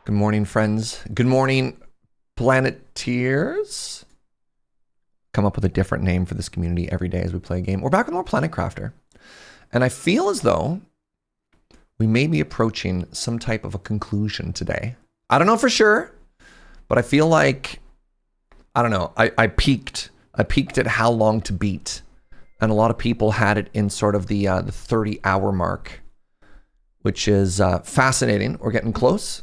Good morning, friends. Good morning, Planeteers. Come up with a different name for this community every day as we play a game. We're back with more Planet Crafter. And I feel as though we may be approaching some type of a conclusion today. I don't know for sure, but I feel like, I don't know, I peaked. I peaked at how long to beat. And a lot of people had it in sort of the 30-hour mark, which is fascinating. We're getting close.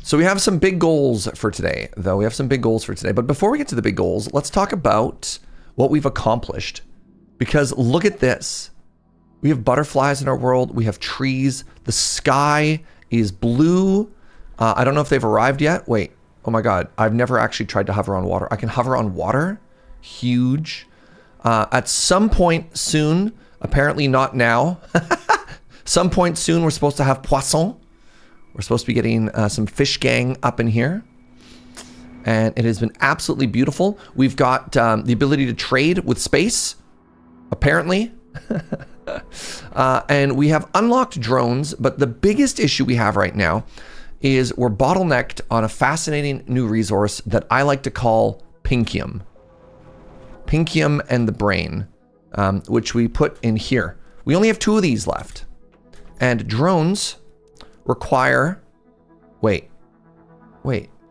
So we have some big goals for today, though. We have some big goals for today. But before we get to the big goals, let's talk about what we've accomplished. Because look at this. We have butterflies in our world. We have trees. The sky is blue. I don't know if they've arrived yet. Wait. Oh my God. I've never actually tried to hover on water. I can hover on water. Huge. At some point soon, apparently not now. Some point soon, we're supposed to have poisson. We're supposed to be getting some fish gang up in here. And it has been absolutely beautiful. We've got the ability to trade with space, apparently. And we have unlocked drones, but the biggest issue we have right now is we're bottlenecked on a fascinating new resource that I like to call Pinkium. Pinkium and the brain, which we put in here. We only have 2 of these left. And drones require, wait,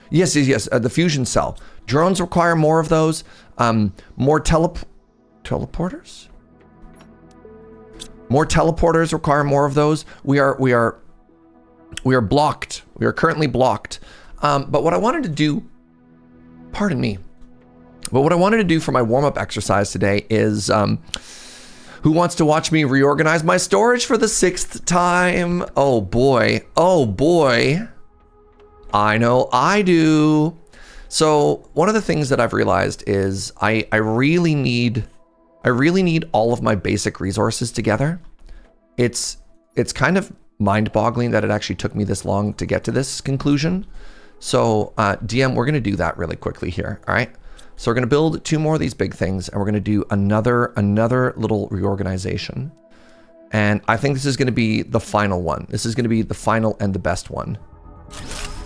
yes, the fusion cell. Drones require more of those, more teleporters? More teleporters require more of those. We are blocked. We are currently blocked. But what I wanted to do, pardon me, but what I wanted to do for my warm-up exercise today is, who wants to watch me reorganize my storage for the 6th time? Oh boy. I know I do. So one of the things that I've realized is I really need all of my basic resources together. It's kind of mind-boggling that it actually took me this long to get to this conclusion. So DM, we're gonna do that really quickly here, all right? So we're going to build 2 more of these big things, and we're going to do another little reorganization. And I think this is going to be the final one. This is going to be the final and the best one.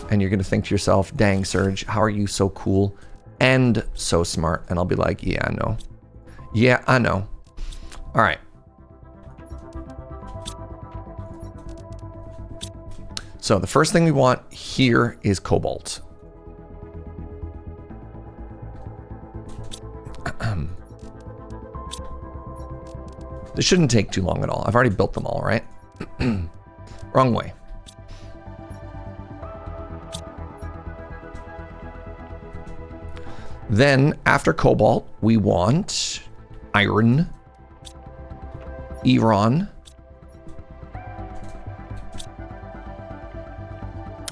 And you're going to think to yourself, dang, Serge, how are you so cool and so smart? And I'll be like, yeah, I know. Yeah, I know. All right. So the first thing we want here is cobalt. This shouldn't take too long at all. I've already built them all, right? Wrong way. Then after cobalt, we want iron, Iran,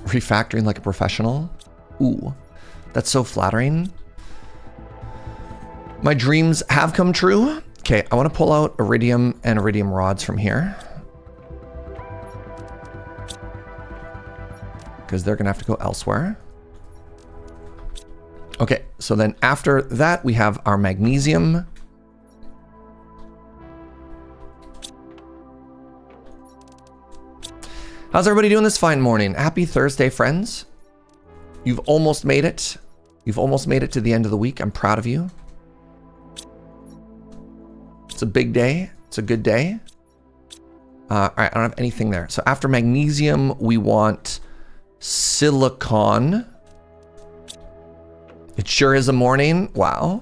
refactoring like a professional. Ooh, that's so flattering. My dreams have come true. Okay, I want to pull out iridium and iridium rods from here, because they're going to have to go elsewhere. Okay, so then after that, we have our magnesium. How's everybody doing this fine morning? Happy Thursday, friends. You've almost made it. You've almost made it to the end of the week. I'm proud of you. It's a big day. It's a good day. All right, I don't have anything there. So after magnesium, we want silicon. It sure is a morning. Wow.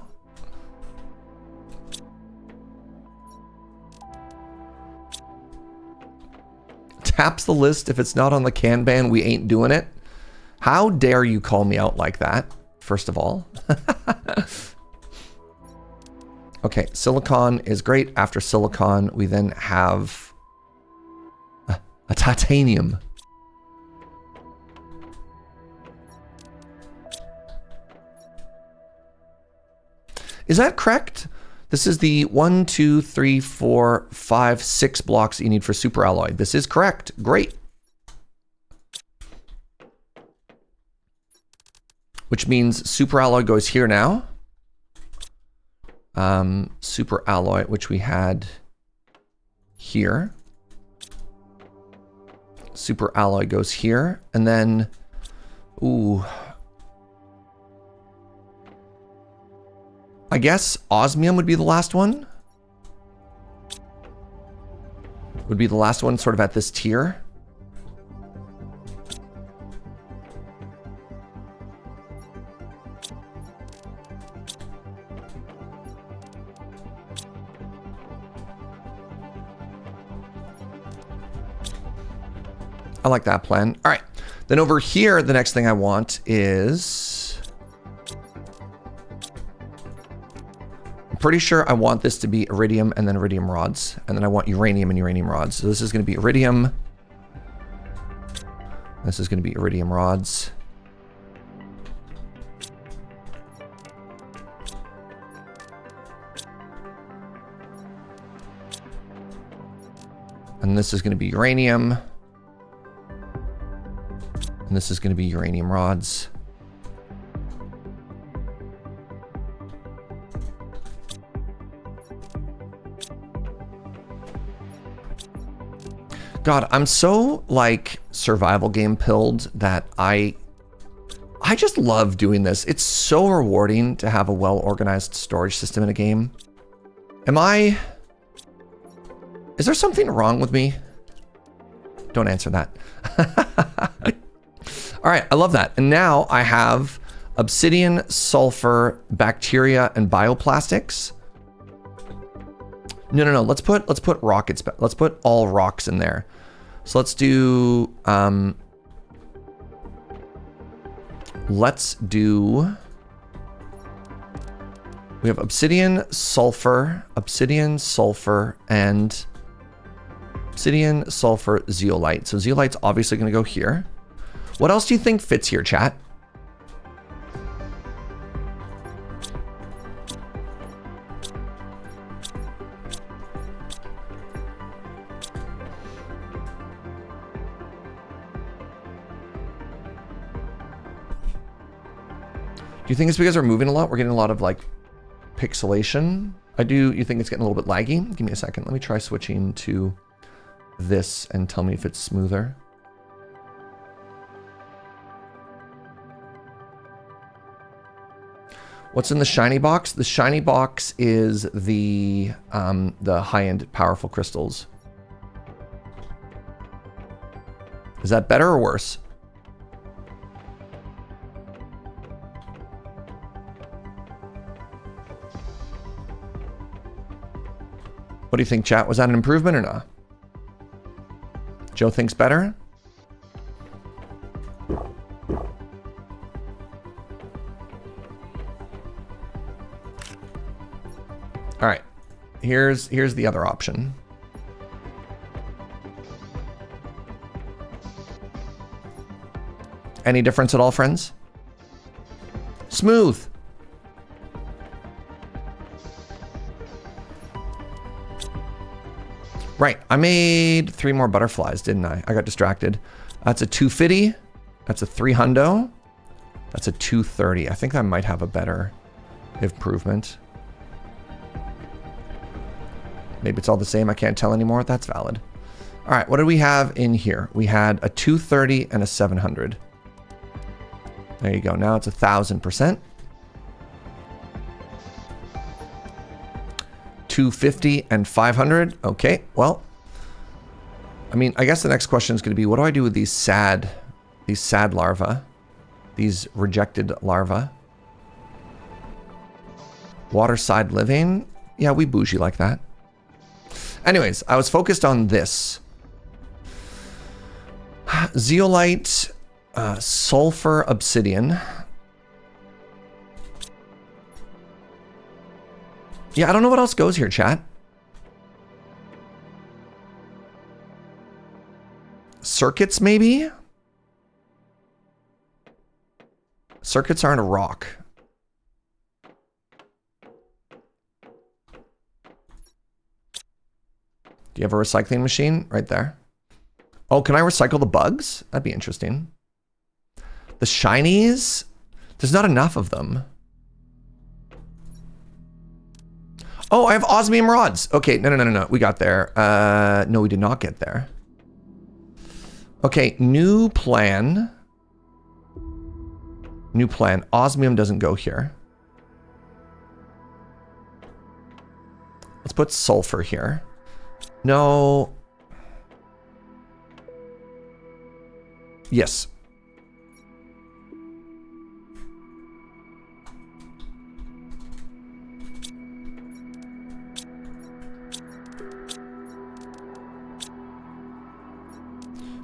Taps the list. If it's not on the Kanban, we ain't doing it. How dare you call me out like that, first of all? Okay, silicon is great. After silicon, we then have a titanium. Is that correct? This is the 1, 2, 3, 4, 5, 6 blocks you need for super alloy. This is correct. Great. Which means super alloy goes here now. Super alloy, which we had here. Super alloy goes here. And then, ooh. I guess osmium would be the last one. Would be the last one sort of at this tier. I like that plan. All right. Then over here, the next thing I want is... I'm pretty sure I want this to be iridium and then iridium rods. And then I want uranium and uranium rods. So this is going to be iridium. This is going to be iridium rods. And this is going to be uranium. And this is going to be uranium rods. God, I'm so like survival game pilled that I just love doing this. It's so rewarding to have a well-organized storage system in a game. Is there something wrong with me? Don't answer that. All right, I love that. And now I have obsidian, sulfur, bacteria, and bioplastics. No. Let's put rockets. Let's put all rocks in there. So let's do. We have obsidian, sulfur, and obsidian, sulfur, zeolite. So zeolite's obviously going to go here. What else do you think fits here, chat? Do you think it's because we're moving a lot? We're getting a lot of like pixelation. You think it's getting a little bit laggy? Give me a second. Let me try switching to this and tell me if it's smoother. What's in the shiny box? The shiny box is the high-end powerful crystals. Is that better or worse? What do you think, chat? Was that an improvement or not? Joe thinks better? All right, here's the other option. Any difference at all, friends? Smooth. Right, I made 3 more butterflies, didn't I? I got distracted. That's a 250. That's a 300. That's a 230. I think I might have a better improvement. Maybe it's all the same. I can't tell anymore. That's valid. All right, what did we have in here? We had a 230 and a 700. There you go. Now it's 1,000%. 250 and 500. Okay, well, I mean, I guess the next question is going to be, what do I do with these sad larvae? These rejected larvae? Waterside living? Yeah, we bougie like that. Anyways, I was focused on this. Zeolite, sulfur, obsidian. Yeah, I don't know what else goes here, chat. Circuits, maybe? Circuits aren't a rock. Do you have a recycling machine? Right there. Oh, can I recycle the bugs? That'd be interesting. The shinies? There's not enough of them. Oh, I have osmium rods. Okay, no. We got there. No, we did not get there. Okay, new plan. New plan. Osmium doesn't go here. Let's put sulfur here. No. Yes.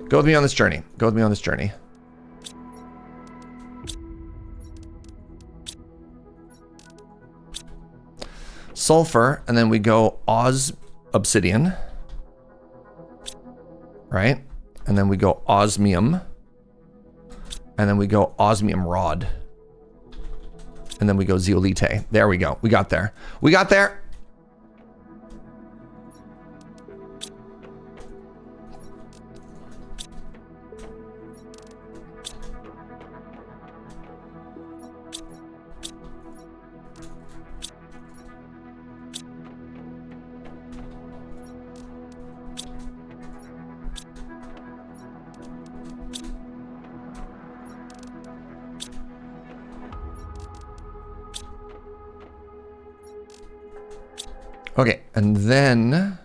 Go with me on this journey. Go with me on this journey. Sulfur, and then we go obsidian. Right? And then we go osmium. And then we go osmium rod. And then we go zeolite. There we go. We got there. We got there. Okay, and then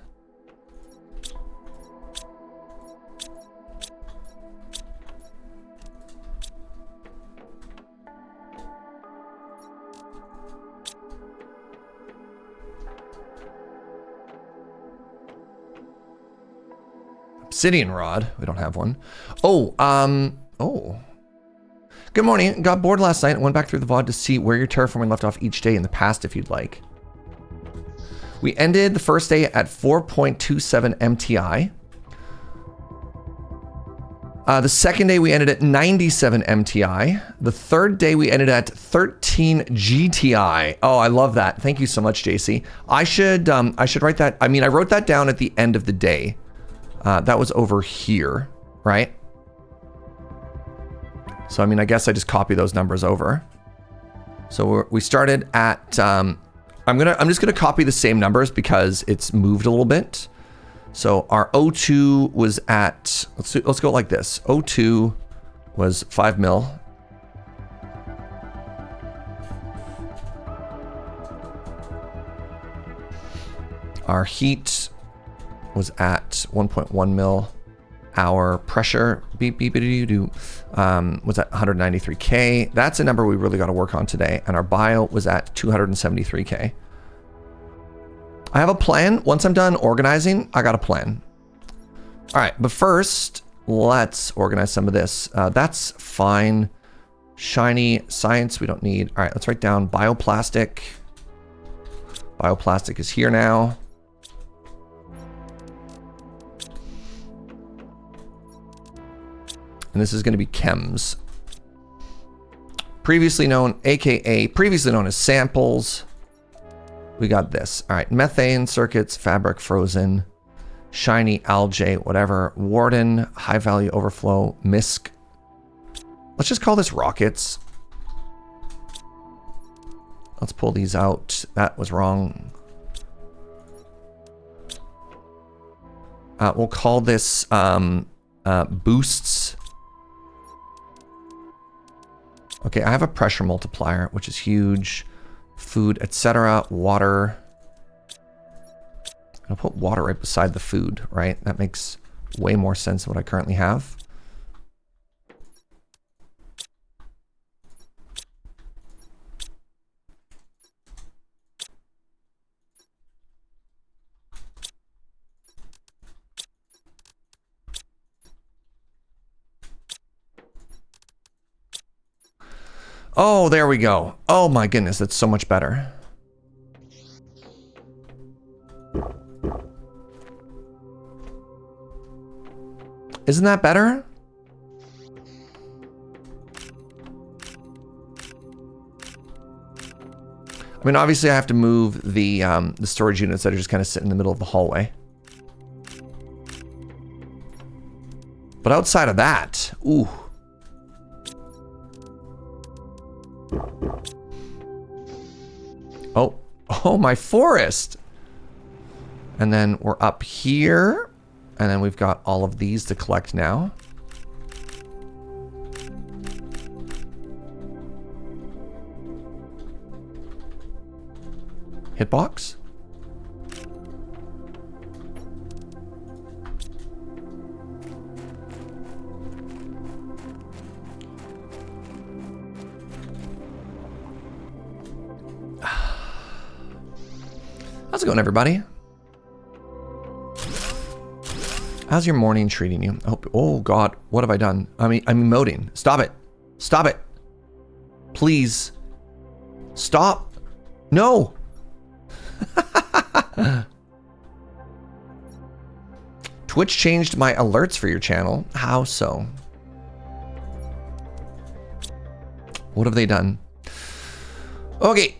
obsidian rod. We don't have one. Oh. Good morning. Got bored last night and went back through the VOD to see where your terraforming left off each day in the past if you'd like. We ended the first day at 4.27 MTI. The second day we ended at 97 MTI. The third day we ended at 13 GTI. Oh, I love that. Thank you so much, JC. I should write that. I mean, I wrote that down at the end of the day. That was over here, right? So, I mean, I guess I just copy those numbers over. So we started at, I'm just gonna copy the same numbers because it's moved a little bit. So our O2 was at, let's go like this. O2 was 5 mil. Our heat was at 1.1 mil. Our pressure was at 193K. That's a number we really got to work on today. And our bio was at 273K. I have a plan. Once I'm done organizing, I got a plan. All right, but first, let's organize some of this. That's fine. Shiny science, we don't need. All right, let's write down bioplastic. Bioplastic is here now. And this is going to be chems. Previously known, AKA previously known as samples. We got this. All right, methane circuits, fabric frozen, shiny algae, whatever. Warden, high value overflow, misc. Let's just call this rockets. Let's pull these out. That was wrong. We'll call this boosts. Okay, I have a pressure multiplier, which is huge. Food, etc. Water. I'll put water right beside the food, right? That makes way more sense than what I currently have. Oh, there we go. Oh my goodness, that's so much better. Isn't that better? I mean, obviously I have to move the storage units that are just kind of sitting in the middle of the hallway. But outside of that, ooh. Oh, my forest. And then we're up here. And then we've got all of these to collect now. Hitbox? How's it going, everybody? How's your morning treating you? Oh God, what have I done? I'm emoting. Stop it. Stop it. Please. Stop. No. Twitch changed my alerts for your channel. How so? What have they done? Okay.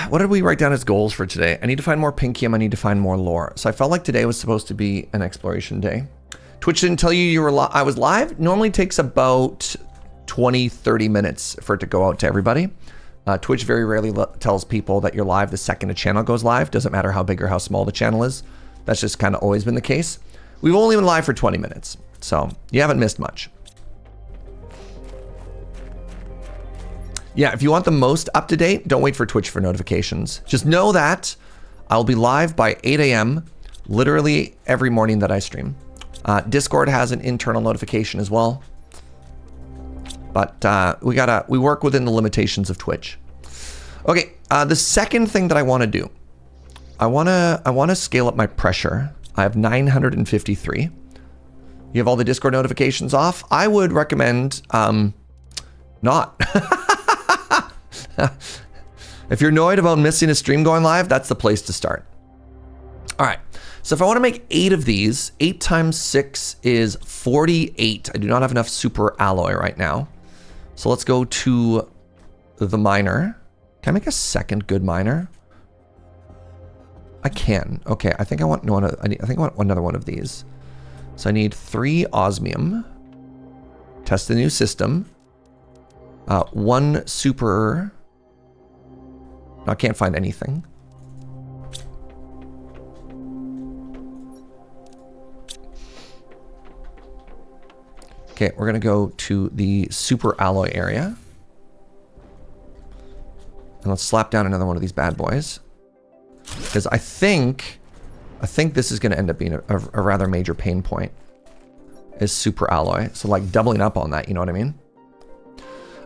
What did we write down as goals for today? I need to find more Pinkium. I need to find more lore. So I felt like today was supposed to be an exploration day. Twitch didn't tell you I was live. Normally takes about 20-30 minutes for it to go out to everybody. Twitch very rarely tells people that you're live the second a channel goes live. Doesn't matter how big or how small the channel is. That's just kind of always been the case. We've only been live for 20 minutes, so you haven't missed much. Yeah, if you want the most up-to-date, don't wait for Twitch for notifications. Just know that I'll be live by 8 a.m. literally every morning that I stream. Discord has an internal notification as well. But we work within the limitations of Twitch. Okay, the second thing that I want to do, I want to scale up my pressure. I have 953. You have all the Discord notifications off. I would recommend not. If you're annoyed about missing a stream going live, that's the place to start. All right. So if I want to make 8 of these, 8 times 6 is 48. I do not have enough super alloy right now. So let's go to the miner. Can I make a second good miner? I can. Okay, I think I want another one of these. So I need 3 osmium. Test the new system. 1 super. No, I can't find anything. Okay, we're gonna go to the super alloy area. And let's slap down another one of these bad boys. Because I think this is gonna end up being a rather major pain point. Is super alloy. So like doubling up on that, you know what I mean?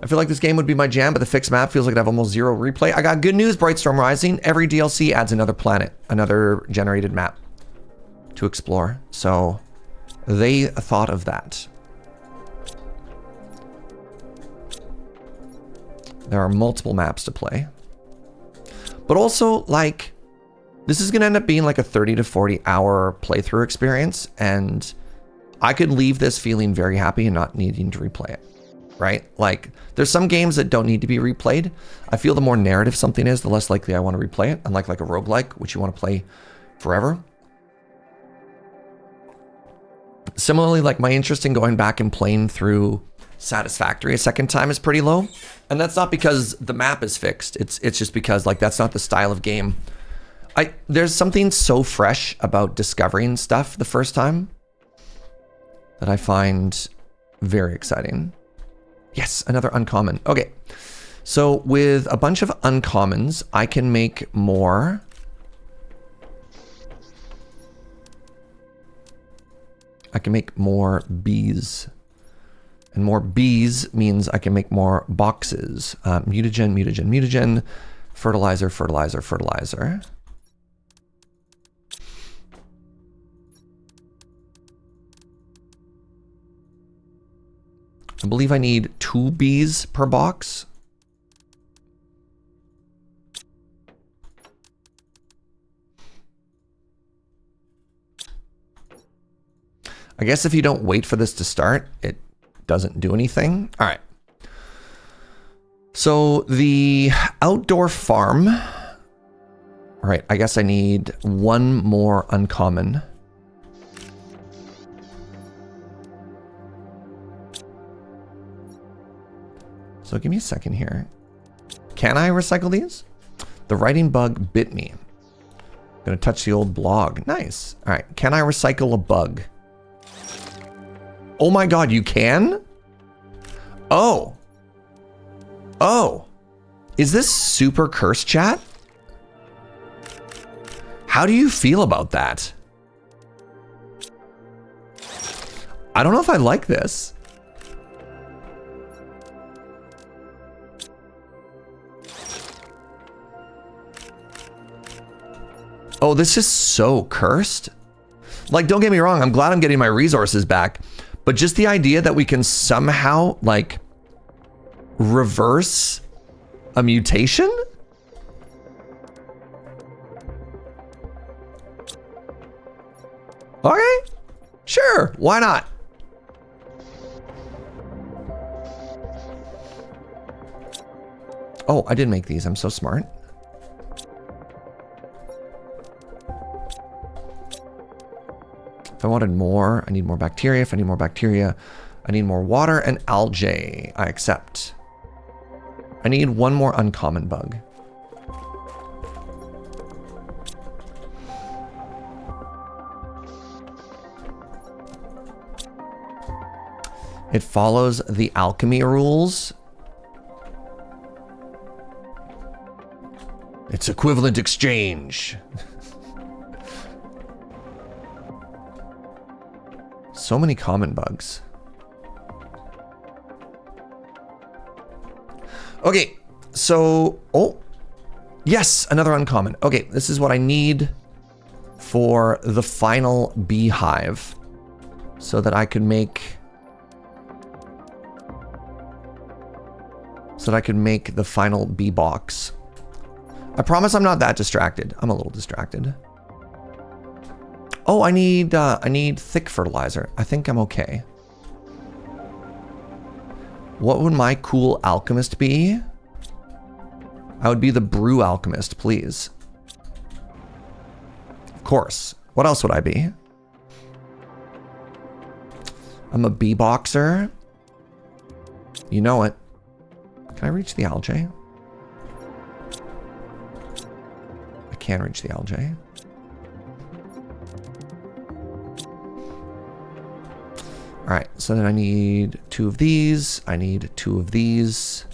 I feel like this game would be my jam, but the fixed map feels like I have almost 0 replay. I got good news, Brightstorm Rising. Every DLC adds another planet, another generated map to explore. So they thought of that. There are multiple maps to play. But also, like, this is going to end up being like a 30 to 40 hour playthrough experience. And I could leave this feeling very happy and not needing to replay it. Right? Like, there's some games that don't need to be replayed. I feel the more narrative something is, the less likely I want to replay it. Unlike like a roguelike, which you want to play forever. Similarly, like my interest in going back and playing through Satisfactory a second time is pretty low. And that's not because the map is fixed. It's just because like that's not the style of game. There's something so fresh about discovering stuff the first time that I find very exciting. Yes, another uncommon. Okay, so with a bunch of uncommons, I can make more. I can make more bees. And more bees means I can make more boxes. Mutagen, mutagen, mutagen. Fertilizer, fertilizer, fertilizer. I believe I need 2 bees per box. I guess if you don't wait for this to start, it doesn't do anything. All right. So the outdoor farm. All right, I guess I need 1 more uncommon. So give me a second here. Can I recycle these? The writing bug bit me. Gonna touch the old blog. Nice. All right, can I recycle a bug? Oh my God, you can? Oh. Oh. Is this super curse chat? How do you feel about that? I don't know if I like this. Oh, this is so cursed. Like, don't get me wrong, I'm glad I'm getting my resources back, but just the idea that we can somehow, like, reverse a mutation? Okay, sure, why not? Oh, I did make these, I'm so smart. If I wanted more, I need more bacteria. If I need more bacteria, I need more water and algae. I accept. I need one more uncommon bug. It follows the alchemy rules. It's equivalent exchange. So many common bugs. Okay, so, oh, yes, another uncommon. Okay, this is what I need for the final beehive so that I could make, the final bee box. I promise I'm not that distracted. I'm a little distracted. Oh, I need thick fertilizer. I think I'm okay. What would my cool alchemist be? I would be the brew alchemist, please. Of course. What else would I be? I'm a bee boxer. You know it. Can I reach the algae? I can reach the algae. All right, so then I need 2 of these. I need 2 of these.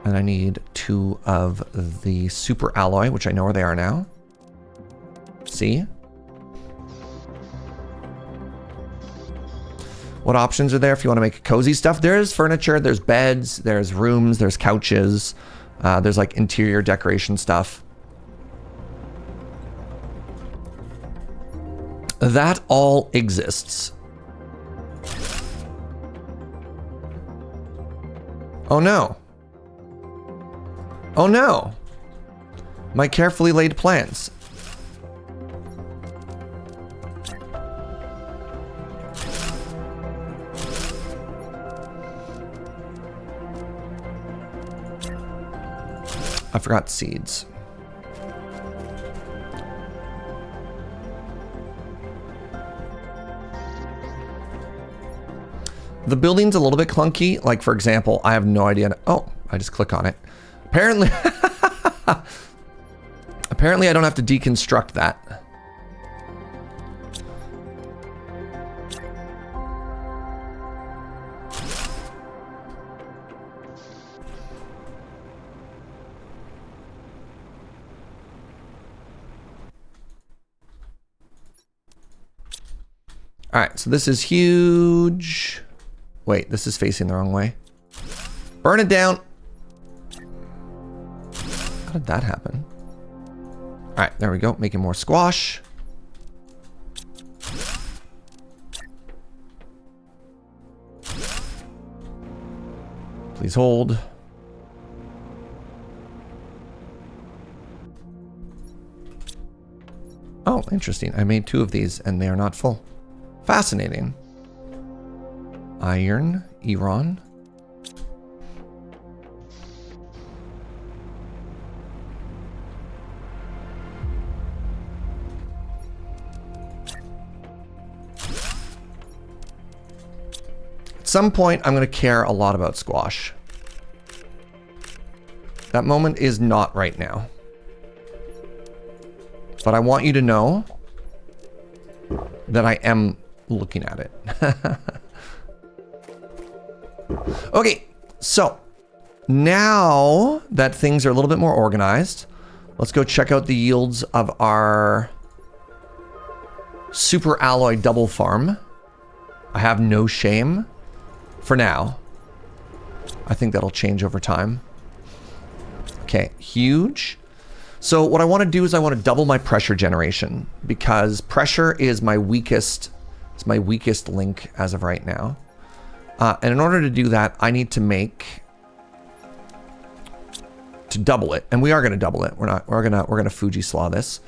And I need 2 of the super alloy, which I know where they are now. See? What options are there if you want to make cozy stuff? There's furniture, there's beds, there's rooms, there's couches. There's like interior decoration stuff. That all exists. Oh no. Oh no. My carefully laid plans. I forgot seeds. The building's a little bit clunky. Like, for example, I have no idea. Oh, I just click on it. Apparently, apparently I don't have to deconstruct that. All right, so this is huge. Wait, this is facing the wrong way. Burn it down. How did that happen? All right, there we go. Making more squash. Please hold. Oh, interesting. I made 2 of these and they are not full. Fascinating. Iron, Iran. At some point, I'm going to care a lot about squash. That moment is not right now. But I want you to know that I am looking at it. Okay, so now that things are a little bit more organized, let's go check out the yields of our super alloy double farm. I have no shame for now. I think that'll change over time. Okay, huge. So what I want to do is I want to double my pressure generation because pressure is my weakest, it's my weakest link as of right now. And in order to do that, I need to double it, and we are going to double it. We're gonna Fuji slaw this.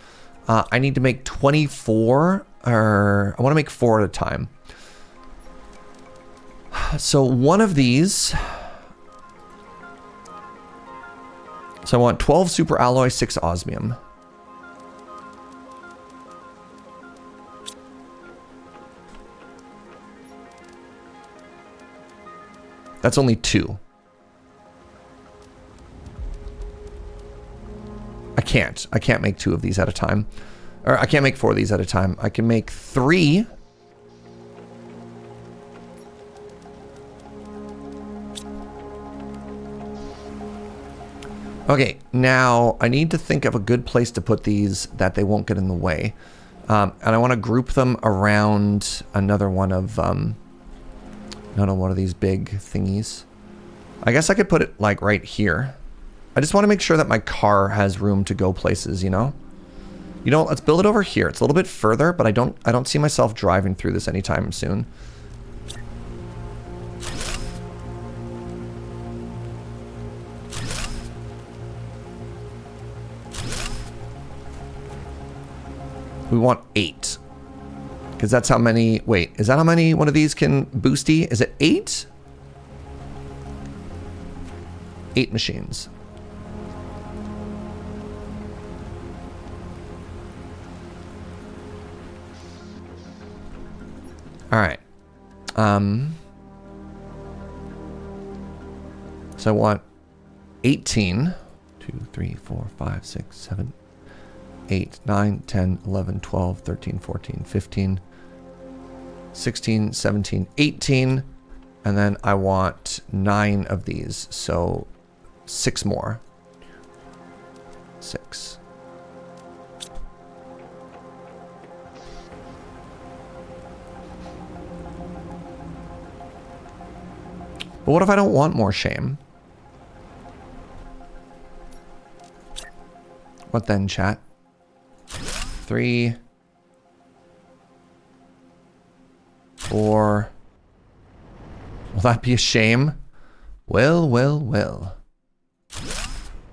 I need to make 24, or I want to make 4 at a time. So one of these. So I want 12 super alloy, 6 osmium. That's only 2. I can't make 2 of these at a time. Or I can't make 4 of these at a time. I can make 3. Okay, now I need to think of a good place to put these that they won't get in the way. And I want to group them around another one of these big thingies. I guess I could put it like right here. I just want to make sure that my car has room to go places, you know? You know, let's build it over here. It's a little bit further, but I don't see myself driving through this anytime soon. We want 8. Because that's how many... Wait, is that how many one of these can boosty? Is it 8? 8 machines. Alright. So I want 18. 2, 3, 4, 5, 6, 7... 8, 9, 10, 11, 12, 13, 14, 15, 16, 17, 18. And then I want 9 of these. So 6 more. 6. But what if I don't want more shame? What then, chat? 3, 4. Will that be a shame? Well, well, well.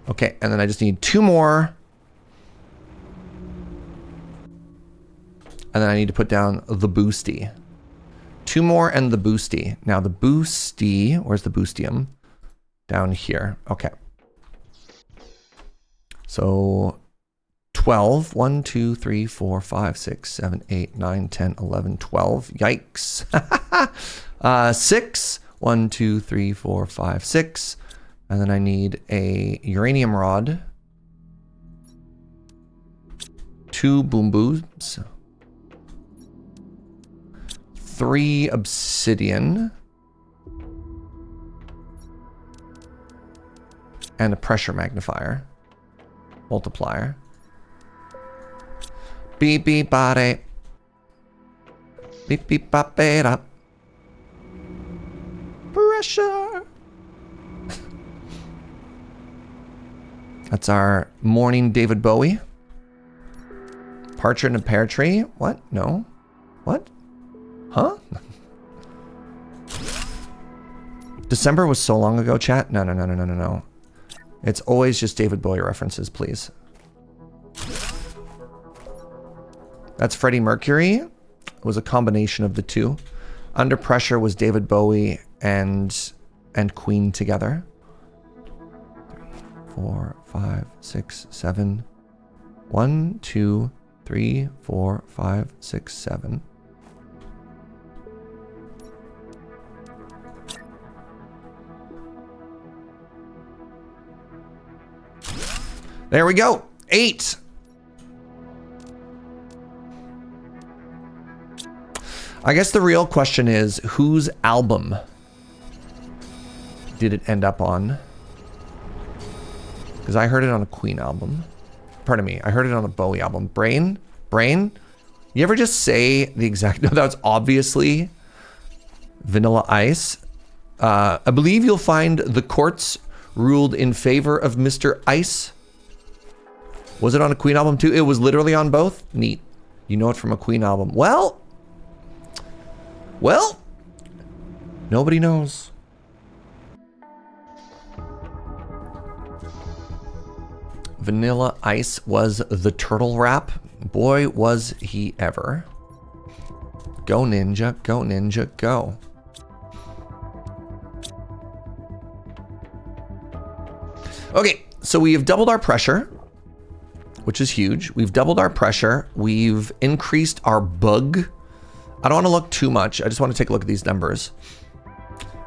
Okay, and then I just need 2 more. And then I need to put down the boosty. 2 more and the boosty. Now the boosty, where's the boostium? Down here. Okay. So 12. 1, 2, 3, 4, 5, 6, 7, 8, 9, 10, 11, 12. Yikes. 6. 1, 2, 3, 4, 5, 6. And then I need a uranium rod. 2 boom booms. 3 obsidian. And a pressure magnifier. Multiplier. Beep beep body. Beep beep bop it up. Pressure. That's our morning David Bowie. Partridge in a pear tree. What? No. What? Huh? December was so long ago, chat. No, no, no, no, no, no, no. It's always just David Bowie references, please. That's Freddie Mercury. It was a combination of the two. Under Pressure was David Bowie and Queen together. 3, 4, 5, 6, 7. 1, 2, 3, 4, 5, 6, 7. There we go. 8. I guess the real question is, whose album did it end up on? Because I heard it on a Queen album. Pardon me, I heard it on a Bowie album. Brain? You ever just say the exact... No, that's obviously Vanilla Ice. I believe you'll find the courts ruled in favor of Mr. Ice. Was it on a Queen album too? It was literally on both? Neat. You know it from a Queen album. Well, nobody knows. Vanilla Ice was the turtle rap. Boy, was he ever. Go Ninja, go Ninja, go. Okay, so we have doubled our pressure, which is huge. We've doubled our pressure. We've increased our bug. I don't want to look too much. I just want to take a look at these numbers.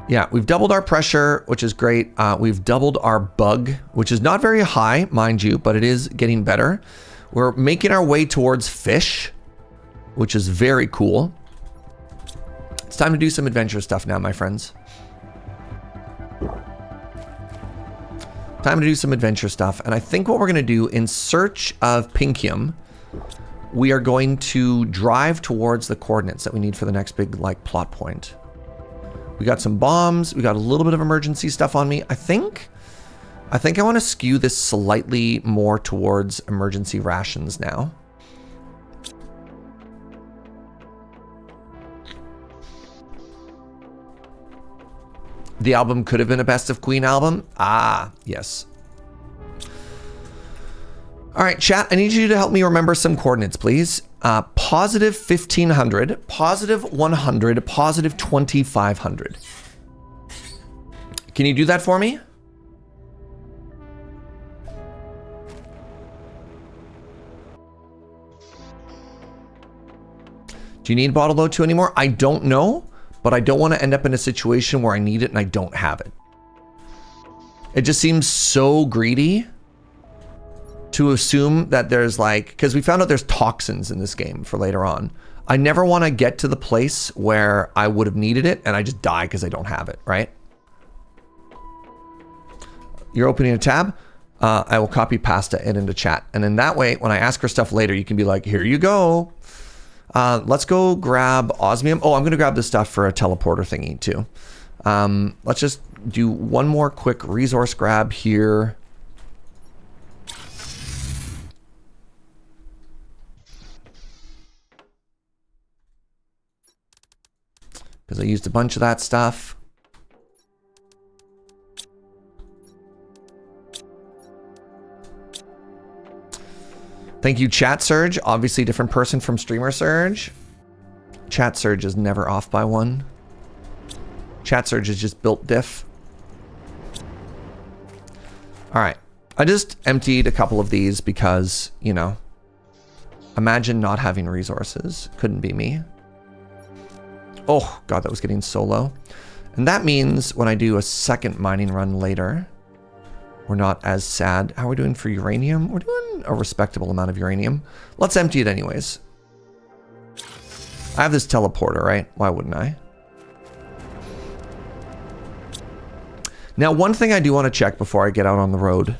Yeah, we've doubled our pressure, which is great. We've doubled our bug, which is not very high, mind you, but it is getting better. We're making our way towards fish, which is very cool. It's time to do some adventure stuff now, my friends. Time to do some adventure stuff. And I think what we're going to do, in search of Pinkium, we are going to drive towards the coordinates that we need for the next big, like, plot point. We got some bombs. We got a little bit of emergency stuff on me. I think I want to skew this slightly more towards emergency rations now. The album could have been a Best of Queen album. Ah, yes. All right, chat, I need you to help me remember some coordinates, please. Positive 1500, positive 100, positive 2500. Can you do that for me? Do you need bottle load 2 anymore? I don't know, but I don't want to end up in a situation where I need it and I don't have it. It just seems so greedy to assume that there's like, because we found out there's toxins in this game for later on. I never want to get to the place where I would have needed it and I just die because I don't have it, right? You're opening a tab. I will copy pasta it into chat. And then that way, when I ask for stuff later, you can be like, here you go. Let's go grab osmium. Oh, I'm going to grab this stuff for a teleporter thingy too. Let's just do one more quick resource grab here. Because I used a bunch of that stuff. Thank you, Chat Serge. Obviously, different person from Streamer Serge. Chat Serge is never off by one. Chat Serge is just built diff. All right. I just emptied a couple of these because, you know, imagine not having resources. Couldn't be me. Oh, God, that was getting so low. And that means when I do a second mining run later, we're not as sad. How are we doing for uranium? We're doing a respectable amount of uranium. Let's empty it anyways. I have this teleporter, right? Why wouldn't I? Now, one thing I do want to check before I get out on the road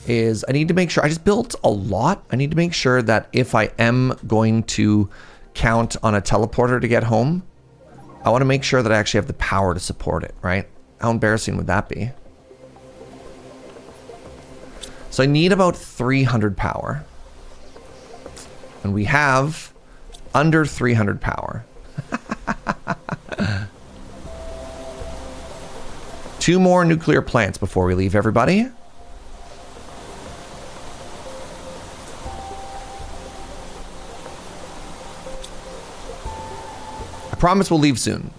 is I need to make sure, I just built a lot. I need to make sure that if I am going to count on a teleporter to get home, I want to make sure that I actually have the power to support it, right? How embarrassing would that be? So I need about 300 power. And we have under 300 power. 2 more nuclear plants before we leave, everybody. I promise we'll leave soon.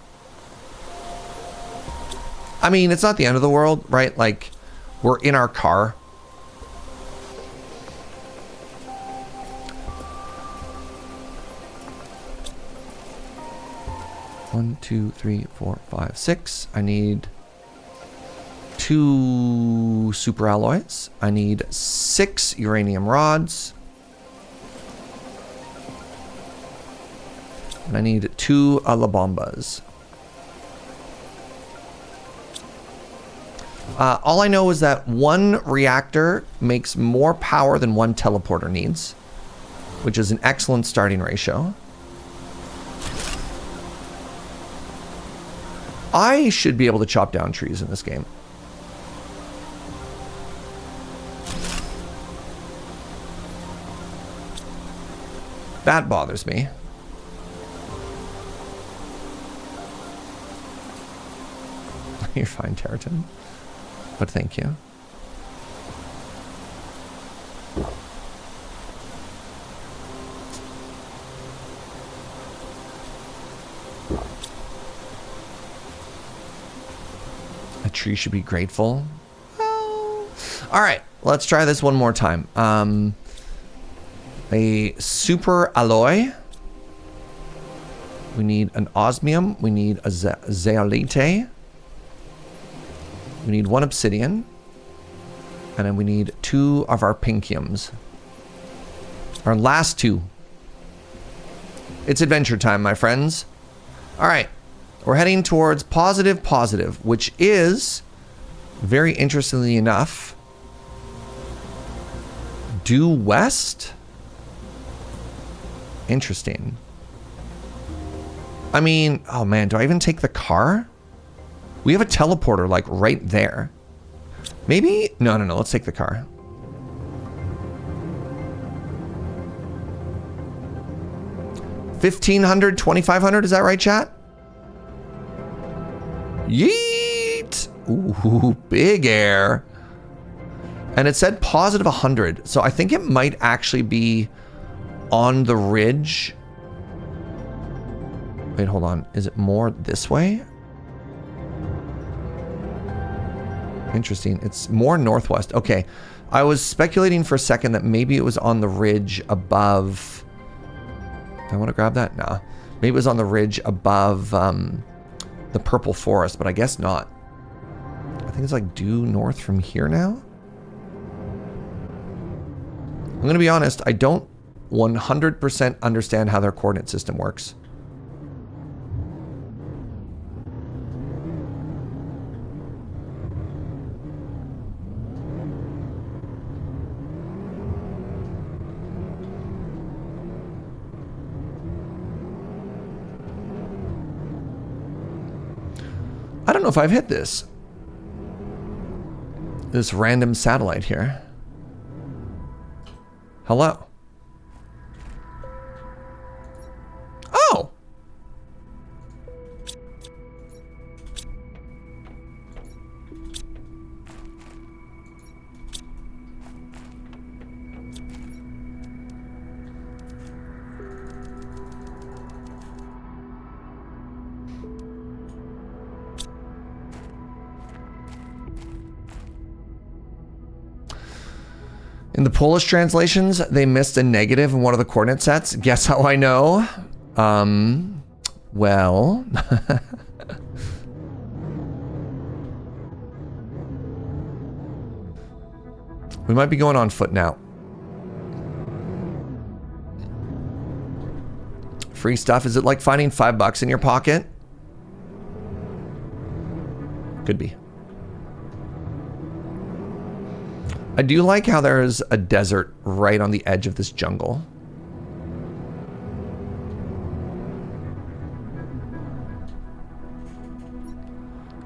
I mean, it's not the end of the world, right? Like, we're in our car. One, 2, 3, 4, 5, 6. I need 2 super alloys. I need 6 uranium rods. And I need 2 alabombas. All I know is that one reactor makes more power than one teleporter needs, which is an excellent starting ratio. I should be able to chop down trees in this game. That bothers me. You're fine, Territon. But thank you. A tree should be grateful. Oh. All right, let's try this one more time. A super alloy. We need an osmium. We need a zeolite. We need one obsidian. And then we need 2 of our pinkiums. Our last 2. It's adventure time, my friends. All right. We're heading towards positive, which is, very interestingly enough, due west. Interesting. I mean, oh man, do I even take the car? We have a teleporter, like, right there. Maybe? No. Let's take the car. $1,500, $2,500. Is that right, chat? Yeet! Ooh, big air. And it said positive 100. So I think it might actually be on the ridge. Wait, hold on. Is it more this way? Interesting. It's more northwest. Okay. I was speculating for a second that maybe it was on the ridge above. Do I want to grab that? Nah. Maybe it was on the ridge above the purple forest, but I guess not. I think it's like due north from here now. I'm going to be honest. I don't 100% understand how their coordinate system works. I don't know if I've hit this random satellite here. Hello. Oh. In the Polish translations, they missed a negative in one of the coordinate sets. Guess how I know? Well... we might be going on foot now. Free stuff. Is it like finding $5 in your pocket? Could be. I do like how there's a desert right on the edge of this jungle.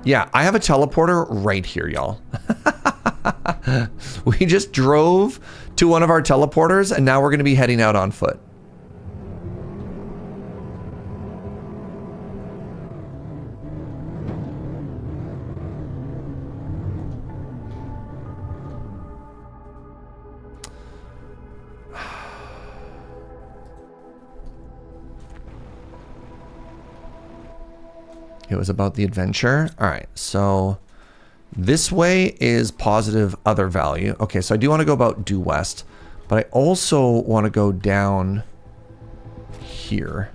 Yeah, I have a teleporter right here, y'all. We just drove to one of our teleporters, and now we're going to be heading out on foot. It was about the adventure. All right, so this way is positive other value. Okay, so I do want to go about due west, but I also want to go down here.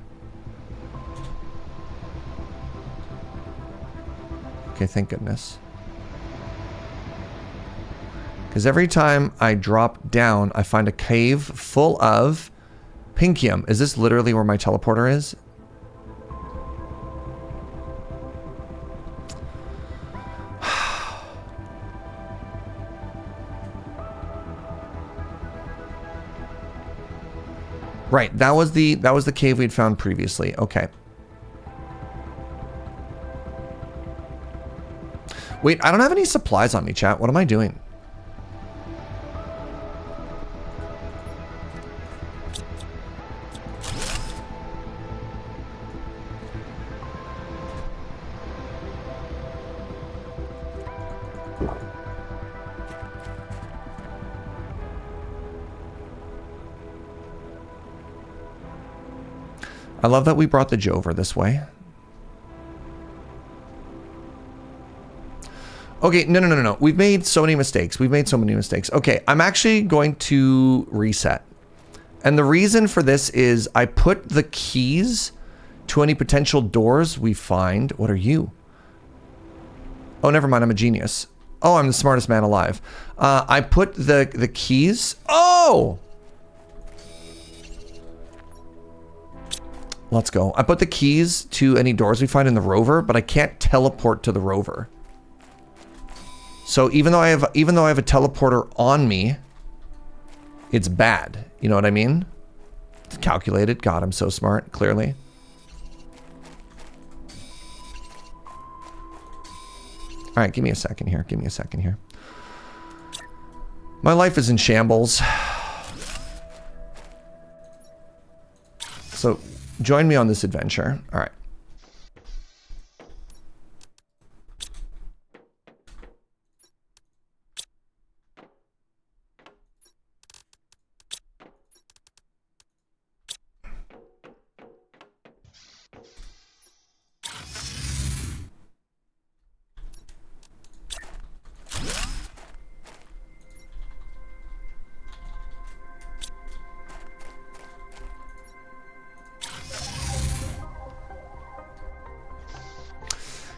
Okay, thank goodness. Because every time I drop down, I find a cave full of pinkium. Is this literally where my teleporter is? Right, that was the cave we'd found previously. Okay. Wait, I don't have any supplies on me, chat. What am I doing? I love that we brought the Jover this way. Okay, no. We've made so many mistakes. Okay, I'm actually going to reset. And the reason for this is I put the keys to any potential doors we find. What are you? Oh, never mind. I'm a genius. Oh, I'm the smartest man alive. I put the keys. Oh! Let's go. I put the keys to any doors we find in the rover, but I can't teleport to the rover. So even though I have a teleporter on me, it's bad. You know what I mean? It's calculated. God, I'm so smart, clearly. All right, give me a second here. My life is in shambles. So join me on this adventure. All right.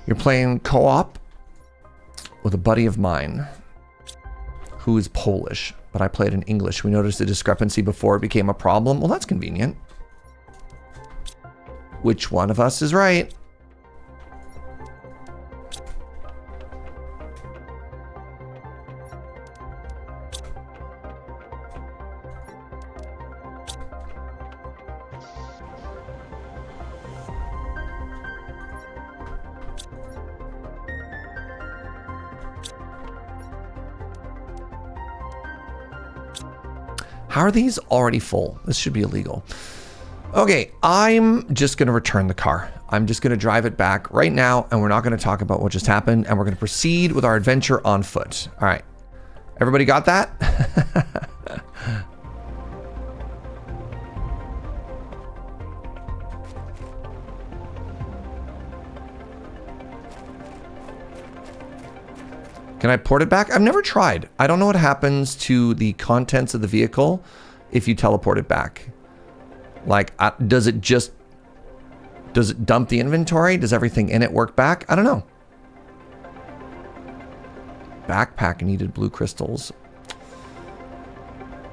You're playing co-op with a buddy of mine who is Polish, but I played in English. We noticed a discrepancy before it became a problem. Well, that's convenient. Which one of us is right? How are these already full? This should be illegal. Okay, I'm just going to return the car. I'm just going to drive it back right now, and we're not going to talk about what just happened, and we're going to proceed with our adventure on foot. All right. Everybody got that? Can I port it back? I've never tried. I don't know what happens to the contents of the vehicle if you teleport it back. Like, does it dump the inventory? Does everything in it work back? I don't know. Backpack needed blue crystals.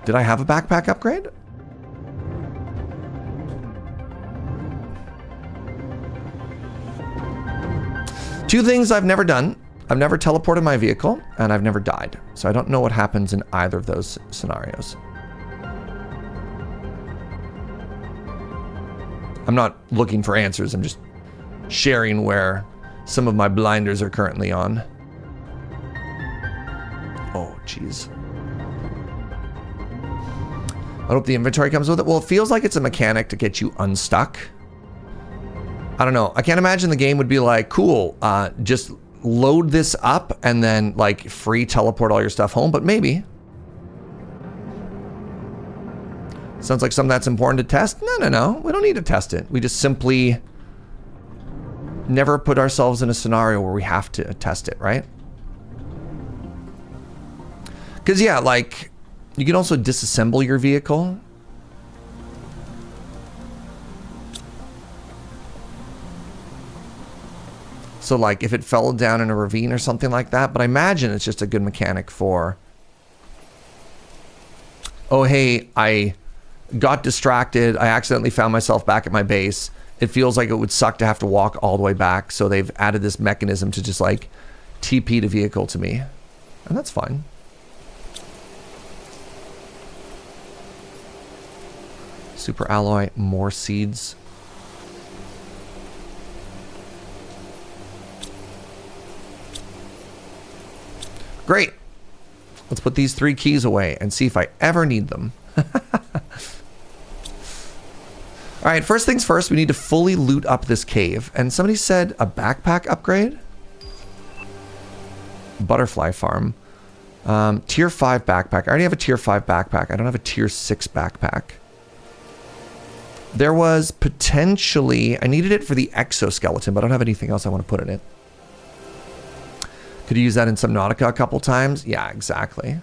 Did I have a backpack upgrade? Two things I've never done. I've never teleported my vehicle, and I've never died. So I don't know what happens in either of those scenarios. I'm not looking for answers. I'm just sharing where some of my blinders are currently on. Oh, jeez. I hope the inventory comes with it. Well, it feels like it's a mechanic to get you unstuck. I don't know. I can't imagine the game would be like, cool, just load this up and then like free teleport all your stuff home, but maybe. Sounds like something that's important to test. No. We don't need to test it. We just simply never put ourselves in a scenario where we have to test it, right? Because yeah, like you can also disassemble your vehicle. So like if it fell down in a ravine or something like that, but I imagine it's just a good mechanic for, oh, hey, I got distracted. I accidentally found myself back at my base. It feels like it would suck to have to walk all the way back. So they've added this mechanism to just like TP the vehicle to me. And that's fine. Super alloy, more seeds. Great. Let's put these 3 keys away and see if I ever need them. All right, first things first, we need to fully loot up this cave. And somebody said a backpack upgrade? Butterfly farm. Tier 5 backpack. I already have a tier 5 backpack. I don't have a tier 6 backpack. There was potentially... I needed it for the exoskeleton, but I don't have anything else I want to put in it. Could you use that in Subnautica a couple times? Yeah, exactly.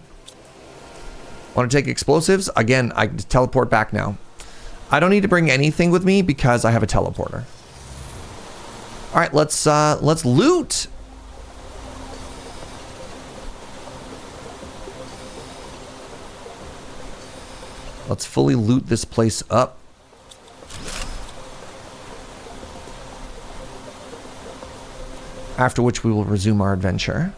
Want to take explosives? Again, I can teleport back now. I don't need to bring anything with me because I have a teleporter. All right, let's loot. Let's fully loot this place up. After which we will resume our adventure.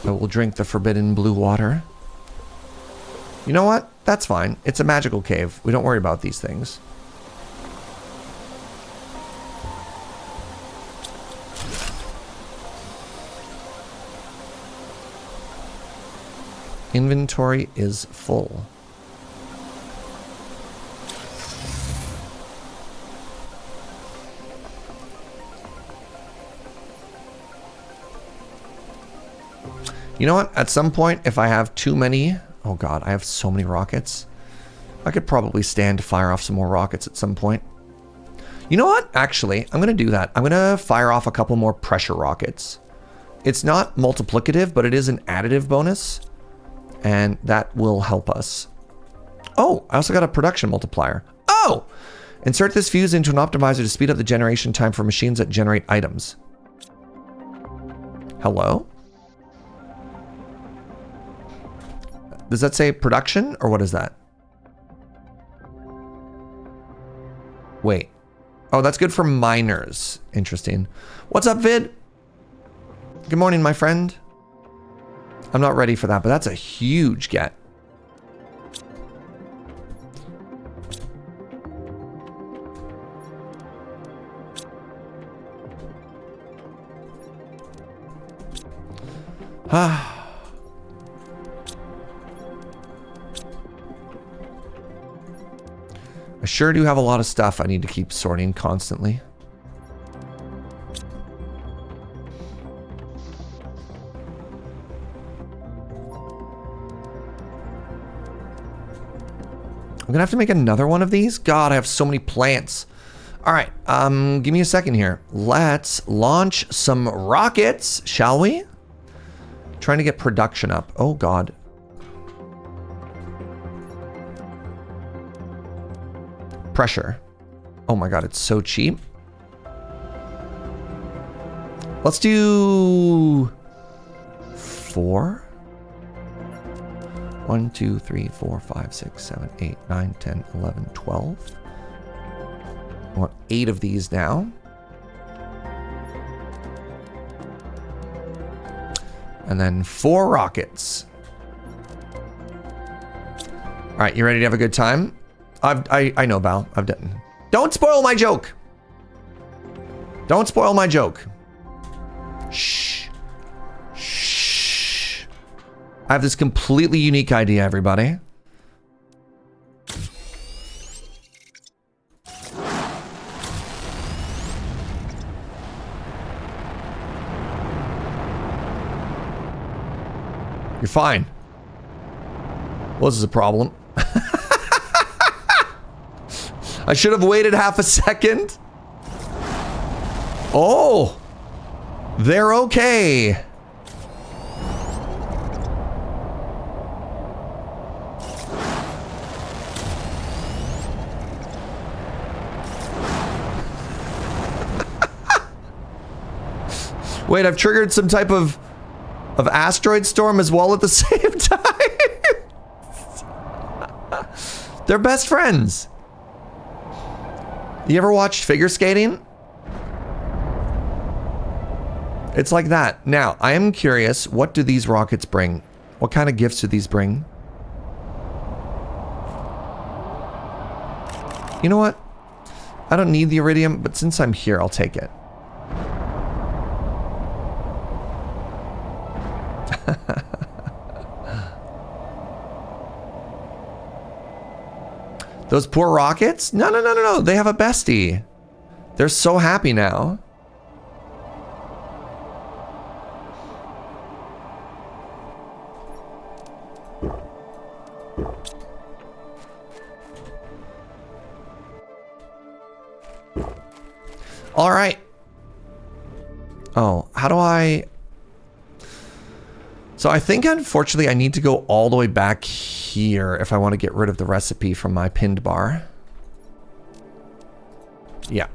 I will drink the forbidden blue water. You know what? That's fine. It's a magical cave. We don't worry about these things. Inventory is full. You know what? At some point, if I have too many... Oh god, I have so many rockets. I could probably stand to fire off some more rockets at some point. You know what? Actually, I'm going to do that. I'm going to fire off a couple more pressure rockets. It's not multiplicative, but it is an additive bonus. And that will help us. Oh, I also got a production multiplier. Oh! Insert this fuse into an optimizer to speed up the generation time for machines that generate items. Hello? Does that say production, or what is that? Wait. Oh, that's good for miners. Interesting. What's up, Vid? Good morning, my friend. I'm not ready for that, but that's a huge get. Ah. I sure do have a lot of stuff I need to keep sorting constantly. I'm gonna have to make another one of these. God, I have so many plants. All right, give me a second here. Let's launch some rockets, shall we? Trying to get production up. Oh God. Pressure. Oh my God, it's so cheap. Let's do 4. 1, 2, 3, 4, 5, 6, 7, 8, 9, 10, 11, 12. I want 8 of these now. And then 4 rockets. All right, you ready to have a good time? I know, Val. I've done. Don't spoil my joke. Don't spoil my joke. Shh. Shh. I have this completely unique idea, everybody. You're fine. Well, this is a problem. I should have waited half a second. Oh, they're okay. Wait, I've triggered some type of asteroid storm as well at the same time. They're best friends. You ever watched figure skating? It's like that. Now, I am curious, what do these rockets bring? What kind of gifts do these bring? You know what? I don't need the iridium, but since I'm here, I'll take it. Those poor rockets? No, no, no, no, no. They have a bestie. They're so happy now. All right. Oh, how do I... So I think, unfortunately, I need to go all the way back here if I want to get rid of the recipe from my pinned bar. Yeah.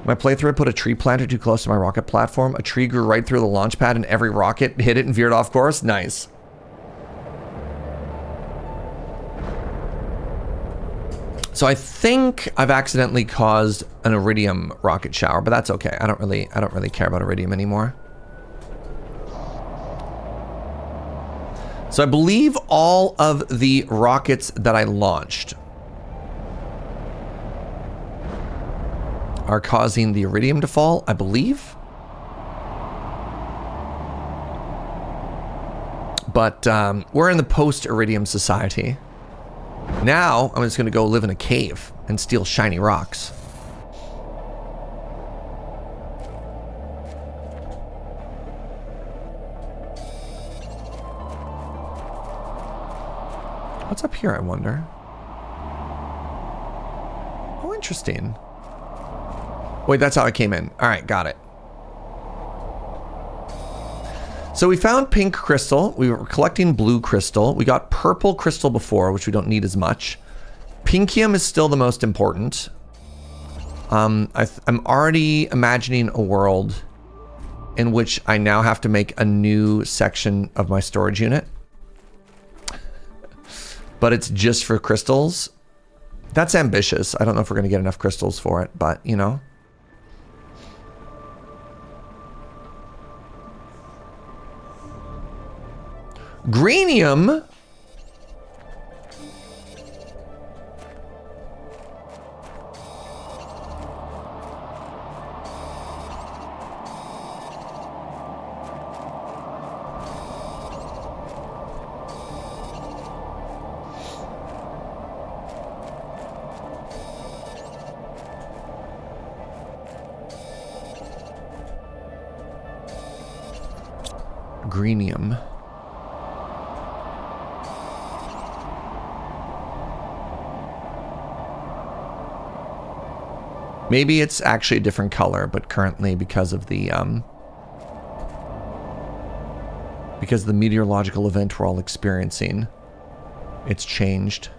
My playthrough put a tree planter too close to my rocket platform. A tree grew right through the launch pad and every rocket hit it and veered off course. Nice. So I think I've accidentally caused an iridium rocket shower, but that's okay. I don't really care about iridium anymore. So I believe all of the rockets that I launched are causing the iridium to fall, I believe. But we're in the post-iridium society. Now, I'm just going to go live in a cave and steal shiny rocks. What's up here, I wonder? Oh, interesting. Wait, that's how I came in. All right, got it. So we found pink crystal. We were collecting blue crystal. We got purple crystal before, which we don't need as much. Pinkium is still the most important. I'm already imagining a world in which I now have to make a new section of my storage unit. But it's just for crystals. That's ambitious. I don't know if we're going to get enough crystals for it, but you know. Greenium? Greenium. Maybe it's actually a different color, but currently because of the meteorological event we're all experiencing, it's changed.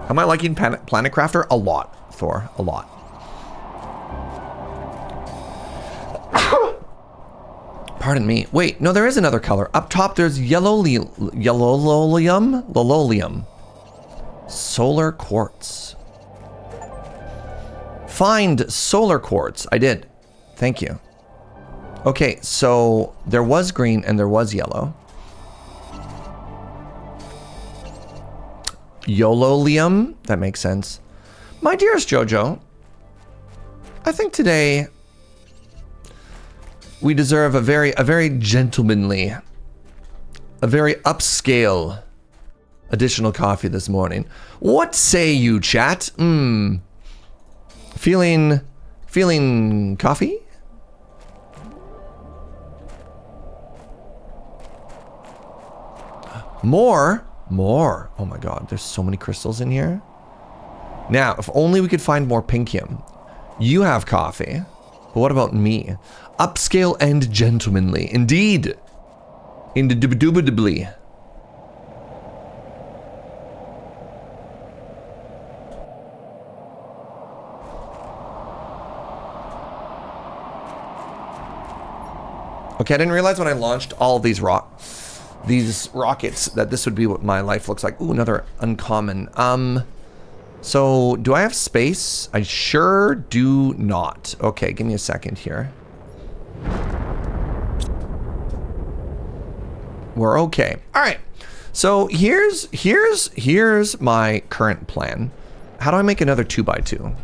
Am I liking Planet Crafter? A lot, Thor. A lot. Pardon me. Wait, no, there is another color. Up top, there's Yellowlium. Solar quartz. Find solar quartz. I did. Thank you. Okay, so there was green and there was yellow. Yololium. That makes sense. My dearest Jojo, I think today we deserve a very gentlemanly, a very upscale additional coffee this morning. What say you, chat? Feeling coffee? More. Oh my god, there's so many crystals in here. Now, if only we could find more pinkium. You have coffee. But what about me? Upscale and gentlemanly. Indeed. Indubitably. Okay, I didn't realize when I launched all of these these rockets that this would be what my life looks like. Ooh, another uncommon. So do I have space? I sure do not. Okay, give me a second here. We're okay. All right. So here's my current plan. How do I make another 2x2?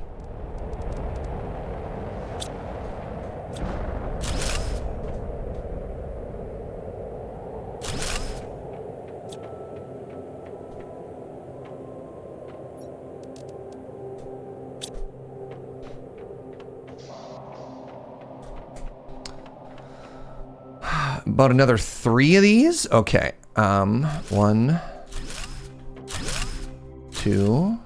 About another 3 of these. Okay. 1, 2,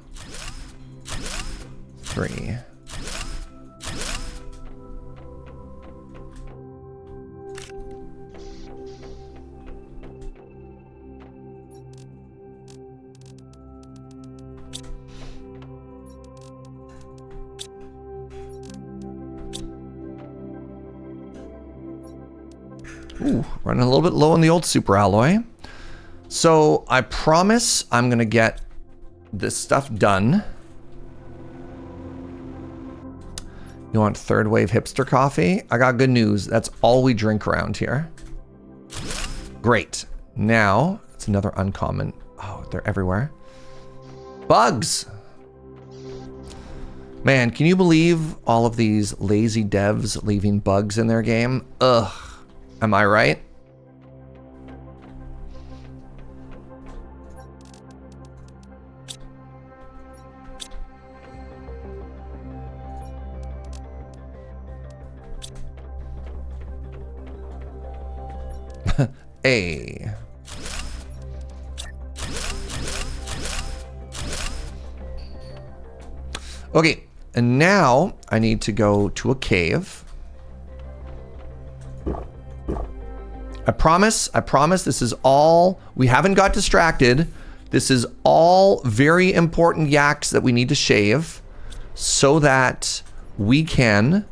3. Ooh, running a little bit low on the old super alloy. So I promise I'm gonna get this stuff done. You want third wave hipster coffee? I got good news. That's all we drink around here. Great. Now, it's another uncommon. Oh, they're everywhere. Bugs! Man, can you believe all of these lazy devs leaving bugs in their game? Ugh. Am I right? A. Okay, and now I need to go to a cave. I promise this is all, we haven't got distracted. This is all very important yaks that we need to shave so that we can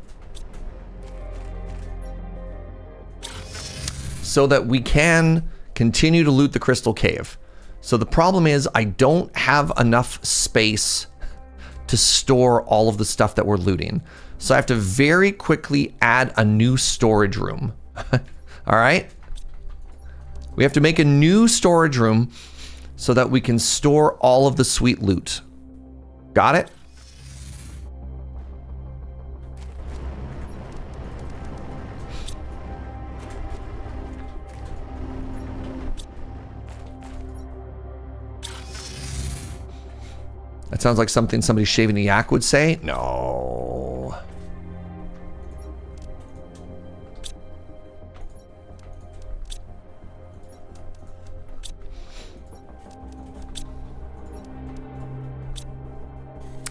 continue to loot the crystal cave. So the problem is I don't have enough space to store all of the stuff that we're looting. So I have to very quickly add a new storage room. All right? We have to make a new storage room so that we can store all of the sweet loot. Got it? That sounds like something somebody shaving a yak would say. No.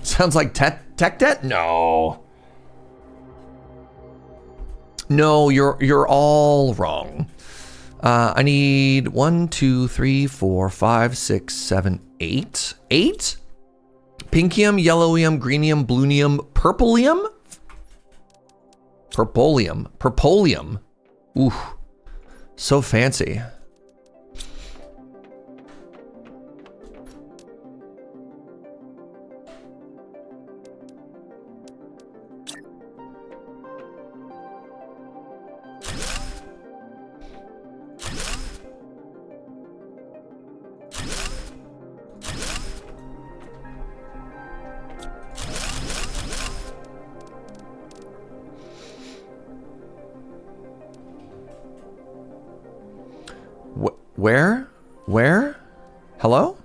Sounds like tech debt? No. No, you're all wrong. I need 1, 2, 3, 4, 5, 6, 7, 8. 8? Pinkium, yellowium, greenium, bluium, purplium? Purpolium. Ooh, so fancy. Where? Hello?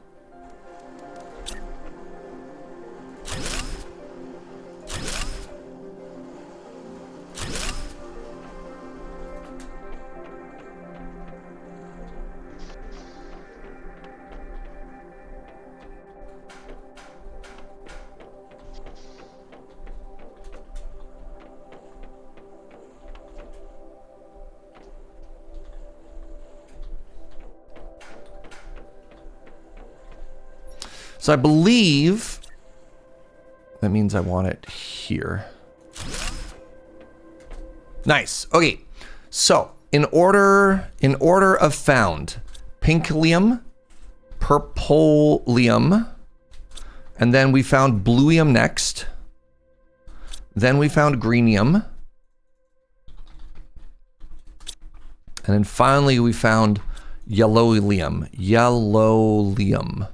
So I believe that means I want it here. Nice. Okay. So in order of found, Pinklium, Purplium, and then we found Bluium next. Then we found Greenium. And then finally we found Yellowium. Yellowium.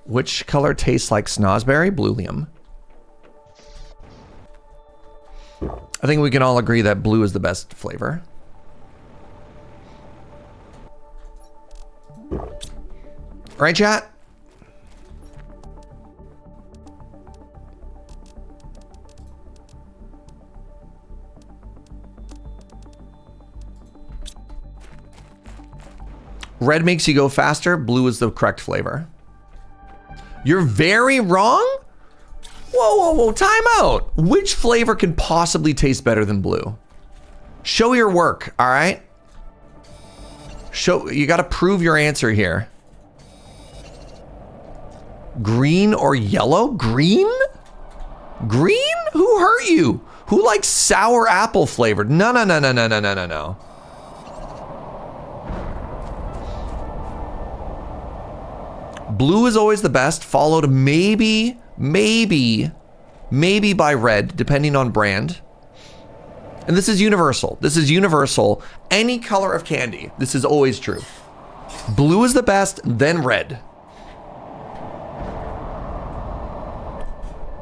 Which color tastes like snozzberry? Bluium. I think we can all agree that blue is the best flavor. Right, chat? Red makes you go faster. Blue is the correct flavor. You're very wrong? Whoa, time out. Which flavor can possibly taste better than blue? Show your work, all right? You gotta prove your answer here. Green or yellow? Green? Green? Who hurt you? Who likes sour apple flavored? No. Blue is always the best, followed maybe by red, depending on brand. And this is universal. This is universal. Any color of candy. This is always true. Blue is the best, then red.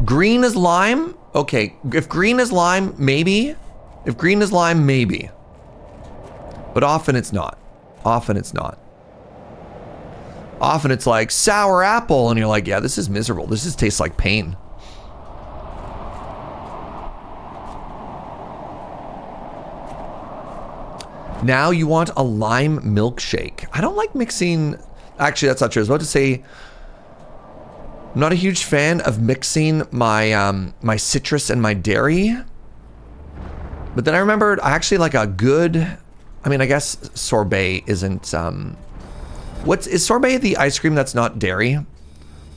Green is lime. Okay, if green is lime, maybe. If green is lime, maybe. But often it's not. Often it's not. Often it's like sour apple, and you're like, yeah, this is miserable. This just tastes like pain. Now you want a lime milkshake. I don't like mixing. Actually, that's not true. I was about to say, I'm not a huge fan of mixing my my citrus and my dairy. But then I remembered I actually like a good. I mean, I guess sorbet isn't. Is sorbet the ice cream that's not dairy?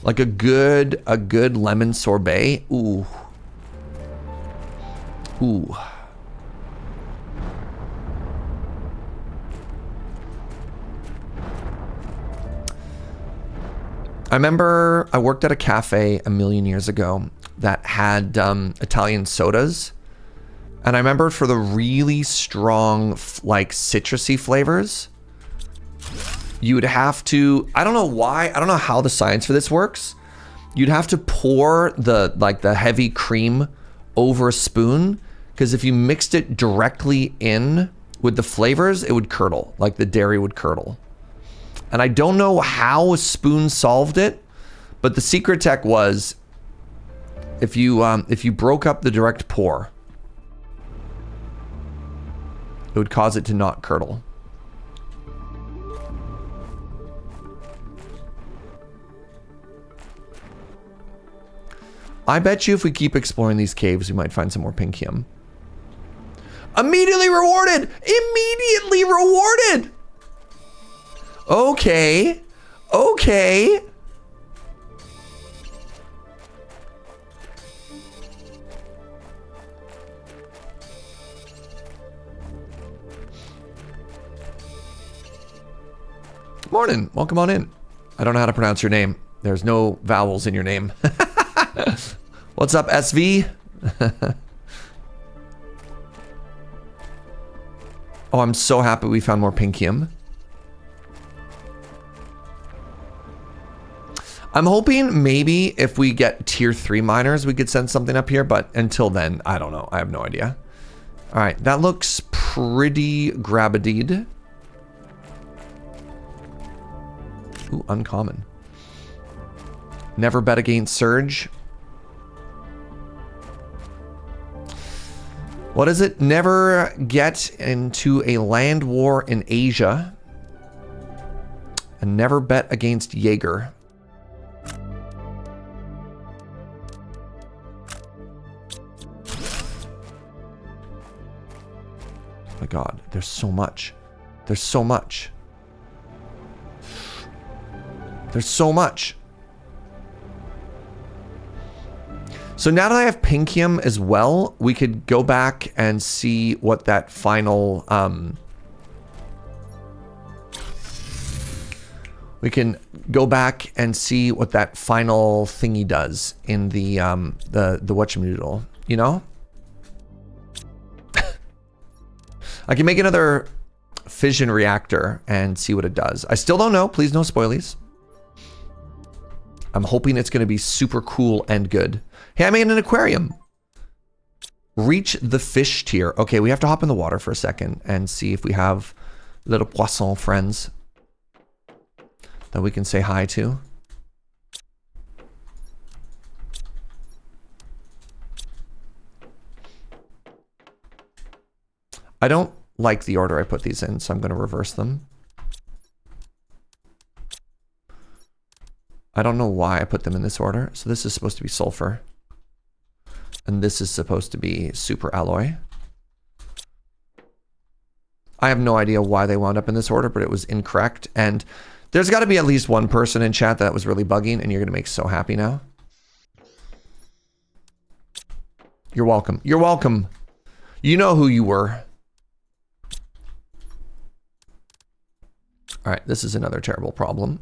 Like a good lemon sorbet. Ooh. I remember I worked at a cafe a million years ago that had Italian sodas. And I remember for the really strong, like citrusy flavors, you would have to, I don't know why, I don't know how the science for this works. You'd have to pour the heavy cream over a spoon, because if you mixed it directly in with the flavors, it would curdle, like the dairy would curdle. And I don't know how a spoon solved it, but the secret tech was if you broke up the direct pour, it would cause it to not curdle. I bet you if we keep exploring these caves, we might find some more pinkium. Immediately rewarded! Immediately rewarded! Okay. Okay. Morning. Welcome on in. I don't know how to pronounce your name. There's no vowels in your name. What's up, SV? Oh, I'm so happy we found more pinkium. I'm hoping maybe if we get tier 3 miners, we could send something up here, but until then, I don't know. I have no idea. All right, that looks pretty grabadied. Ooh, uncommon. Never bet against Serge. What is it? Never get into a land war in Asia. And never bet against Jaeger. my God, there's so much. There's so much. There's so much. So now that I have pinkium as well, we could go back and see what that final, we can go back and see what that final thingy does in the whatchamadoodle, you know? I can make another fission reactor and see what it does. I still don't know. Please no spoilies. I'm hoping it's going to be super cool and good. Hey, I made an aquarium. Reach the fish tier. Okay, we have to hop in the water for a second and see if we have little poisson friends that we can say hi to. I don't like the order I put these in, so I'm going to reverse them. I don't know why I put them in this order. So this is supposed to be sulfur. And this is supposed to be super alloy. I have no idea why they wound up in this order, but it was incorrect. And there's got to be at least one person in chat that was really bugging, and you're going to make so happy now. You're welcome. You're welcome. You know who you were. All right, this is another terrible problem.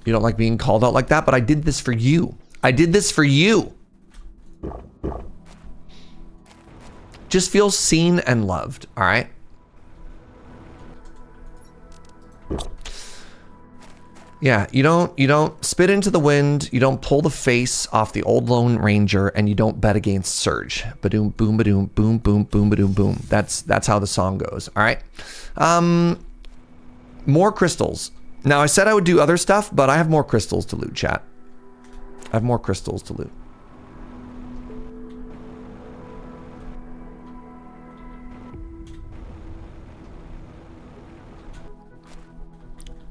You don't like being called out like that, but I did this for you. I did this for you. Just feel seen and loved, all right? Yeah, you don't spit into the wind, you don't pull the face off the old Lone Ranger, and you don't bet against Serge. Ba-doom, boom, ba-doom, boom, boom, boom, ba-doom, boom. That's how the song goes, all right? More crystals. Now, I said I would do other stuff, but I have more crystals to loot, chat. I have more crystals to loot.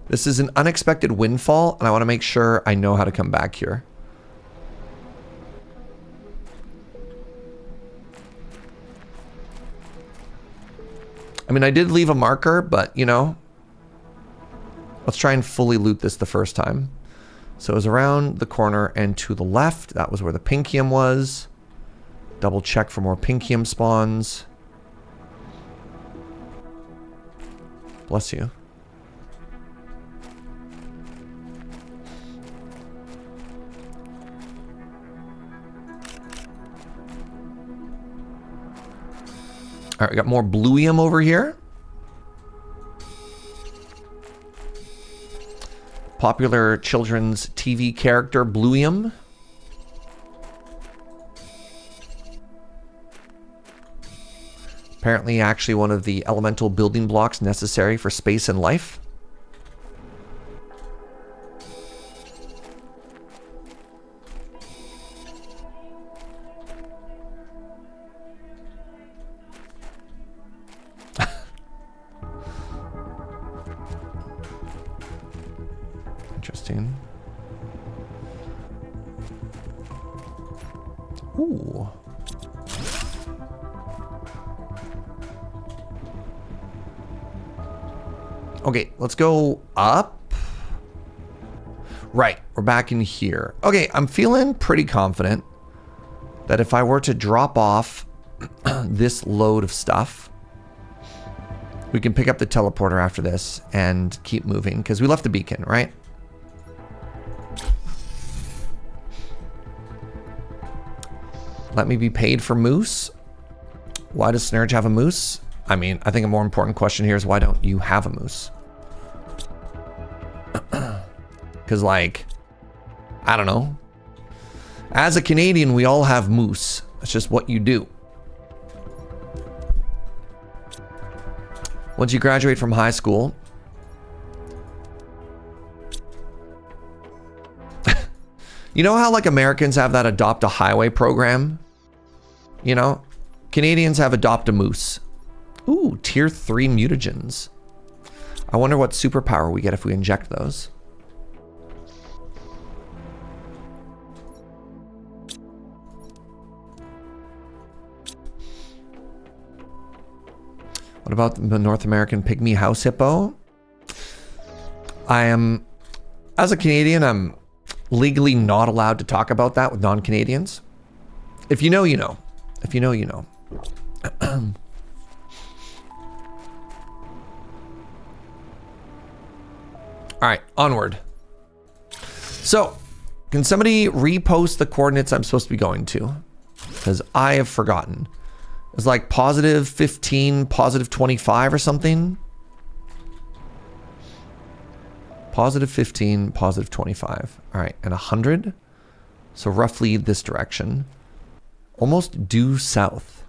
This is an unexpected windfall, and I want to make sure I know how to come back here. I mean, I did leave a marker, but, you know, let's try and fully loot this the first time. So it was around the corner and to the left. That was where the pinkium was. Double check for more pinkium spawns. Bless you. All right, we got more bluium over here. Popular children's TV character, Bluium. Apparently actually one of the elemental building blocks necessary for space and life. Interesting. Ooh. Okay, let's go up. Right, we're back in here. Okay, I'm feeling pretty confident that if I were to drop off this load of stuff, we can pick up the teleporter after this and keep moving, because we left the beacon, right? Let me be paid for moose. Why does Serge have a moose? I mean, I think a more important question here is why don't you have a moose? Because, like, I don't know. As a Canadian, we all have moose. That's just what you do. Once you graduate from high school, you know how, like, Americans have that adopt a highway program? You know, Canadians have adopt a moose. Ooh, tier 3 mutagens. I wonder what superpower we get if we inject those. What about the North American pygmy house hippo? As a Canadian, I'm legally not allowed to talk about that with non-Canadians. If you know, you know. If you know, you know. All right, onward. So, can somebody repost the coordinates I'm supposed to be going to? Because I have forgotten. It's like positive 15, positive 25 or something. Positive 15, positive 25. All right, and 100. So roughly this direction. Almost due south.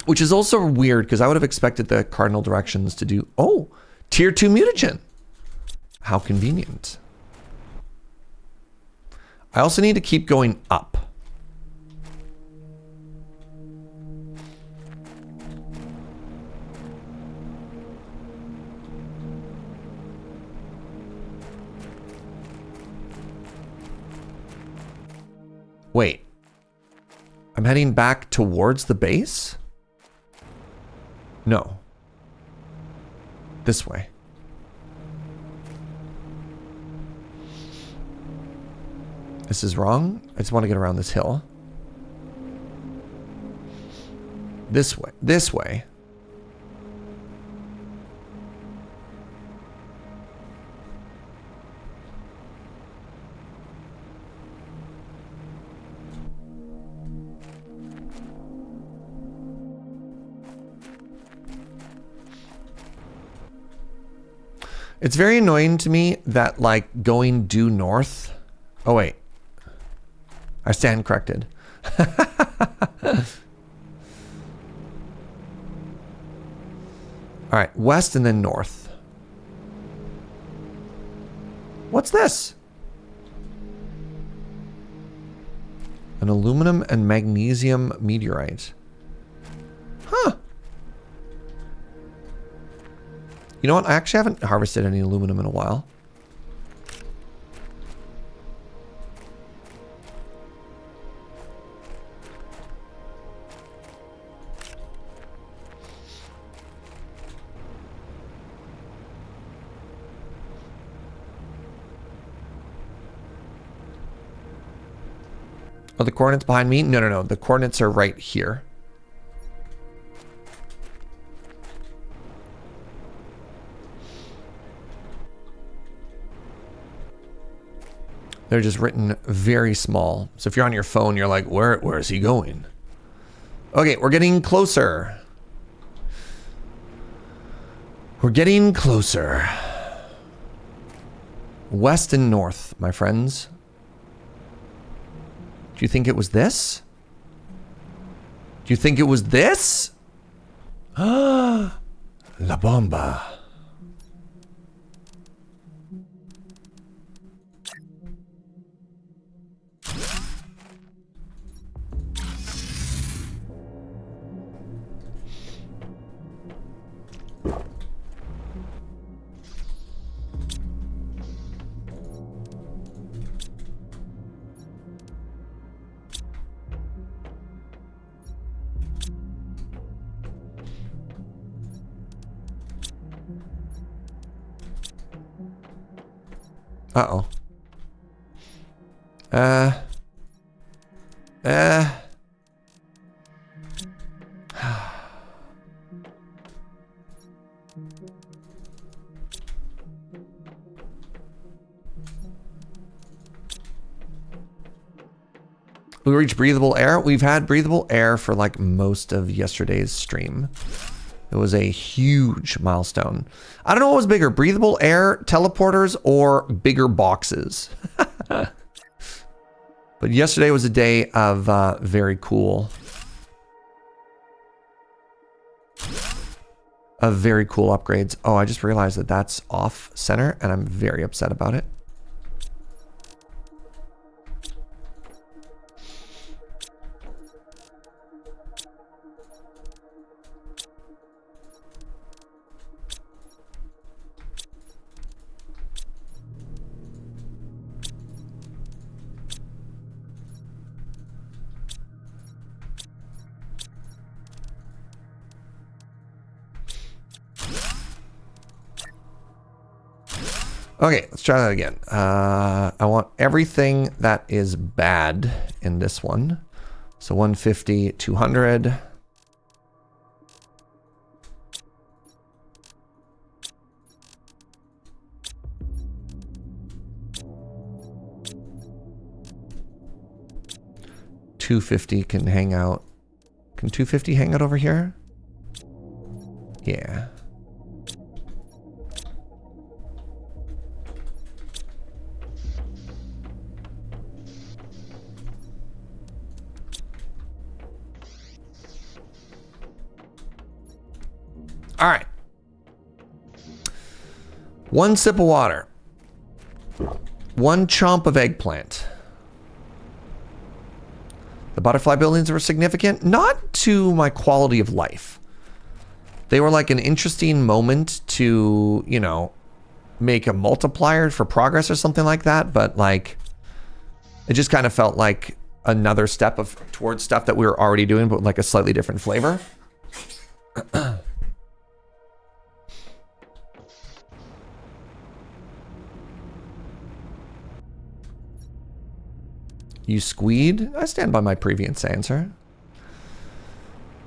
Which is also weird because I would have expected the cardinal directions to do... Oh, tier 2 mutagen. How convenient. I also need to keep going up. Wait. I'm heading back towards the base? No. This way. This is wrong. I just want to get around this hill. This way. This way. It's very annoying to me that, like, going due north... Oh, wait. I stand corrected. All right, west and then north. What's this? An aluminum and magnesium meteorite. Huh. You know what? I actually haven't harvested any aluminum in a while. Are the coordinates behind me? No, no, no. The coordinates are right here. They're just written very small. So if you're on your phone, you're like, where is he going? Okay, we're getting closer. We're getting closer. West and north, my friends. Do you think it was this? Do you think it was this? Ah, La Bomba. Uh-oh. We reached breathable air. We've had breathable air for like most of yesterday's stream. It was a huge milestone. I don't know what was bigger, breathable air, teleporters, or bigger boxes. But yesterday was a day of very cool. Of very cool upgrades. Oh, I just realized that that's off center and I'm very upset about it. Okay, let's try that again. I want everything that is bad in this one. So 150, 200. $250 can hang out. Can $250 hang out over here? Yeah. All right. One sip of water. One chomp of eggplant. The butterfly buildings were significant, not to my quality of life. They were like an interesting moment to, you know, make a multiplier for progress or something like that, but like it just kind of felt like another step towards stuff that we were already doing, but with like a slightly different flavor. You squeed? I stand by my previous answer.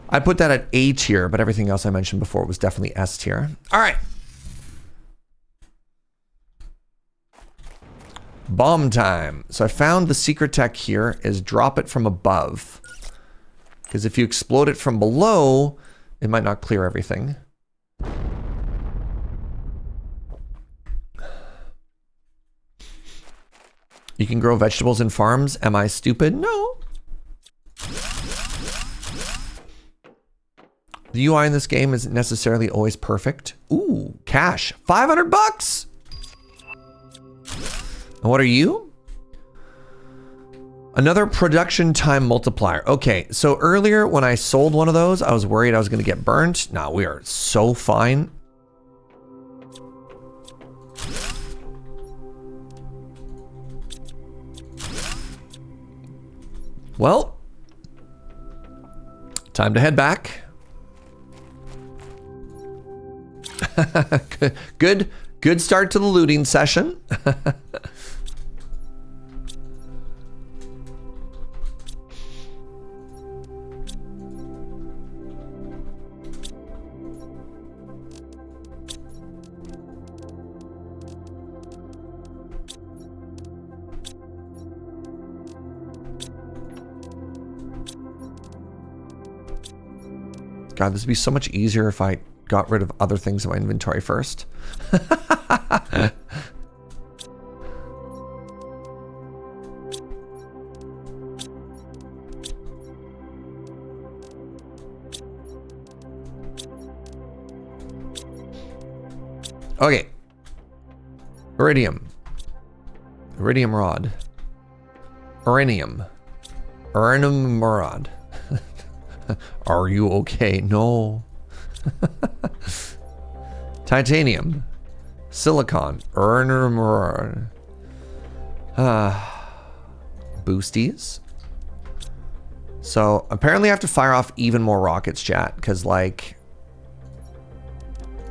I put that at A tier, but everything else I mentioned before was definitely S tier. All right. Bomb time. So I found the secret tech here is drop it from above. Because if you explode it from below, it might not clear everything. You can grow vegetables in farms. Am I stupid? No. The UI in this game isn't necessarily always perfect. Ooh, cash. 500 bucks. And what are you? Another production time multiplier. Okay, so earlier when I sold one of those, I was worried I was going to get burnt. Nah, we are so fine. Well, time to head back. Good start to the looting session. God, this would be so much easier if I got rid of other things in my inventory first. Okay. Iridium. Iridium rod. Uranium. Iridium rod. Are you okay? No. Titanium. Silicon. Boosties. So apparently I have to fire off even more rockets, chat, because like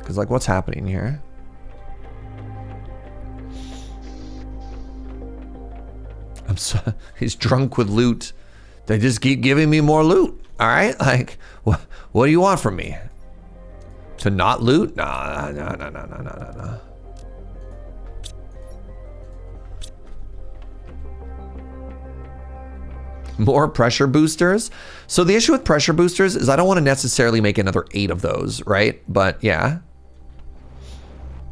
what's happening here? He's drunk with loot. They just keep giving me more loot. All right, like, what do you want from me? To not loot? No. More pressure boosters. So the issue with pressure boosters is I don't want to necessarily make another 8 of those, right? But yeah.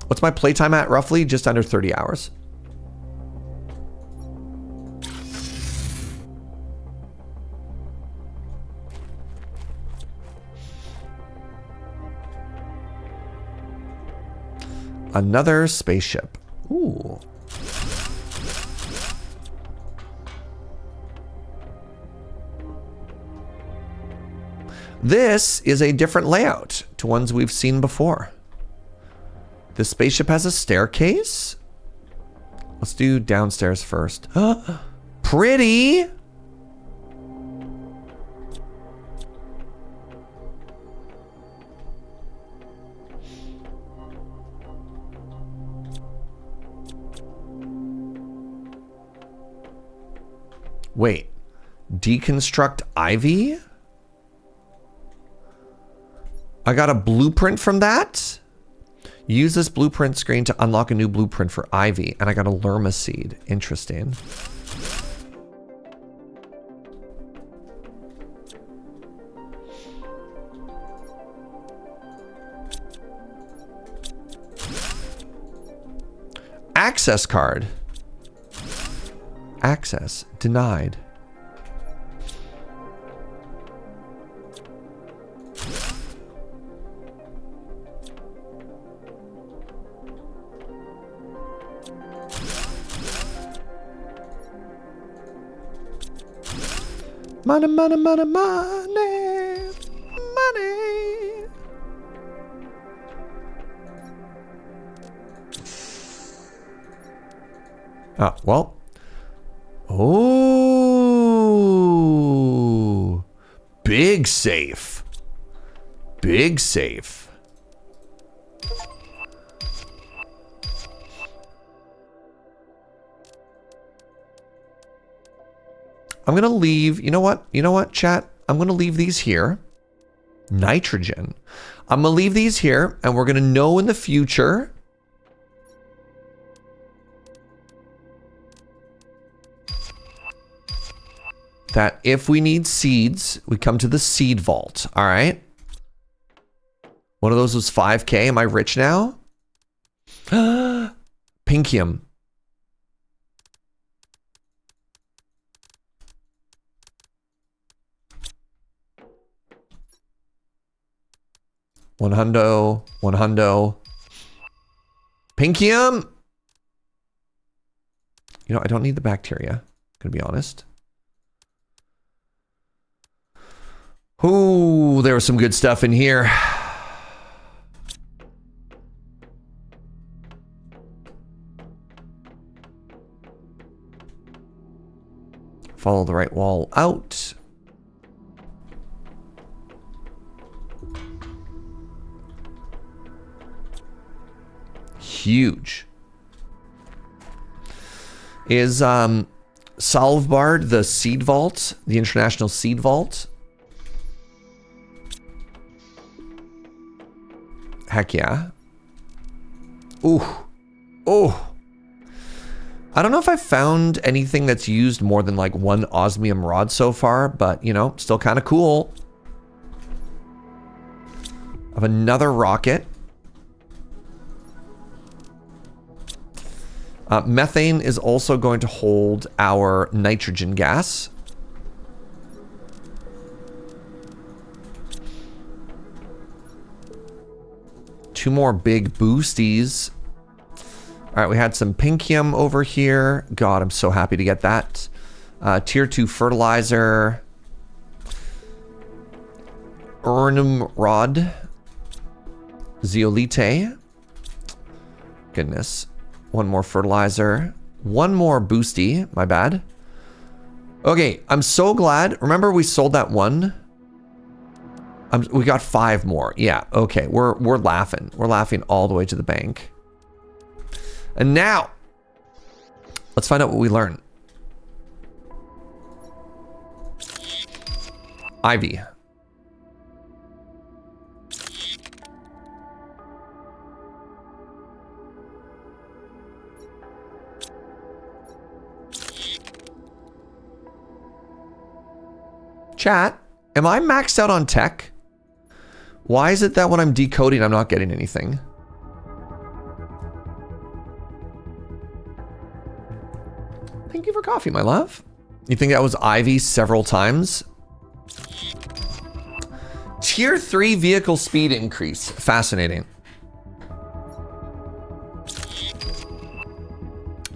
What's my playtime at roughly? Just under 30 hours. Another spaceship. Ooh. This is a different layout to ones we've seen before. The spaceship has a staircase. Let's do downstairs first. Pretty. Wait. Deconstruct ivy? I got a blueprint from that? Use this blueprint screen to unlock a new blueprint for ivy. And I got a lerma seed. Interesting. Access card. Access denied. Money, money, money, money, money. Ah, well. Oh, big safe. Big safe. I'm going to leave, you know what, chat? I'm going to leave these here. Nitrogen. I'm going to leave these here, and we're going to know in the future that if we need seeds, we come to the seed vault. All right. One of those was 5K. Am I rich now? Pinkium. One hundo. Pinkium. You know, I don't need the bacteria, gonna be honest. Ooh, there was some good stuff in here. Follow the right wall out. Huge. Is Salvbard the seed vault, the international seed vault? Heck yeah. Ooh. Oh. I don't know if I found anything that's used more than like one osmium rod so far, but you know, still kind of cool. I have another rocket. Methane is also going to hold our nitrogen gas. Two more big boosties. All right, we had some pinkium over here. God, I'm so happy to get that. Tier 2 fertilizer. Urnum rod. Zeolite. Goodness. One more fertilizer. One more boosty. My bad. Okay, I'm so glad. Remember we sold that one? We got 5 more. Yeah, okay. We're laughing. We're laughing all the way to the bank. And now, let's find out what we learn. Ivy. Chat, am I maxed out on tech? Why is it that when I'm decoding, I'm not getting anything? Thank you for coffee, my love. You think that was Ivy several times? Tier 3 vehicle speed increase. Fascinating.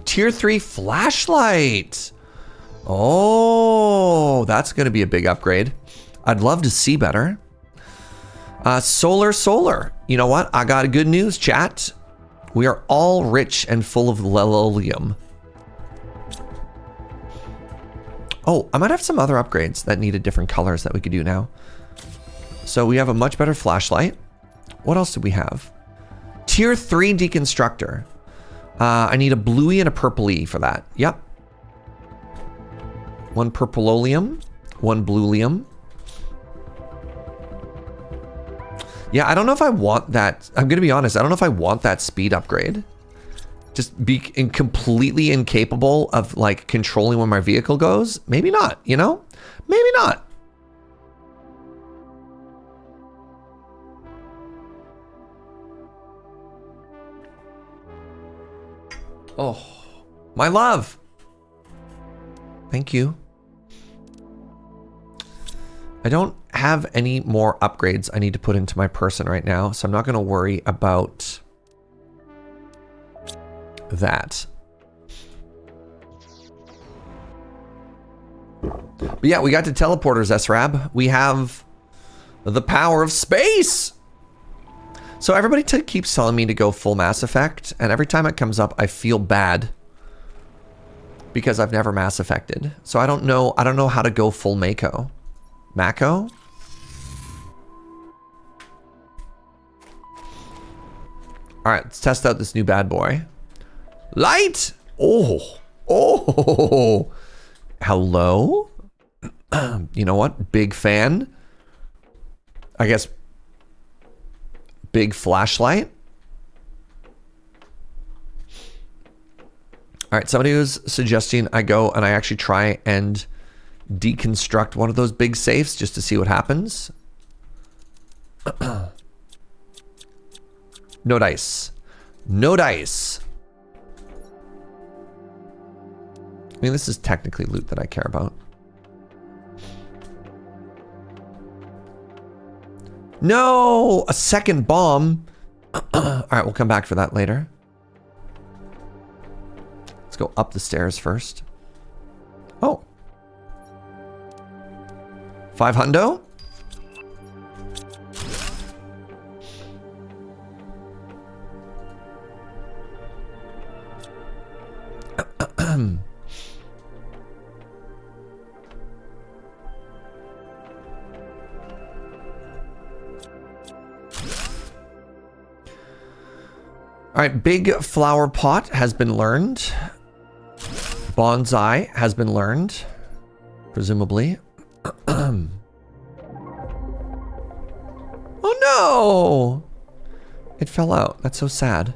Tier 3 flashlight. Oh, that's going to be a big upgrade. I'd love to see better. Solar. You know what? I got good news, chat. We are all rich and full of lelolium. Oh, I might have some other upgrades that needed different colors that we could do now. So we have a much better flashlight. What else do we have? Tier 3 deconstructor. I need a bluey and a purpley for that. Yep. 1 purpleolium, 1 bluelium. Yeah, I don't know if I want that. I'm going to be honest. I don't know if I want that speed upgrade. Just be completely incapable of like controlling where my vehicle goes. Maybe not, you know? Maybe not. Oh, my love. Thank you. I don't have any more upgrades I need to put into my person right now, so I'm not going to worry about that. But yeah, we got to teleporters, SRAB. We have the power of space. So everybody keeps telling me to go full Mass Effect, and every time it comes up, I feel bad because I've never Mass Effected. So I don't know how to go full Mako. Mako? All right, let's test out this new bad boy. Light! Oh! Oh! Hello? You know what? Big fan. I guess big flashlight. All right, somebody was suggesting I go and I actually try and deconstruct one of those big safes just to see what happens. No dice. No dice. I mean, this is technically loot that I care about. No! A second bomb. All right, we'll come back for that later. Let's go up the stairs first. Oh. 5 hundo? All right, big flower pot has been learned. Bonsai has been learned, presumably. Oh no! It fell out. That's so sad.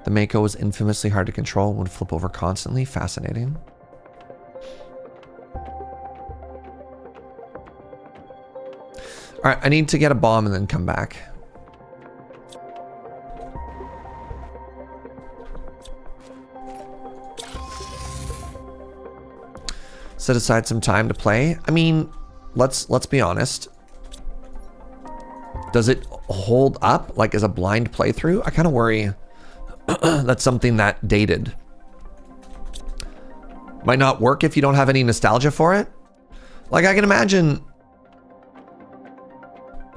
The Mako was infamously hard to control and would flip over constantly. Fascinating. All right, I need to get a bomb and then come back. Set aside some time to play. I mean, let's be honest. Does it hold up like as a blind playthrough? I kind of worry that's something that dated. Might not work if you don't have any nostalgia for it. Like I can imagine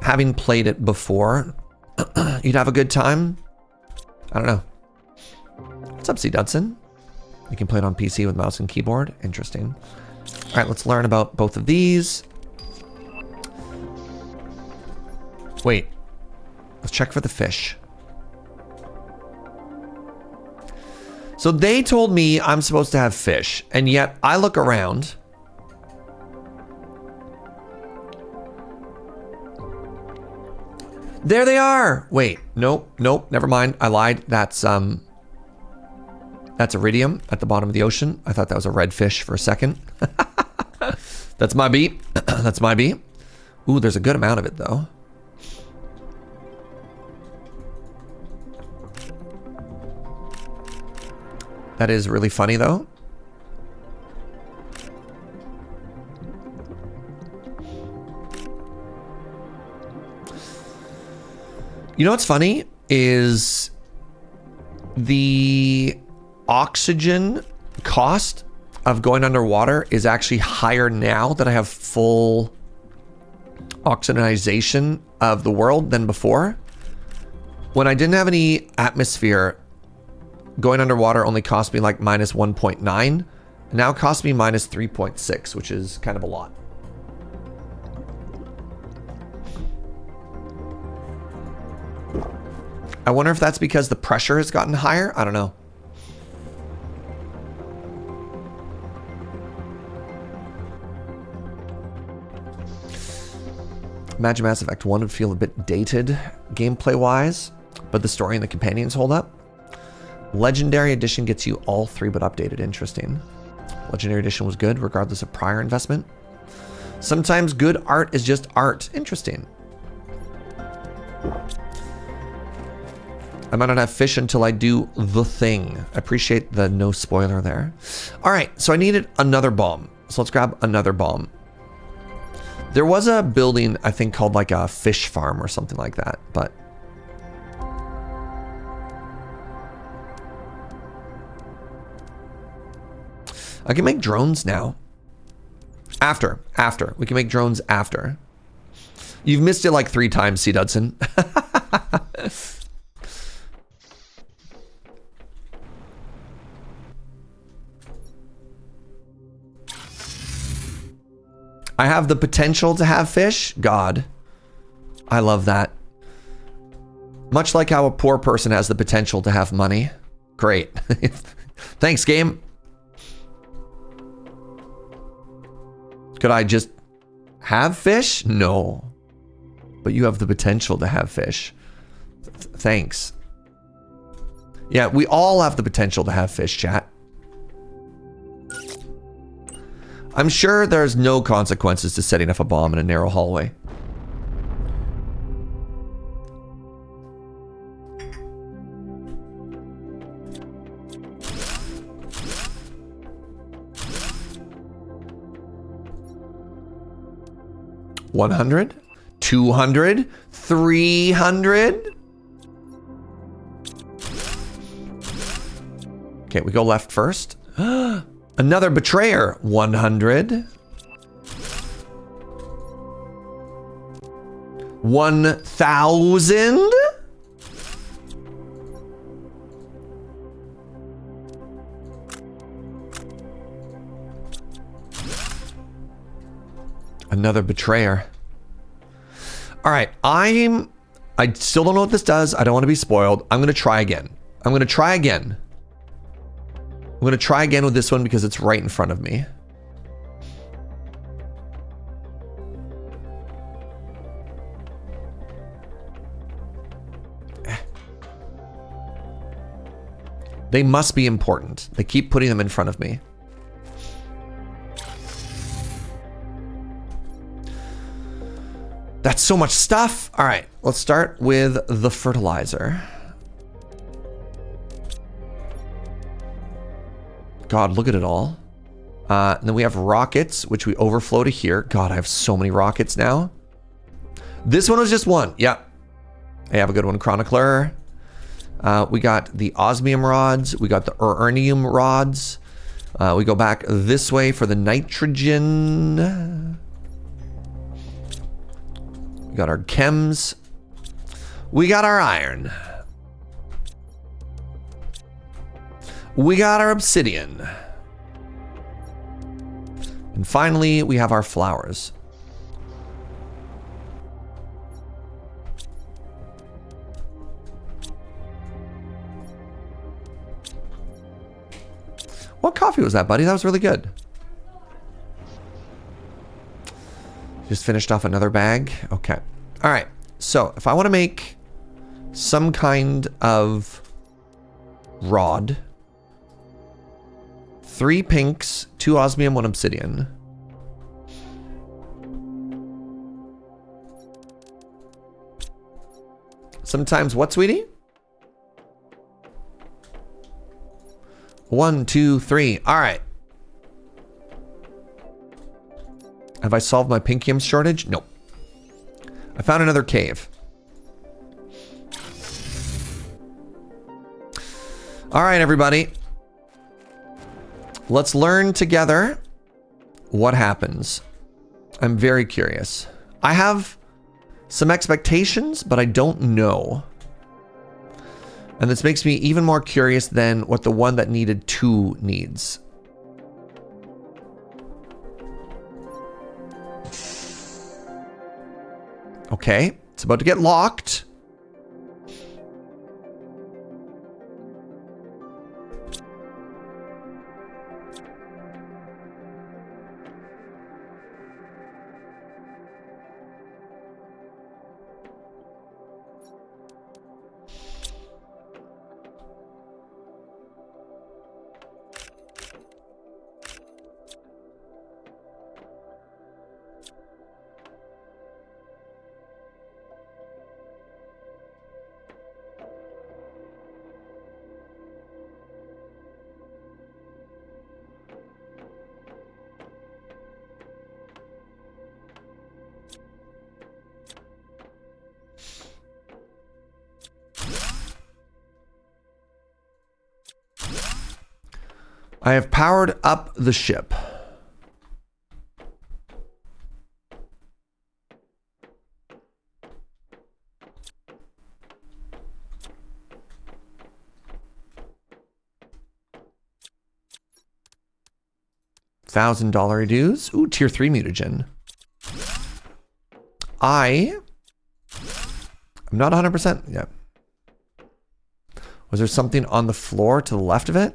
having played it before, you'd have a good time. I don't know. What's up, C. Dudson? You can play it on PC with mouse and keyboard. Interesting. All right, let's learn about both of these. Wait. Let's check for the fish. So they told me I'm supposed to have fish, and yet I look around. There they are. Wait, nope, never mind. I lied. That's iridium at the bottom of the ocean. I thought that was a red fish for a second. That's my beat. That's my beat. Ooh, there's a good amount of it though. That is really funny though. You know what's funny is the oxygen cost of going underwater is actually higher now that I have full oxygenization of the world than before. When I didn't have any atmosphere, going underwater only cost me like minus 1.9. Now it costs me minus 3.6, which is kind of a lot. I wonder if that's because the pressure has gotten higher. I don't know. Imagine Mass Effect 1 would feel a bit dated gameplay-wise, but the story and the companions hold up. Legendary Edition gets you all 3 but updated. Interesting. Legendary Edition was good regardless of prior investment. Sometimes good art is just art. Interesting. I might not have fish until I do the thing. I appreciate the no spoiler there. All right, so I needed another bomb. So let's grab another bomb. There was a building, I think, called like a fish farm or something like that, but... I can make drones now. After. We can make drones after. You've missed it like 3 times, C. Dudson. I have the potential to have fish. God. I love that. Much like how a poor person has the potential to have money. Great. Thanks, game. Could I just have fish? No. But you have the potential to have fish. Thanks. Yeah, we all have the potential to have fish, chat. I'm sure there's no consequences to setting up a bomb in a narrow hallway. $100, $200, $300. Okay, we go left first. Another betrayer. 100. 1,000. Another betrayer. All right, I still don't know what this does. I don't want to be spoiled. I'm going to try again. I'm going to try again with this one because it's right in front of me. They must be important. They keep putting them in front of me. That's so much stuff. All right, let's start with the fertilizer. God, look at it all. And then we have rockets, which we overflow to here. God, I have so many rockets now. This one was just one. Yeah. Hey, have a good one, Chronicler. We got the osmium rods. We got the uranium rods. We go back this way for the nitrogen. We got our chems. We got our iron. We got our obsidian. And finally, we have our flowers. What coffee was that, buddy? That was really good. Just finished off another bag. Okay. All right. So if I want to make some kind of rod, 3 pinks, 2 osmium, 1 obsidian. Sometimes what, sweetie? 1, 2, 3. All right. Have I solved my pinkium shortage? Nope. I found another cave. All right, everybody. Let's learn together what happens. I'm very curious. I have some expectations, but I don't know. And this makes me even more curious than what the one that needed 2 needs. Okay, it's about to get locked. I have powered up the ship. $1,000 dues. Ooh, tier 3 mutagen. I'm not 100% yet. Was there something on the floor to the left of it?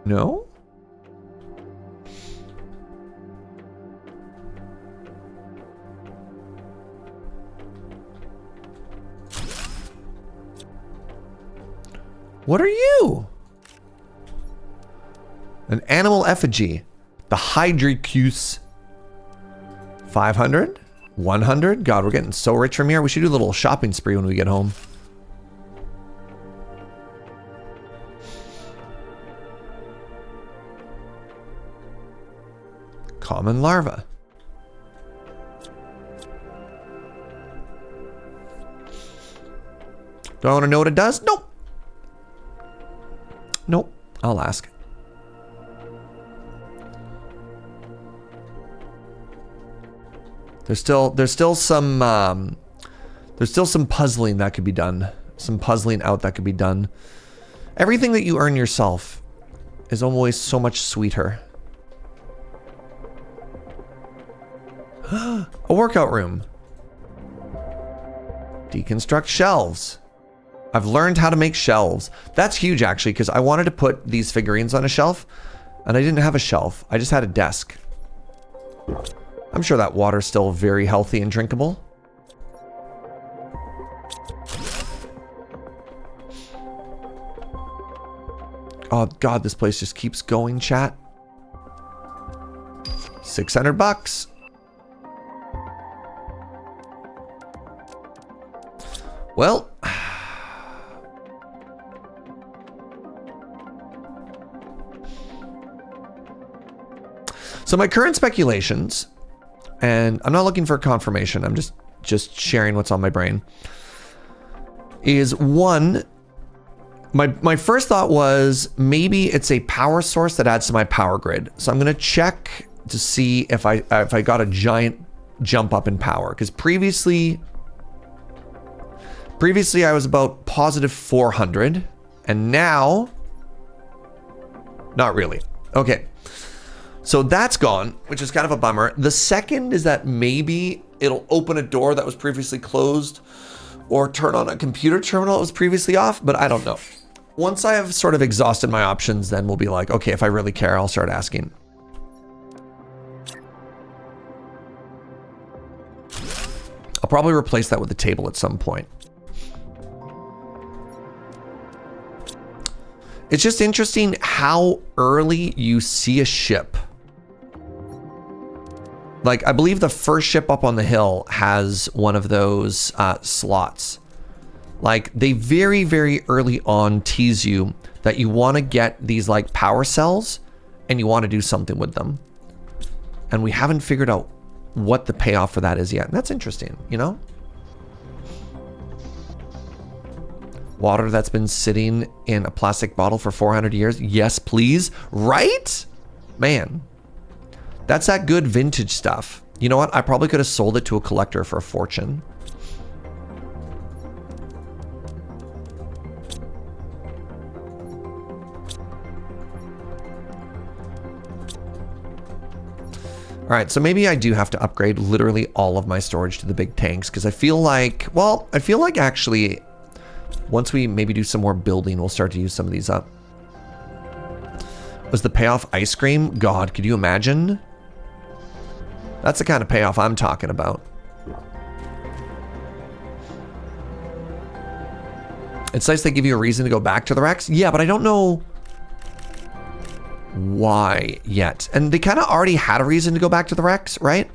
No? What are you? An animal effigy. The Hydricus. 500? 100? God, we're getting so rich from here. We should do a little shopping spree when we get home. Common larva. Do I want to know what it does? Nope. Nope. I'll ask. There's still some puzzling that could be done. Some puzzling out that could be done. Everything that you earn yourself is always so much sweeter. A workout room. Deconstruct shelves. I've learned how to make shelves. That's huge, actually, because I wanted to put these figurines on a shelf, and I didn't have a shelf. I just had a desk. I'm sure that water's still very healthy and drinkable. Oh, God, this place just keeps going, chat. 600 bucks. Well... So my current speculations, and I'm not looking for confirmation, I'm just sharing what's on my brain, is one, my first thought was maybe it's a power source that adds to my power grid. So I'm gonna check to see if I got a giant jump up in power, because previously I was about positive 400, and now, not really. Okay. So that's gone, which is kind of a bummer. The second is that maybe it'll open a door that was previously closed or turn on a computer terminal that was previously off, but I don't know. Once I have sort of exhausted my options, then we'll be like, okay, if I really care, I'll start asking. I'll probably replace that with a table at some point. It's just interesting how early you see a ship. Like, I believe the first ship up on the hill has one of those slots. Like, they very, very early on tease you that you want to get these, like, power cells and you want to do something with them. And we haven't figured out what the payoff for that is yet. And that's interesting, you know? Water that's been sitting in a plastic bottle for 400 years. Yes, please. Right? Man. That's that good vintage stuff. You know what? I probably could have sold it to a collector for a fortune. All right, so maybe I do have to upgrade literally all of my storage to the big tanks, because I feel like, well, actually, once we maybe do some more building, we'll start to use some of these up. Was the payoff ice cream? God, could you imagine? That's the kind of payoff I'm talking about. It's nice they give you a reason to go back to the Rex. Yeah, but I don't know why yet. And they kind of already had a reason to go back to the Rex, right?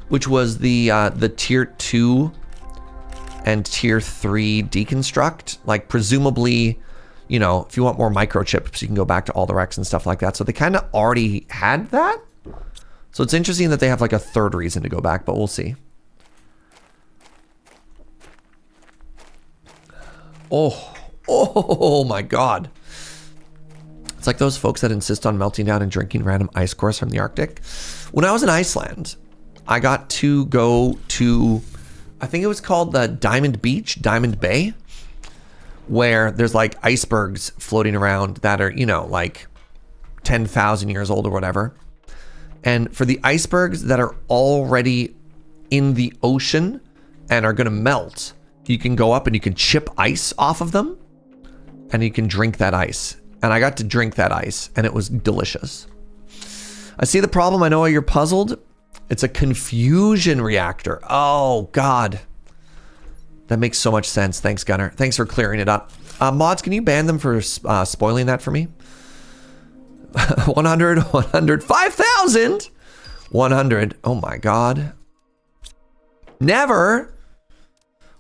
Which was the tier 2 and tier 3 deconstruct. Like, presumably, you know, if you want more microchips, you can go back to all the Rex and stuff like that. So they kind of already had that. So it's interesting that they have like a third reason to go back, but we'll see. Oh, Oh my God. It's like those folks that insist on melting down and drinking random ice cores from the Arctic. When I was in Iceland, I got to go to, I think it was called the Diamond Beach, Diamond Bay, where there's like icebergs floating around that are, you know, like 10,000 years old or whatever. And for the icebergs that are already in the ocean and are going to melt, you can go up and you can chip ice off of them and you can drink that ice. And I got to drink that ice and it was delicious. I see the problem. I know why you're puzzled. It's a confusion reactor. Oh, God. That makes so much sense. Thanks, Gunnar. Thanks for clearing it up. Mods, can you ban them for spoiling that for me? 100, 100, 5,000! 100. Oh, my God. Never.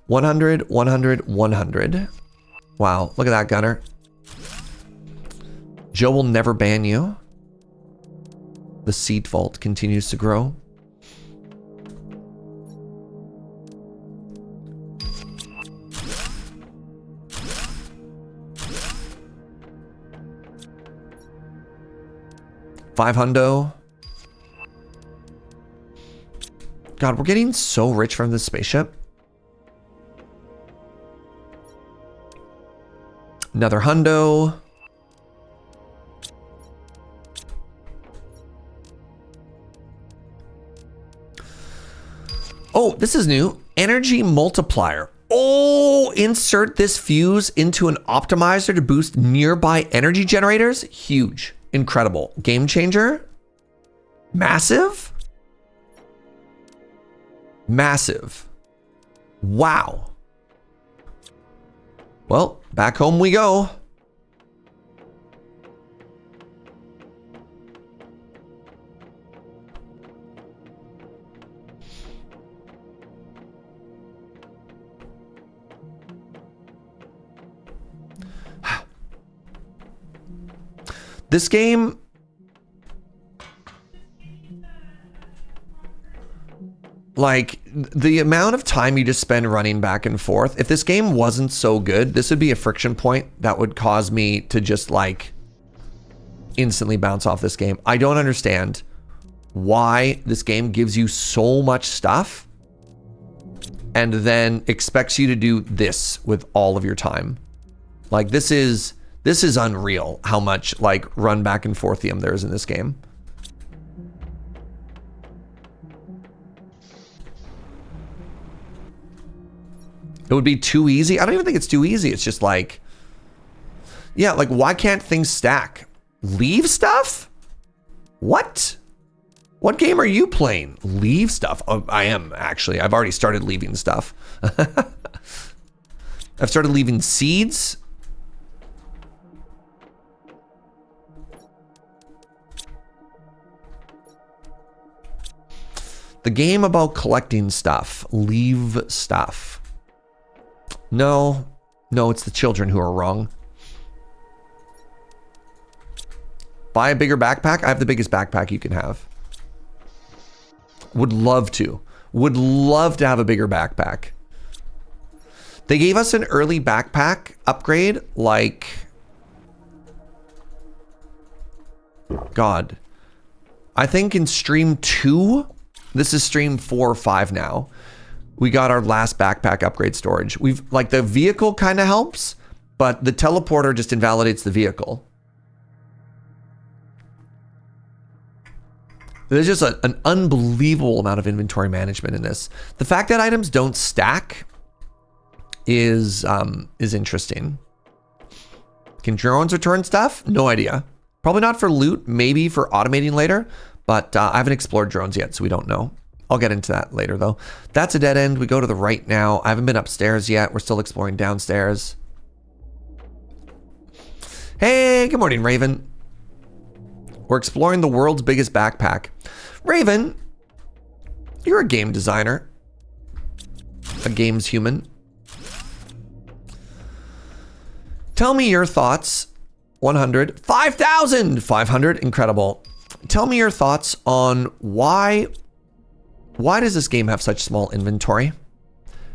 100, 100, 100. Wow. Look at that, Gunnar. Joe will never ban you. The seed vault continues to grow. $500. God, we're getting so rich from this spaceship. Another hundo. Oh, this is new. Energy multiplier. Oh, insert this fuse into an optimizer to boost nearby energy generators. Huge. Incredible. Game changer. Massive. Massive. Wow. Well, back home we go. This game, like, the amount of time you just spend running back and forth, if this game wasn't so good, this would be a friction point that would cause me to just, like, instantly bounce off this game. I don't understand why this game gives you so much stuff and then expects you to do this with all of your time. Like, this is unreal how much, like, run back and forthium there is in this game. It would be too easy. I don't even think it's too easy. It's just like, yeah, like, why can't things stack? Leave stuff? What? What game are you playing? Leave stuff? Oh, I am, actually. I've already started leaving stuff. I've started leaving seeds. The game about collecting stuff. Leave stuff. No, it's the children who are wrong. Buy a bigger backpack. I have the biggest backpack you can have. Would love to. Would love to have a bigger backpack. They gave us an early backpack upgrade, like, God, I think in stream 2. This is stream 4 or 5 now. We got our last backpack upgrade storage. We've, like, the vehicle kind of helps, but the teleporter just invalidates the vehicle. There's just an unbelievable amount of inventory management in this. The fact that items don't stack is interesting. Can drones return stuff? No idea. Probably not for loot, maybe for automating later. But I haven't explored drones yet, so we don't know. I'll get into that later, though. That's a dead end. We go to the right now. I haven't been upstairs yet. We're still exploring downstairs. Hey, good morning, Raven. We're exploring the world's biggest backpack. Raven, you're a game designer. A games human. Tell me your thoughts. 100. 5,000! 500. Incredible. Tell me your thoughts on why does this game have such small inventory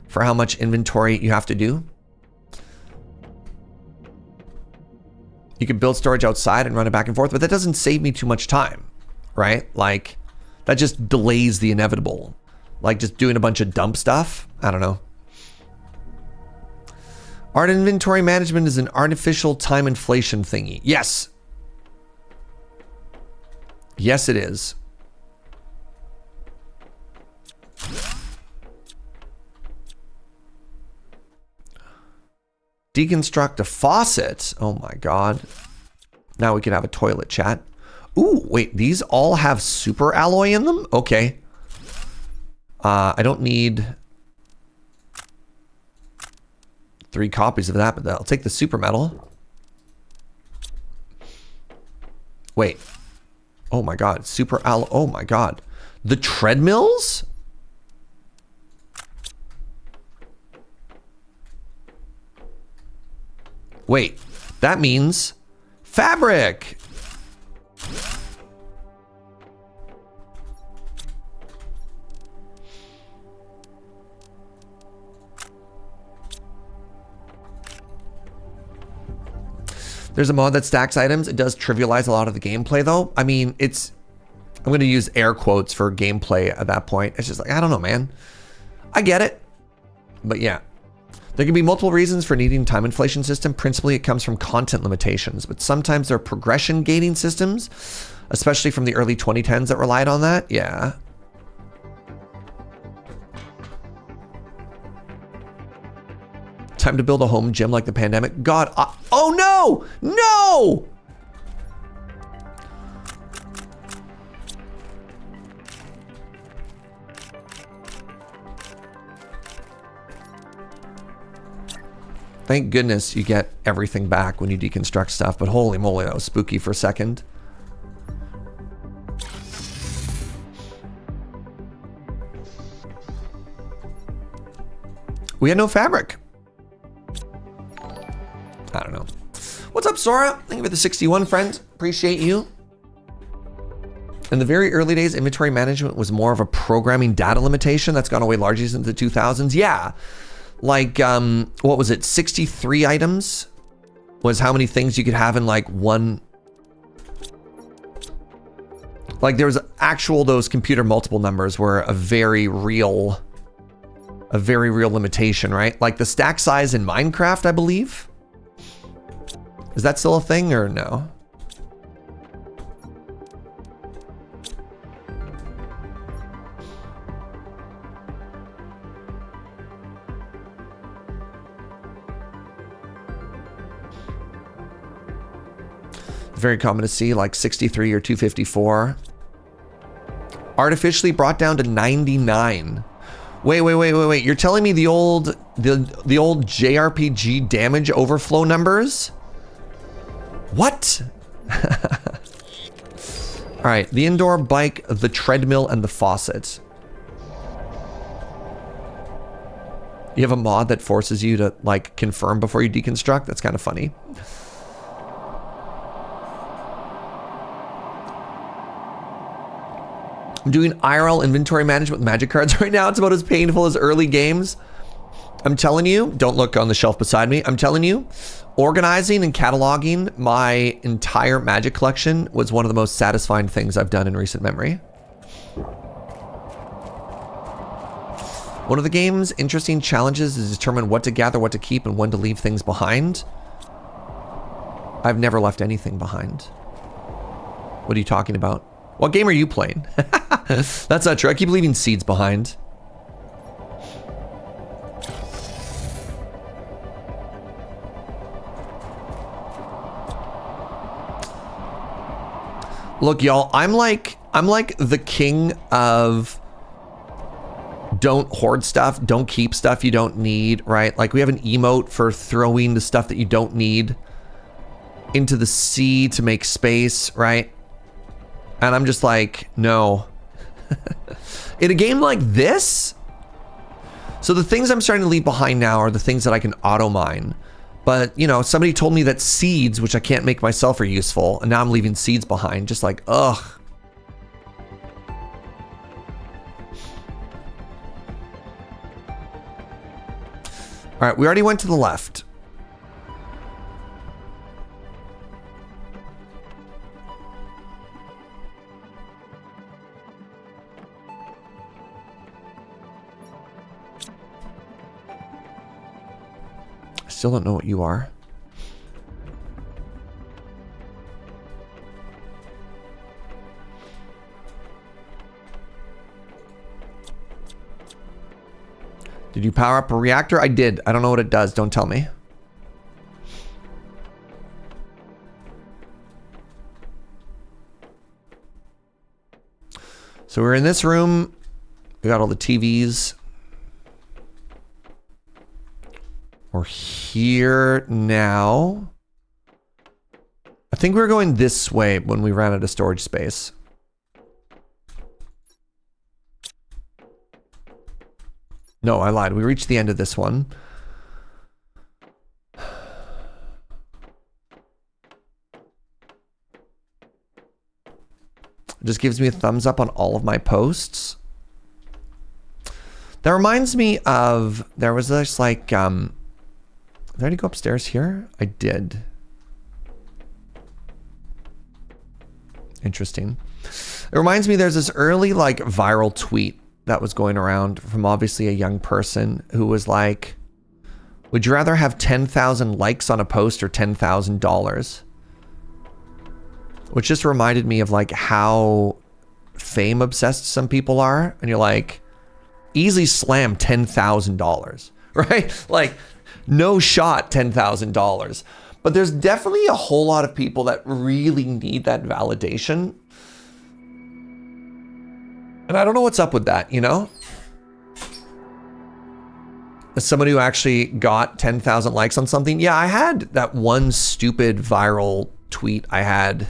for how much inventory you have to do? You could build storage outside and run it back and forth, but that doesn't save me too much time, right? Like, that just delays the inevitable. Like just doing a bunch of dump stuff. I don't know. Art inventory management is an artificial time inflation thingy. Yes. Yes, it is. Deconstruct a faucet. Oh my God. Now we can have a toilet chat. Ooh, wait, these all have super alloy in them? Okay. I don't need 3 copies of that, but I'll take the super metal. Wait. Oh my God, super alloy. Oh my God. The treadmills? Wait, that means fabric. There's a mod that stacks items. It does trivialize a lot of the gameplay though. I mean, I'm going to use air quotes for gameplay at that point. It's just like, I don't know, man. I get it. But yeah. There can be multiple reasons for needing time inflation system. Principally, it comes from content limitations, but sometimes there are progression gating systems, especially from the early 2010s that relied on that. Yeah. Time to build a home gym like the pandemic. God, oh no, no! Thank goodness you get everything back when you deconstruct stuff, but holy moly, that was spooky for a second. We had no fabric. I don't know. What's up, Sora? Thank you for the 61, friend. Appreciate you. In the very early days, inventory management was more of a programming data limitation. That's gone away largely since the 2000s. Yeah. Like, what was it? 63 items was how many things you could have in like one. Like there was actual, those computer multiple numbers were a very real limitation, right? Like the stack size in Minecraft, I believe. Is that still a thing or no? Very common to see like 63 or 254. Artificially brought down to 99. Wait. You're telling me the old JRPG damage overflow numbers? What? All right, the indoor bike, the treadmill, and the faucet. You have a mod that forces you to like confirm before you deconstruct? That's kind of funny. I'm doing IRL inventory management with magic cards right now. It's about as painful as early games. I'm telling you, don't look on the shelf beside me. I'm telling you, organizing and cataloging my entire magic collection was one of the most satisfying things I've done in recent memory. One of the game's interesting challenges is to determine what to gather, what to keep, and when to leave things behind. I've never left anything behind. What are you talking about? What game are you playing? That's not true. I keep leaving seeds behind. Look, y'all, I'm like the king of don't hoard stuff, don't keep stuff you don't need, right? Like we have an emote for throwing the stuff that you don't need into the sea to make space, right? And I'm just like, no. In a game like this, so the things I'm starting to leave behind now are the things that I can auto mine. But, you know, somebody told me that seeds, which I can't make myself, are useful. And now I'm leaving seeds behind. Just like, ugh. All right, we already went to the left. Still don't know what you are. Did you power up a reactor? I did. I don't know what it does. Don't tell me. So we're in this room. We got all the TVs. We're here now. I think we were going this way when we ran out of storage space. No, I lied. We reached the end of this one. It just gives me a thumbs up on all of my posts. That reminds me of, there was this like, did I already go upstairs here? I did. Interesting. It reminds me there's this early like viral tweet that was going around from obviously a young person who was like, would you rather have 10,000 likes on a post or $10,000? Which just reminded me of like how fame obsessed some people are. And you're like, easily slam $10,000, right? Like no shot $10,000. But there's definitely a whole lot of people that really need that validation. And I don't know what's up with that, you know? As somebody who actually got 10,000 likes on something. Yeah, I had that one stupid viral tweet I had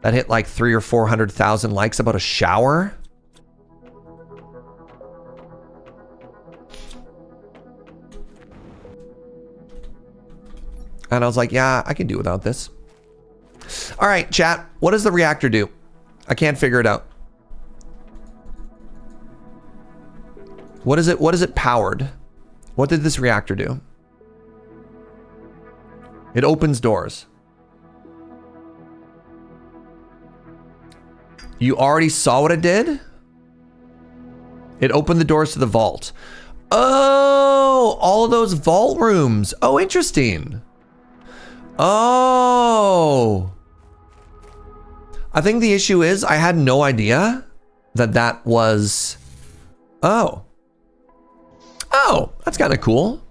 that hit like 300,000 or 400,000 likes about a shower. And I was like, yeah, I can do without this. All right, chat. What does the reactor do? I can't figure it out. What is it? What is it powered? What did this reactor do? It opens doors. You already saw what it did? It opened the doors to the vault. Oh, all of those vault rooms. Oh, interesting. Oh. I think the issue is I had no idea that that was... Oh. Oh, that's kind of cool.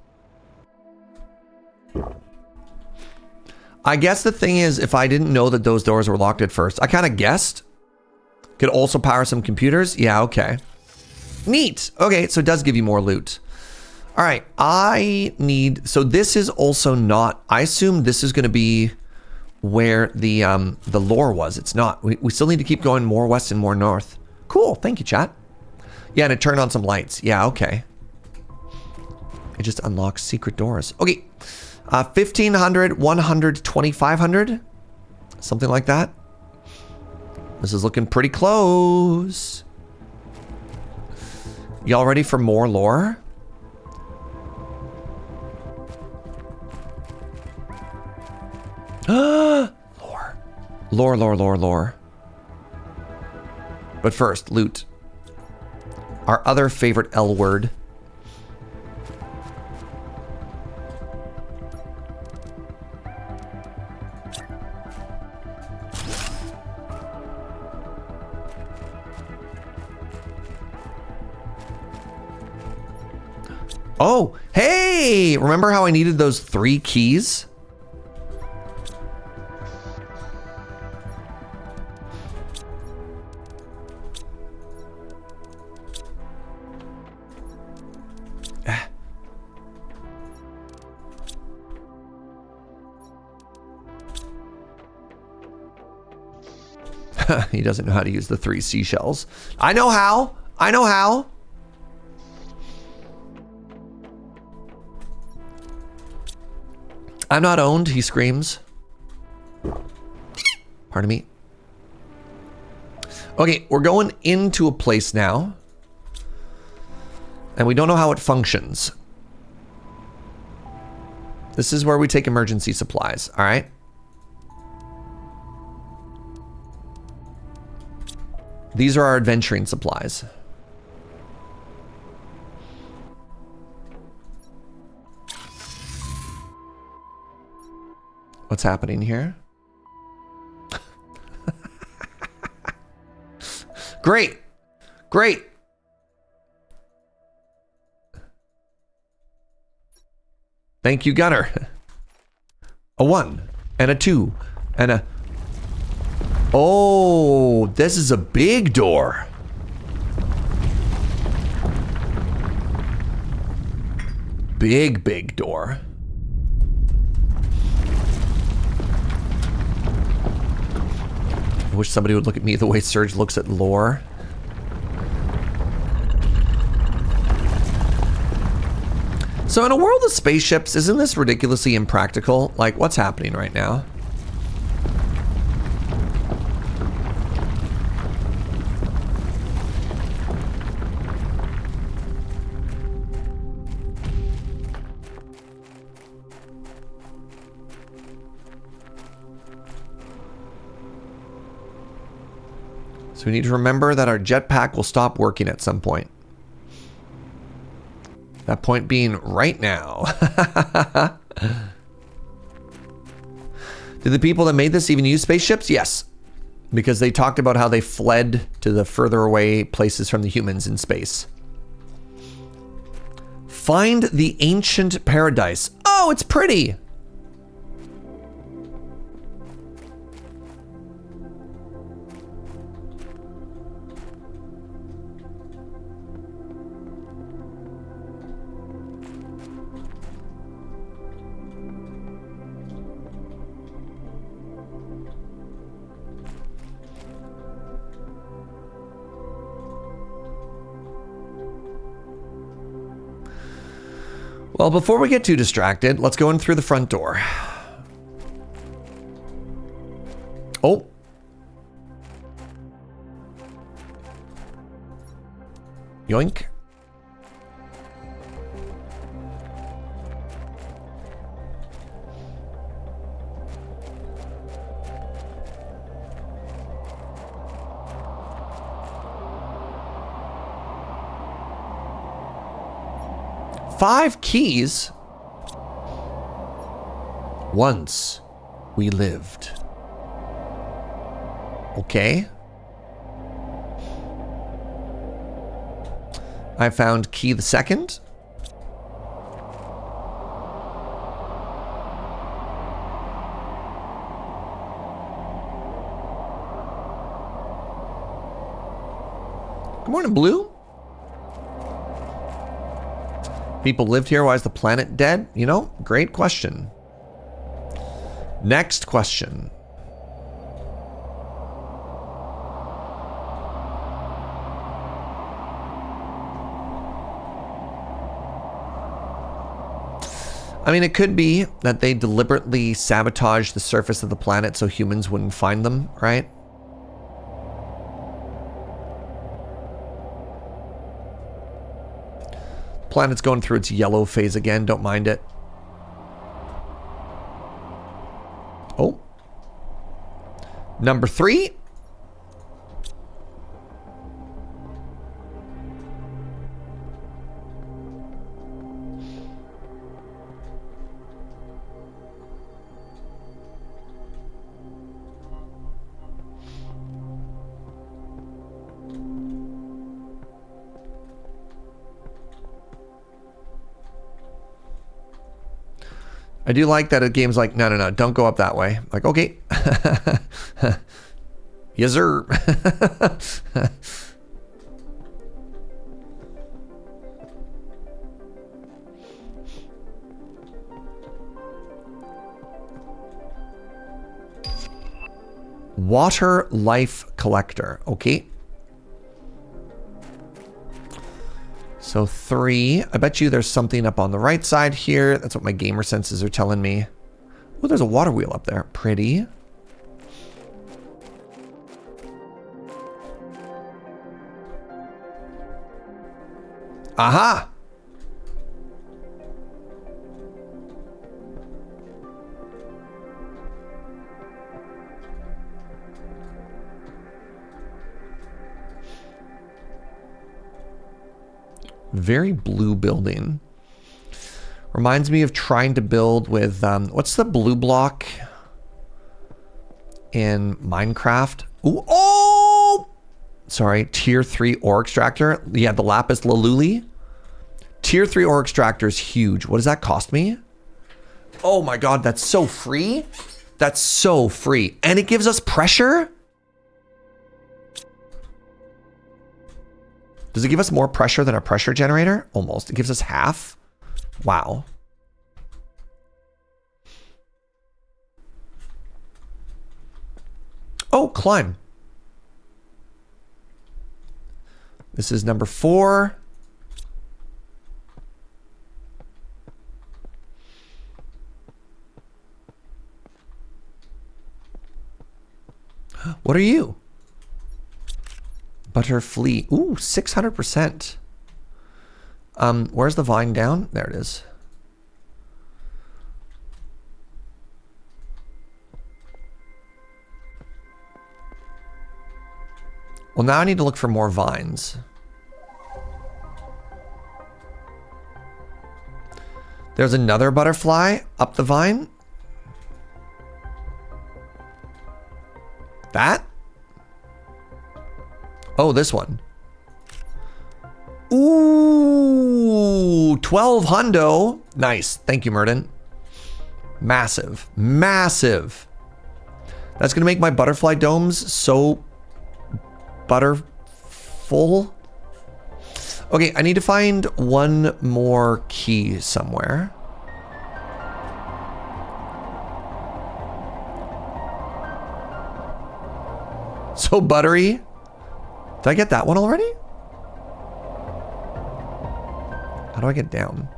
I guess the thing is, if I didn't know that those doors were locked at first, I kind of guessed. Could also power some computers. Yeah, okay. Neat. Okay, so it does give you more loot. All right, I need... So this is also not... I assume this is going to be where the lore was. It's not. We still need to keep going more west and more north. Cool. Thank you, chat. Yeah, and it turned on some lights. Yeah, okay. It just unlocks secret doors. Okay. 1,500, 100, 2,500. Something like that. This is looking pretty close. Y'all ready for more lore? Lore. Lore, lore, lore, lore. But first, loot. Our other favorite L word. Oh, hey! Remember how I needed those 3 keys? He doesn't know how to use the 3 seashells. I know how. I know how. I'm not owned, he screams. Pardon me. Okay, we're going into a place now. And we don't know how it functions. This is where we take emergency supplies, all right? These are our adventuring supplies. What's happening here? Great. Great. Thank you, Gunner. A 1 and a 2 and a... Oh, this is a big door. Big, big door. I wish somebody would look at me the way Serge looks at lore. So in a world of spaceships, isn't this ridiculously impractical? Like, what's happening right now? So we need to remember that our jetpack will stop working at some point. That point being right now. Did the people that made this even use spaceships? Yes. Because they talked about how they fled to the further away places from the humans in space. Find the ancient paradise. Oh, it's pretty. Well, before we get too distracted, let's go in through the front door. Oh. Yoink. Five keys? Once we lived. Okay. I found key the second. Good morning, Blue. People lived here. Why is the planet dead? You know, great question. Next question. I mean, it could be that they deliberately sabotaged the surface of the planet so humans wouldn't find them, right? Planet's going through its yellow phase again. Don't mind it. Oh. Number 3. I do like that a game's like, no, no, no, don't go up that way. Like, okay. Yes, sir. Water life collector. Okay. So 3. I bet you there's something up on the right side here. That's what my gamer senses are telling me. Oh, there's a water wheel up there. Pretty. Aha! Very blue building. Reminds me of trying to build with, what's the blue block? in Minecraft. Ooh, oh! Sorry, tier 3 ore extractor. Yeah, the lapis lazuli. Tier 3 ore extractor is huge. What does that cost me? Oh my god, that's so free. That's so free. And it gives us pressure? Does it give us more pressure than a pressure generator? Almost. It gives us half. Wow. Oh, climb. This is number 4. What are you? Butterfly. Ooh, 600%. Where's the vine down? There it is. Well, now I need to look for more vines. There's another butterfly up the vine. That? Oh, this one. Ooh, 12 hundo. Nice. Thank you, Murden. Massive. Massive. That's going to make my butterfly domes so butterful. Okay, I need to find one more key somewhere. So buttery. Did I get that one already? How do I get down?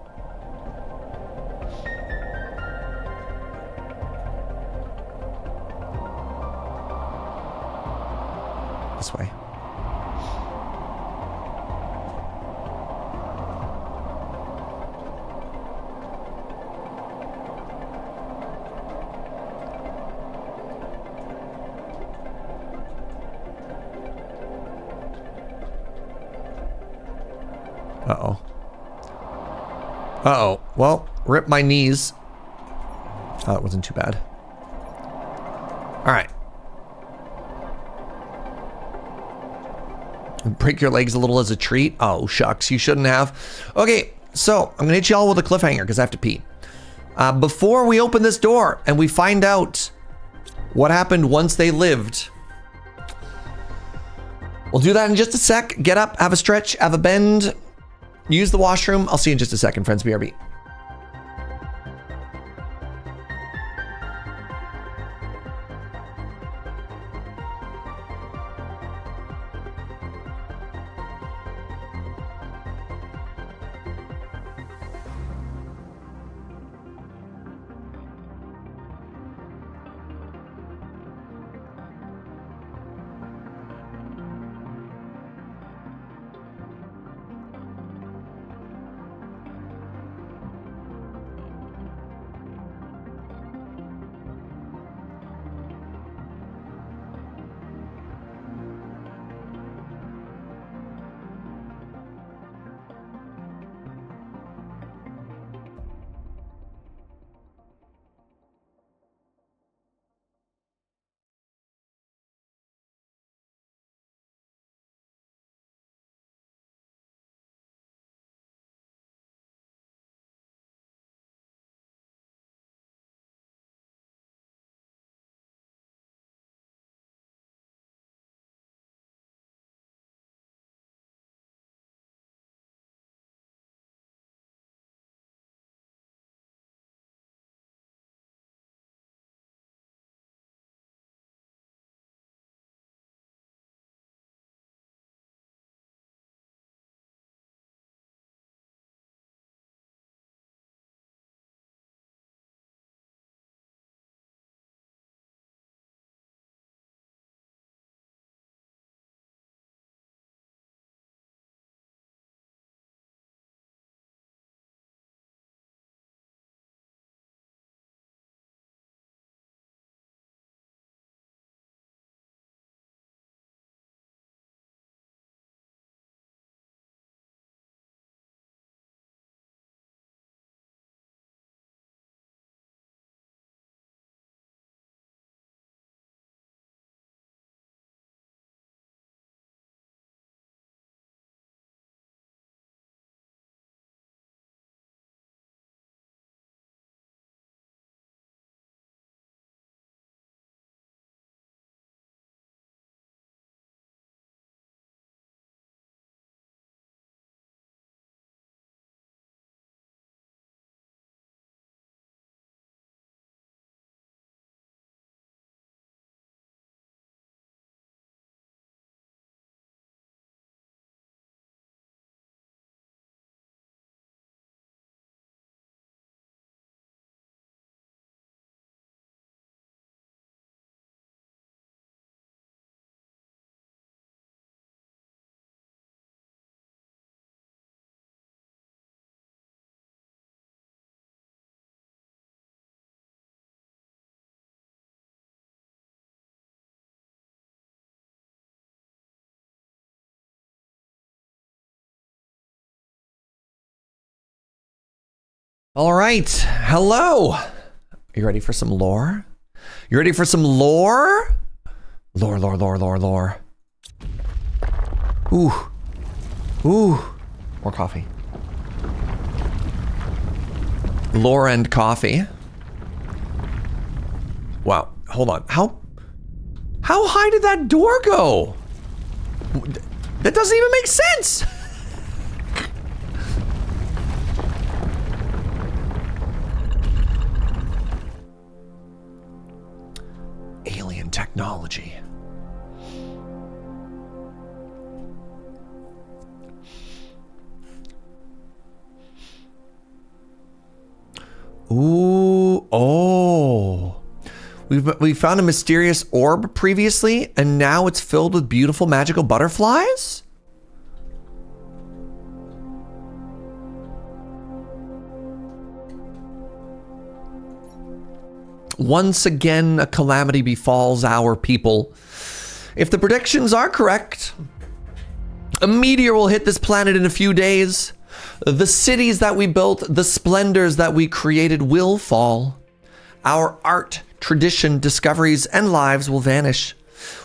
This way. Uh-oh. Uh-oh. Well, rip my knees. Oh, it wasn't too bad. All right. Break your legs a little as a treat. Oh, shucks. You shouldn't have. Okay, so I'm going to hit y'all with a cliffhanger because I have to pee. Before we open this door and we find out what happened once they lived, we'll do that in just a sec. Get up, have a stretch, have a bend. Use the washroom. I'll see you in just a second, friends. BRB. All right. Hello. Are you ready for some lore? You ready for some lore? Lore, lore, lore, lore, lore. Ooh. Ooh. More coffee. Lore and coffee. Wow. Hold on. How high did that door go? That doesn't even make sense. Alien technology. Ooh, oh. We found a mysterious orb previously, and now it's filled with beautiful magical butterflies? Once again, a calamity befalls our people. If the predictions are correct, a meteor will hit this planet in a few days. The cities that we built, the splendors that we created will fall. Our art, tradition, discoveries, and lives will vanish.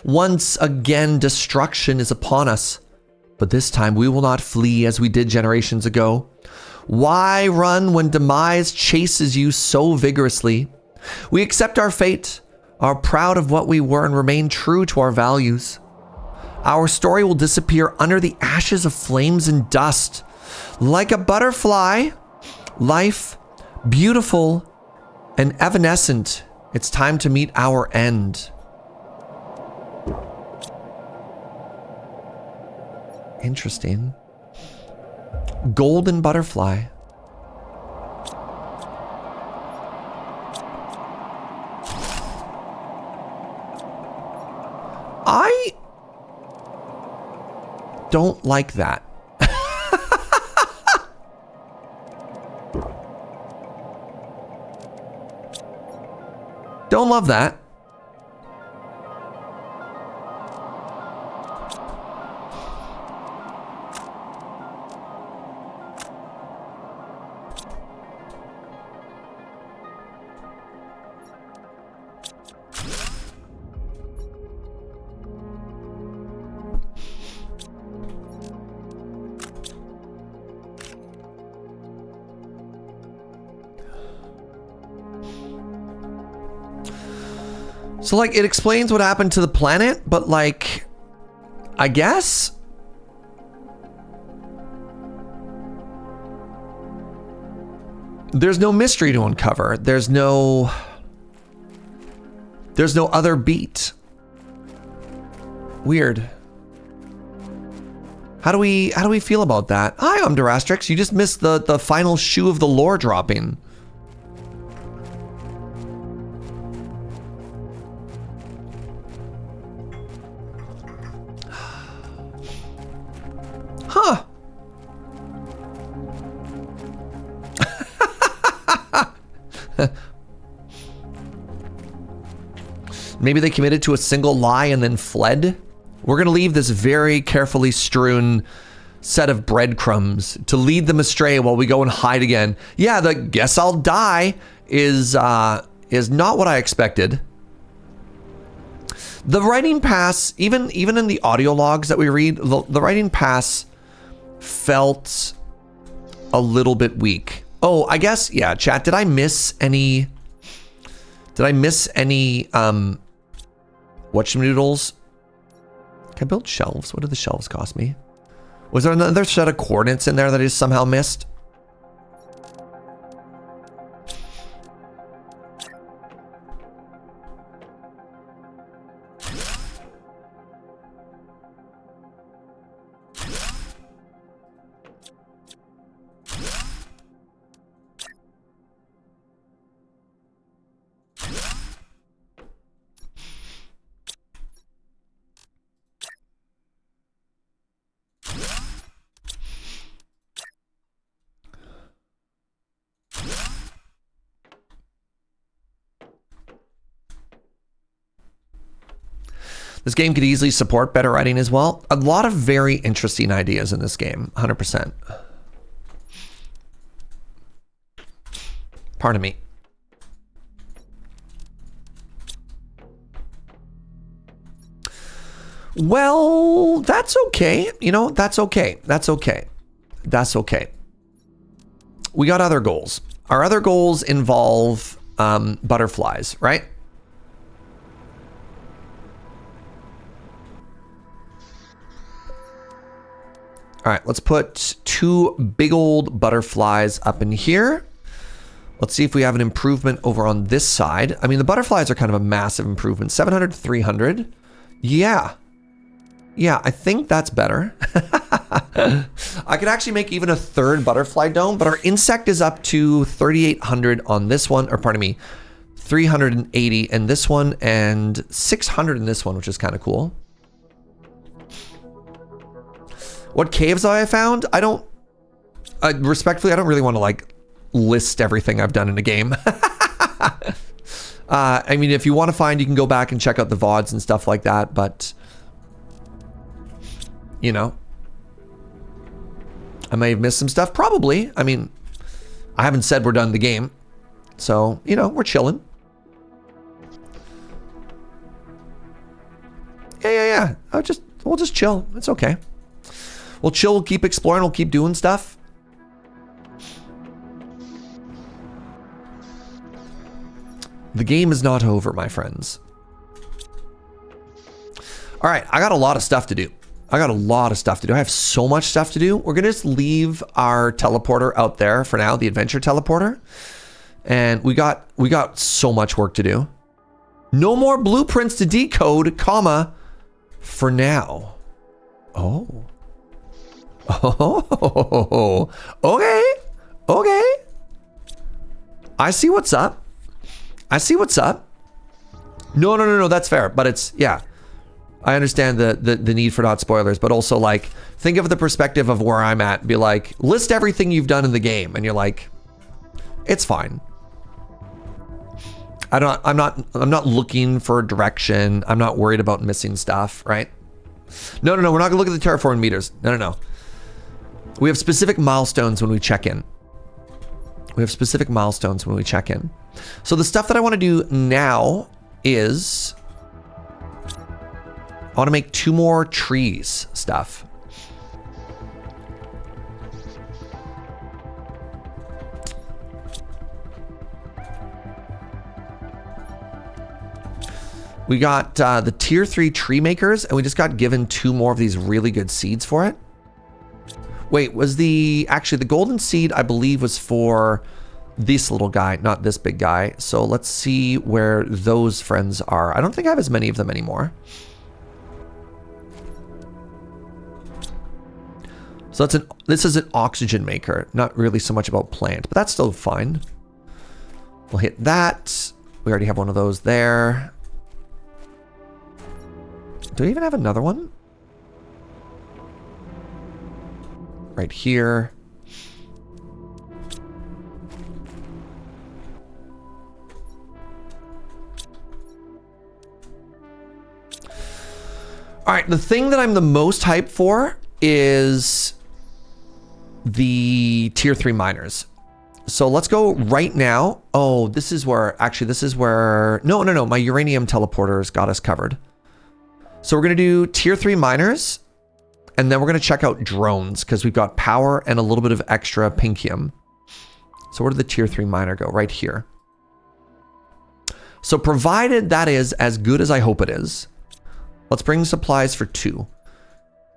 Once again, destruction is upon us. But this time we will not flee as we did generations ago. Why run when demise chases you so vigorously? We accept our fate, are proud of what we were, and remain true to our values. Our story will disappear under the ashes of flames and dust. Like a butterfly, life, beautiful and evanescent, it's time to meet our end. Interesting. Golden butterfly. I don't like that. Don't love that. So, like, it explains what happened to the planet, but, like, I guess? There's no mystery to uncover. There's no other beat. Weird. How do we feel about that? Hi, I'm Durastrix. You just missed the final shoe of the lore dropping. Huh. Maybe they committed to a single lie and then fled? We're going to leave this very carefully strewn set of breadcrumbs to lead them astray while we go and hide again. Yeah, the guess I'll die is not what I expected. The writing pass, even in the audio logs that we read, the writing pass felt a little bit weak. Oh, I guess, yeah, chat, did I miss any whatchamadoodles? Can I build shelves? What did the shelves cost me? Was there another set of coordinates in there that I just somehow missed? This game could easily support better writing as well. A lot of very interesting ideas in this game, 100%. Pardon me. Well, that's okay. You know, that's okay. That's okay. That's okay. We got other goals. Our other goals involve butterflies, right? All right, let's put 2 big old butterflies up in here. Let's see if we have an improvement over on this side. I mean, the butterflies are kind of a massive improvement. 700 to 300. Yeah. Yeah, I think that's better. I could actually make even a 3rd butterfly dome, but our insect is up to 3,800 on this one, or pardon me, 380 in this one, and 600 in this one, which is kind of cool. What caves have I found? I don't, respectfully, I don't really want to like list everything I've done in a game. I mean, if you want to find, you can go back and check out the VODs and stuff like that, but you know, I may have missed some stuff, probably. I mean, I haven't said we're done the game, so, you know, we're chilling. Yeah. We'll just chill. It's okay. We'll chill, we'll keep exploring, we'll keep doing stuff. The game is not over, my friends. All right, I got a lot of stuff to do. I have so much stuff to do. We're gonna just leave our teleporter out there for now, the adventure teleporter. And we got so much work to do. No more blueprints to decode, comma, for now. Oh. Oh, okay. I see what's up. No, that's fair. But it's, yeah. I understand the need for not spoilers, but also like, think of the perspective of where I'm at. Be like, list everything you've done in the game. And you're like, it's fine. I'm not looking for direction. I'm not worried about missing stuff, right? No, we're not gonna look at the terraforming meters. No. We have specific milestones when we check in. So the stuff that I want to do now is I want to make 2 more trees stuff. We got the tier 3 tree makers, and we just got given 2 more of these really good seeds for it. Wait, was actually the golden seed, I believe, was for this little guy, not this big guy. So let's see where those friends are. I don't think I have as many of them anymore. So this is an oxygen maker, not really so much about plant, but that's still fine. We'll hit that. We already have one of those there. Do we even have another one? Right here. All right, the thing that I'm the most hyped for is the tier 3 miners. So let's go right now. Oh, this is where, no, my uranium teleporters got us covered. So we're gonna do tier 3 miners, and then we're gonna check out drones because we've got power and a little bit of extra pinkium. So where did the tier 3 miner go? Right here. So provided that is as good as I hope it is, let's bring supplies for 2.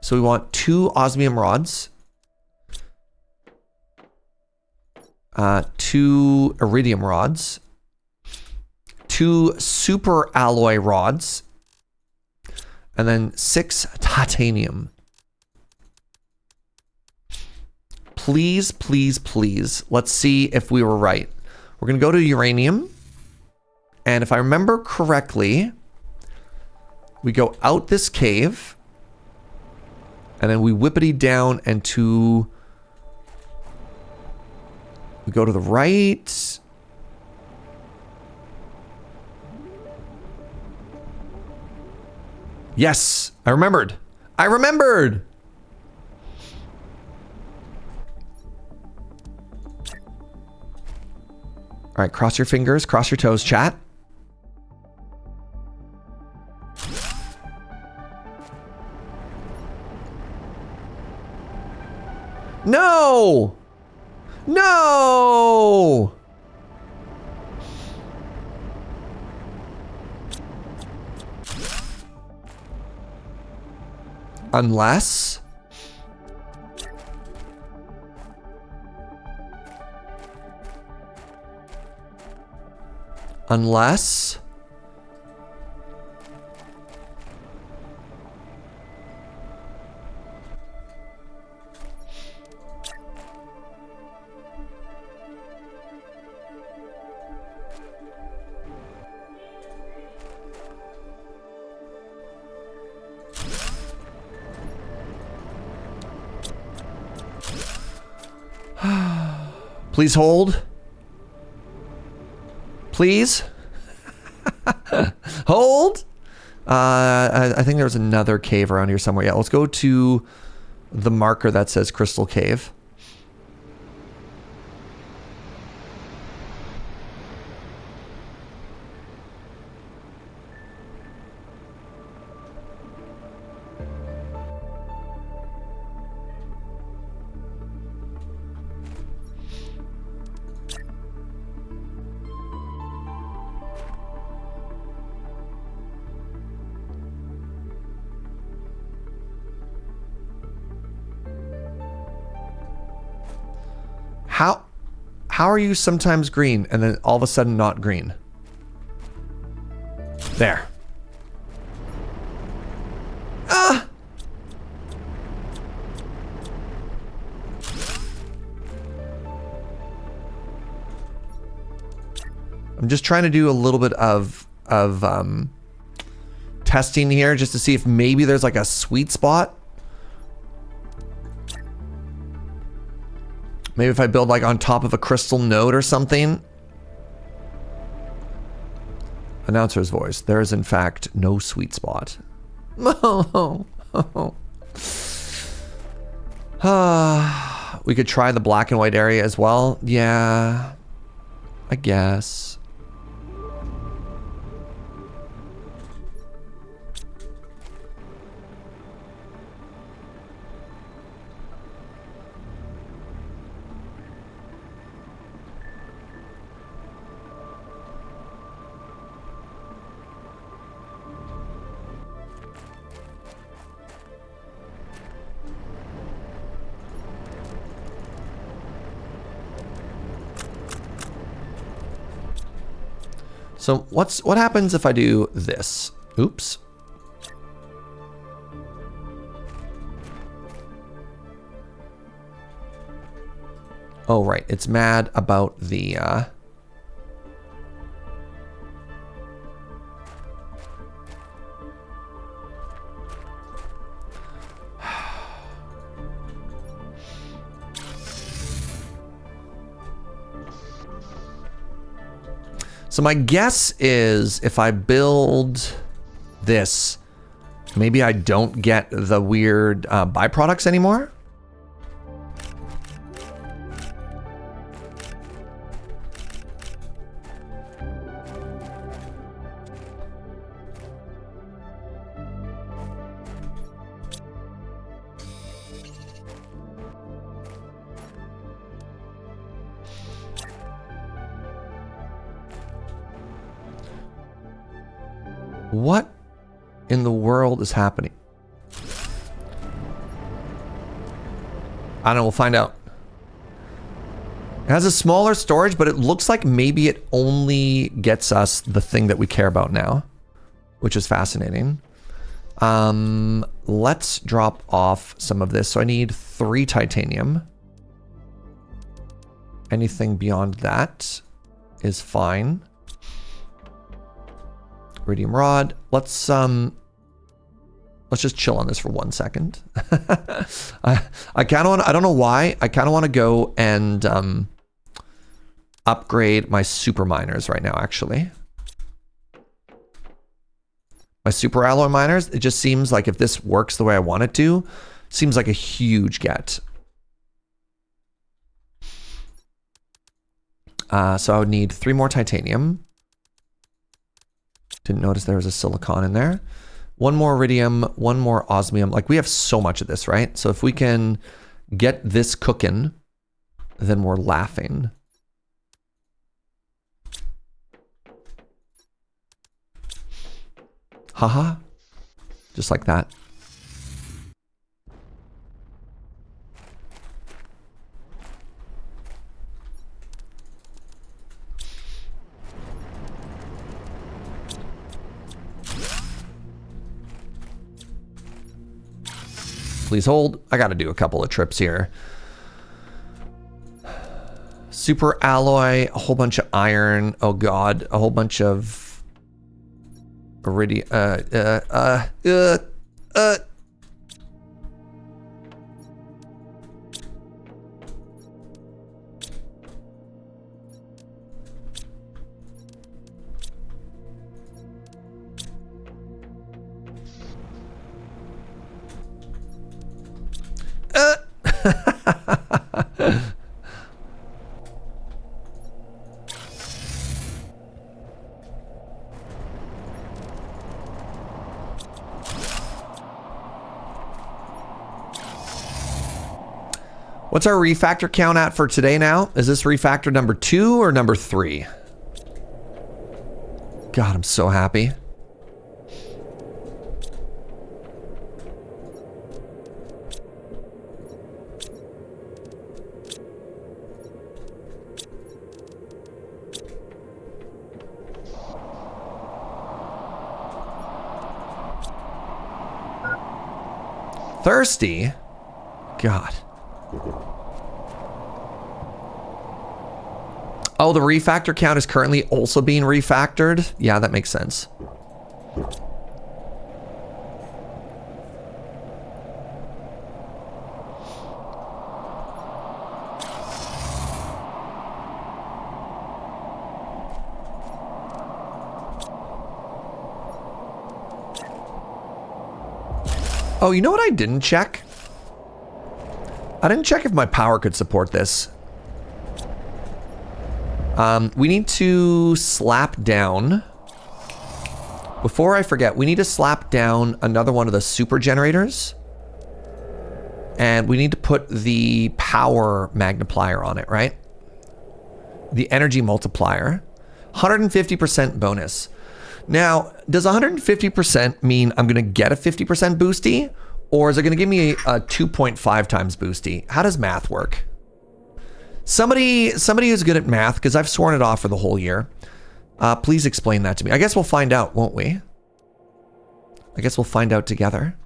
So we want 2 osmium rods, 2 iridium rods, 2 super alloy rods, and then 6 titanium. Please, please, please. Let's see if we were right. We're gonna go to uranium. And if I remember correctly, we go out this cave. And then we whippity down and we go to the right. Yes, I remembered. All right, cross your fingers, cross your toes, chat. No! No! Unless... Unless... Please hold. Please. Hold. I think there's another cave around here somewhere. Yeah, let's go to the marker that says Crystal Cave. How are you sometimes green and then all of a sudden not green? There. Ah! I'm just trying to do a little bit of testing here just to see if maybe there's like a sweet spot. Maybe if I build like on top of a crystal node or something. Announcer's voice. There is in fact no sweet spot. We could try the black and white area as well. Yeah, I guess. So what happens if I do this? Oops. Oh, right. It's mad about the So my guess is if I build this, maybe I don't get the weird byproducts anymore. What in the world is happening? I don't know, we'll find out. It has a smaller storage, but it looks like maybe it only gets us the thing that we care about now, which is fascinating. Let's drop off some of this. So I need 3 titanium. Anything beyond that is fine. Iridium rod. Let's just chill on this for 1 second. I kind of want. I don't know why. I kind of want to go and upgrade my super miners right now. Actually, my super alloy miners. It just seems like if this works the way I want it to, seems like a huge get. So I would need 3 more titanium. Didn't notice there was a silicon in there. 1 more iridium, 1 more osmium. Like, we have so much of this, right? So if we can get this cooking, then we're laughing. Haha. Just like that. Please hold. I got to do a couple of trips here. Super alloy, a whole bunch of iron. Oh god, a whole bunch of iridium. What's our refactor count at for today now? Is this refactor number 2 or number 3? God, I'm so happy. Thirsty? God. Oh, the refactor count is currently also being refactored? Yeah, that makes sense. Oh, you know what I didn't check? I didn't check if my power could support this. We need to slap down. Before I forget, we need to slap down another one of the super generators. And we need to put the power magnifier on it, right? The energy multiplier. 150% bonus. Now, does 150% mean I'm going to get a 50% boosty? Or is it going to give me a 2.5 times boosty? How does math work? Somebody who's good at math, because I've sworn it off for the whole year. Please explain that to me. I guess we'll find out, won't we? I guess we'll find out together.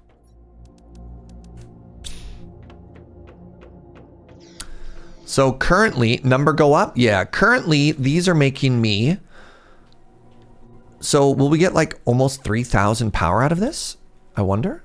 So currently, number go up? Yeah, currently these are making me... So will we get like almost 3,000 power out of this? I wonder.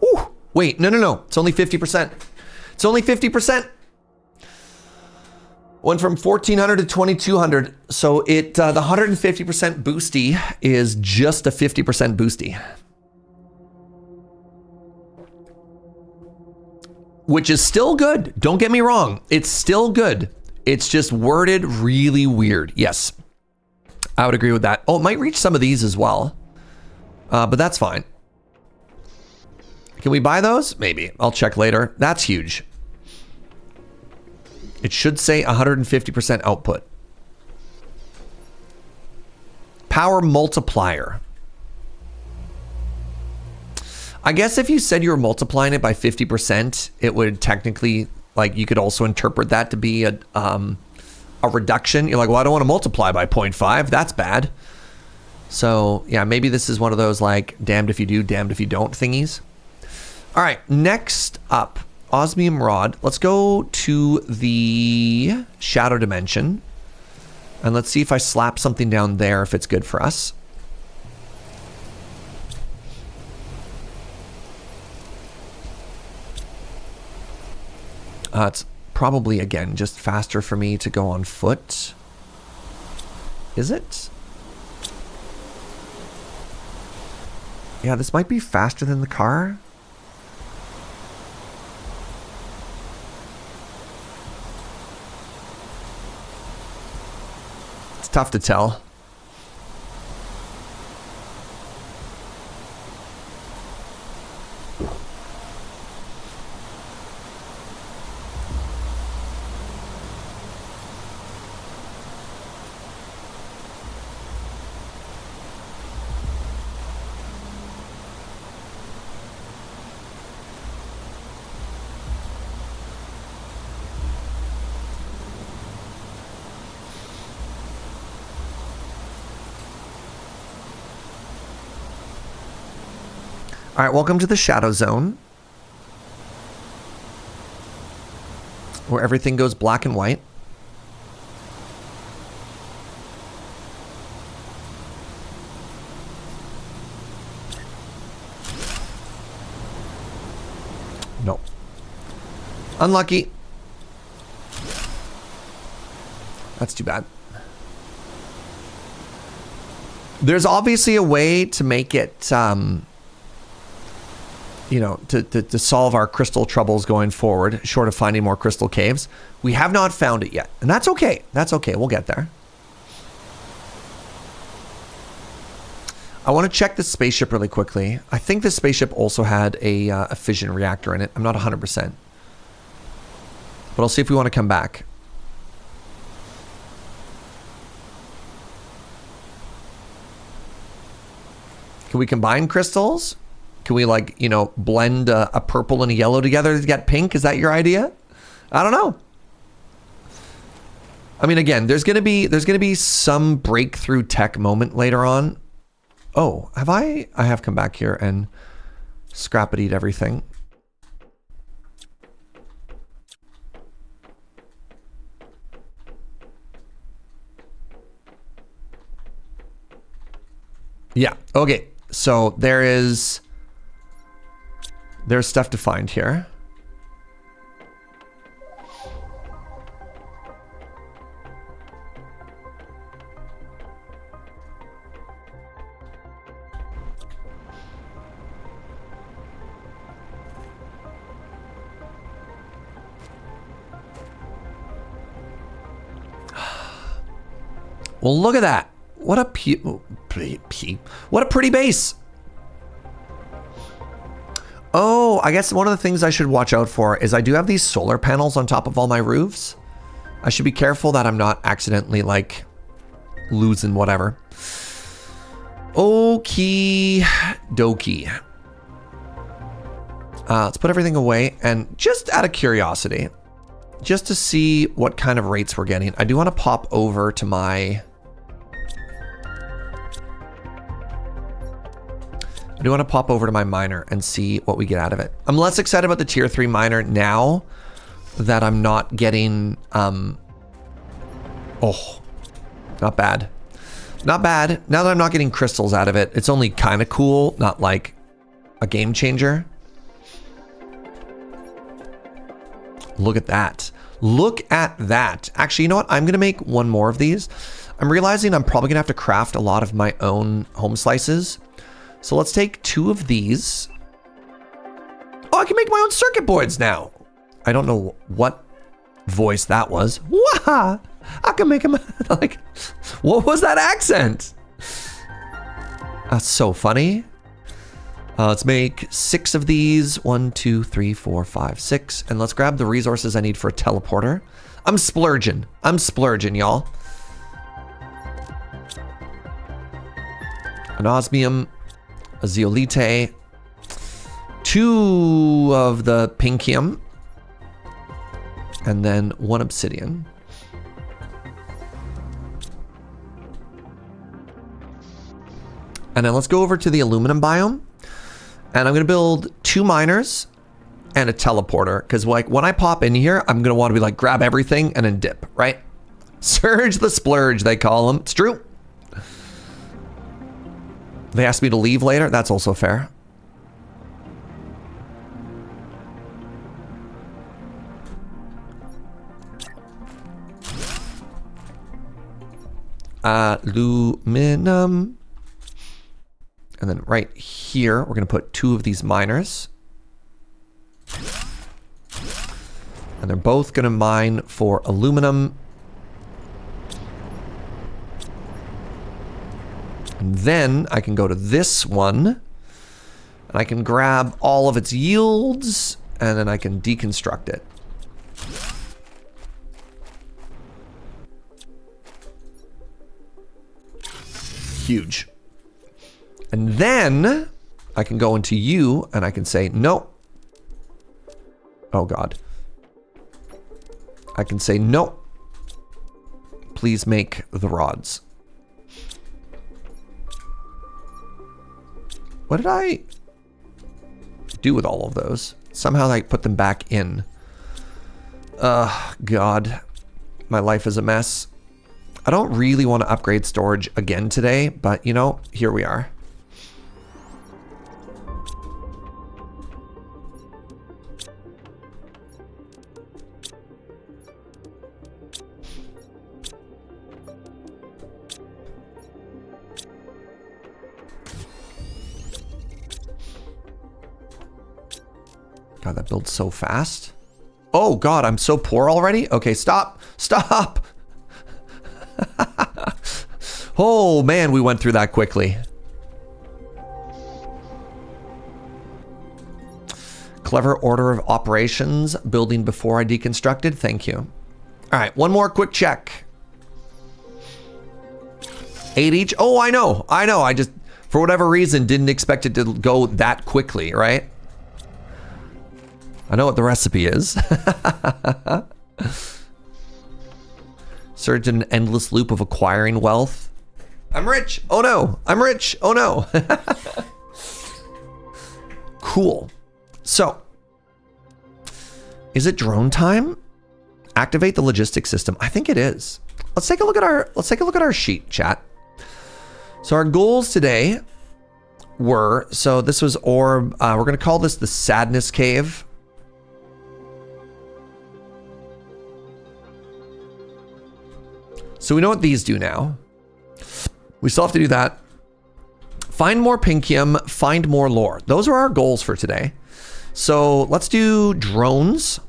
Ooh, wait, no. It's only 50%. It's only 50%. Went from 1,400 to 2,200. So it the 150% boosty is just a 50% boosty. Which is still good. Don't get me wrong. It's still good. It's just worded really weird. Yes. I would agree with that. Oh, it might reach some of these as well. But that's fine. Can we buy those? Maybe. I'll check later. That's huge. It should say 150% output. Power multiplier. I guess if you said you were multiplying it by 50%, it would technically, like, you could also interpret that to be a reduction. You're like, well, I don't want to multiply by 0.5. That's bad. So, yeah, maybe this is one of those, like, damned if you do, damned if you don't thingies. All right, next up. Osmium rod. Let's go to the shadow dimension. And let's see if I slap something down there, if it's good for us. It's probably, again, just faster for me to go on foot. Is it? Yeah, this might be faster than the car. It's tough to tell. All right, welcome to the Shadow Zone, where everything goes black and white. No. Unlucky. That's too bad. There's obviously a way to make it, you know, to solve our crystal troubles going forward, short of finding more crystal caves. We have not found it yet, and that's okay. That's okay. We'll get there. I want to check the spaceship really quickly. I think the spaceship also had a fission reactor in it. I'm not 100%. But I'll see if we want to come back. Can we combine crystals? Can we, like, you know, blend a purple and a yellow together to get pink? Is that your idea? I don't know. I mean, again, there's gonna be some breakthrough tech moment later on. Oh, I have come back here and scrap-it-eat everything. Yeah. Okay. So there's stuff to find here. Well, look at that. What a what a pretty base. Oh, I guess one of the things I should watch out for is I do have these solar panels on top of all my roofs. I should be careful that I'm not accidentally, like, losing whatever. Okie dokie. Let's put everything away, and just out of curiosity, just to see what kind of rates we're getting, I do want to pop over to my... miner and see what we get out of it. I'm less excited about the tier 3 miner now that I'm not getting, oh, not bad. Not bad. Now that I'm not getting crystals out of it, it's only kind of cool, not like a game changer. Look at that. Look at that. Actually, you know what? I'm going to make one more of these. I'm realizing I'm probably going to have to craft a lot of my own home slices. So let's take 2 of these. Oh, I can make my own circuit boards now. I don't know what voice that was. Wah! I can make them like, what was that accent? That's so funny. Let's make 6 of these. 1, 2, 3, 4, 5, 6. And let's grab the resources I need for a teleporter. I'm splurging, y'all. An osmium. A zeolite, 2 of the pinkium, and then 1 obsidian. And then let's go over to the aluminum biome, and I'm gonna build 2 miners and a teleporter, because, like, when I pop in here, I'm gonna want to be like, grab everything and then dip, right? Serge the Splurge, they call him. It's true. They asked me to leave later. That's also fair. aluminum. And then right here, we're going to put 2 of these miners. And they're both going to mine for aluminum. And then I can go to this one. And I can grab all of its yields. And then I can deconstruct it. Huge. And then I can go into you and I can say, no. Oh God. I can say, no. Please make the rods. What did I do with all of those? Somehow I put them back in. God. My life is a mess. I don't really want to upgrade storage again today, but you know, here we are. God, that builds so fast. Oh God, I'm so poor already? Okay, stop. Stop. Oh man, we went through that quickly. Clever order of operations. Building before I deconstructed. Thank you. All right, one more quick check. 8 each. Oh, I know. I just, for whatever reason, didn't expect it to go that quickly, right? I know what the recipe is. Serge in an endless loop of acquiring wealth. I'm rich. Oh no. I'm rich. Oh no. Cool. So, is it drone time? Activate the logistics system. I think it is. Let's take a look at our sheet, chat. So our goals today were, so this was orb, we're going to call this the sadness cave. So we know what these do now. We still have to do that. Find more pinkium, find more lore. Those are our goals for today. So let's do drones.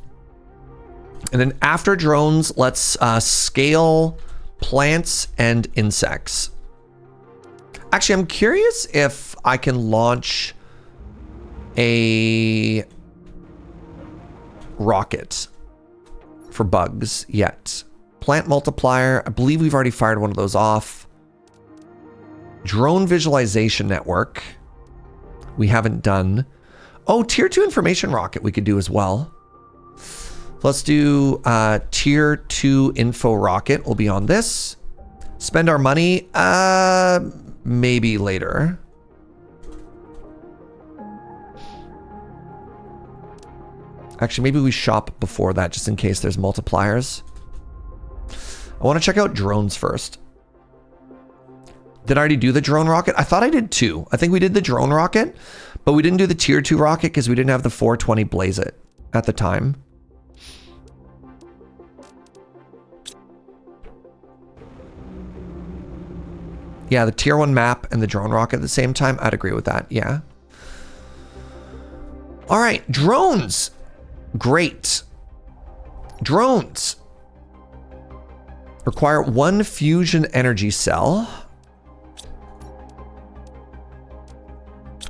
And then after drones, let's scale plants and insects. Actually, I'm curious if I can launch a rocket for bugs yet. Plant multiplier, I believe we've already fired one of those off. Drone visualization network, we haven't done. Oh, tier 2 information rocket we could do as well. Let's do tier 2 info rocket. We'll be on this. Spend our money, maybe later. Actually, maybe we shop before that just in case there's multipliers. I want to check out drones first. Did I already do the drone rocket? I thought I did 2. I think we did the drone rocket, but we didn't do the tier 2 rocket because we didn't have the 420 blaze it at the time. Yeah, the tier 1 map and the drone rocket at the same time. I'd agree with that. Yeah. All right, drones. Great. Drones require 1 fusion energy cell,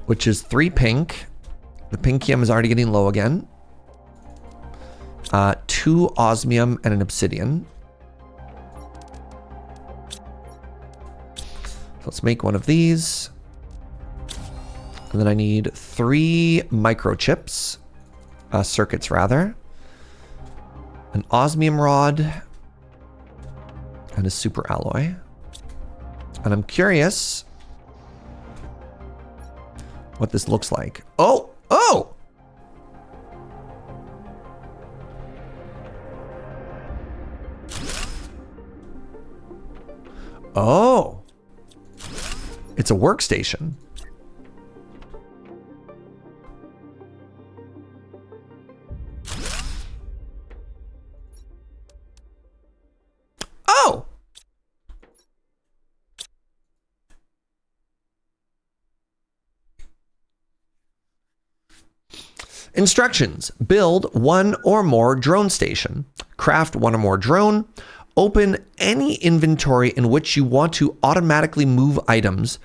which is 3 pink. The pinkium is already getting low again. 2 osmium and an obsidian. Let's make one of these. And then I need 3 microchips, circuits rather. An osmium rod and a super alloy. And I'm curious what this looks like. Oh! Oh! It's a workstation. Oh! Instructions. Build one or more drone station. Craft one or more drone. Open any inventory in which you want to automatically move items.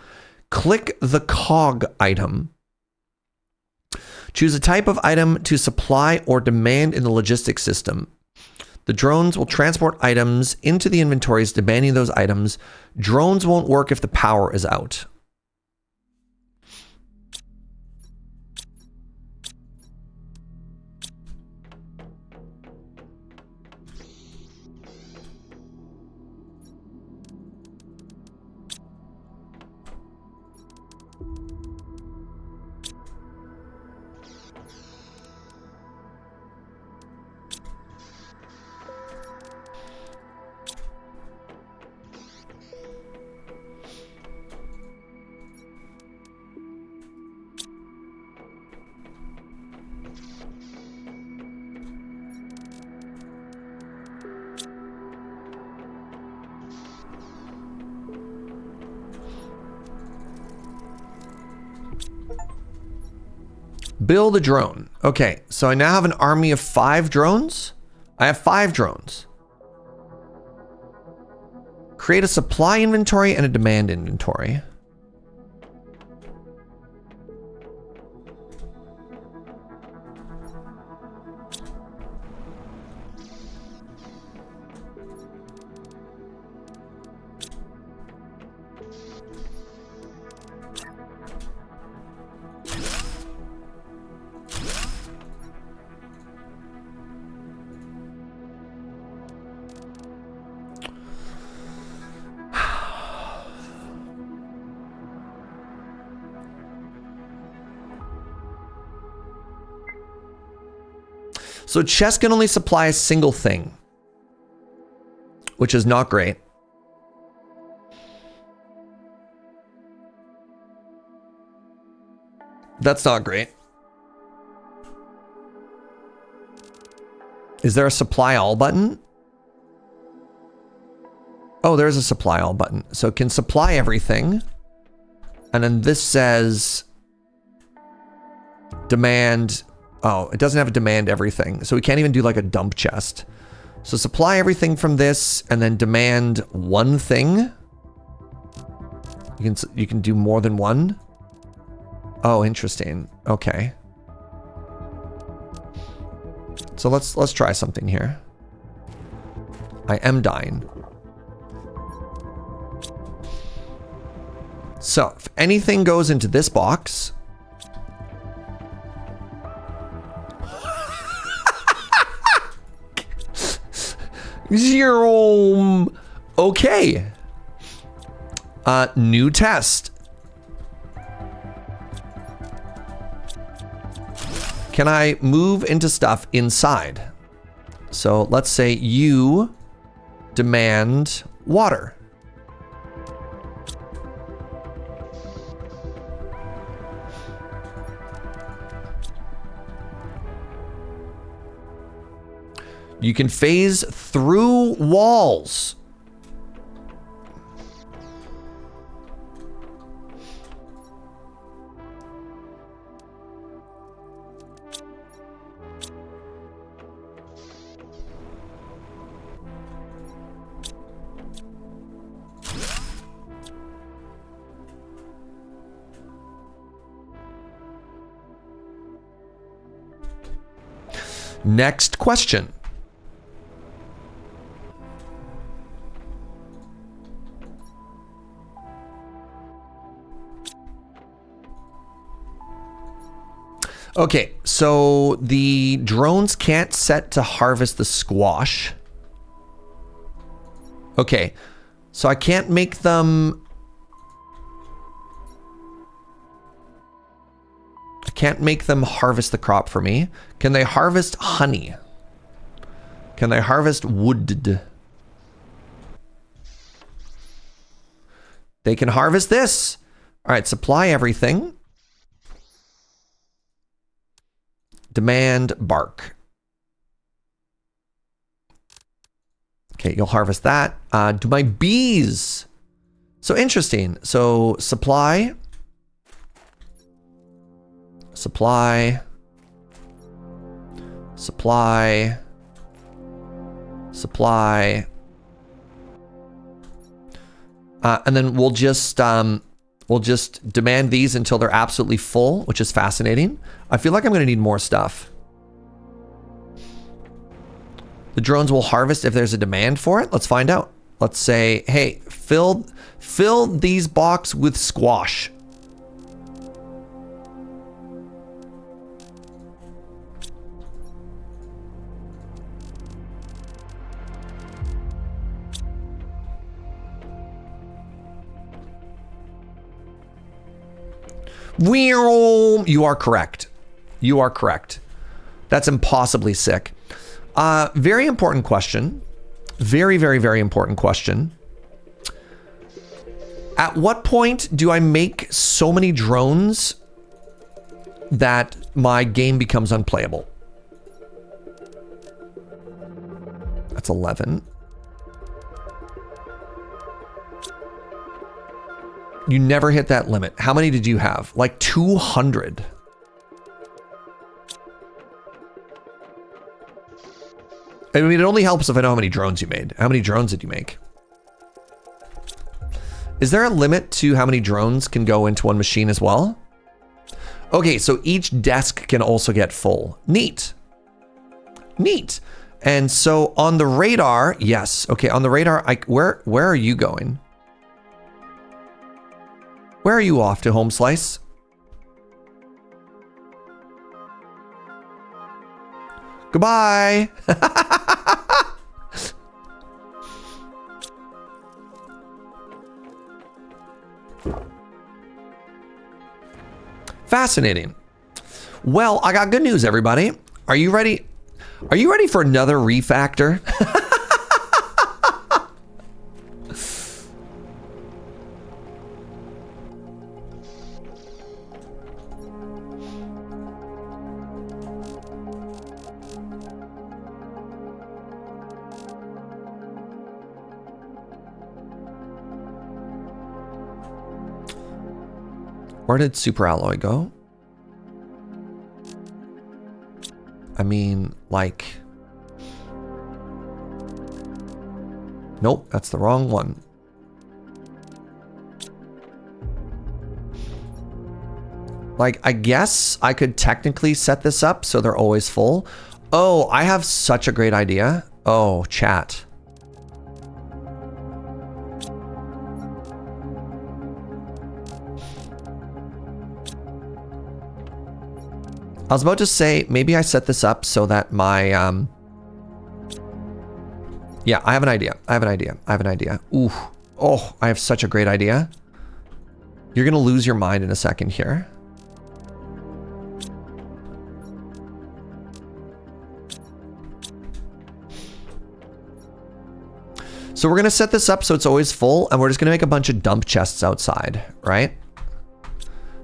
Click the cog item. Choose a type of item to supply or demand in the logistics system. The drones will transport items into the inventories demanding those items. Drones won't work if the power is out. Build a drone. Okay, so I now have an army of 5 drones. I have 5 drones. Create a supply inventory and a demand inventory. So chest can only supply a single thing, which is not great. That's not great. Is there a supply all button? Oh, there's a supply all button. So it can supply everything. And then this says demand. Oh, it doesn't have a demand everything. So we can't even do like a dump chest. So supply everything from this and then demand one thing. You can do more than one. Oh, interesting. Okay. So let's try something here. I am dying. So if anything goes into this box, zero. Okay. New test. Can I move into stuff inside? So let's say you demand water. You can phase through walls. Next question. Okay, so the drones can't set to harvest the squash. Okay, so I can't make them... I can't make them harvest the crop for me. Can they harvest honey? Can they harvest wood? They can harvest this. All right, supply everything. Demand bark. Okay, you'll harvest that. Do my bees. So interesting. So supply. Supply. Supply. Supply. And then we'll just demand these until they're absolutely full, which is fascinating. I feel like I'm going to need more stuff. The drones will harvest if there's a demand for it. Let's find out. Let's say, hey, fill these boxes with squash. You are correct. You are correct. That's impossibly sick. Very important question. Very, very, very important question. At what point do I make so many drones that my game becomes unplayable? That's 11. You never hit that limit. How many did you have? Like 200. I mean, it only helps if I know how many drones you made. How many drones did you make? Is there a limit to how many drones can go into one machine as well? Okay, so each desk can also get full. Neat. Neat. And so on the radar, yes. Okay, on the radar, where are you going? Where are you off to, Home Slice? Goodbye. Fascinating. Well, I got good news, everybody. Are you ready? Are you ready for another refactor? Where did Super Alloy go? I mean, like... Nope, that's the wrong one. Like, I guess I could technically set this up so they're always full. Oh, I have such a great idea. Oh, chat. I was about to say, maybe I set this up so that my, yeah, I have an idea. I have an idea. I have an idea. Ooh. Oh, I have such a great idea. You're going to lose your mind in a second here. So we're going to set this up so it's always full, and we're just going to make a bunch of dump chests outside, right?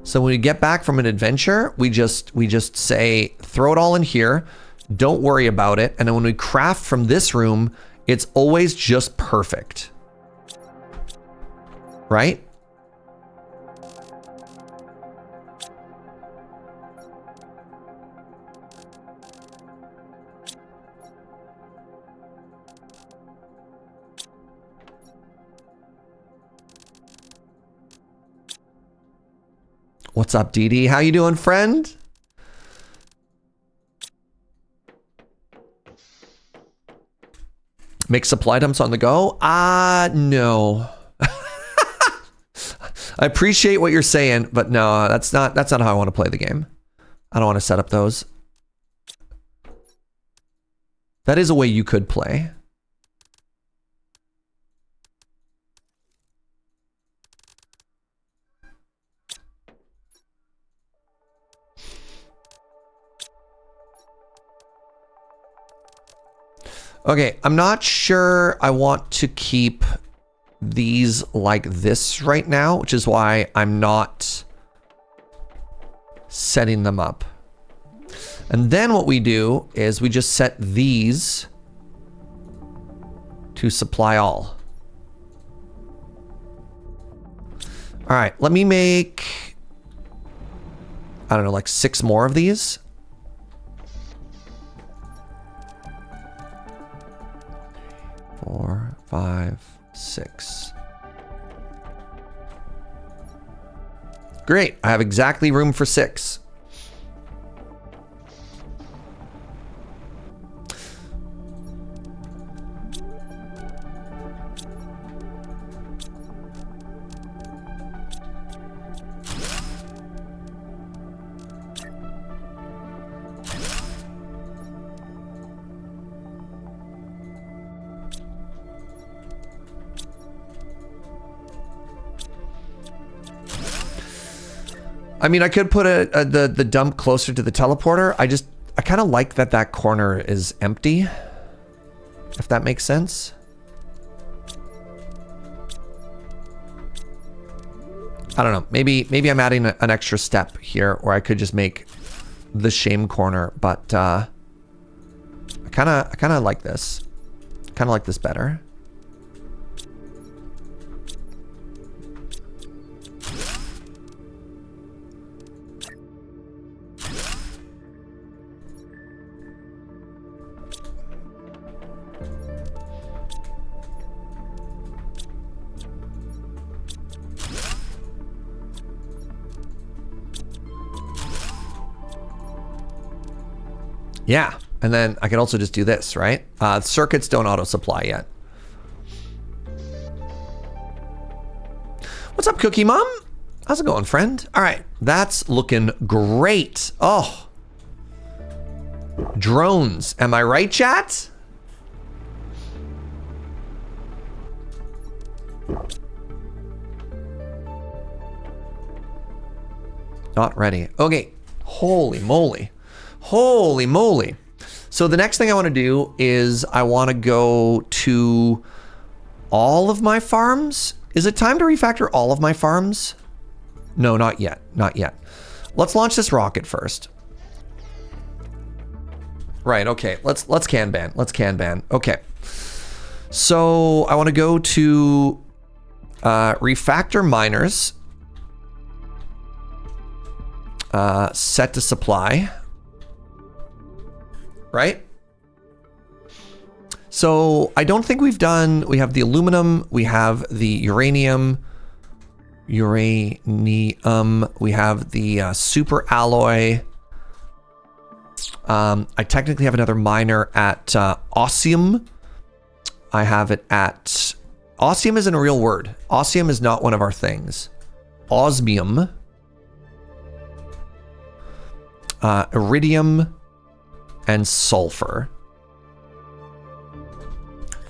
So when we get back from an adventure, we just say, throw it all in here. Don't worry about it. And then when we craft from this room, it's always just perfect. Right? What's up, DD? How you doing, friend? Make supply dumps on the go? No. I appreciate what you're saying, but no, that's not how I want to play the game. I don't want to set up those. That is a way you could play. Okay, I'm not sure I want to keep these like this right now, which is why I'm not setting them up. And then what we do is we just set these to supply all. All right, let me make, I don't know, like 6 more of these. 5, 6. Great. I have exactly room for 6. I mean, I could put the dump closer to the teleporter. I kind of like that corner is empty, if that makes sense. I don't know. Maybe I'm adding an extra step here, or I could just make the shame corner. But I kind of like this. Kind of like this better. Yeah, and then I can also just do this, right? Circuits don't auto-supply yet. What's up, Cookie Mom? How's it going, friend? All right, that's looking great. Oh, drones. Am I right, chat? Not ready. Okay, holy moly. Holy moly. So the next thing I want to do is I want to go to all of my farms. Is it time to refactor all of my farms? No, not yet. Not yet. Let's launch this rocket first. Right, okay. Let's Kanban. Let's Kanban. Okay. So I want to go to refactor miners. Set to supply. Right? So I don't think we have the aluminum, we have the uranium, we have the super alloy. I technically have another miner at osmium. I have it at, osmium isn't a real word. Osmium is not one of our things. Osmium. Iridium. And sulfur.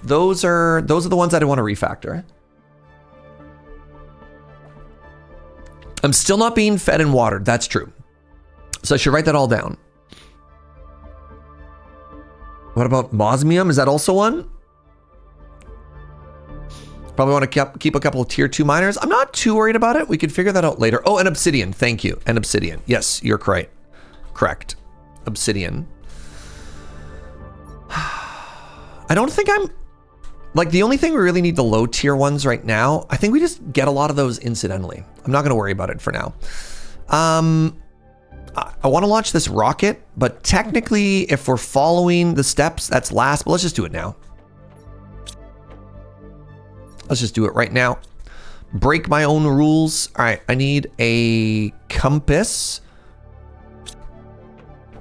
Those are the ones that I want to refactor. I'm still not being fed and watered. That's true. So I should write that all down. What about Mosmium? Is that also one? Probably want to keep a couple of tier 2 miners. I'm not too worried about it. We could figure that out later. Oh, and obsidian. Thank you. And obsidian. Yes, you're correct. Correct. Obsidian. I don't think I'm... Like, the only thing we really need the low tier ones right now, I think we just get a lot of those incidentally. I'm not going to worry about it for now. I want to launch this rocket, but technically, if we're following the steps, that's last. But let's just do it now. Let's just do it right now. Break my own rules. All right, I need a compass,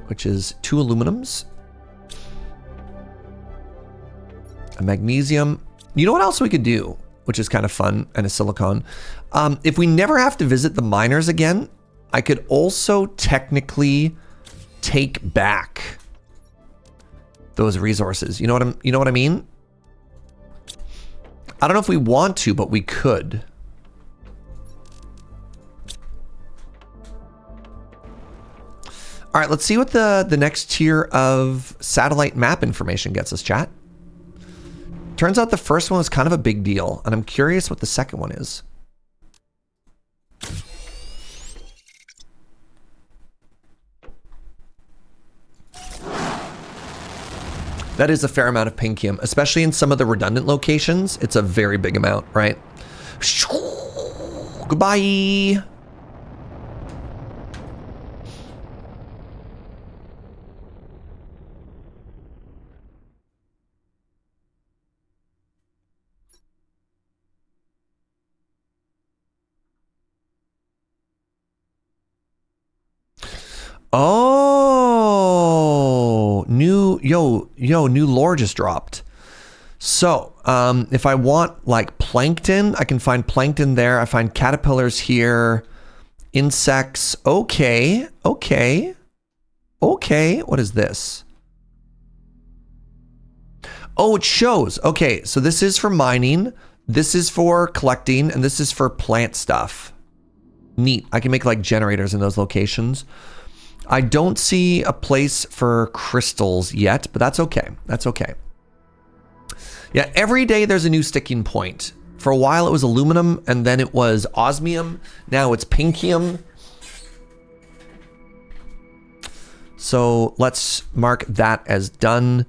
which is 2 aluminums. A magnesium. You know what else we could do, which is kind of fun, and a silicon. If we never have to visit the miners again, I could also technically take back those resources. You know what I mean? I don't know if we want to, but we could. All right, let's see what the next tier of satellite map information gets us, chat. Turns out the first one was kind of a big deal, and I'm curious what the second one is. That is a fair amount of pinkium, especially in some of the redundant locations. It's a very big amount, right? Goodbye. Oh, new lore just dropped. So, if I want like plankton, I can find plankton there. I find caterpillars here, insects. Okay. What is this? Oh, it shows. Okay, so this is for mining. This is for collecting, and this is for plant stuff. Neat. I can make like generators in those locations. I don't see a place for crystals yet, but that's okay. That's okay. Yeah, every day there's a new sticking point. For a while it was aluminum, and then it was osmium. Now it's pinkium. So let's mark that as done.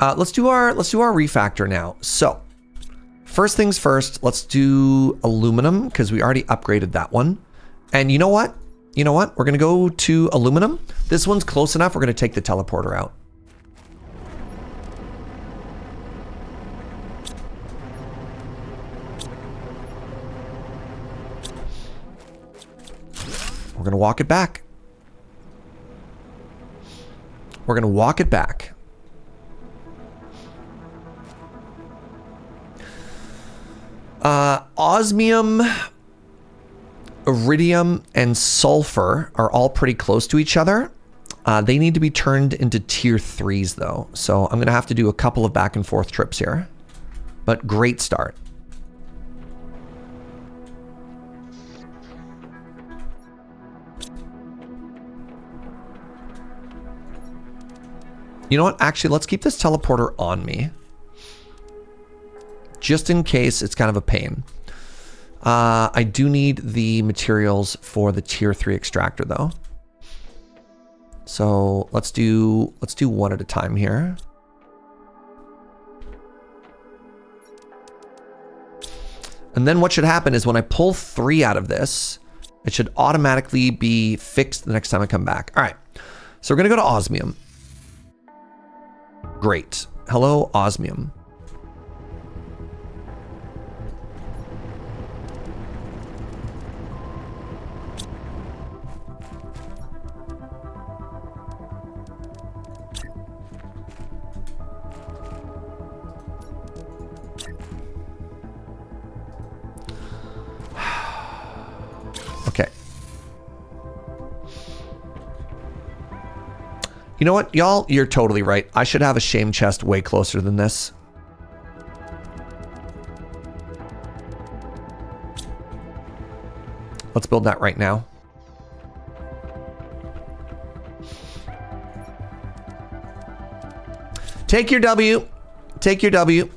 Let's do our refactor now. So first things first, let's do aluminum because we already upgraded that one. And you know what? We're going to go to aluminum. This one's close enough. We're going to take the teleporter out. We're going to walk it back. We're going to walk it back. Osmium, iridium, and sulfur are all pretty close to each other. They need to be turned into tier 3s though. So I'm going to have to do a couple of back and forth trips here. But great start. You know what? Actually, let's keep this teleporter on me. Just in case it's kind of a pain. I do need the materials for the tier 3 extractor though. So let's do one at a time here. And then what should happen is when I pull 3 out of this, it should automatically be fixed the next time I come back. All right. So we're going to go to osmium. Great. Hello, osmium. Okay. You know what, y'all? You're totally right. I should have a shame chest way closer than this. Let's build that right now. Take your W. Take your W.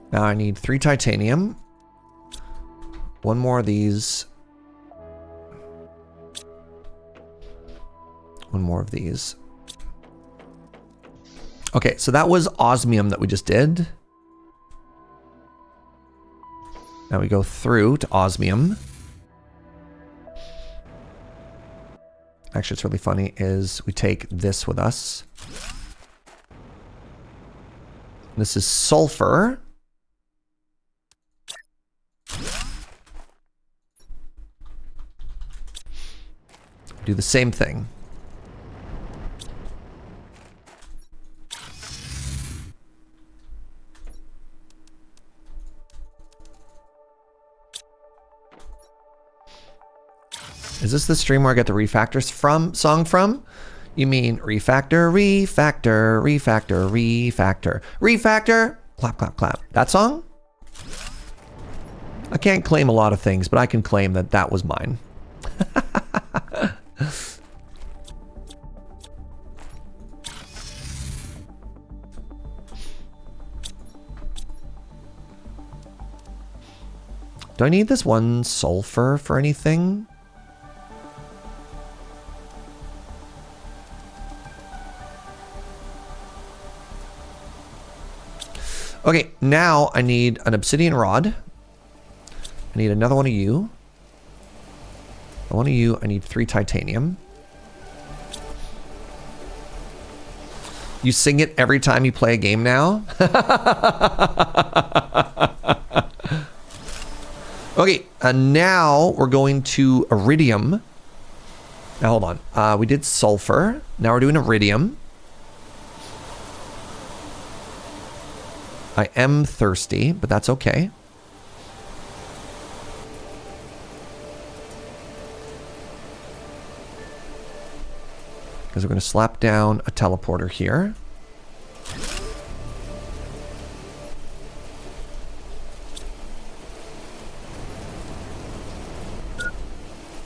Now I need 3 titanium. 1 more of these. 1 more of these. Okay, so that was osmium that we just did. Now we go through to osmium. Actually, it's really funny is we take this with us. This is sulfur. Do the same thing. Is this the stream where I get the refactors song from? You mean refactor, refactor, refactor, refactor, refactor? Clap, clap, clap. That song? I can't claim a lot of things, but I can claim that that was mine. Do I need this one sulfur for anything? Okay, now I need an obsidian rod. I need another one of you. One of you, I need 3 titanium. You sing it every time you play a game now? Okay, and now we're going to iridium. Now hold on. We did sulfur. Now we're doing iridium. I am thirsty, but that's okay. Because we're going to slap down a teleporter here.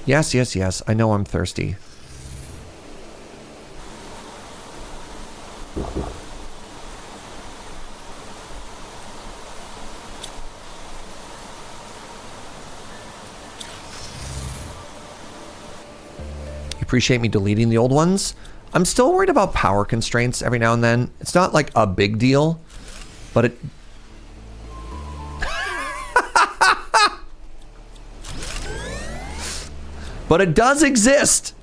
Yes, yes, yes. I know I'm thirsty. Appreciate me deleting the old ones. I'm still worried about power constraints every now and then. It's not like a big deal, but it... but it does exist.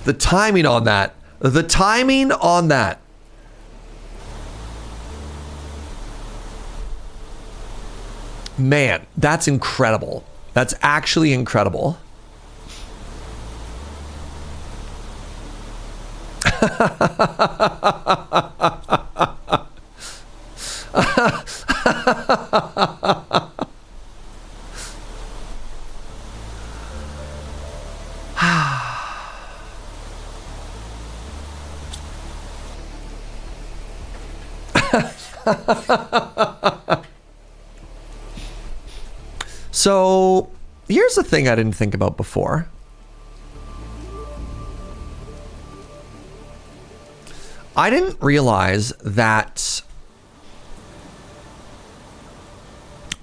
The timing on that. The timing on that. Man, that's incredible. That's actually incredible. So, here's the thing I didn't think about before. I didn't realize that...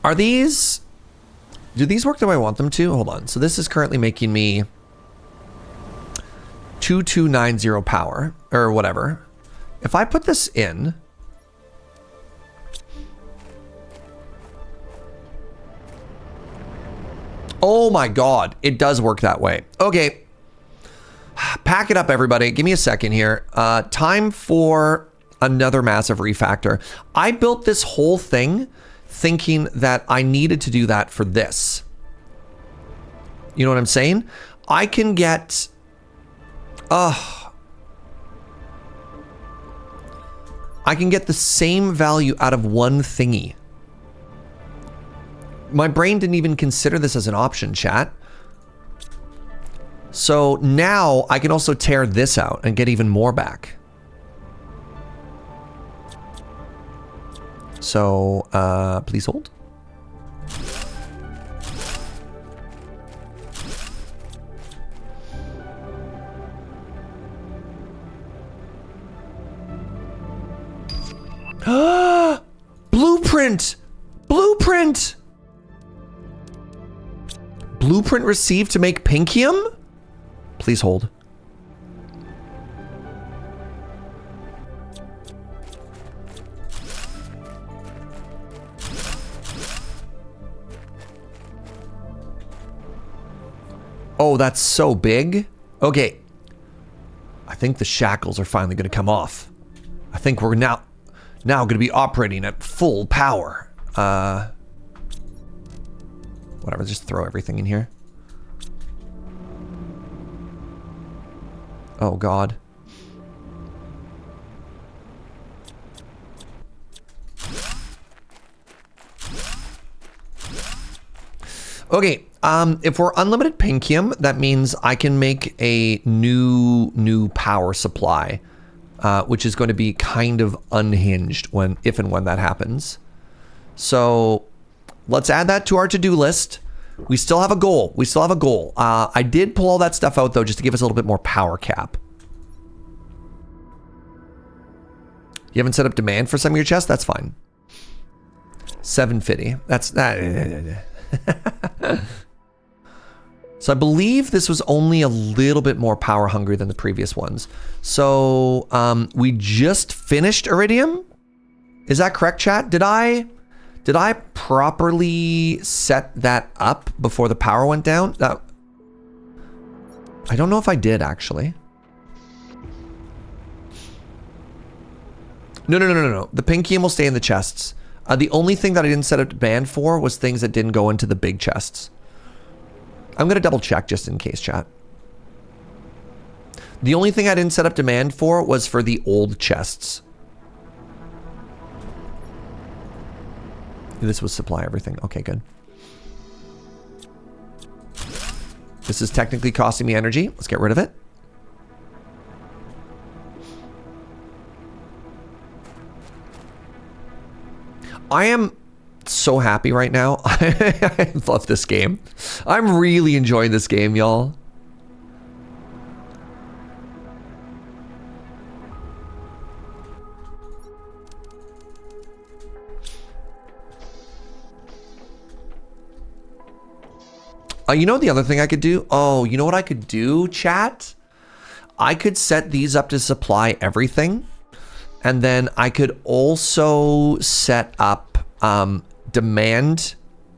Are these... Do these work the way I want them to? Hold on. So this is currently making me 2290 power, or whatever. If I put this in... Oh my god, it does work that way. Okay. Pack it up, everybody. Give me a second here. Time for another massive refactor. I built this whole thing thinking that I needed to do that for this. You know what I'm saying? I can get... I can get the same value out of one thingy. My brain didn't even consider this as an option, chat. So now I can also tear this out and get even more back. So, please hold. Blueprint! Blueprint! Blueprint received to make pinkium? Please hold. Oh, that's so big. Okay. I think the shackles are finally going to come off. I think we're now going to be operating at full power. Whatever, just throw everything in here. Oh, God. Okay, If we're unlimited pinkium, that means I can make a new power supply, which is going to be kind of unhinged if and when that happens. So let's add that to our to-do list. We still have a goal. I did pull all that stuff out though, just to give us a little bit more power cap. You haven't set up demand for some of your chests? That's fine. 750. That's that. So I believe this was only a little bit more power hungry than the previous ones. So we just finished Iridium. Is that correct, chat? Did I properly set that up before the power went down? I don't know if I did actually. No. The pinkium will stay in the chests. The only thing that I didn't set up demand for was things that didn't go into the big chests. I'm going to double check just in case, chat. The only thing I didn't set up demand for was for the old chests. This was supply everything. Okay, good. This is technically costing me energy. Let's get rid of it. I am so happy right now. I love this game. I'm really enjoying this game, y'all. You know the other thing I could do? Oh, you know what I could do, chat? I could set these up to supply everything. And then I could also set up demand.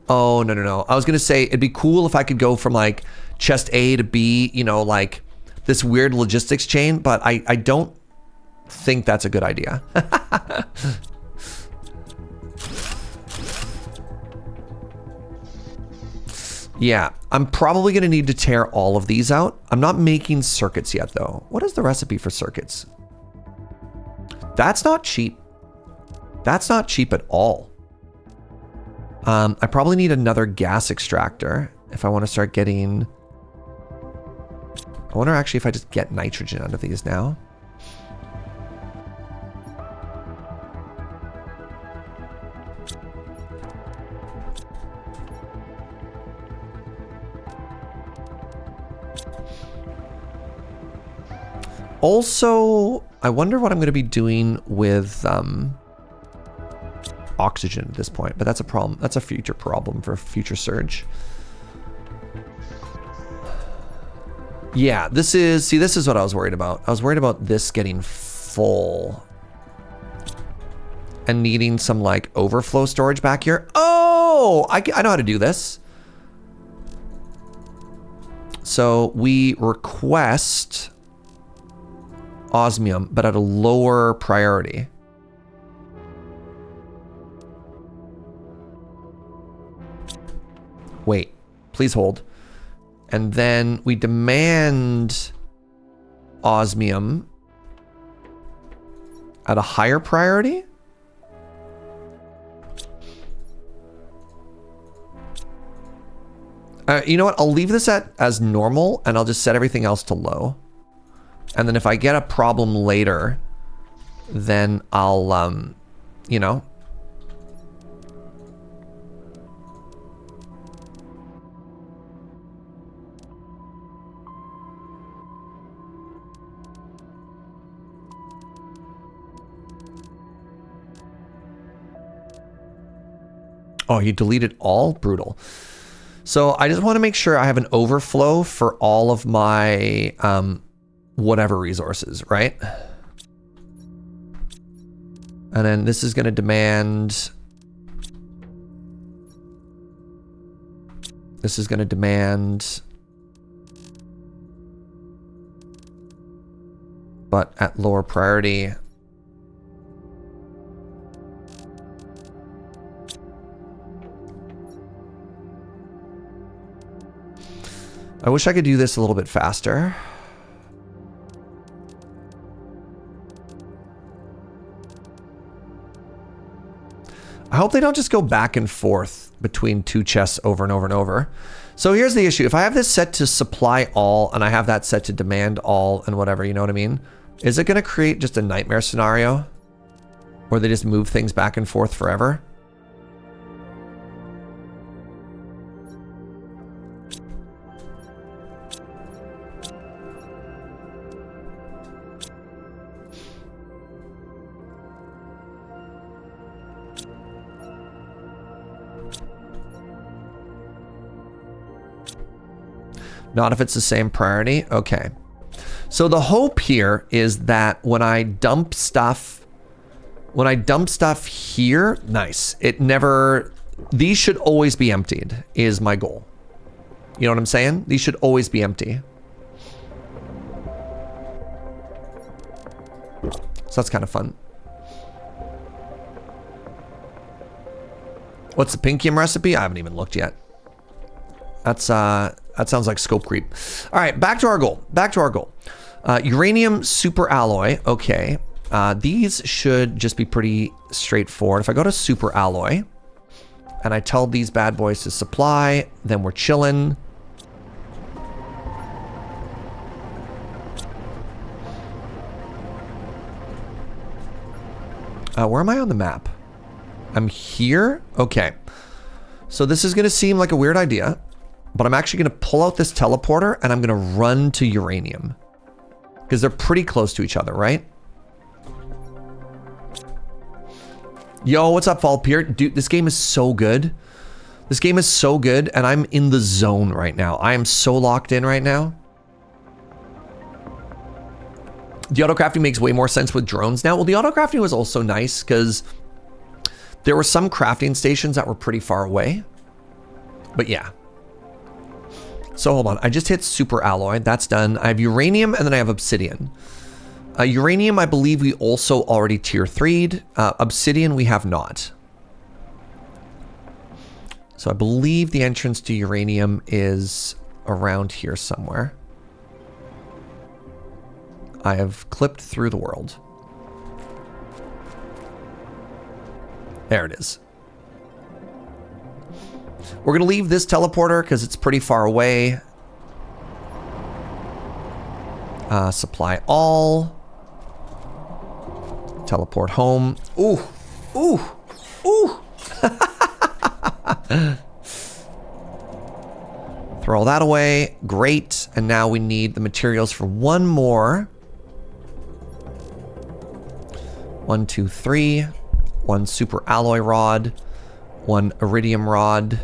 Oh, no. I was going to say it'd be cool if I could go from like chest A to B, you know, like this weird logistics chain, but I don't think that's a good idea. Yeah, I'm probably going to need to tear all of these out. I'm not making circuits yet, though. What is the recipe for circuits? That's not cheap. That's not cheap at all. I probably need another gas extractor if I want to start getting... I wonder actually if I just get nitrogen out of these now. Also, I wonder what I'm going to be doing with oxygen at this point, but that's a problem. That's a future problem for future Serge. Yeah, this is what I was worried about. I was worried about this getting full and needing some like overflow storage back here. Oh, I know how to do this. So we request osmium, but at a lower priority. Wait, please hold. And then we demand osmium at a higher priority. You know what? I'll leave this as normal and I'll just set everything else to low. And then if I get a problem later, then I'll, you know. Oh, you deleted all? Brutal. So I just want to make sure I have an overflow for all of my, whatever resources, right? And then this is going to demand... This is going to demand... But at lower priority... I wish I could do this a little bit faster. I hope they don't just go back and forth between two chests over and over and over. So here's the issue. If I have this set to supply all and I have that set to demand all and whatever, you know what I mean? Is it going to create just a nightmare scenario where they just move things back and forth forever? Not if it's the same priority. Okay. So the hope here is that when I dump stuff here, nice. It never, these should always be emptied is my goal. You know what I'm saying? These should always be empty. So that's kind of fun. What's the Pinkium recipe? I haven't even looked yet. That sounds like scope creep. All right, back to our goal. Uranium super alloy. Okay. These should just be pretty straightforward. If I go to super alloy and I tell these bad boys to supply, then we're chilling. Where am I on the map? I'm here? Okay. So this is going to seem like a weird idea, but I'm actually going to pull out this teleporter and I'm going to run to uranium. Because they're pretty close to each other, right? Yo, what's up, Falpier? Dude, this game is so good. This game is so good, and I'm in the zone right now. I am so locked in right now. The autocrafting makes way more sense with drones now. Well, the autocrafting was also nice because there were some crafting stations that were pretty far away. But yeah. So hold on. I just hit super alloy. That's done. I have uranium and then I have obsidian. Uranium, I believe we also already tier 3'd. Obsidian, we have not. So I believe the entrance to uranium is around here somewhere. I have clipped through the world. There it is. We're going to leave this teleporter because it's pretty far away. Supply all. Teleport home. Ooh. Ooh. Ooh. Throw all that away. Great. And now we need the materials for one more. 1, 2, 3. 1 super alloy rod. 1 iridium rod.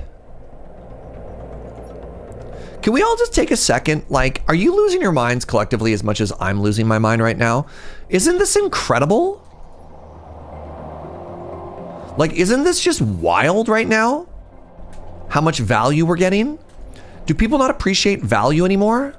Can we all just take a second? Like, are you losing your minds collectively as much as I'm losing my mind right now? Isn't this incredible? Like, isn't this just wild right now? How much value we're getting? Do people not appreciate value anymore?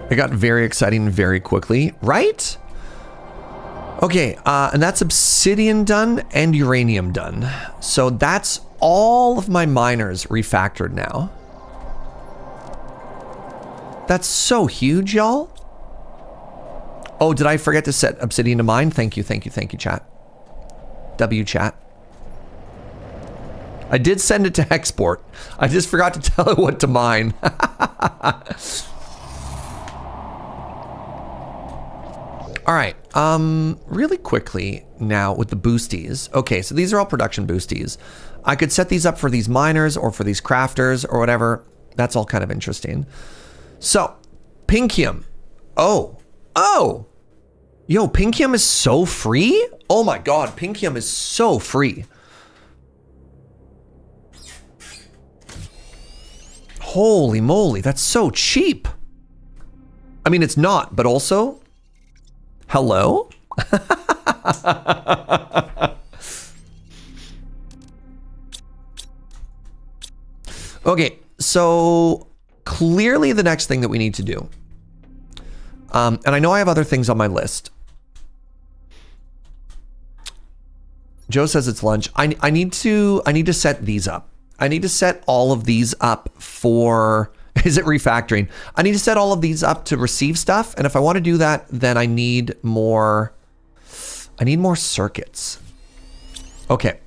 It got very exciting very quickly, right? Okay, and that's obsidian done and uranium done. So that's all of my miners refactored now. That's so huge, y'all. Oh, did I forget to set obsidian to mine? Thank you, chat. W chat. I did send it to export. I just forgot to tell it what to mine. All right, really quickly now with the boosties. Okay, so these are all production boosties. I could set these up for these miners or for these crafters or whatever. That's all kind of interesting. So, Pinkium. Oh, yo, Pinkium is so free? Oh my God, Pinkium is so free. Holy moly, that's so cheap. I mean, it's not, but also... Hello? Okay, so clearly the next thing that we need to do, and I know I have other things on my list. Joe says it's lunch. I need to set these up. I need to set all of these up for, is it refactoring? I need to set all of these up to receive stuff. And if I want to do that, then I need more circuits. Okay.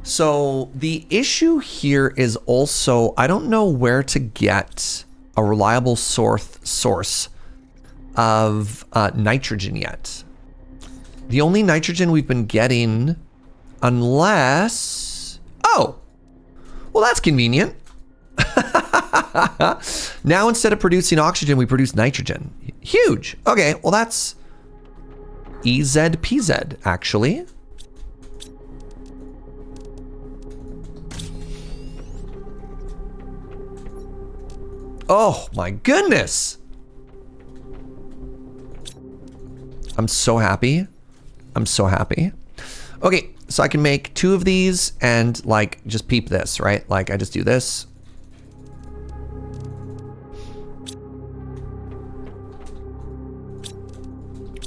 So the issue here is also, I don't know where to get a reliable source of nitrogen yet. The only nitrogen we've been getting, unless, oh, well, that's convenient. Now instead of producing oxygen, we produce nitrogen. Huge. Okay, well, that's EZPZ, actually. Oh my goodness. I'm so happy. I'm so happy. Okay, so I can make 2 of these and like just peep this, right? Like I just do this.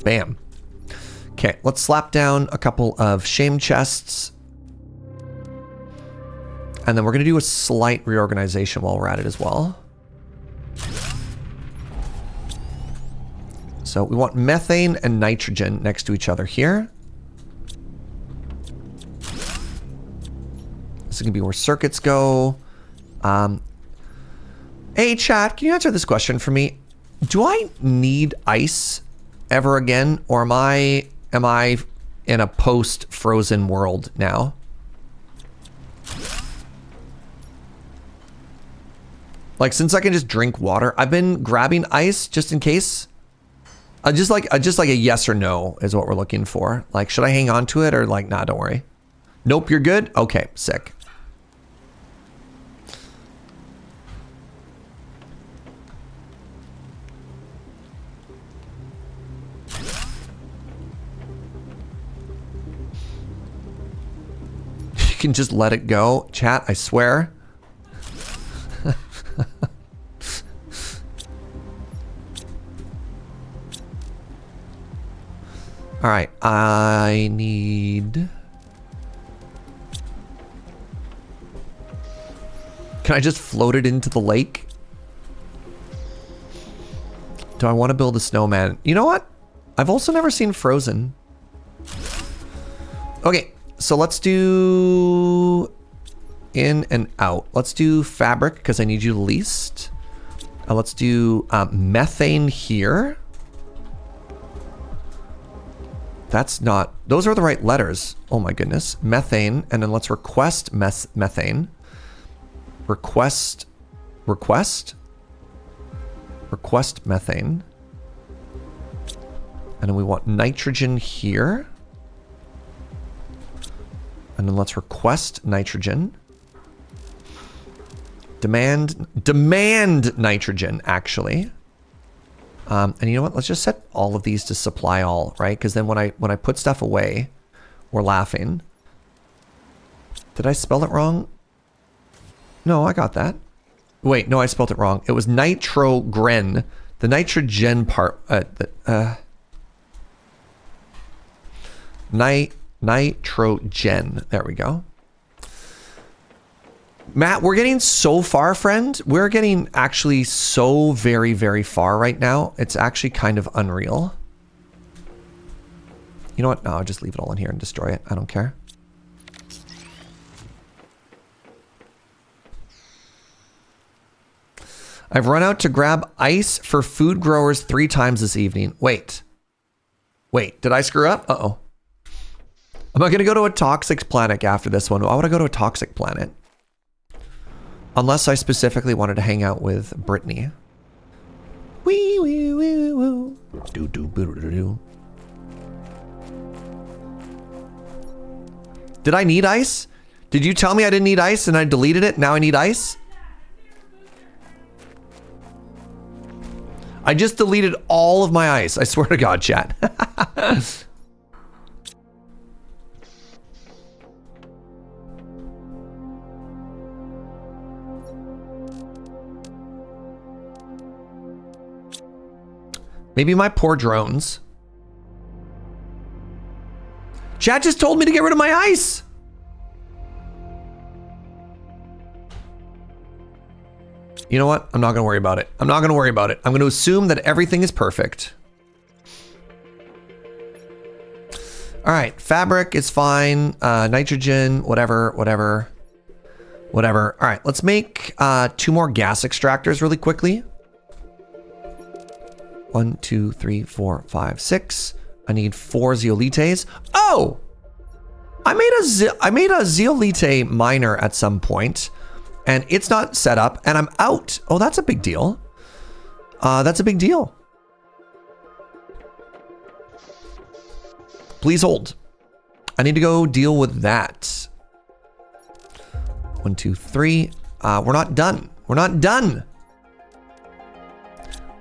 Bam. Okay, let's slap down a couple of shame chests. And then we're gonna do a slight reorganization while we're at it as well. So we want methane and nitrogen next to each other here. This is gonna be where circuits go. Hey chat, can you answer this question for me? Do I need ice ever again, or am I in a post-frozen world now? Like, since I can just drink water, I've been grabbing ice just in case. Just like a yes or no is what we're looking for. Like, should I hang on to it or like, nah, don't worry. Nope, you're good? Okay, sick. You can just let it go. Chat, I swear. All right, I need... Can I just float it into the lake? Do I want to build a snowman? You know what? I've also never seen Frozen. Okay, so let's do in and out. Let's do fabric because I need you the least. Let's do methane here. That's not, those are the right letters. Oh my goodness. Methane, and then let's request methane. Request methane. And then we want nitrogen here. And then let's request nitrogen. Demand nitrogen, actually. And you know what? Let's just set all of these to supply all, right? Because then when I put stuff away, we're laughing. Did I spell it wrong? No, I got that. Wait, no, I spelled it wrong. It was nitrogren. The nitrogen part. Nitrogen. There we go. Matt, we're getting so far, friend. We're getting actually so very, very far right now. It's actually kind of unreal. You know what? No, I'll just leave it all in here and destroy it. I don't care. I've run out to grab ice for food growers 3 times this evening. Wait, did I screw up? Uh-oh. Am I going to go to a toxic planet after this one? Why would I go to a toxic planet? Unless I specifically wanted to hang out with Brittany. Wee wee wee woo. Do do do do do. Did I need ice? Did you tell me I didn't need ice and I deleted it? Now I need ice? I just deleted all of my ice. I swear to God, chat. Maybe my poor drones. Chat just told me to get rid of my ice. You know what? I'm not going to worry about it. I'm not going to worry about it. I'm going to assume that everything is perfect. All right. Fabric is fine. Nitrogen, whatever. All right. Let's make 2 more gas extractors really quickly. 1, 2, 3, 4, 5, 6. I need 4 zeolites. Oh! I made a zeolite miner at some point, and it's not set up, and I'm out. Oh, that's a big deal. That's a big deal. Please hold. I need to go deal with that. 1, 2, 3. We're not done. We're not done.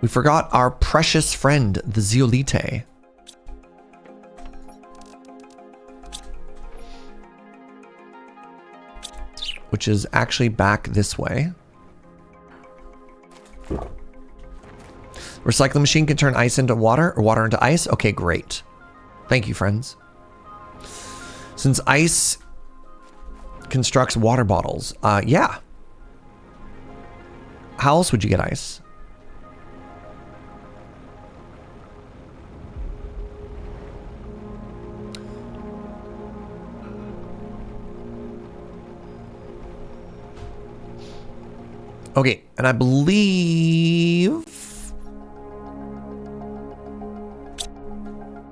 We forgot our precious friend, the zeolite. Which is actually back this way. Recycling machine can turn ice into water or water into ice. Okay, great. Thank you, friends. Since ice constructs water bottles, yeah. How else would you get ice? Okay, and I believe...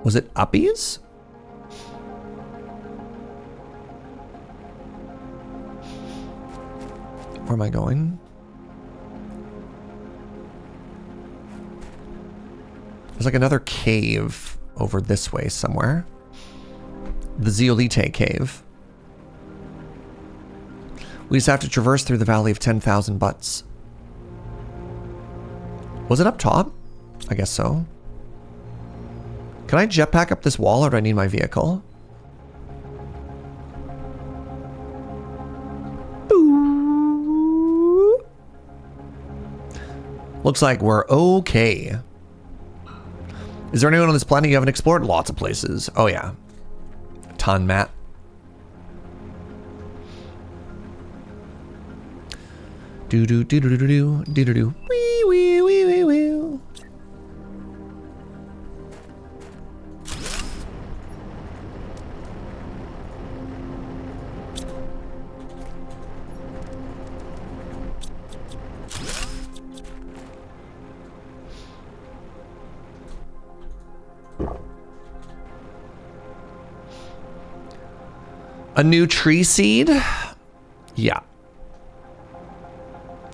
Was it uppies? Where am I going? There's like another cave over this way somewhere. The Zeolite cave. We just have to traverse through the Valley of 10,000 Butts. Was it up top? I guess so. Can I jetpack up this wall or do I need my vehicle? Boo. Looks like we're okay. Is there anyone on this planet you haven't explored? Lots of places. Oh yeah. A ton, Matt. Do do do do do do do do do. Wee wee wee wee wee. A new tree seed? Yeah.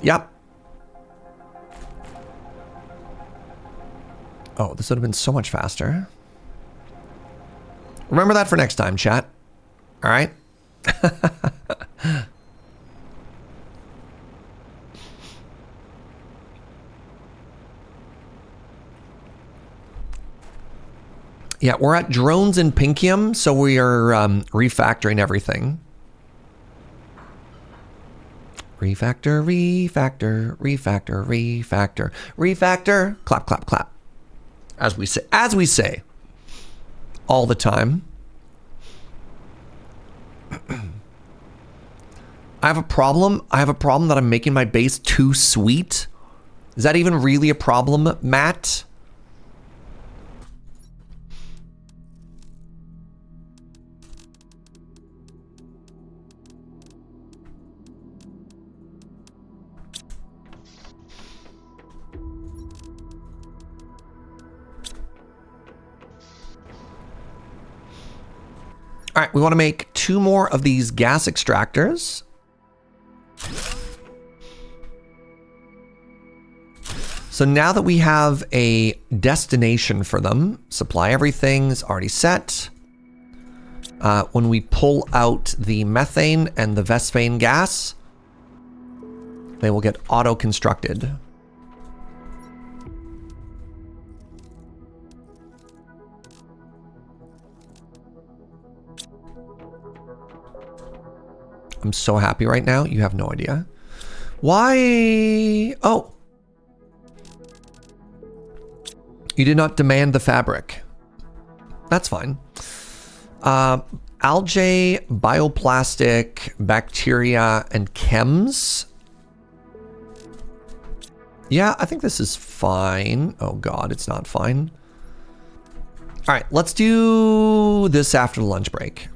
Yep. Oh, this would have been so much faster. Remember that for next time, chat. All right? Yeah, we're at drones in Pinkium, so we are refactoring everything. Refactor, refactor, refactor, refactor, refactor. Clap, clap, clap. As we say, all the time. I have a problem. I have a problem that I'm making my base too sweet. Is that even really a problem, Matt? All right, we want to make 2 more of these gas extractors. So now that we have a destination for them, supply everything is already set. When we pull out the methane and the Vesphane gas, they will get auto-constructed. I'm so happy right now. You have no idea. Why? Oh. You did not demand the fabric. That's fine. Algae, bioplastic, bacteria, and chems. Yeah, I think this is fine. Oh God, it's not fine. All right, let's do this after the lunch break.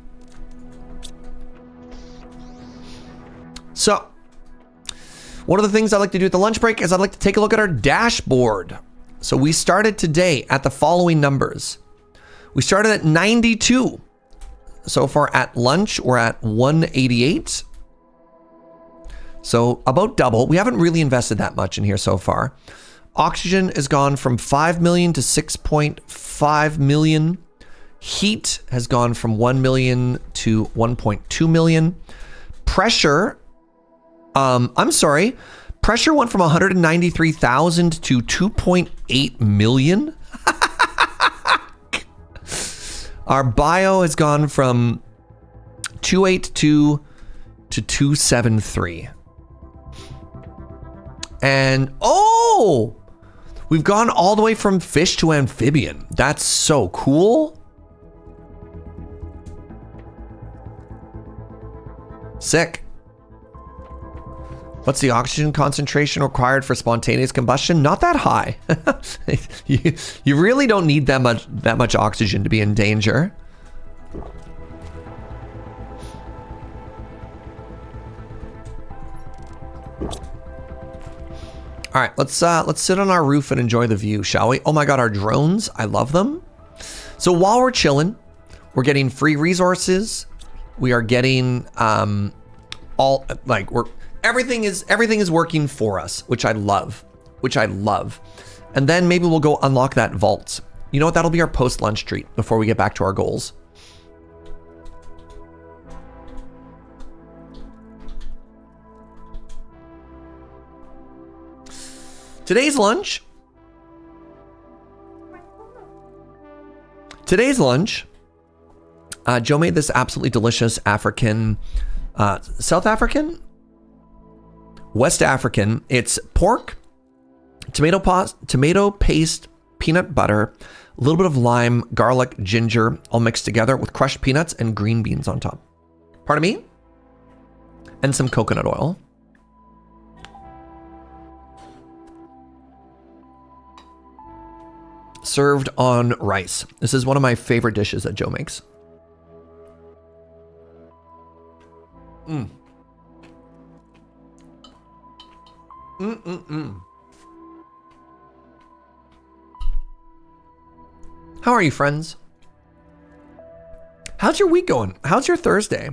So, one of the things I like to do at the lunch break is I'd like to take a look at our dashboard. So we started today at the following numbers. We started at 92. So far at lunch, we're at 188. So about double. We haven't really invested that much in here so far. Oxygen has gone from 5 million to 6.5 million. Heat has gone from 1 million to 1.2 million. Pressure, pressure went from 193,000 to 2.8 million. Our bio has gone from 282 to 273. And, oh, we've gone all the way from fish to amphibian. That's so cool. Sick. What's the oxygen concentration required for spontaneous combustion? Not that high. you really don't need that much oxygen to be in danger. All right, let's sit on our roof and enjoy the view, shall we? Oh my God, our drones, I love them. So while we're chilling, we're getting free resources. We are getting everything is working for us, which I love. And then maybe we'll go unlock that vault. You know what? That'll be our post-lunch treat before we get back to our goals. Today's lunch, Joe made this absolutely delicious African, South African? West African. It's pork, tomato paste, peanut butter, a little bit of lime, garlic, ginger, all mixed together with crushed peanuts and green beans on top. Pardon me? And some coconut oil. Served on rice. This is one of my favorite dishes that Joe makes. How are you, friends? How's your week going? How's your Thursday?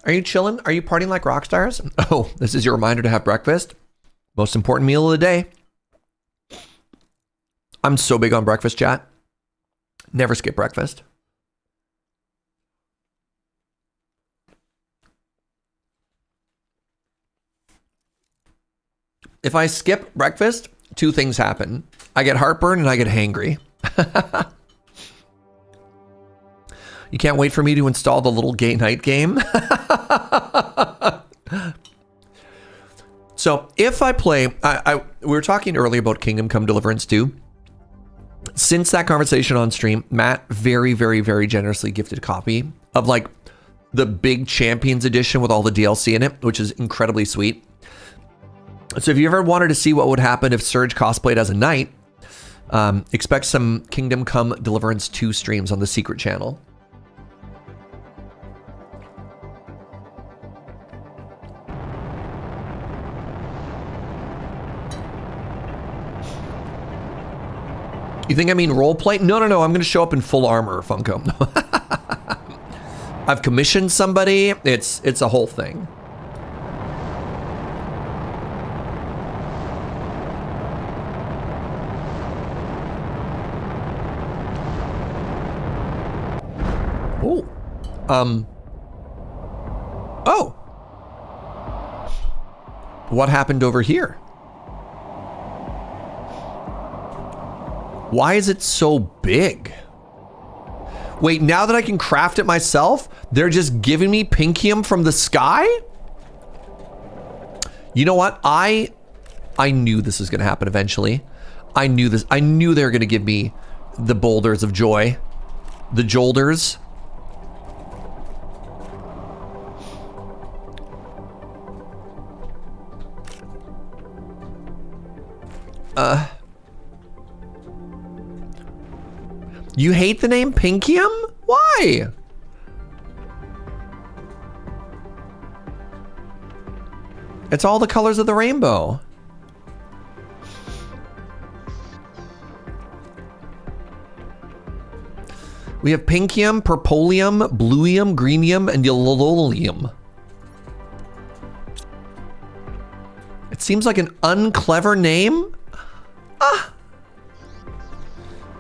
Are you chilling? Are you partying like rock stars? Oh, this is your reminder to have breakfast. Most important meal of the day. I'm so big on breakfast, chat. Never skip breakfast. If I skip breakfast, two things happen. I get heartburn and I get hangry. You can't wait for me to install the little gay night game. So if I play, we were talking earlier about Kingdom Come Deliverance 2. Since that conversation on stream, Matt very, very, very generously gifted a copy of like the big Champions edition with all the DLC in it, which is incredibly sweet. So if you ever wanted to see what would happen if Serge cosplayed as a knight, expect some Kingdom Come Deliverance 2 streams on the secret channel. You think I mean roleplay? No, I'm going to show up in full armor, Funko. I've commissioned somebody. It's a whole thing. Oh. Oh. What happened over here? Why is it so big? Wait, now that I can craft it myself, they're just giving me pinkium from the sky? You know what? I knew this was going to happen eventually. I knew this. I knew they were going to give me the boulders of joy. The Jolders. You hate the name Pinkium? Why? It's all the colors of the rainbow. We have pinkium, purplium, bluium, greenium, and yellowium. It seems like an unclever name.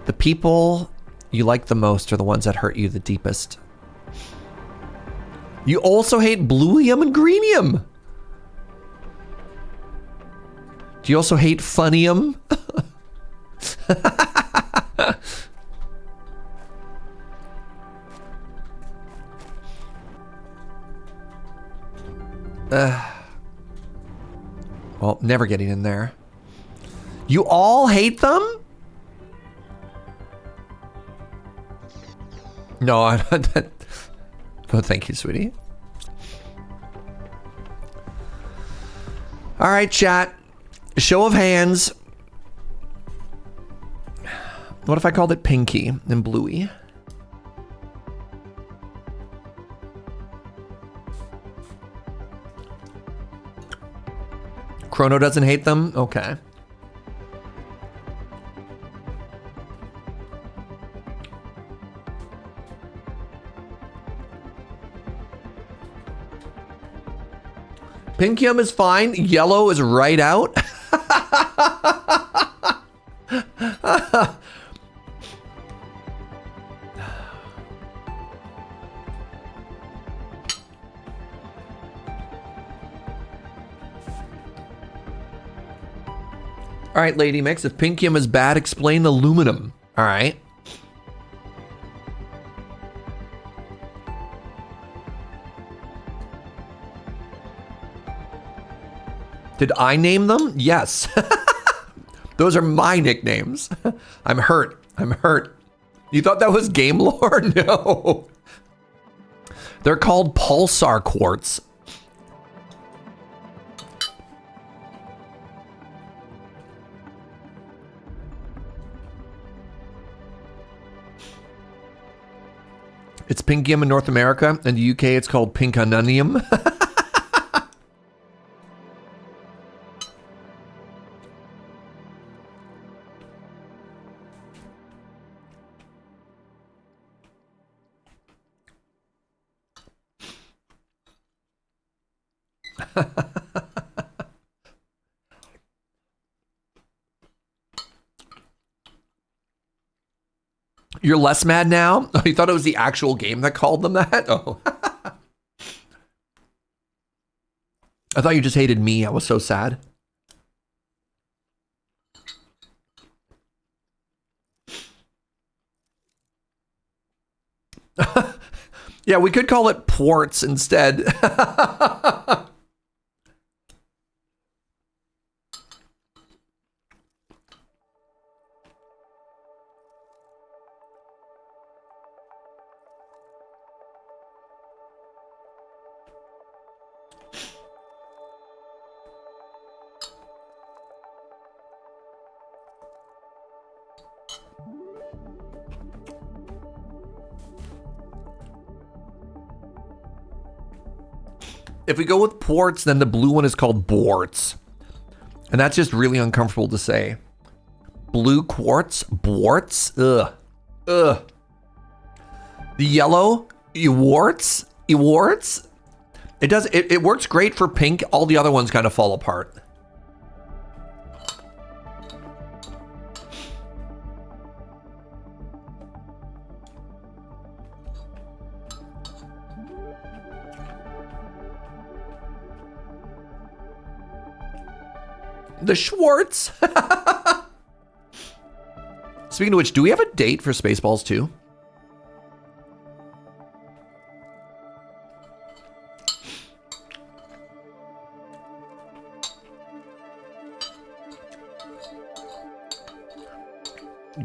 The people you like the most are the ones that hurt you the deepest. You also hate bluium and greenium. Do you also hate funnium? Well, never getting in there. You all hate them? No, I don't. Oh, thank you, sweetie. All right, chat. Show of hands. What if I called it Pinky and Bluey? Chrono doesn't hate them? Okay. Pinkium is fine. Yellow is right out. All right, Lady Mix, if Pinkium is bad, explain aluminum. All right. Did I name them? Yes. Those are my nicknames. I'm hurt. I'm hurt. You thought that was game lore? No. They're called pulsar quartz. It's pinkium in North America. In the UK, it's called pinkanunium. You're less mad now? Oh, you thought it was the actual game that called them that? Oh. I thought you just hated me. I was so sad. Yeah, we could call it Ports instead. If we go with ports, then the blue one is called borts. And that's just really uncomfortable to say. Blue quartz? Borts? Ugh. Ugh. The yellow? Ewarts? Ewarts? It works great for pink. All the other ones kind of fall apart. The Schwartz. Speaking of which, do we have a date for Spaceballs 2?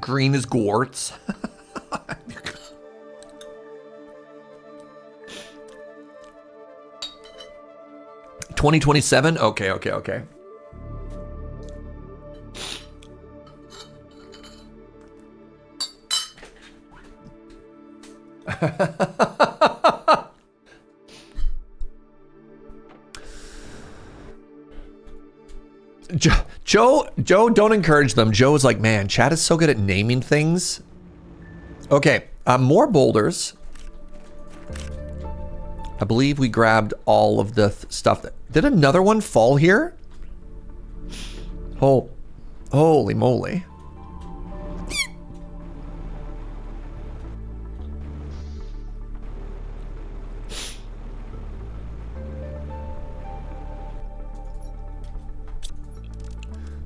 Green is Gortz. 2027? Okay. Joe, don't encourage them. Joe is like, man, chat is so good at naming things. Okay, more boulders. I believe we grabbed all of the stuff. Did another one fall here? Oh, holy moly.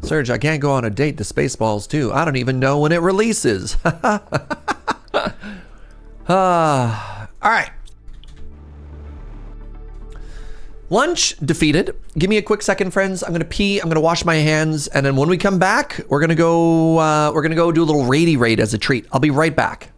Serge, I can't go on a date to Spaceballs 2. I don't even know when it releases. All right. Lunch defeated. Give me a quick second, friends. I'm gonna pee. I'm gonna wash my hands, and then when we come back, we're gonna go do a little raidy raid as a treat. I'll be right back.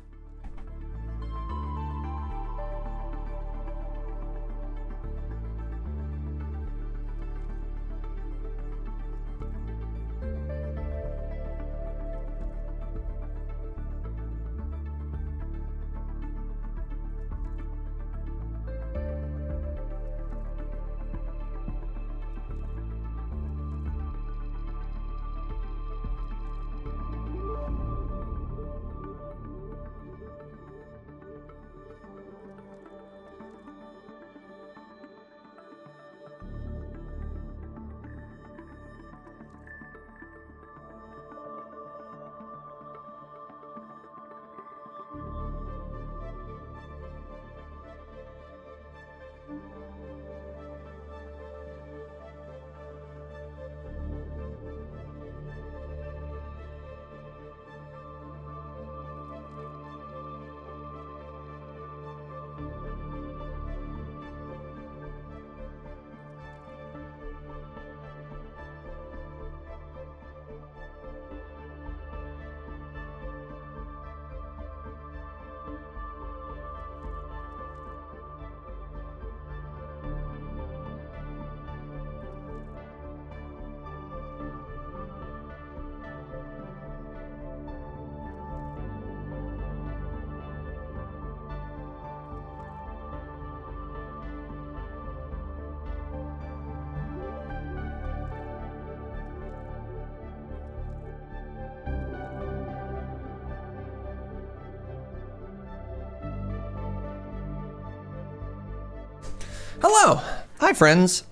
Hello. Hi, friends.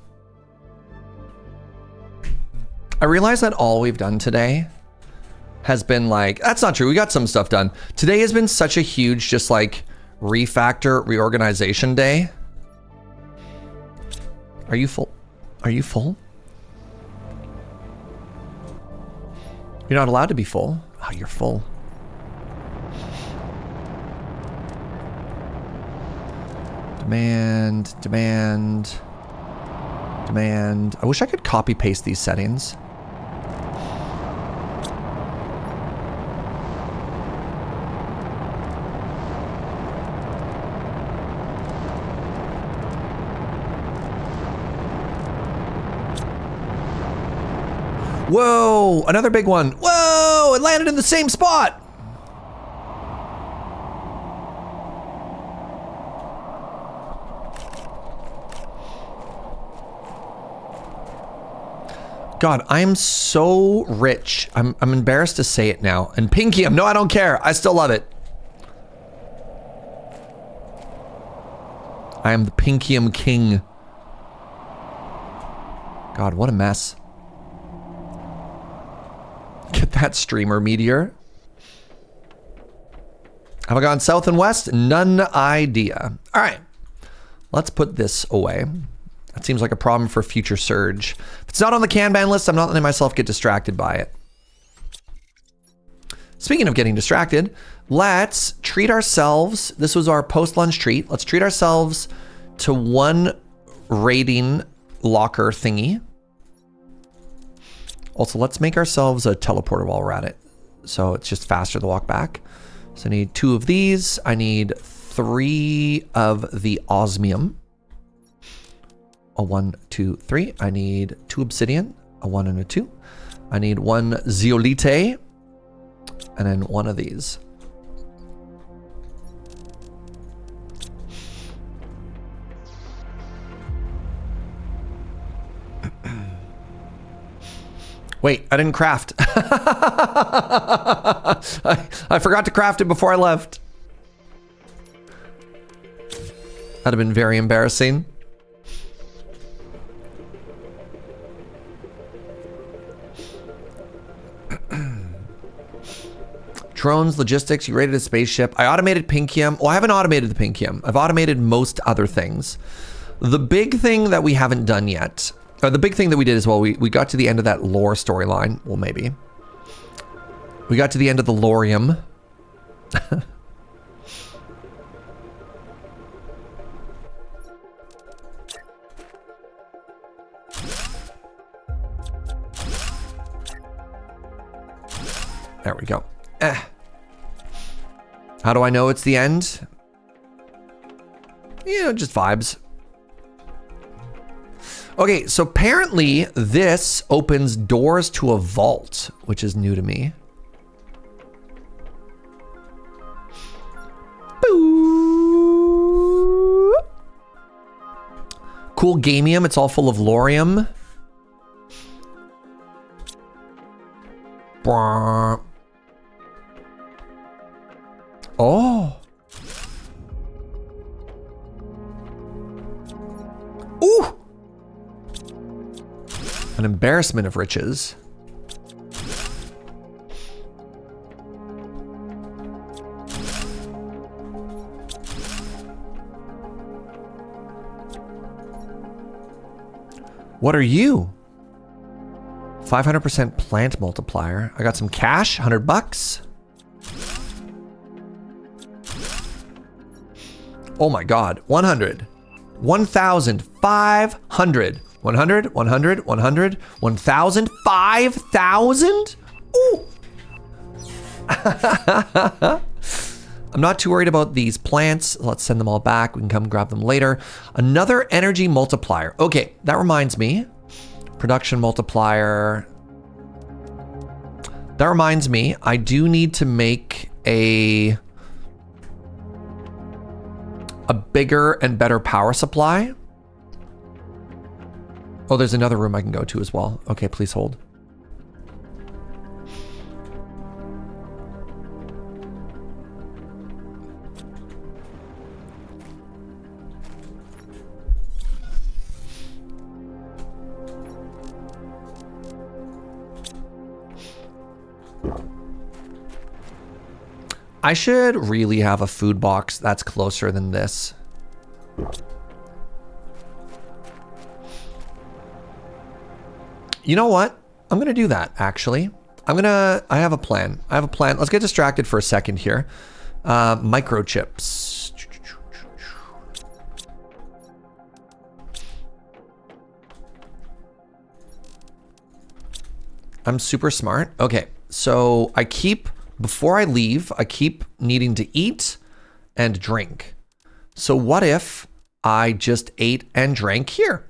I realize that all we've done today has been like, that's not true. We got some stuff done. Today has been such a huge, just like refactor reorganization day. Are you full? Are you full? You're not allowed to be full. Oh, you're full. Demand, demand, demand. I wish I could copy paste these settings. Whoa, another big one. Whoa, it landed in the same spot. God, I'm so rich. I'm embarrassed to say it now. And Pinkium, no, I don't care. I still love it. I am the Pinkium king. God, what a mess. Get that streamer meteor. Have I gone south and west? None idea. All right, let's put this away. That seems like a problem for future Serge. If it's not on the Kanban list, I'm not letting myself get distracted by it. Speaking of getting distracted, let's treat ourselves. This was our post-lunch treat. Let's treat ourselves to one raiding locker thingy. Also, let's make ourselves a teleporter while we're at it. So it's just faster to walk back. So I need 2 of these. I need 3 of the osmium. A 1, 2, 3. I need 2 obsidian, a 1 and a 2. I need 1 zeolite, and then 1 of these. Wait, I didn't craft. I forgot to craft it before I left. That'd have been very embarrassing. Drones, logistics, you rated a spaceship. I automated Pinkium. Well, I haven't automated the Pinkium. I've automated most other things. The big thing that we haven't done yet, or the big thing that we did as well, we got to the end of that lore storyline. Well, maybe. We got to the end of the Lorium. There we go. How do I know it's the end? You know, just vibes. Okay, so apparently this opens doors to a vault, which is new to me. Boo. Cool gamium, it's all full of lorium. Oh. Ooh. An embarrassment of riches. What are you? 500% plant multiplier. I got some cash, 100 bucks. Oh my God, 100, 1,500, 100, 100, 100, 1,000, 5,000? Ooh. I'm not too worried about these plants. Let's send them all back. We can come grab them later. Another energy multiplier. Okay, that reminds me. Production multiplier. That reminds me, I do need to make a bigger and better power supply. Oh, there's another room I can go to as well. Okay, please hold. I should really have a food box that's closer than this. You know what? I'm gonna do that, actually. I have a plan. Let's get distracted for a second here. Microchips. I'm super smart. Okay, so before I leave, I keep needing to eat and drink. So what if I just ate and drank here?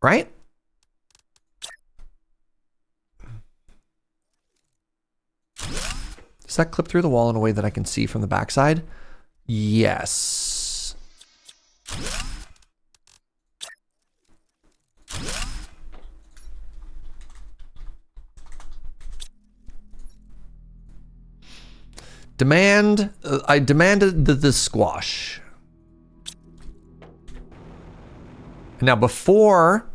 Right? Does that clip through the wall in a way that I can see from the backside? Yes. I demanded the squash. Now before,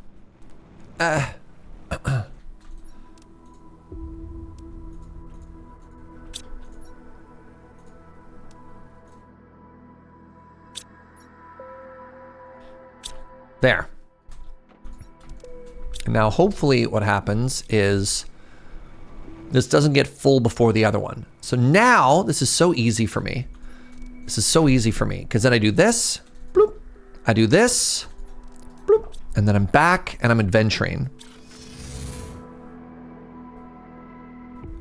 there. And now hopefully what happens is this doesn't get full before the other one. So now this is so easy for me. This is so easy for me because then I do this, bloop, I do this, bloop, and then I'm back and I'm adventuring.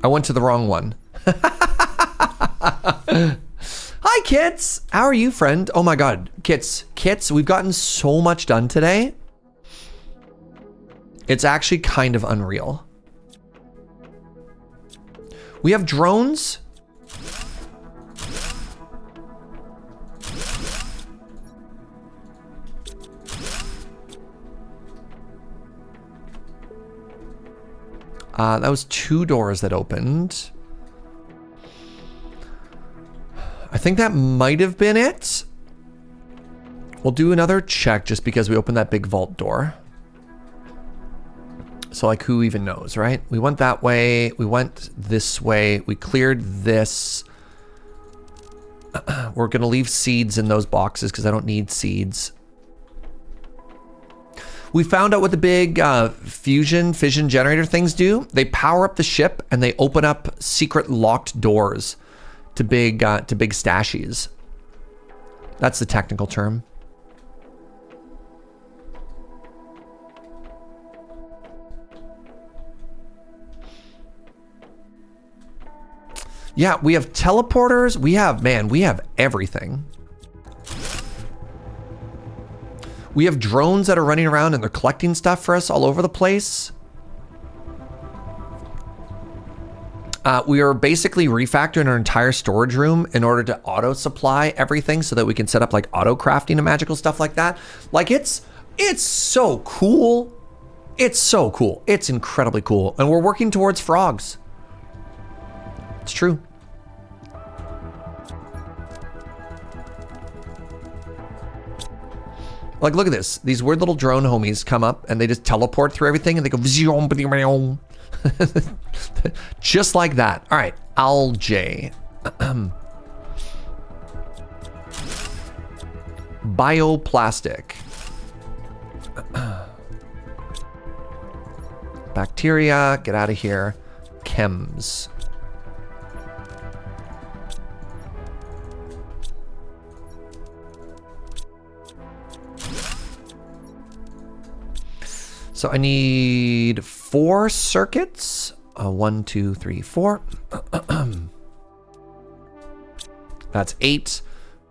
I went to the wrong one. Hi, Kits. How are you, friend? Oh my God, Kits, we've gotten so much done today. It's actually kind of unreal. We have drones. That was 2 doors that opened. I think that might have been it. We'll do another check just because we opened that big vault door. So like, who even knows, right? We went that way. We went this way. We cleared this. We're going to leave seeds in those boxes because I don't need seeds. We found out what the big fission generator things do. They power up the ship and they open up secret locked doors to big stashes. That's the technical term. Yeah, we have teleporters. We have everything. We have drones that are running around and they're collecting stuff for us all over the place. We are basically refactoring our entire storage room in order to auto supply everything so that we can set up like auto crafting and magical stuff like that. Like it's so cool. It's so cool. It's incredibly cool. And we're working towards frogs. It's true. Like, look at this. These weird little drone homies come up and they just teleport through everything and they go just like that. All right, algae. Bioplastic. Bacteria, get out of here. Chems. So I need 4 circuits. 1, 2, 3, 4. That's 8.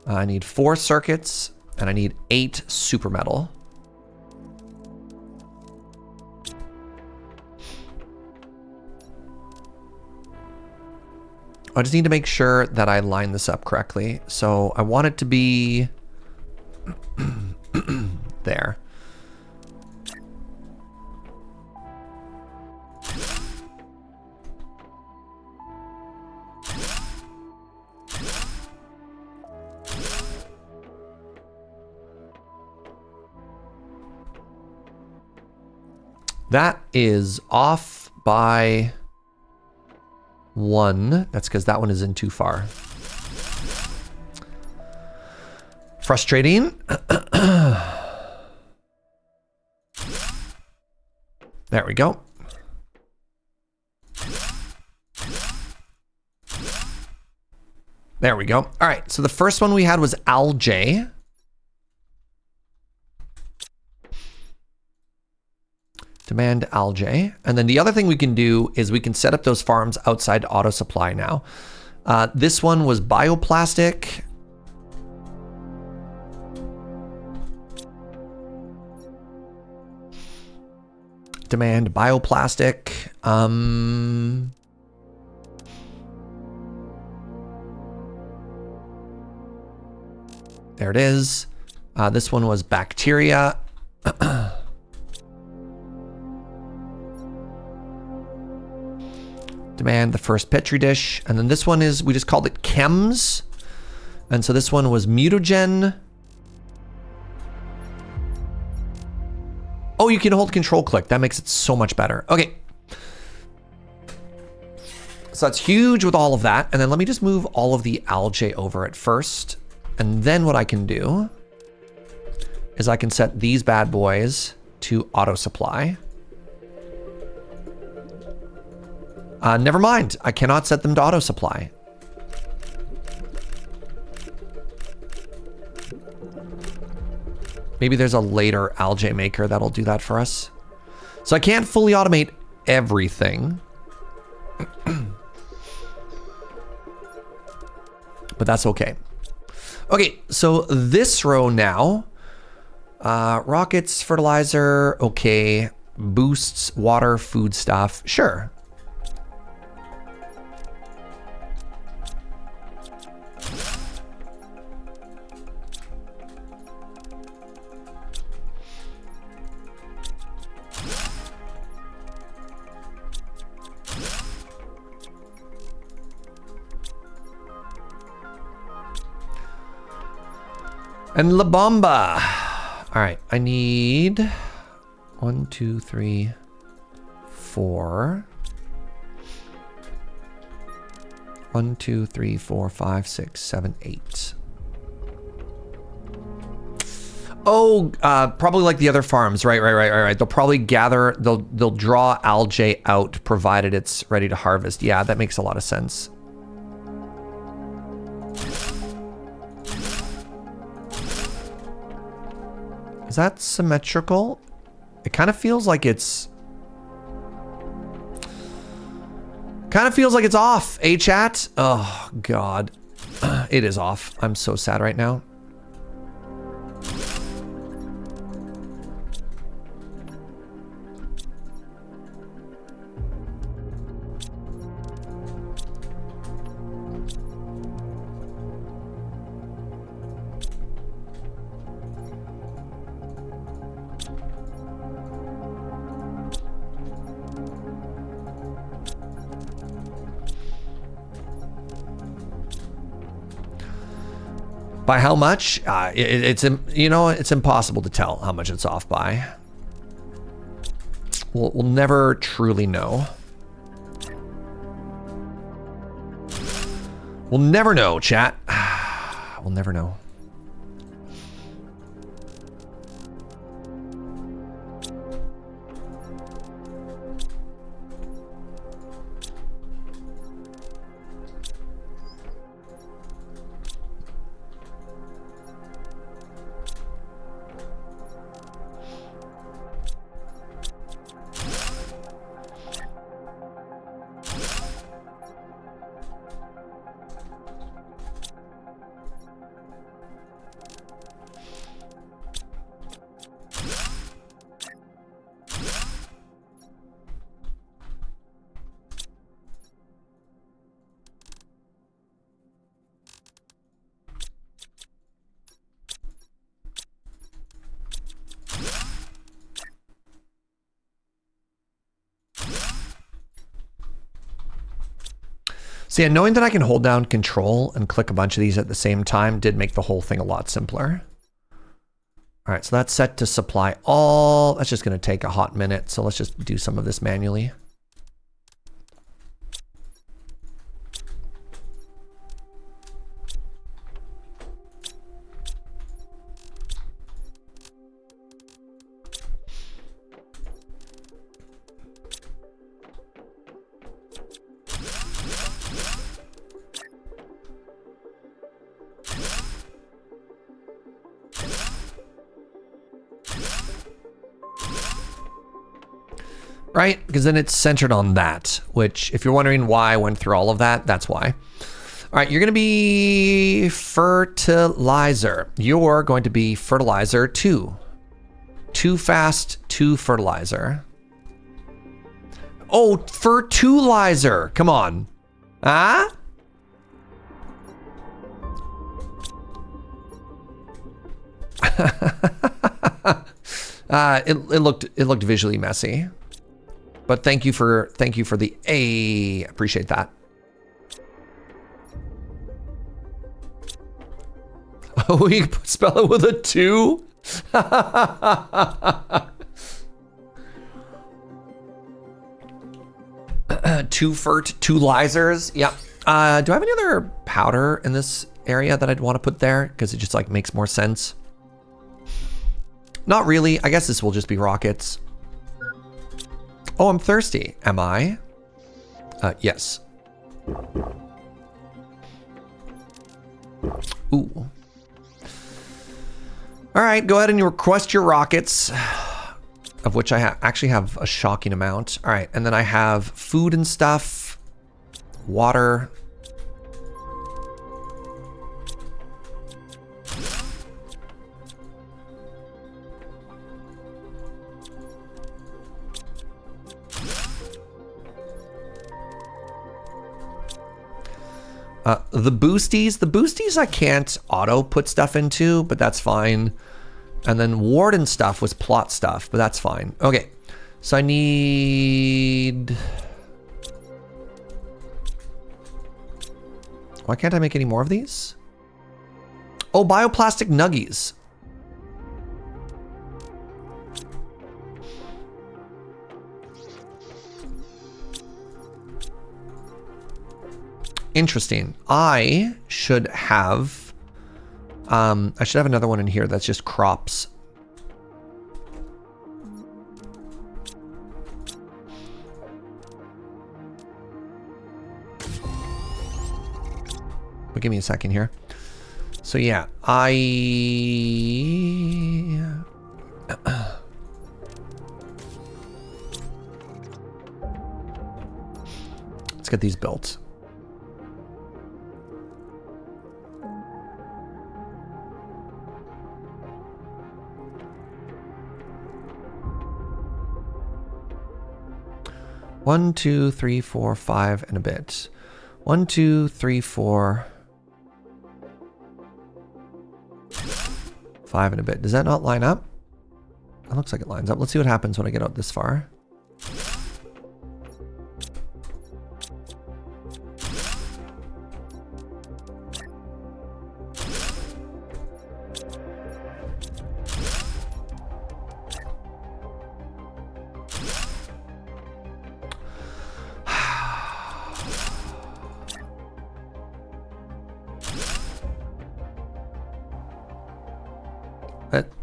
I need 4 circuits, and I need 8 super metal. I just need to make sure that I line this up correctly. So I want it to be there. That is off by 1. That's because that one is in too far. Frustrating. There we go. There we go. All right, so the first one we had was algae. Demand algae. And then the other thing we can do is we can set up those farms outside auto supply now. This one was bioplastic. Demand bioplastic. There it is. This one was bacteria. Demand the first petri dish. And then this one is, we just called it chems. And so this one was mutagen. Oh, you can hold control click. That makes it so much better. Okay. So that's huge with all of that. And then let me just move all of the algae over at first. And then what I can do is I can set these bad boys to auto supply. Never mind, I cannot set them to auto supply. Maybe there's a later algae maker that'll do that for us. So I can't fully automate everything. But that's okay. Okay, so this row now, rockets, fertilizer, okay, boosts, water, food stuff, sure. And La Bomba. All right, I need 1, 2, 3, 4. 1, 2, 3, 4, 5, 6, 7, 8. Oh, probably like the other farms. Right. They'll probably gather, they'll draw algae out provided it's ready to harvest. Yeah, that makes a lot of sense. Is that symmetrical? It kind of feels like it's... Kind of feels like it's off, eh, chat? Oh, God. It is off. I'm so sad right now. By how much? It's you know, it's impossible to tell how much it's off by. We'll never truly know. We'll never know, chat. We'll never know. So yeah, knowing that I can hold down Control and click a bunch of these at the same time did make the whole thing a lot simpler. All right, so that's set to supply all. That's just going to take a hot minute, so let's just do some of this manually. Right? Because then it's centered on that, which if you're wondering why I went through all of that, that's why. All right, you're going to be fertilizer. You're going to be fertilizer 2. Too fast, 2 fertilizer. Oh, fertilizer. Come on. Huh? It looked visually messy. But thank you for the A. Appreciate that. Oh, you spell it with a 2? 2 fert, 2 lizers. Yeah. Do I have any other powder in this area that I'd want to put there? Because it just like makes more sense. Not really. I guess this will just be rockets. Oh, I'm thirsty. Am I? Yes. Ooh. All right, go ahead and request your rockets, of which I actually have a shocking amount. All right, and then I have food and stuff, water. The boosties I can't auto put stuff into, but that's fine. And then warden stuff was plot stuff, but that's fine. Okay, so I need... Why can't I make any more of these? Oh, bioplastic nuggies. Interesting. I should have another one in here that's just crops. But give me a second here. So yeah, let's get these built. One, two, three, four, 5 and a bit. 1, 2, 3, 4, 5 and a bit. Does that not line up? It looks like it lines up. Let's see what happens when I get out this far.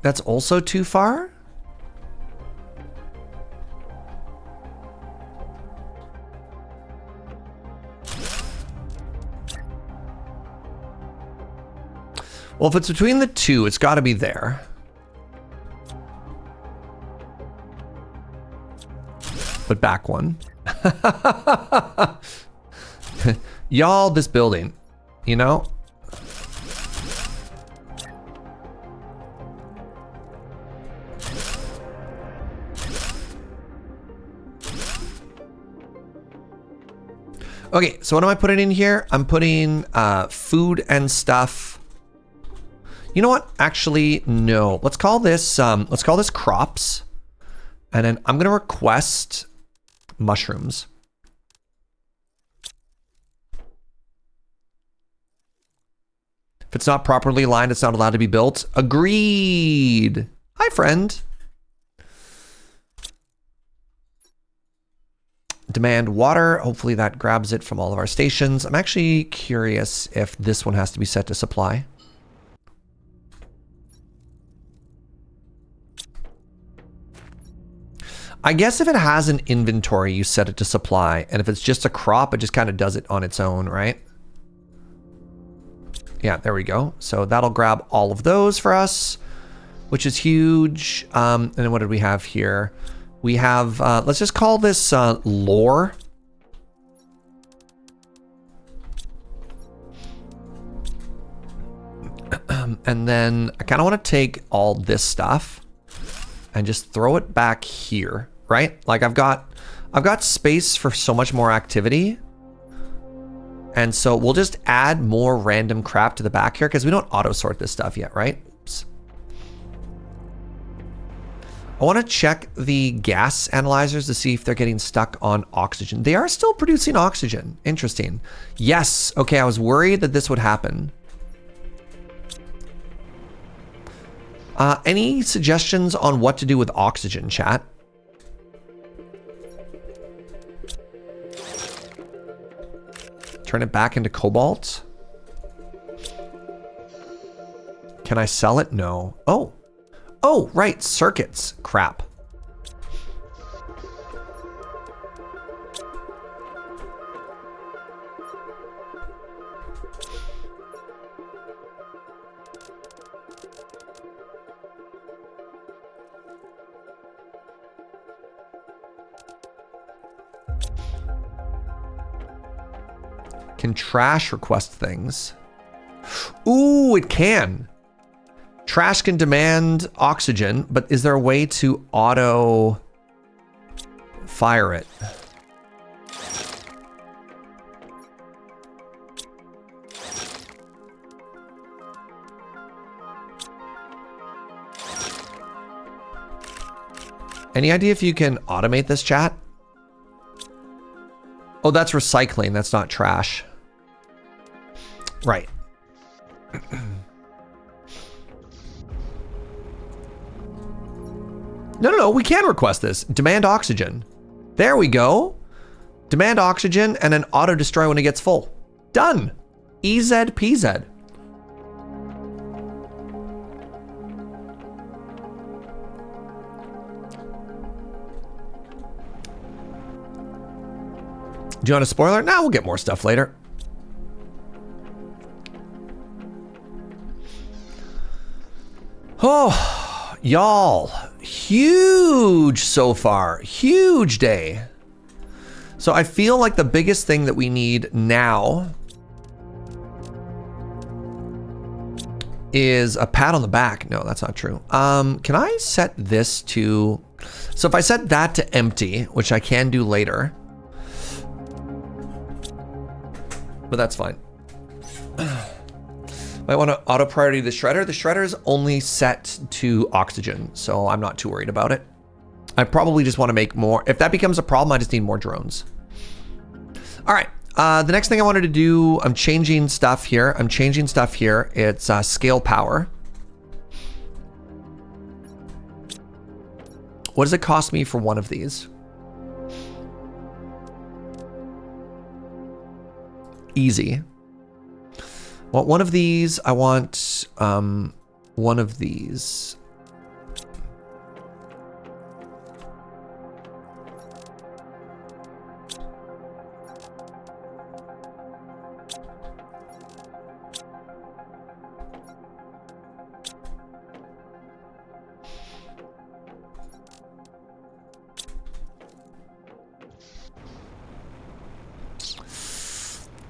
That's also too far? Well, if it's between the two, it's got to be there. But back one. Y'all, this building, you know? Okay, so what am I putting in here? I'm putting food and stuff. You know what? Actually, no. Let's call this crops. And then I'm gonna request mushrooms. If it's not properly aligned, it's not allowed to be built. Agreed. Hi, friend. Demand water. Hopefully that grabs it from all of our stations. I'm actually curious if this one has to be set to supply. I guess if it has an inventory, you set it to supply. And if it's just a crop, it just kind of does it on its own, right? Yeah, there we go. So that'll grab all of those for us, which is huge. And then what did we have here? We have, let's just call this lore. And then I kind of want to take all this stuff and just throw it back here, right? Like I've got space for so much more activity. And so we'll just add more random crap to the back here because we don't auto sort this stuff yet, right? Oops. I want to check the gas analyzers to see if they're getting stuck on oxygen. They are still producing oxygen. Interesting. Yes. Okay, I was worried that this would happen. Any suggestions on what to do with oxygen, chat? Turn it back into cobalt? Can I sell it? No. Oh. Oh, right. Circuits. Crap. Can trash request things? Ooh, it can. Trash can demand oxygen, but is there a way to auto fire it? Any idea if you can automate this, chat? Oh, that's recycling. That's not trash. Right. No, we can request this. Demand oxygen. There we go. Demand oxygen and then auto destroy when it gets full. Done. EZPZ. Do you want a spoiler? Nah, we'll get more stuff later. Oh, y'all. Huge so far. Huge day. So I feel like the biggest thing that we need now is a pat on the back. No, that's not true. Can I set this to... So if I set that to empty, which I can do later... But that's fine. Might want to auto priority the shredder. The shredder is only set to oxygen, so I'm not too worried about it. I probably just want to make more. If that becomes a problem, I just need more drones. All right. The next thing I wanted to do, I'm changing stuff here. It's scale power. What does it cost me for one of these? Easy. Well, one of these, I want one of these.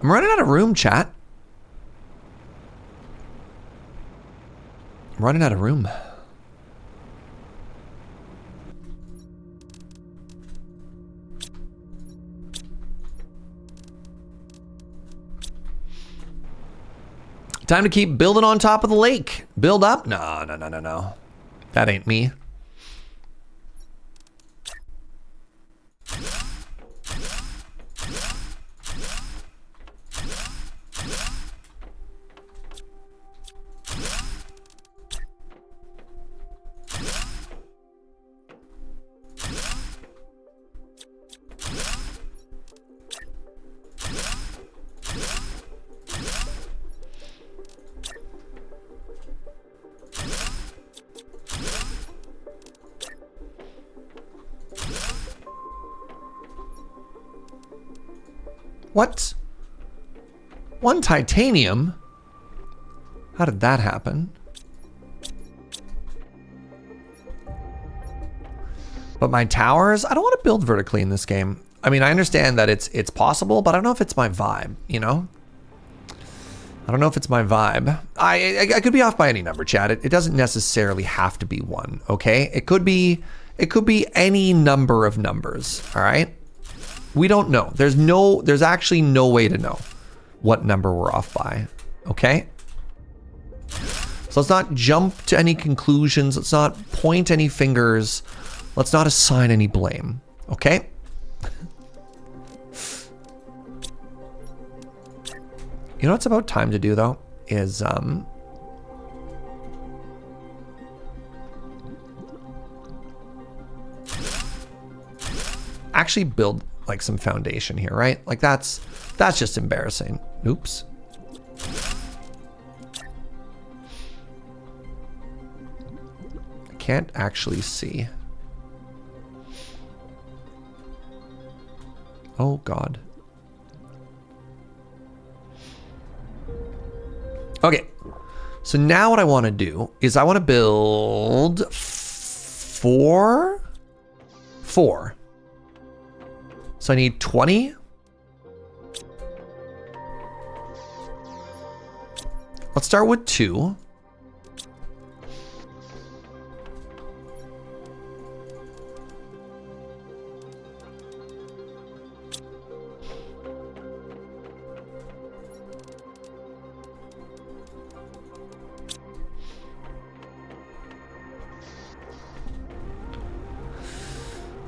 I'm running out of room, chat. I'm running out of room. Time to keep building on top of the lake. Build up? No. That ain't me. What? One titanium? How did that happen? But my towers? I don't want to build vertically in this game. I mean, I understand that it's possible, but I don't know if it's my vibe, you know? I don't know if it's my vibe. I could be off by any number, Chad. It doesn't necessarily have to be one, okay? It could be any number of numbers, all right? We don't know. There's actually no way to know what number we're off by, okay? So let's not jump to any conclusions. Let's not point any fingers. Let's not assign any blame, okay? You know what's about time to do though is actually build like some foundation here, right? Like that's just embarrassing. Oops. I can't actually see. Oh God. Okay. So now what I want to do is I want to build four. So I need 20. Let's start with 2.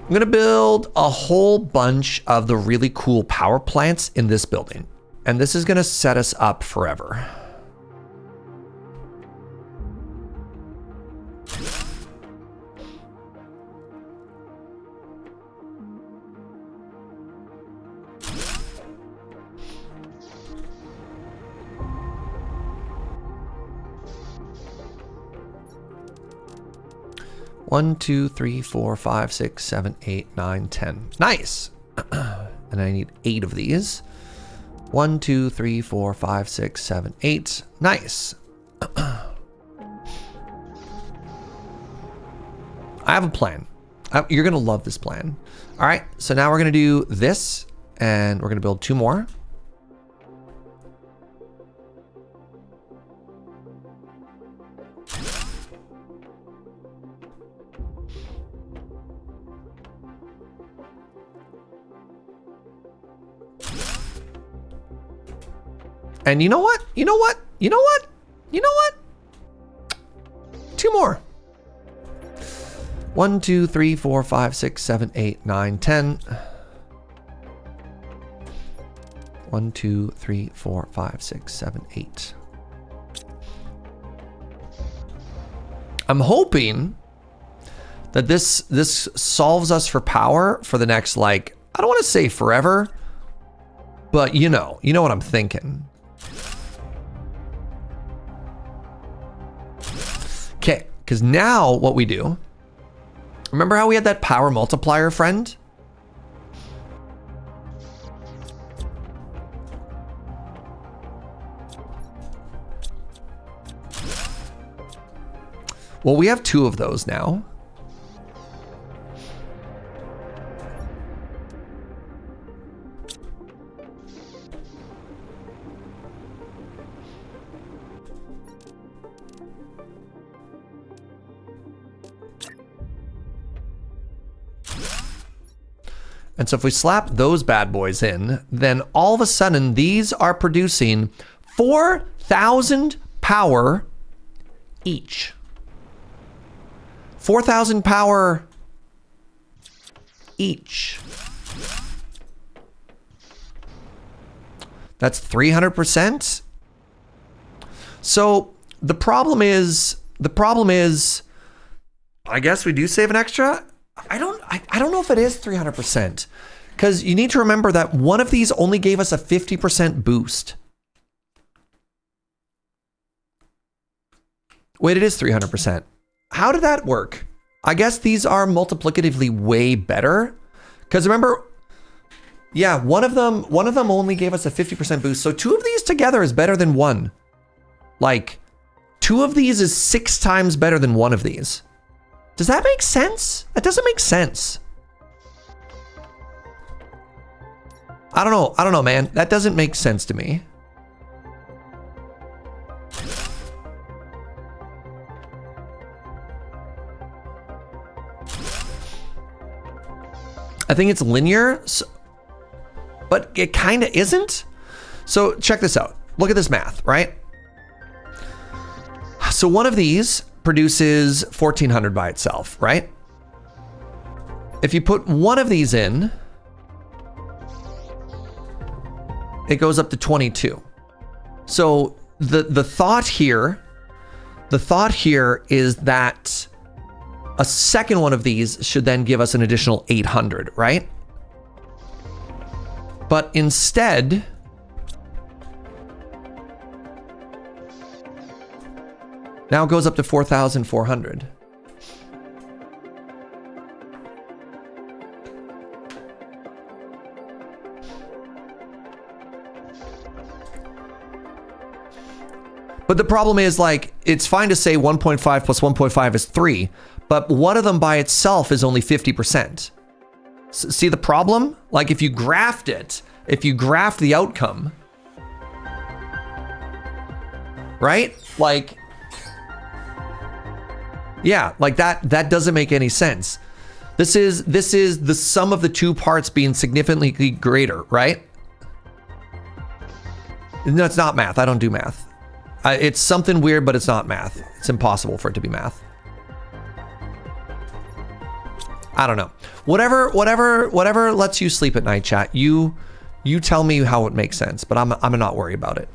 I'm gonna build a whole bunch of the really cool power plants in this building. And this is gonna set us up forever. 1, 2, 3, 4, 5, 6, 7, 8, 9, 10. Nice. And I need 8 of these. 1, 2, 3, 4, 5, 6, 7, 8. Nice. I have a plan. You're going to love this plan. All right. So now we're going to do this, and we're going to build 2 more. And you know what? You know what? You know what? You know what? 2 more. 1, 2, 3, 4, 5, 6, 7, 8, 9, 10. 1, 2, 3, 4, 5, 6, 7, 8. I'm hoping that this solves us for power for the next, like, I don't want to say forever, but you know what I'm thinking. Okay, because now what we do, remember how we had that power multiplier friend? Well, we have 2 of those now. And so if we slap those bad boys in, then all of a sudden these are producing 4,000 power each. 4,000 power each. That's 300%. So the problem is, I guess we do save an extra. I don't know if it is 300%, because you need to remember that one of these only gave us a 50% boost. Wait, it is 300%. How did that work? I guess these are multiplicatively way better, because remember, yeah, one of them only gave us a 50% boost. So 2 of these together is better than 1. Like 2 of these is 6 times better than 1 of these. Does that make sense? That doesn't make sense. I don't know, man. That doesn't make sense to me. I think it's linear, but it kind of isn't. So check this out. Look at this math, right? So one of these produces 1,400 by itself, right? If you put one of these in, it goes up to 22. So the thought here is that a second one of these should then give us an additional 800, right? But instead, now it goes up to 4,400. But the problem is, like, it's fine to say 1.5 plus 1.5 is 3, but one of them by itself is only 50%. See the problem? Like, if you graphed it, if you graph the outcome, right? Like, yeah, like that doesn't make any sense. This is the sum of the 2 parts being significantly greater, right? No, it's not math. I don't do math. It's something weird, but it's not math. It's impossible for it to be math. I don't know. Whatever lets you sleep at night, chat. You tell me how it makes sense, but I'm not worried about it.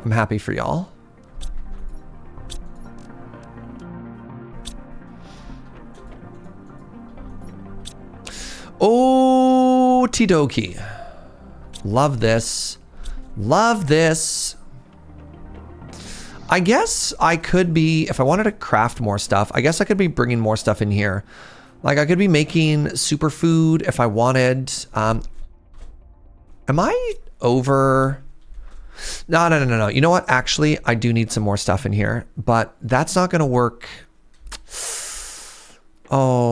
I'm happy for y'all. Oh, T-Doki. Love this. Love this. I guess I could be, if I wanted to craft more stuff, I guess I could be bringing more stuff in here. Like I could be making superfood if I wanted. Am I over? No. You know what? Actually, I do need some more stuff in here, but that's not going to work. Oh,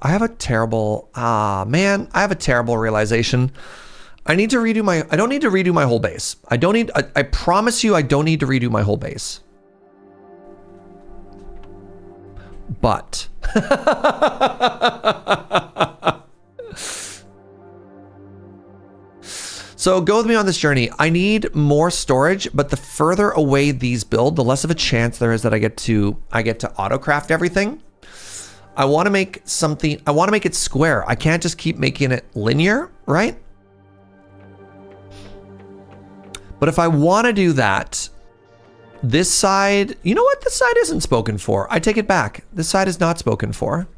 I have a terrible, man, I have a terrible realization. I need to redo my, I don't need to redo my whole base. I don't need, I promise you I don't need to redo my whole base. But. So go with me on this journey. I need more storage, but the further away these build, the less of a chance there is that I get to auto craft everything. I want to make something, I want to make it square. I can't just keep making it linear, right? But if I want to do that, this side, you know what? This side isn't spoken for. I take it back. This side is not spoken for.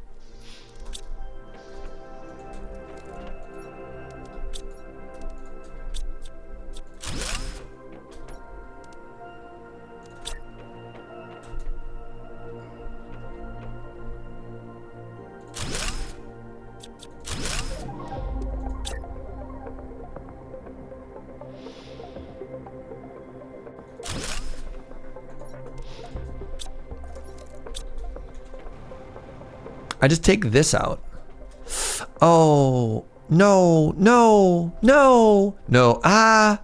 I just take this out. Oh, no. Ah.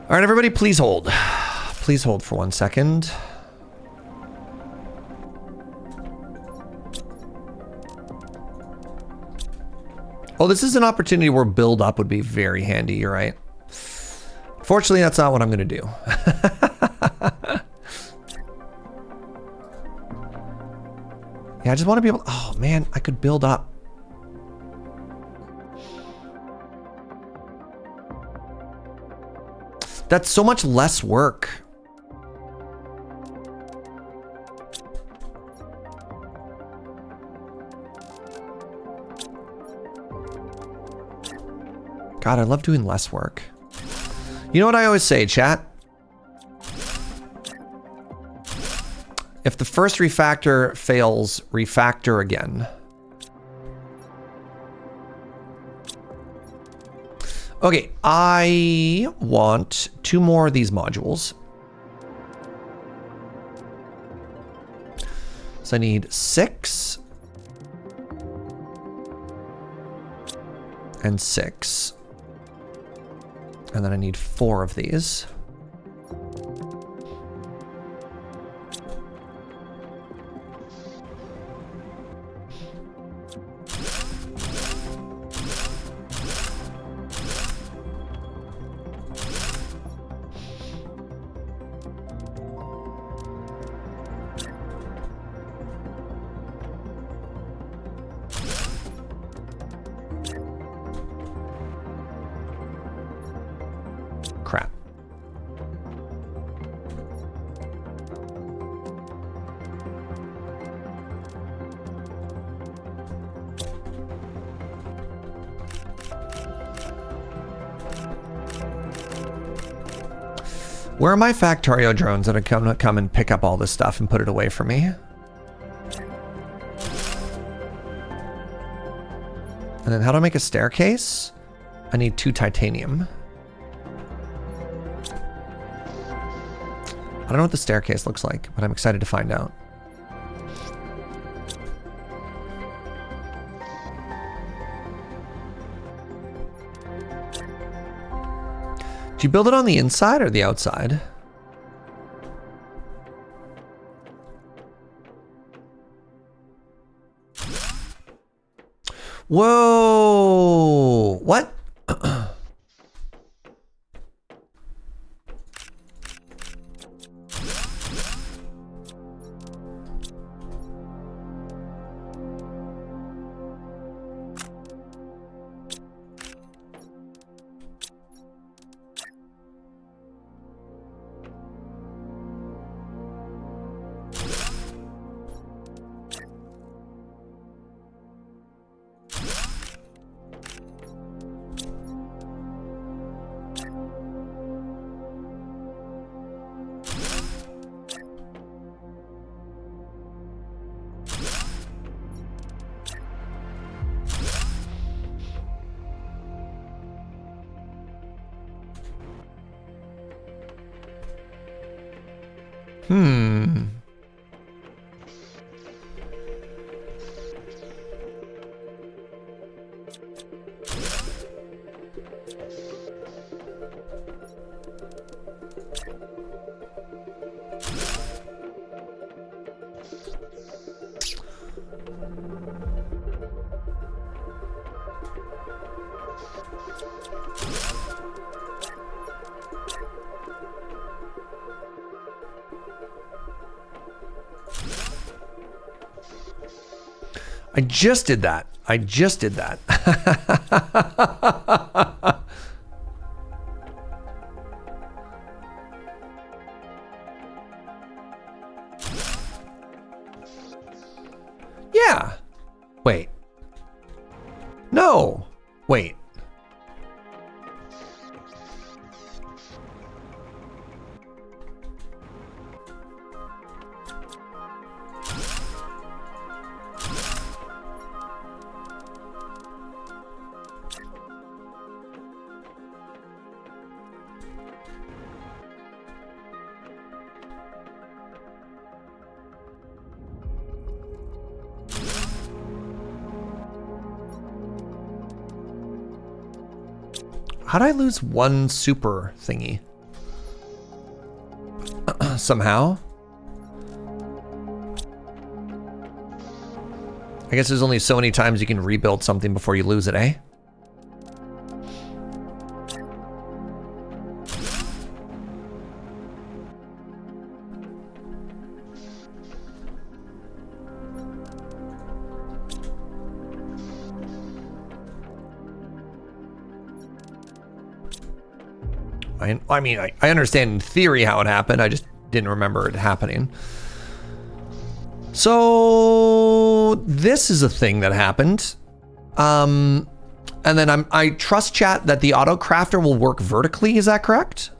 All right, everybody, please hold. Please hold for 1 second. Oh, this is an opportunity where build up would be very handy. You're right. Fortunately, that's not what I'm going to do. Yeah, I just want to be able, oh man, I could build up. That's so much less work. God, I love doing less work. You know what I always say, chat? If the first refactor fails, refactor again. Okay, I want 2 more of these modules. So I need 6 and 6. And then I need 4 of these. Crap. Where are my Factorio drones that are come and pick up all this stuff and put it away for me? And then how do I make a staircase? I need 2 titanium. I don't know what the staircase looks like, but I'm excited to find out. Did you build it on the inside or the outside? Whoa! What? I just did that. I just did that. Yeah. Wait. No. Wait. How did I lose one super thingy? Somehow? I guess there's only so many times you can rebuild something before you lose it, eh? I mean, I understand in theory how it happened. I just didn't remember it happening. So this is a thing that happened. And then I trust chat that the auto crafter will work vertically. Is that correct?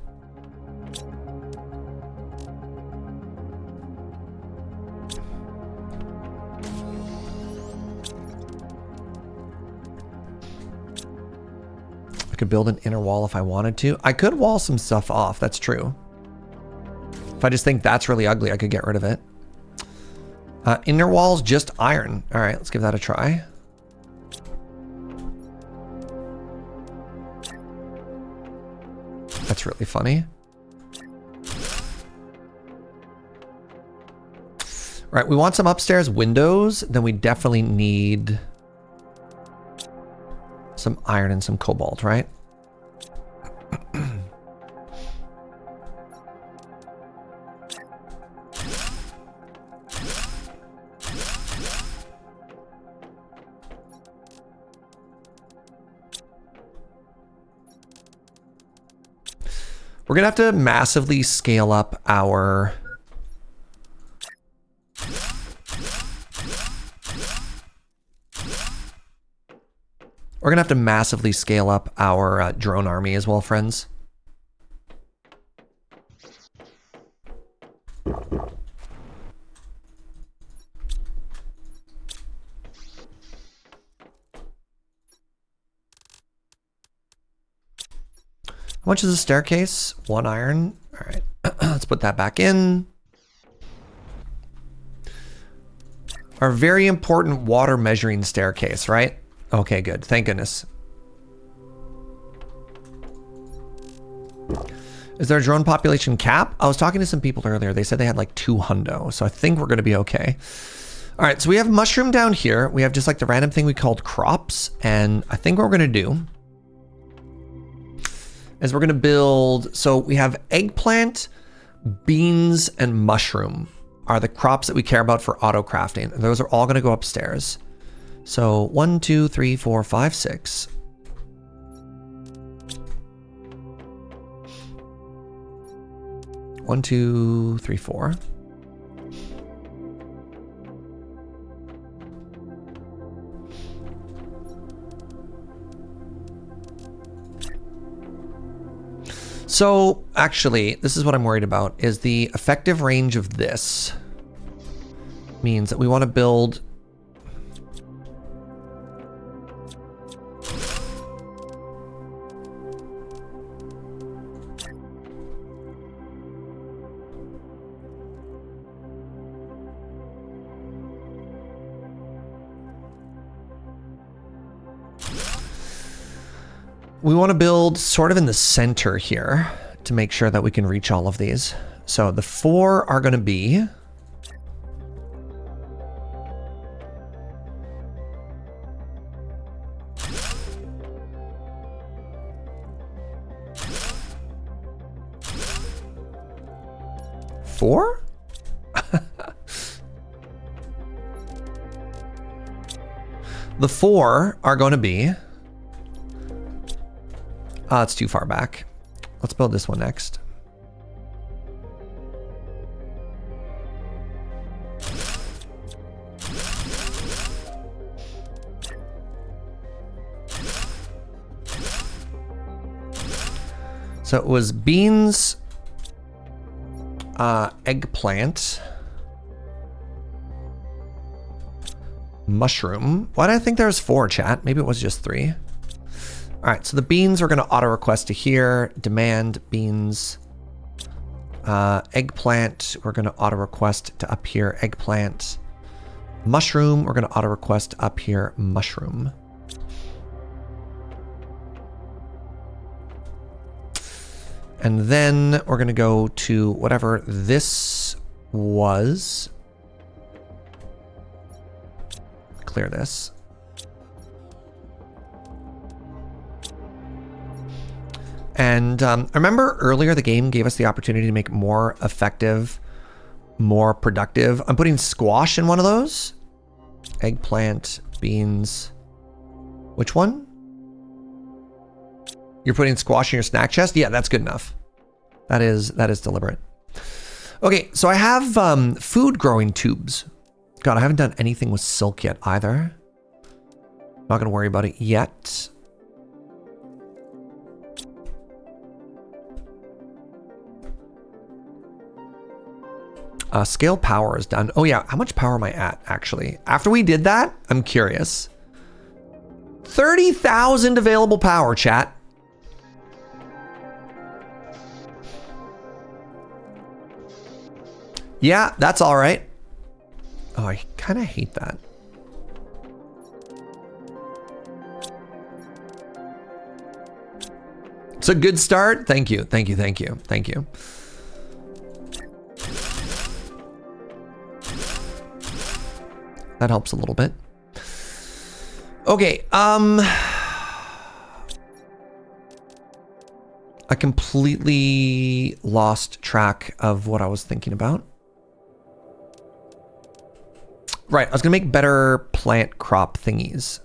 I could build an inner wall if I wanted to. I could wall some stuff off. That's true. If I just think that's really ugly, I could get rid of it. Inner walls, just iron. All right, let's give that a try. That's really funny. All right, we want some upstairs windows. Then we definitely need some iron and some cobalt, right? We're gonna have to massively scale up our drone army as well, friends. How much is the staircase? 1 iron. All right, let's put that back in. Our very important water measuring staircase, right? Okay, good. Thank goodness. Is there a drone population cap? I was talking to some people earlier. They said they had like 200, so I think we're going to be okay. All right, so we have mushroom down here. We have just like the random thing we called crops, and I think what we're going to do is we're going to build, so we have eggplant, beans, and mushroom are the crops that we care about for auto crafting. Those are all going to go upstairs. So 1, 2, 3, 4, 5, 6. One, 2, 3, 4. So actually, this is what I'm worried about, is the effective range of this means that we want to build We want to build sort of in the center here to make sure that we can reach all of these. So the 4 are going to be... Four? The 4 are going to be... it's too far back. Let's build this one next. So it was beans, eggplant, mushroom. Why did I think there was 4, chat? Maybe it was just 3. All right, so the beans are going to auto request to here. Demand beans. Eggplant, we're going to auto request to up here. Eggplant. Mushroom, we're going to auto request up here. Mushroom. And then we're going to go to whatever this was. Clear this. And remember earlier the game gave us the opportunity to make more effective, more productive. I'm putting squash in one of those. Eggplant, beans. Which one? You're putting squash in your snack chest? Yeah, that's good enough. That is deliberate. Okay, so I have food growing tubes. God, I haven't done anything with silk yet either. Not gonna worry about it yet. Scale power is done. Oh yeah, how much power am I at actually? After we did that, I'm curious. 30,000 available power, chat. Yeah, that's all right. Oh, I kind of hate that. It's a good start. Thank you. Thank you. Thank you. Thank you. That helps a little bit. Okay. I completely lost track of what I was thinking about. Right, I was gonna make better plant crop thingies.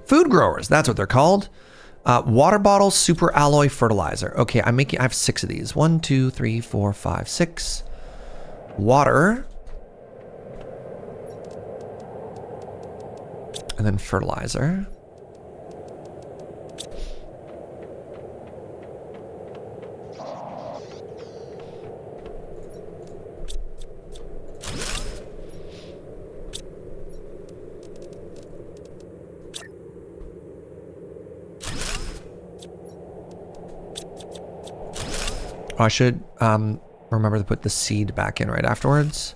Food growers, that's what they're called. Water bottle super alloy fertilizer. Okay, I have 6 of these. 1, 2, 3, 4, 5, 6. Water. And then fertilizer. I should remember to put the seed back in right afterwards.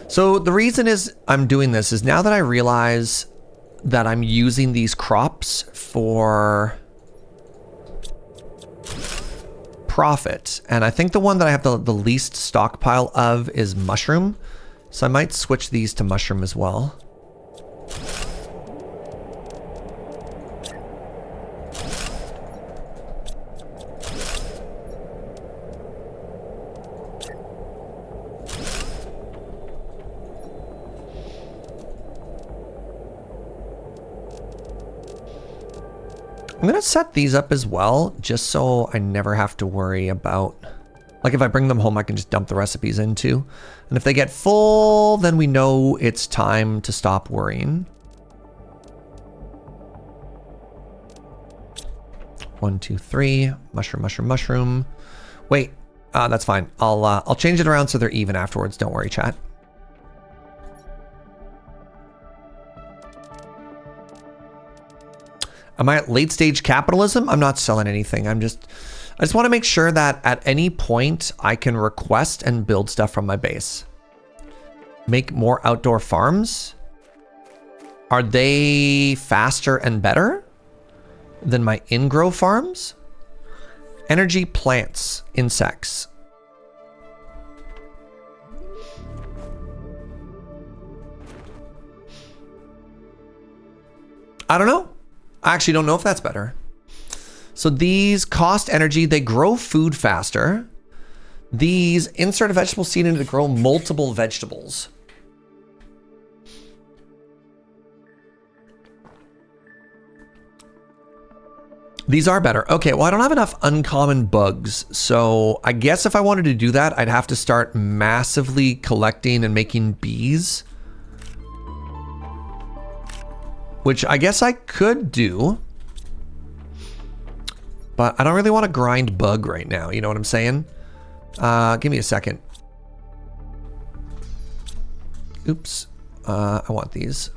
So the reason I'm doing this is now that I realize that I'm using these crops for profit, and I think the one that I have the least stockpile of is mushroom, so I might switch these to mushroom as well. I'm gonna set these up as well, just so I never have to worry about, like if I bring them home, I can just dump the recipes into. And if they get full, then we know it's time to stop worrying. 1, 2, 3, mushroom, mushroom, mushroom. Wait, that's fine. I'll change it around so they're even afterwards. Don't worry, chat. Am I at late stage capitalism? I'm not selling anything. I just want to make sure that at any point I can request and build stuff from my base. Make more outdoor farms. Are they faster and better than my in-grow farms? Energy plants, insects. I don't know. I actually don't know if that's better. So these cost energy, they grow food faster. These insert a vegetable seed into to grow multiple vegetables. These are better. Okay, well, I don't have enough uncommon bugs. So I guess if I wanted to do that, I'd have to start massively collecting and making bees. Which I guess I could do. But I don't really want to grind bug right now. You know what I'm saying? Give me a second. Oops. I want these.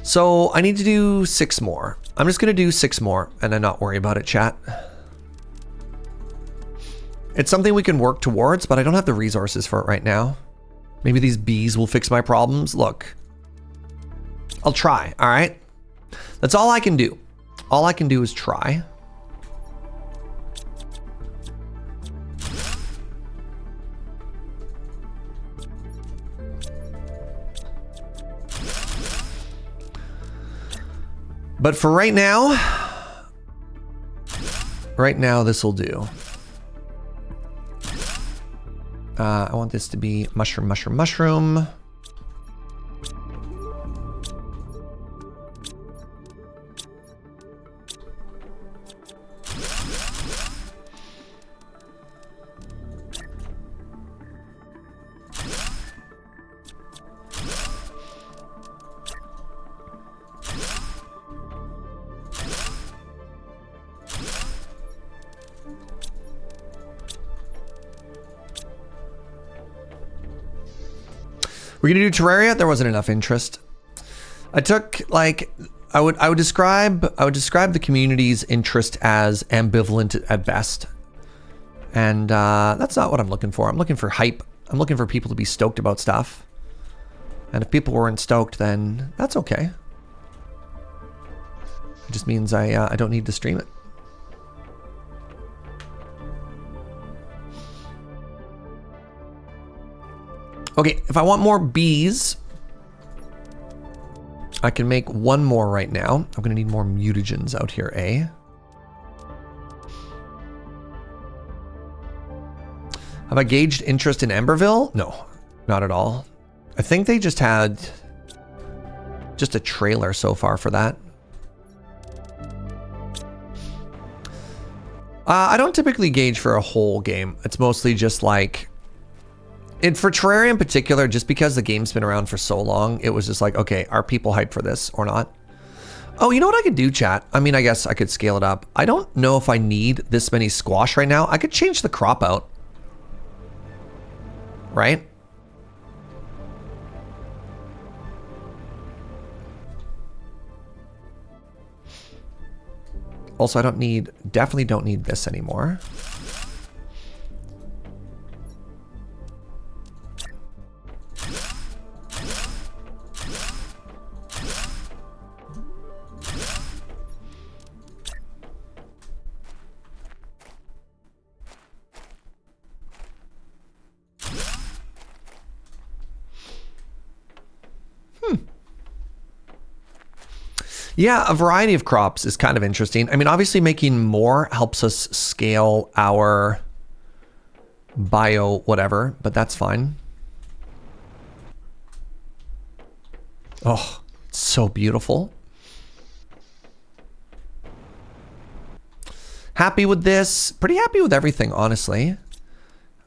So I need to do 6 more. I'm just going to do 6 more and then not worry about it, chat. It's something we can work towards, but I don't have the resources for it right now. Maybe these bees will fix my problems. Look, I'll try. All right. That's all I can do. All I can do is try. But for right now, this will do. I want this to be mushroom, mushroom, mushroom. We're gonna do Terraria. There wasn't enough interest. I took like I would describe the community's interest as ambivalent at best, and that's not what I'm looking for. I'm looking for hype. I'm looking for people to be stoked about stuff, and if people weren't stoked, then that's okay. It just means I don't need to stream it. Okay, if I want more bees, I can make 1 more right now. I'm gonna need more mutagens out here, eh? Have I gauged interest in Emberville? No, not at all. I think they just had just a trailer so far for that. I don't typically gauge for a whole game. It's mostly just like, and for Terraria in particular, just because the game's been around for so long, it was just like, okay, are people hyped for this or not? Oh, you know what I could do, chat? I mean, I guess I could scale it up. I don't know if I need this many squash right now. I could change the crop out. Right? Also, definitely don't need this anymore. Yeah, a variety of crops is kind of interesting. I mean, obviously making more helps us scale our bio whatever, but that's fine. Oh, it's so beautiful. Happy with this. Pretty happy with everything, honestly.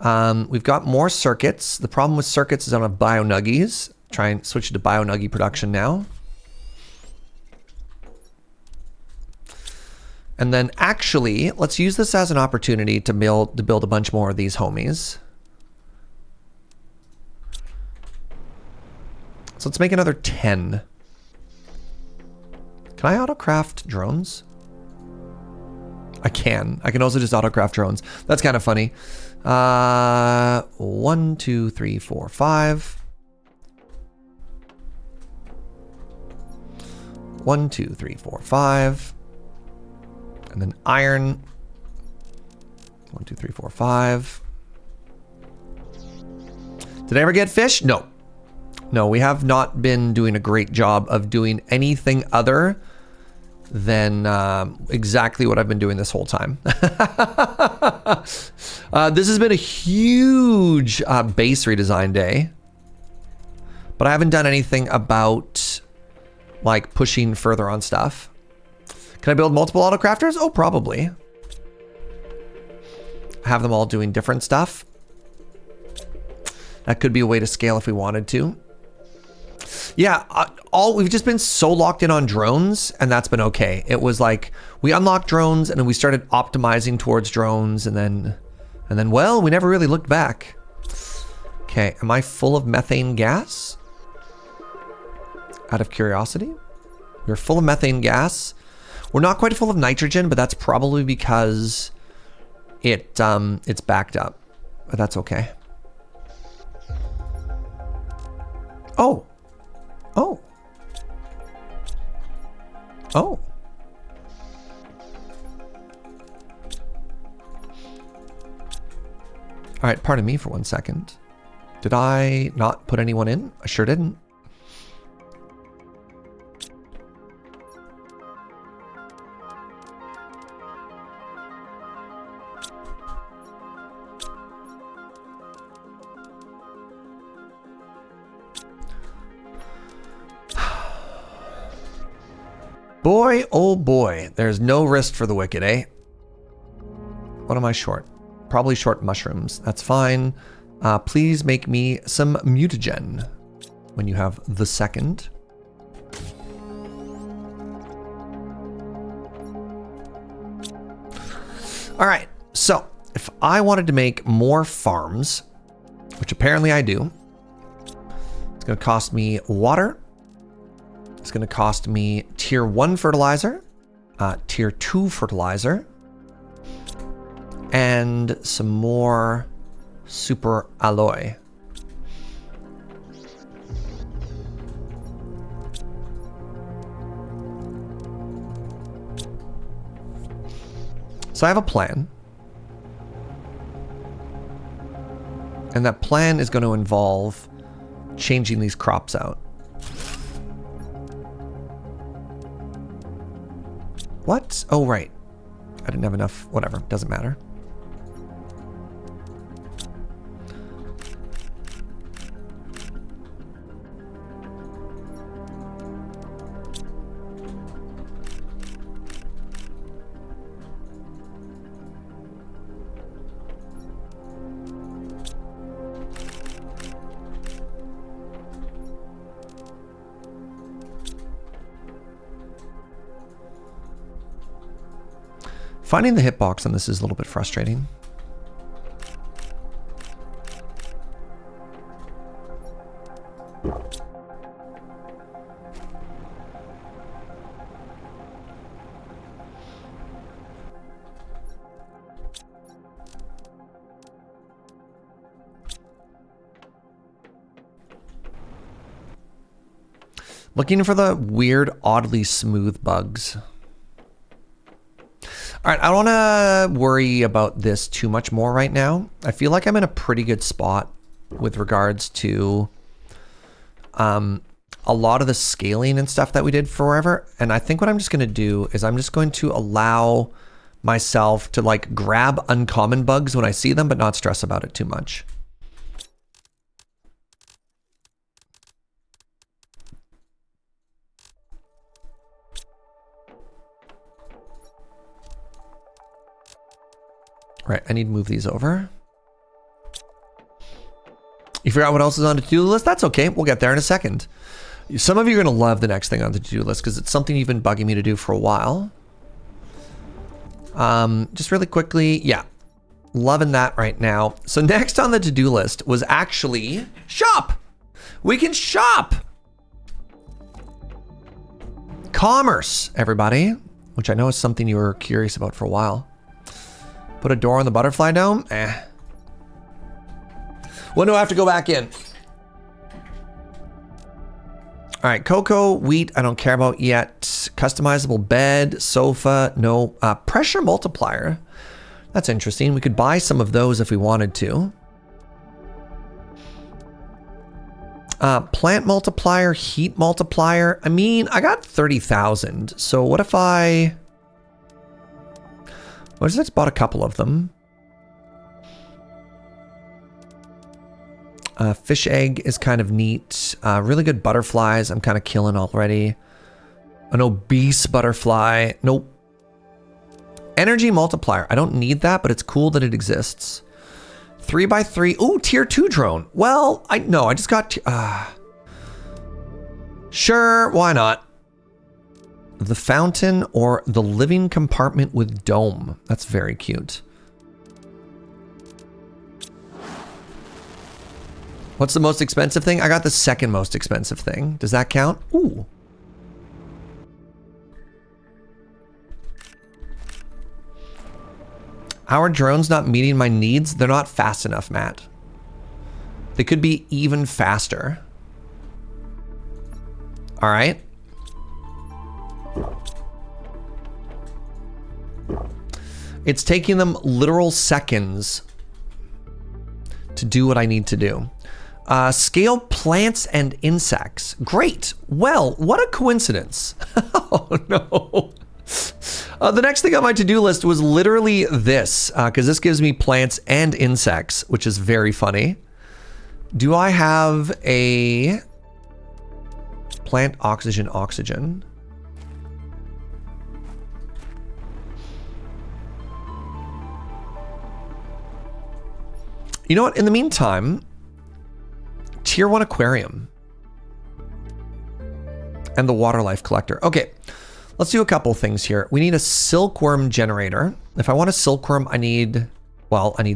We've got more circuits. The problem with circuits is I don't have bio nuggies. Try and switch to bio nuggie production now. And then actually, let's use this as an opportunity to build a bunch more of these homies. So let's make another 10. Can I autocraft drones? I can also just autocraft drones. That's kind of funny. 1, 2, 3, 4, 5. 1, 2, 3, 4, 5. And then iron. 1, 2, 3, 4, 5. Did I ever get fish? No. No, we have not been doing a great job of doing anything other than exactly what I've been doing this whole time. This has been a huge base redesign day, but I haven't done anything about like pushing further on stuff. Can I build multiple autocrafters? Oh, probably. Have them all doing different stuff. That could be a way to scale if we wanted to. Yeah, we've just been so locked in on drones, and that's been okay. It was like we unlocked drones and then we started optimizing towards drones, and then well, we never really looked back. Okay, am I full of methane gas? Out of curiosity, we're full of methane gas. We're not quite full of nitrogen, but that's probably because it's backed up. But that's okay. Oh. Oh. Oh. All right, pardon me for 1 second. Did I not put anyone in? I sure didn't. Boy, oh boy, there's no wrist for the wicked, eh? What am I short? Probably short mushrooms. That's fine. Please make me some mutagen when you have the second. All right, so if I wanted to make more farms, which apparently I do, it's going to cost me water. It's going to cost me tier 1 fertilizer, tier 2 fertilizer, and some more super alloy. So I have a plan. And that plan is going to involve changing these crops out. What? Oh, right. I didn't have enough. Whatever. Doesn't matter. Finding the hitbox on this is a little bit frustrating. Looking for the weird, oddly smooth bugs. All right, I don't want to worry about this too much more right now. I feel like I'm in a pretty good spot with regards to a lot of the scaling and stuff that we did forever. And I think what I'm just going to do is I'm just going to allow myself to like grab uncommon bugs when I see them, but not stress about it too much. Right, I need to move these over. You forgot what else is on the to-do list? That's okay, we'll get there in a second. Some of you are gonna love the next thing on the to-do list because it's something you've been bugging me to do for a while. Just really quickly, yeah, loving that right now. So next on the to-do list was actually shop. We can shop. Commerce, everybody, which I know is something you were curious about for a while. Put a door on the butterfly dome? Eh. When do I have to go back in? All right, cocoa, wheat, I don't care about yet. Customizable bed, sofa, no. Pressure multiplier. That's interesting. We could buy some of those if we wanted to. Plant multiplier, heat multiplier. I mean, I got 30,000. So what if I... What if I just bought a couple of them? Fish egg is kind of neat. Really good butterflies. I'm kind of killing already. An obese butterfly. Nope. Energy multiplier. I don't need that, but it's cool that it exists. 3x3. Ooh, tier 2 drone. Well, I just got... Sure, why not? The fountain or the living compartment with dome. That's very cute. What's the most expensive thing? I got the second most expensive thing. Does that count? Ooh. Our drone's not meeting my needs. They're not fast enough, Matt. They could be even faster. All right. It's taking them literal seconds to do what I need to do. Scale plants and insects. Great. Well, what a coincidence. Oh, no. The next thing on my to-do list was literally this, because this gives me plants and insects, which is very funny. Do I have a plant oxygen? You know what? In the meantime, tier 1 aquarium and the water life collector. Okay, let's do a couple things here. We need a silkworm generator. If I want a silkworm, I need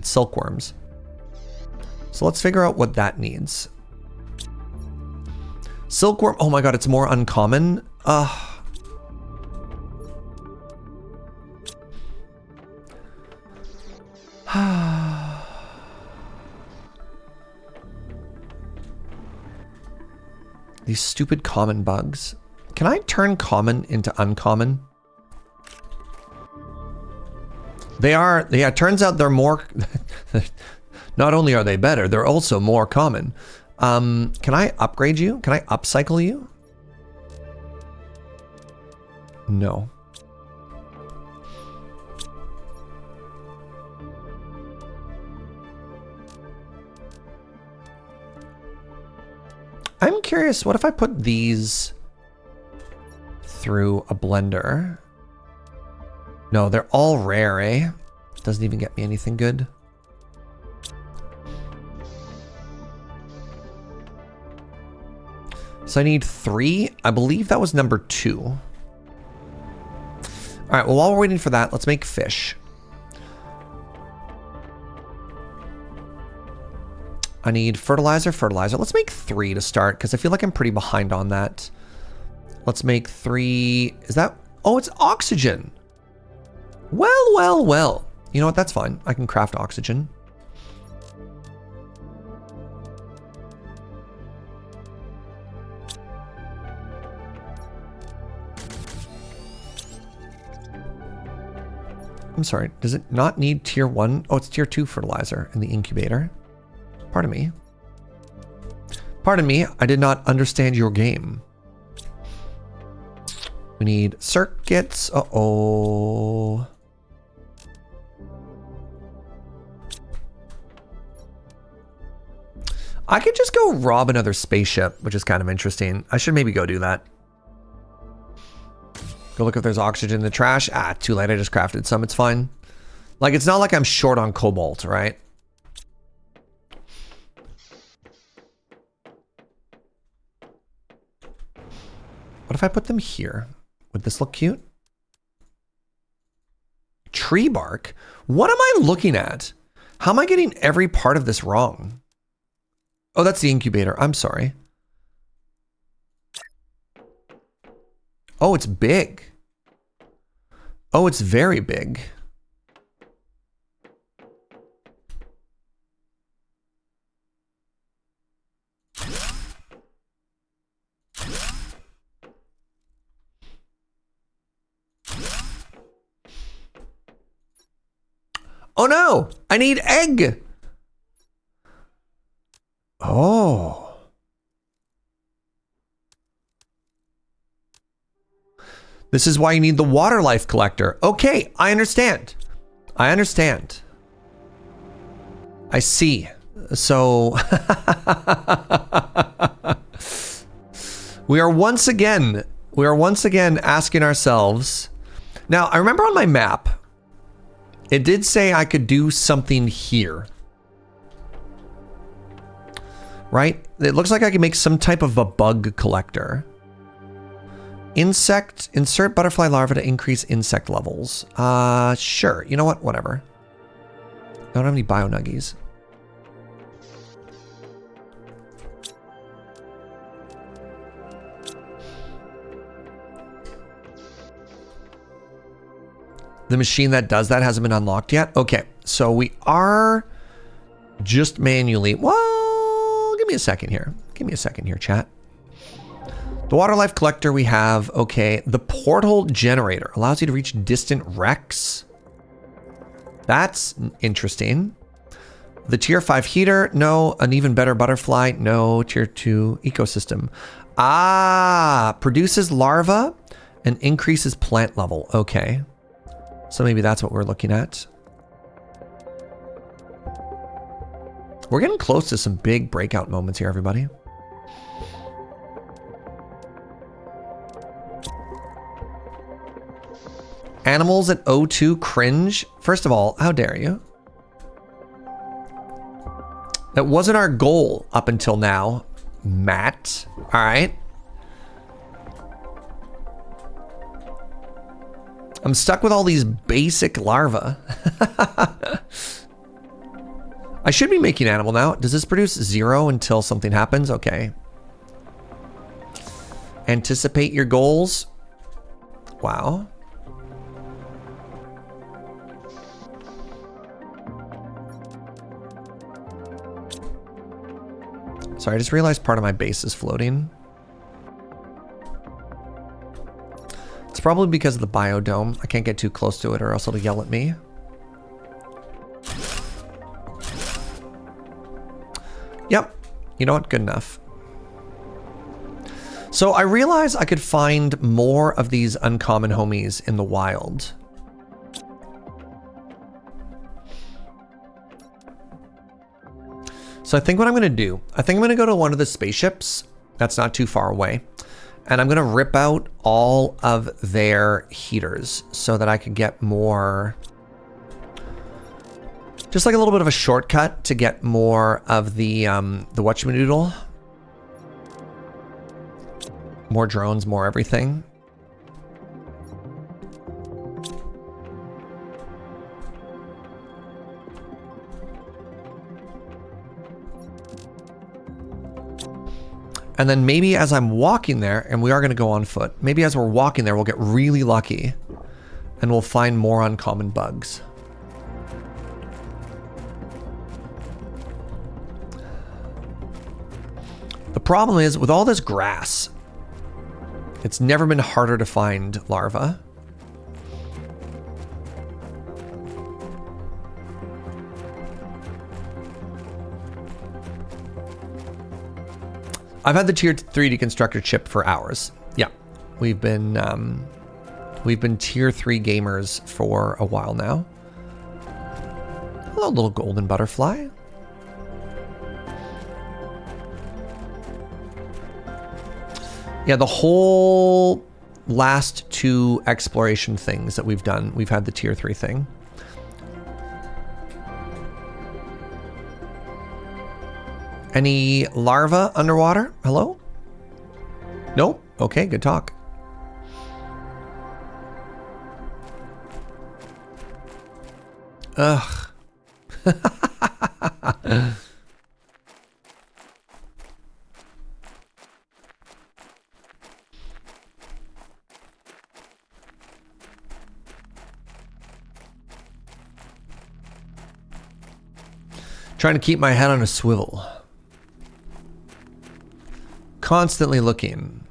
silkworms. So let's figure out what that needs. Silkworm, oh my god, it's more uncommon. These stupid common bugs. Can I turn common into uncommon? They are, yeah, it turns out they're more, not only are they better, they're also more common. Can I upgrade you? Can I upcycle you? No. I'm curious, what if I put these through a blender? No, they're all rare, eh? Doesn't even get me anything good. So I need 3. I believe that was number 2. All right, well, while we're waiting for that, let's make fish. I need fertilizer. Let's make 3 to start, because I feel like I'm pretty behind on that. Let's make 3. Is that... Oh, it's oxygen. Well. You know what? That's fine. I can craft oxygen. I'm sorry. Does it not need tier 1? Oh, it's tier 2 fertilizer in the incubator. Pardon me. Pardon me, I did not understand your game. We need circuits. Uh-oh. I could just go rob another spaceship, which is kind of interesting. I should maybe go do that. Go look if there's oxygen in the trash. Ah, too late. I just crafted some. It's fine. Like, it's not like I'm short on cobalt, right? What if I put them here? Would this look cute? Tree bark? What am I looking at? How am I getting every part of this wrong? Oh, that's the incubator. I'm sorry. Oh, it's big. Oh, it's very big. Oh no, I need egg. Oh. This is why you need the water life collector. Okay, I understand. I understand. I see. So we are once again asking ourselves. Now, I remember on my map, it did say I could do something here. Right? It looks like I can make some type of a bug collector. Insert butterfly larva to increase insect levels. Sure. You know what? Whatever. I don't have any bio nuggies. The machine that does that hasn't been unlocked yet. Okay, so we are just manually. Well, give me a second here. Give me a second here, chat. The water life collector we have. Okay, the porthole generator allows you to reach distant wrecks. That's interesting. The tier 5 heater, no. An even better butterfly, no. Tier 2 ecosystem. Ah, produces larva and increases plant level. Okay. So maybe that's what we're looking at. We're getting close to some big breakout moments here, everybody. Animals at O2 cringe. First of all, how dare you? That wasn't our goal up until now, Matt. All right. I'm stuck with all these basic larvae. I should be making animal now. Does this produce 0 until something happens? Okay. Anticipate your goals. Wow. Sorry, I just realized part of my base is floating. It's probably because of the biodome. I can't get too close to it or else it'll yell at me. Yep. You know what? Good enough. So I realized I could find more of these uncommon homies in the wild. So I think what I'm going to do, I think I'm going to go to one of the spaceships that's not too far away. And I'm going to rip out all of their heaters so that I can get more, just like a little bit of a shortcut to get more of the whatchamadoodle. More drones, more everything. And then maybe as I'm walking there, and we are going to go on foot, maybe as we're walking there, we'll get really lucky and we'll find more uncommon bugs. The problem is with all this grass, it's never been harder to find larvae. I've had the tier 3 deconstructor chip for hours. Yeah, we've been tier 3 gamers for a while now. Hello, little golden butterfly. Yeah, the whole last 2 exploration things that we've done, we've had the tier 3 thing. Any larvae underwater? Hello? Nope. Okay, good talk. Ugh. Trying to keep my head on a swivel. Constantly looking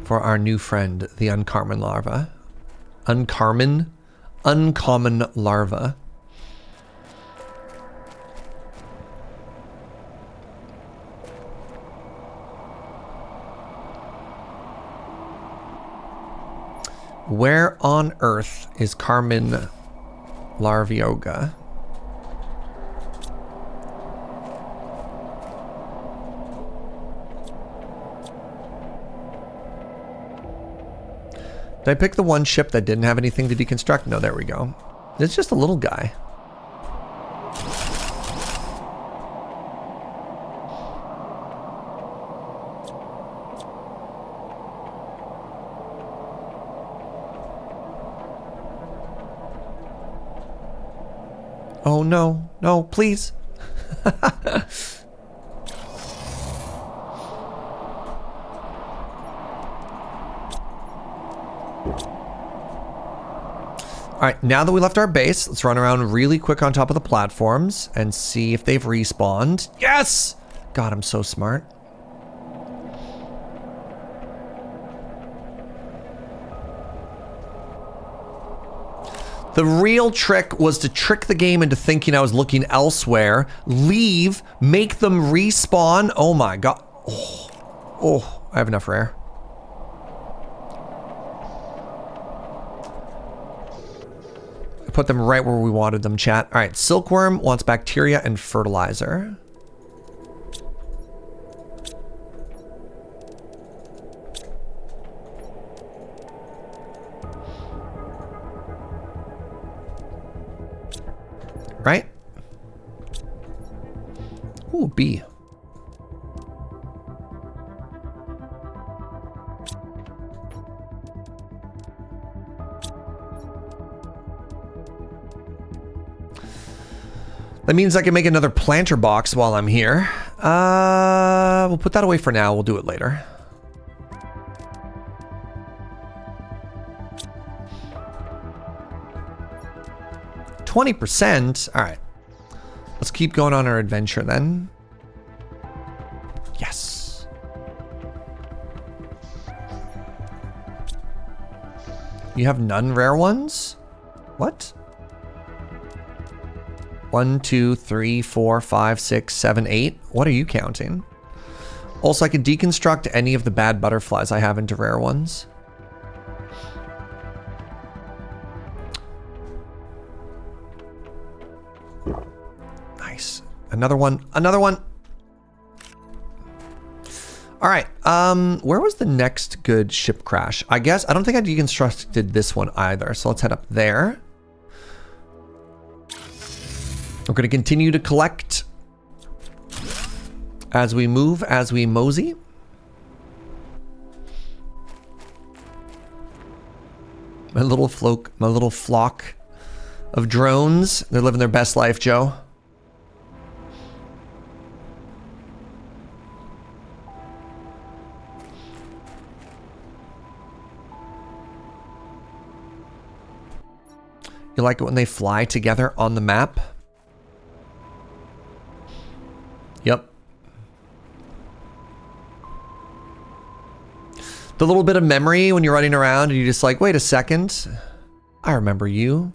for our new friend, the uncommon larva. Uncommon uncommon larva. Where on earth is Carmen Larvioga? Did I pick the one ship that didn't have anything to deconstruct? No, there we go. It's just a little guy. Oh no, no, please. All right, now that we left our base, let's run around really quick on top of the platforms and see if they've respawned. Yes! God, I'm so smart. The real trick was to trick the game into thinking I was looking elsewhere, leave, make them respawn. Oh my God. Oh, I have enough rare. Put them right where we wanted them, chat. All right, silkworm wants bacteria and fertilizer. Right? Ooh, bee. That means I can make another planter box while I'm here. We'll put that away for now. We'll do it later. %. All right. Let's keep going on our adventure then. Yes. You have none rare ones? What? 1, 2, 3, 4, 5, 6, 7, 8. What are you counting? Also, I could deconstruct any of the bad butterflies I have into rare ones. Nice. Another one. Another one. All right. Where was the next good ship crash? I guess I don't think I deconstructed this one either. So let's head up there. We're going to continue to collect as we move, as we mosey. My little flock of drones. They're living their best life, Joe. You like it when they fly together on the map? Yep. The little bit of memory when you're running around and you're just like, wait a second. I remember you.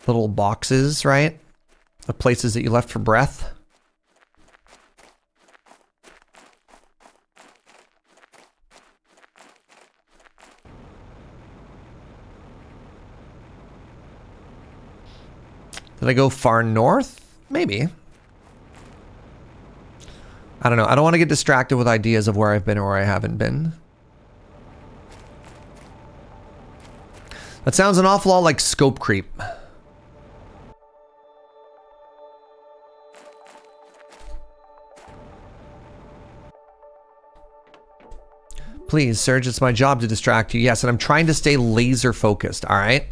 Little boxes, right? The places that you left for breath. Did I go far north? Maybe. I don't know. I don't want to get distracted with ideas of where I've been or where I haven't been. That sounds an awful lot like scope creep. Please, Serge, it's my job to distract you. Yes, and I'm trying to stay laser focused, all right?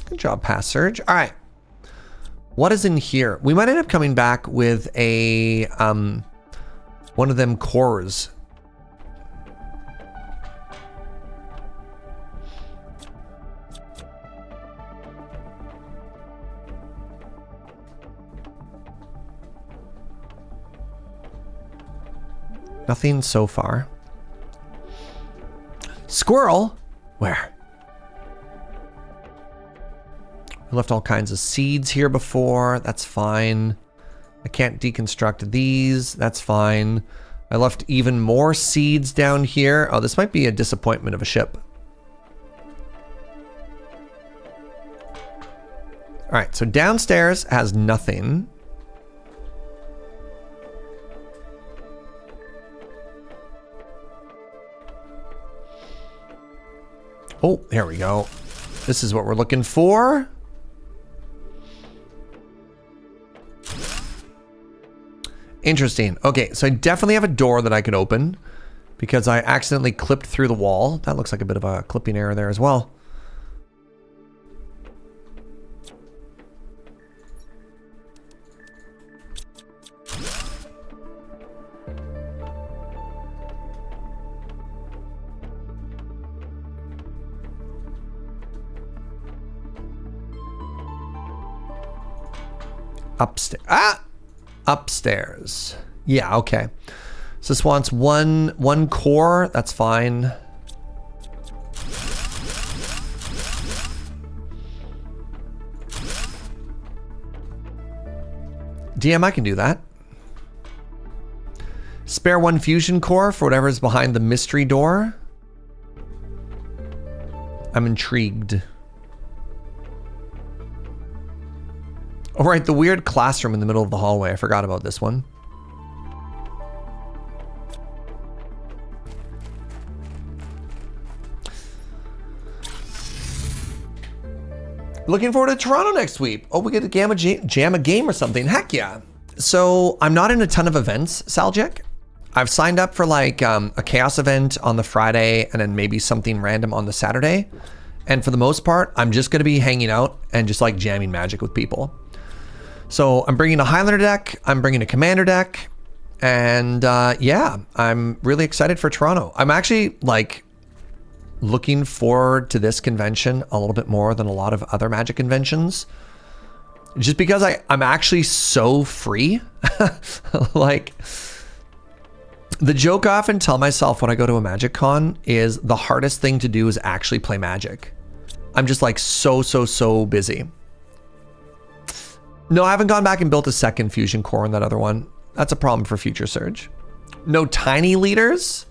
Good job, pass, Serge. All right. What is in here? We might end up coming back with a one of them cores. Nothing so far. Squirrel? Where? We left all kinds of seeds here before. That's fine. I can't deconstruct these. That's fine. I left even more seeds down here. Oh, this might be a disappointment of a ship. All right, so downstairs has nothing. Oh, there we go. This is what we're looking for. Interesting. Okay, so I definitely have a door that I could open because I accidentally clipped through the wall. That looks like a bit of a clipping error there as well. Upstairs. Ah! Upstairs. Yeah, okay. So this wants one core. That's fine. DM, I can do that. Spare one fusion core for whatever's behind the mystery door. I'm intrigued. Oh, right, the weird classroom in the middle of the hallway. I forgot about this one. Looking forward to Toronto next week. Oh, we get to jam a game or something. Heck yeah. So I'm not in a ton of events, Saljek. I've signed up for like a chaos event on the Friday and then maybe something random on the Saturday. And for the most part, I'm just going to be hanging out and just like jamming Magic with people. So I'm bringing a Highlander deck, I'm bringing a Commander deck, and yeah, I'm really excited for Toronto. I'm actually like looking forward to this convention a little bit more than a lot of other Magic conventions, just because I'm actually so free. Like, the joke I often tell myself when I go to a Magic Con is the hardest thing to do is actually play Magic. I'm just like so busy. No, I haven't gone back and built a second fusion core in that other one. That's a problem for future Serge. No tiny leaders?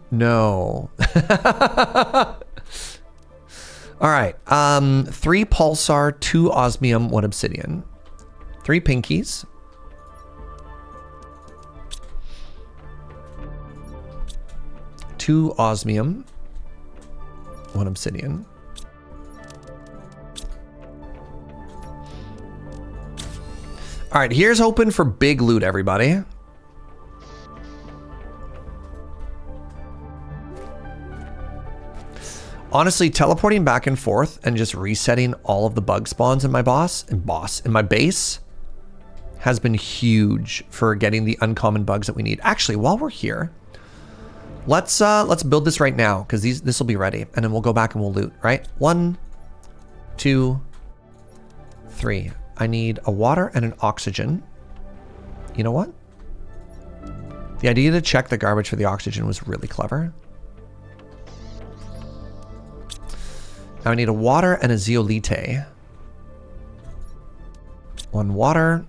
No. All right. 3 pulsar, 2 osmium, 1 obsidian. 3 pinkies. 2 osmium, 1 obsidian. All right, here's hoping for big loot, everybody. Honestly, teleporting back and forth and just resetting all of the bug spawns in my in my base has been huge for getting the uncommon bugs that we need. Actually, while we're here, let's build this right now because this will be ready, and then we'll go back and we'll loot. Right? 1, 2, 3. I need a water and an oxygen. You know what? The idea to check the garbage for the oxygen was really clever. Now I need a water and a zeolite. 1 water.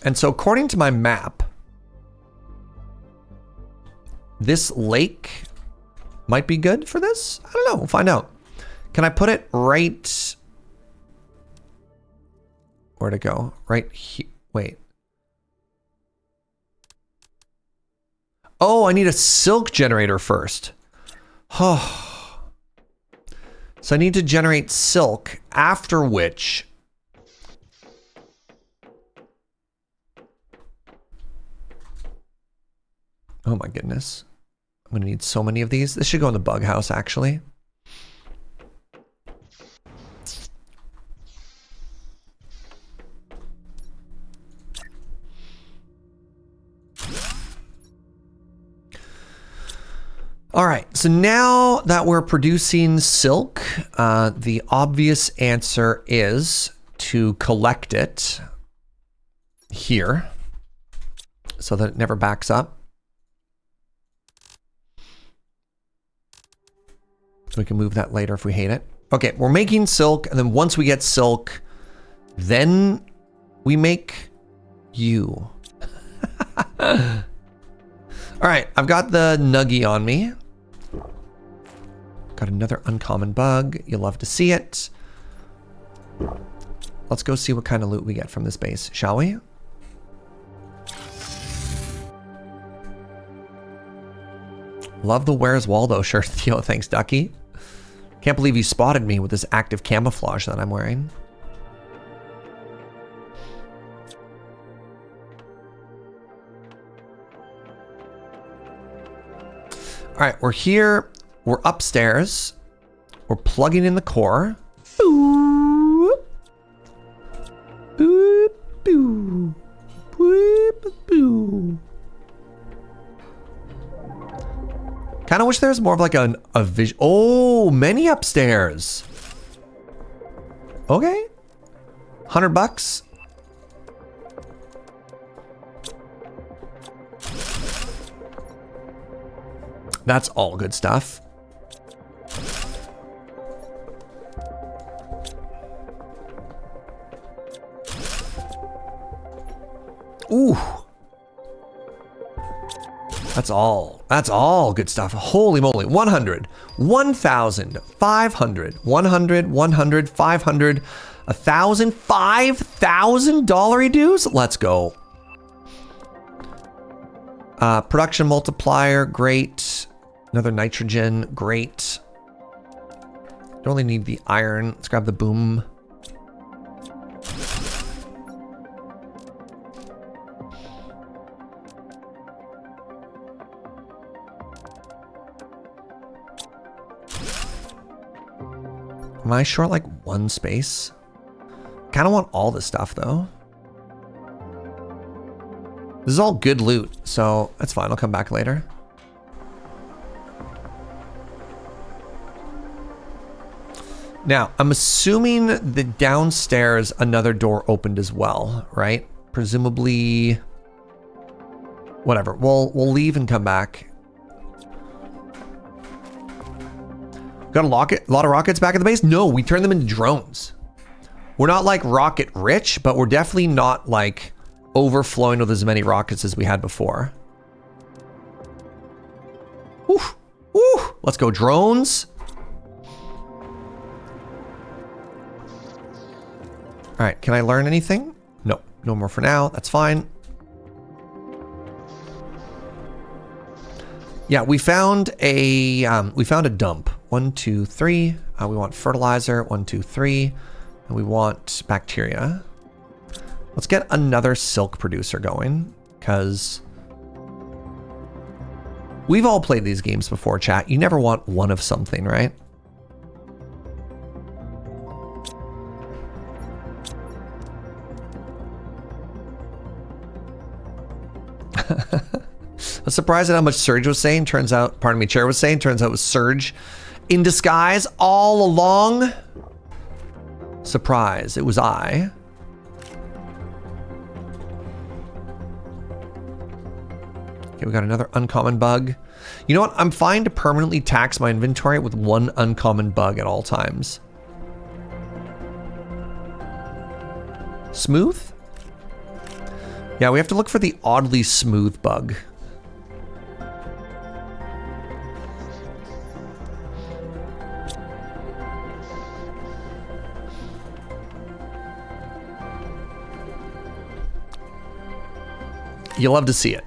And so according to my map, this lake might be good for this. I don't know. We'll find out. Can I put it right? Where to go? Right here. Wait. Oh, I need a silk generator first. Oh. So I need to generate silk, after which oh my goodness. I'm gonna need so many of these. This should go in the bug house, actually. All right, so now that we're producing silk, the obvious answer is to collect it here so that it never backs up. We can move that later if we hate it. Okay, we're making silk, and then once we get silk, then we make you. All right, I've got the nuggie on me. Got another uncommon bug. You'll love to see it. Let's go see what kind of loot we get from this base, shall we? Love the Where's Waldo shirt, Theo. Thanks, Ducky. Can't believe you spotted me with this active camouflage that I'm wearing. All right, we're here. We're upstairs. We're plugging in the core. Boop. Boop, boop. Boop, boop. Kind of wish there was more of like a vision. Oh, many upstairs. Okay. $100. That's all good stuff. Ooh. That's all good stuff. Holy moly. 100, 1,000, 500, 100, 100, 500, 1,000, $5,000 dues. Let's go. Production multiplier, great. Another nitrogen, great. Don't really need the iron. Let's grab the boom. Am I short like one space? Kind of want all this stuff though. This is all good loot, so that's fine. I'll come back later. Now, I'm assuming that downstairs another door opened as well, right? Presumably, whatever. We'll leave and come back. Got a lot of rockets back at the base? No, we turned them into drones. We're not like rocket rich, but we're definitely not like overflowing with as many rockets as we had before. Woo, woo. Let's go drones. All right, can I learn anything? No, no more for now. That's fine. Yeah, we found a dump. 1, 2, 3. We want fertilizer. 1, 2, 3. And we want bacteria. Let's get another silk producer going, because we've all played these games before, chat. You never want one of something, right? I was surprised at how much Serge was saying. Turns out, pardon me, Chair was saying. Turns out it was Serge in disguise all along. Surprise, it was I. Okay, we got another uncommon bug. You know what? I'm fine to permanently tax my inventory with one uncommon bug at all times. Smooth? Yeah, we have to look for the oddly smooth bug. You'll love to see it.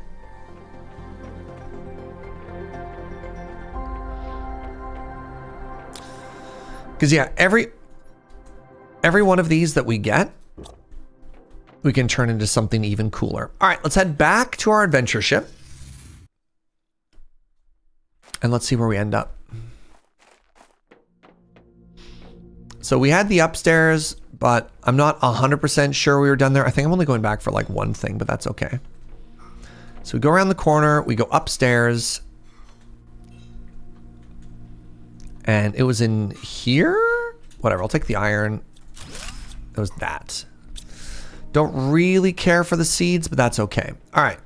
Because yeah, every one of these that we get, we can turn into something even cooler. All right, let's head back to our adventure ship. And let's see where we end up. So we had the upstairs, but I'm not 100% sure we were done there. I think I'm only going back for like one thing, but that's okay. So we go around the corner, we go upstairs. And it was in here? Whatever, I'll take the iron. There was that. Don't really care for the seeds, but that's okay. All right.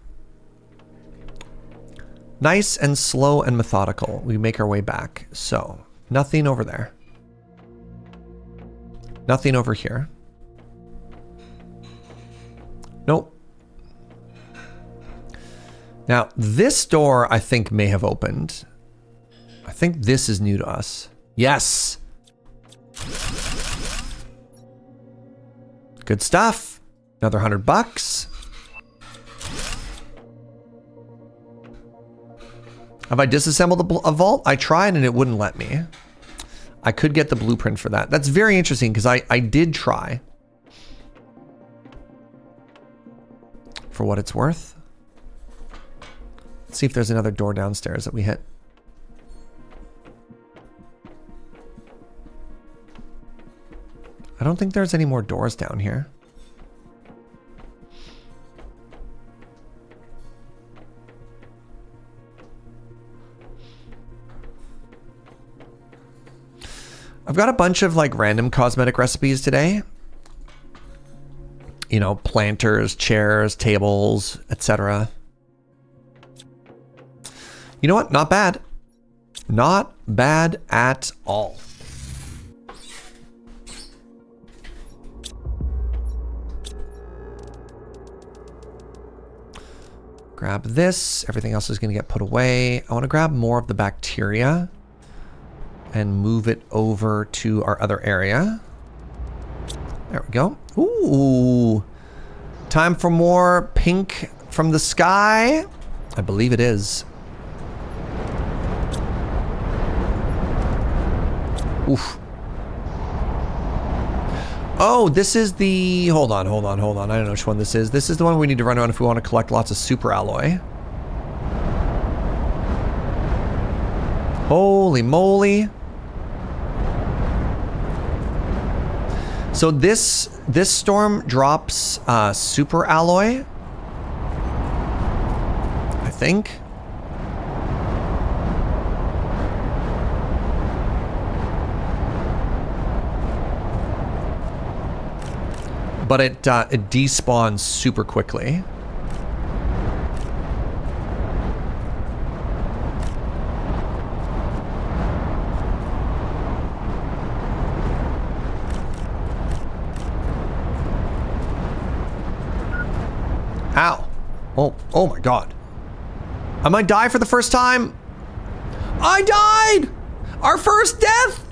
Nice and slow and methodical. We make our way back. So, nothing over there. Nothing over here. Nope. Now, this door, I think, may have opened. I think this is new to us. Yes. Good stuff. Another $100. Have I disassembled a vault? I tried and it wouldn't let me. I could get the blueprint for that. That's very interesting because I did try. For what it's worth. Let's see if there's another door downstairs that we hit. I don't think there's any more doors down here. I've got a bunch of like random cosmetic recipes today. You know, planters, chairs, tables, etc. You know what? Not bad. Not bad at all. Grab this. Everything else is going to get put away. I want to grab more of the bacteria and move it over to our other area. There we go. Ooh. Time for more pink from the sky. I believe it is. Oof. Oh, this is the... Hold on. I don't know which one this is. This is the one we need to run around if we want to collect lots of super alloy. Holy moly. So this storm drops super alloy, I think. But it despawns super quickly. Ow. Oh my god. I might die for the first time. I died! Our first death!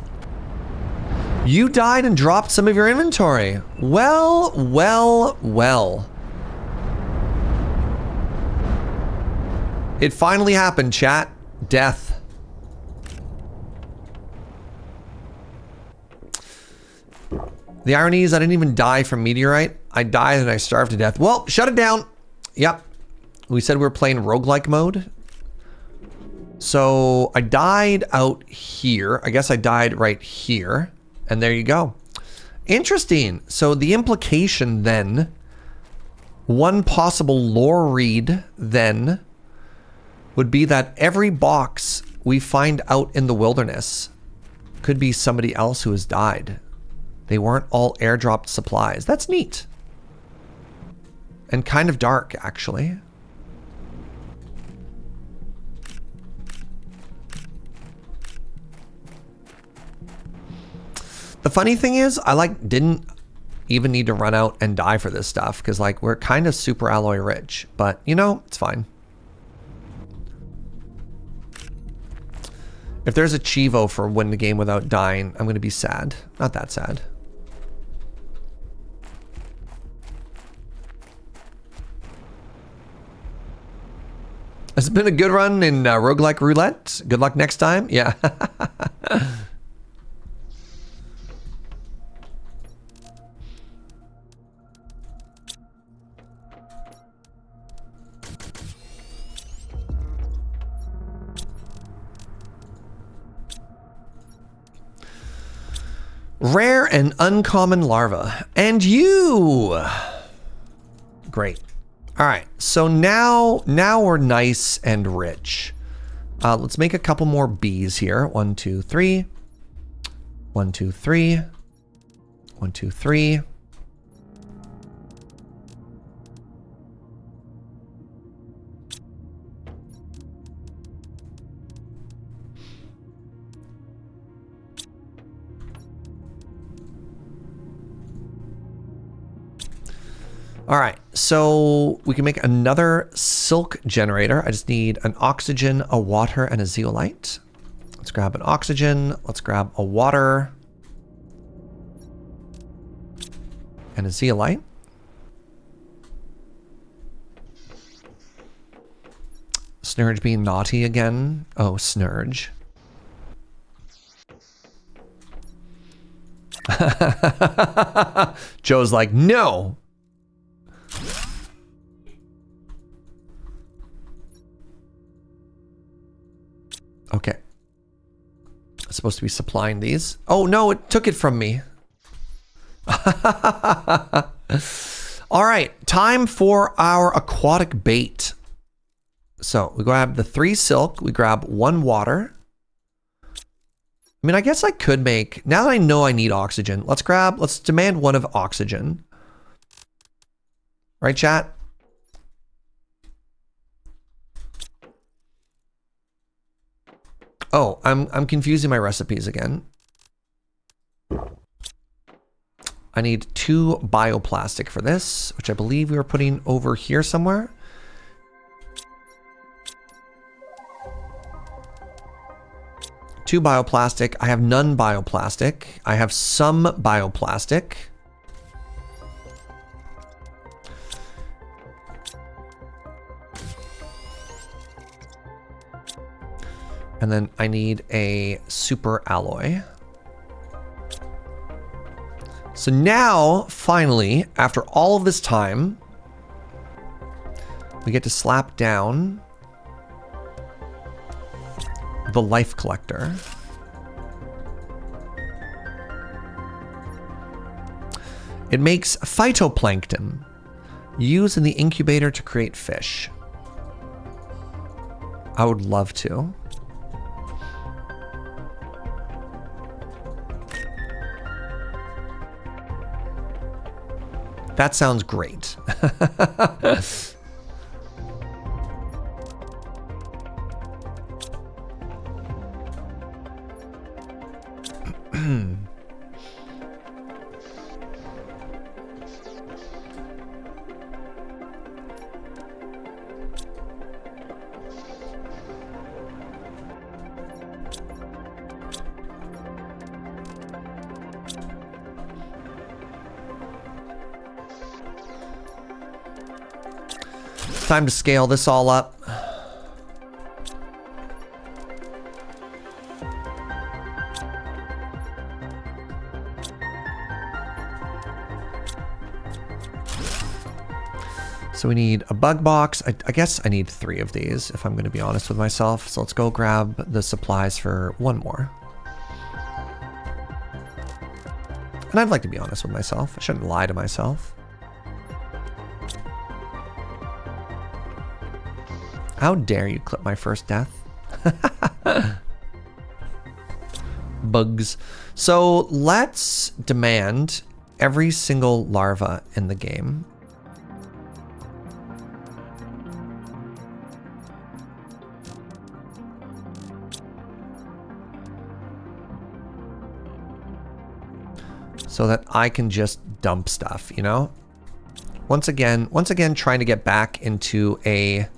You died and dropped some of your inventory. Well. It finally happened, chat. Death. The irony is I didn't even die from meteorite. I died and I starved to death. Well, shut it down. Yep. We said we were playing roguelike mode. So I died out here. I guess I died right here. And there you go. Interesting. So the implication then, one possible lore read then, would be that every box we find out in the wilderness could be somebody else who has died. They weren't all airdropped supplies. That's neat. And kind of dark, actually. The funny thing is, I didn't even need to run out and die for this stuff because we're kind of super alloy rich, but you know, it's fine. If there's a Chivo for win the game without dying, I'm going to be sad. Not that sad. It's been a good run in roguelike roulette. Good luck next time. Yeah. Rare and uncommon larva. And you! Great. All right, so now we're nice and rich. Let's make a couple more bees here. 1, 2, 3. 1, 2, 3. 1, 2, 3. All right, so we can make another silk generator. I just need an oxygen, a water, and a zeolite. Let's grab an oxygen. Let's grab a water and a zeolite. Snurge being naughty again. Oh, Snurge. Joe's like, no. Okay. I'm supposed to be supplying these. Oh, no, it took it from me. All right, time for our aquatic bait. So we grab the 3 silk, we grab 1 water. I mean, I guess I could make, now that I know I need oxygen, let's demand 1 of oxygen. Right, chat? Oh, I'm confusing my recipes again. I need 2 bioplastic for this, which I believe we were putting over here somewhere. Two bioplastic. I have none bioplastic. I have some bioplastic. And then I need a super alloy. So now, finally, after all of this time, we get to slap down the life collector. It makes phytoplankton. Used in the incubator to create fish. I would love to. That sounds great. Time to scale this all up. So we need a bug box. I guess I need 3 of these if I'm going to be honest with myself. So let's go grab the supplies for 1 more. And I'd like to be honest with myself. I shouldn't lie to myself. How dare you clip my first death? Bugs. So let's demand every single larva in the game. So that I can just dump stuff, you know? Once again, trying to get back into a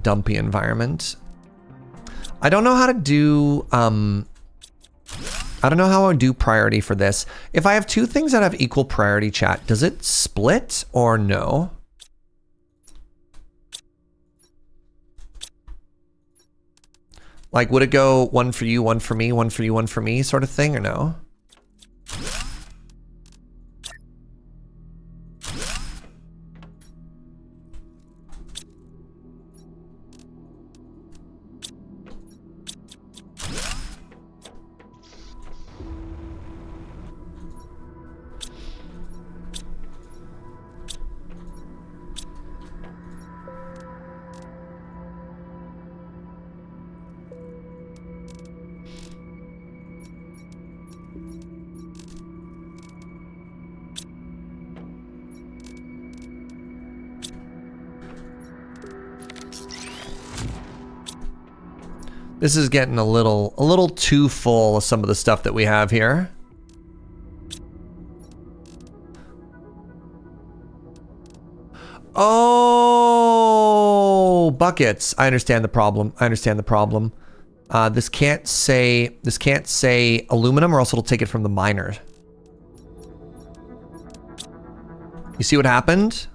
dumpy environment. I don't know how to do, I don't know how I would do priority for this. If I have 2 things that have equal priority, chat, does it split or no? Like, would it go 1 for you, 1 for me, 1 for you, 1 for me sort of thing, or no? This is getting a little too full of some of the stuff that we have here. Oh, buckets. I understand the problem. This can't say aluminum, or else it'll take it from the miner. You see what happened?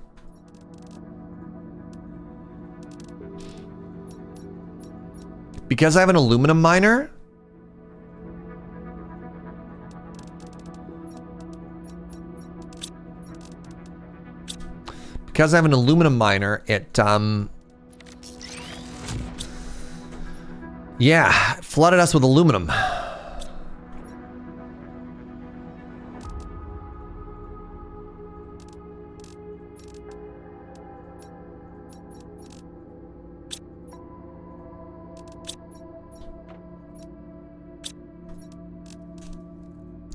Because I have an aluminum miner. Because I have an aluminum miner, it, yeah, it flooded us with aluminum.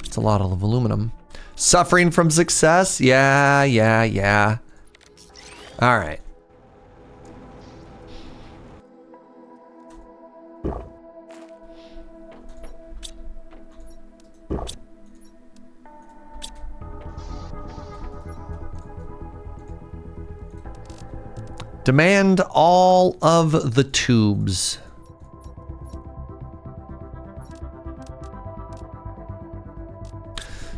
It's a lot of aluminum. Suffering from success? Yeah. All right. Demand all of the tubes.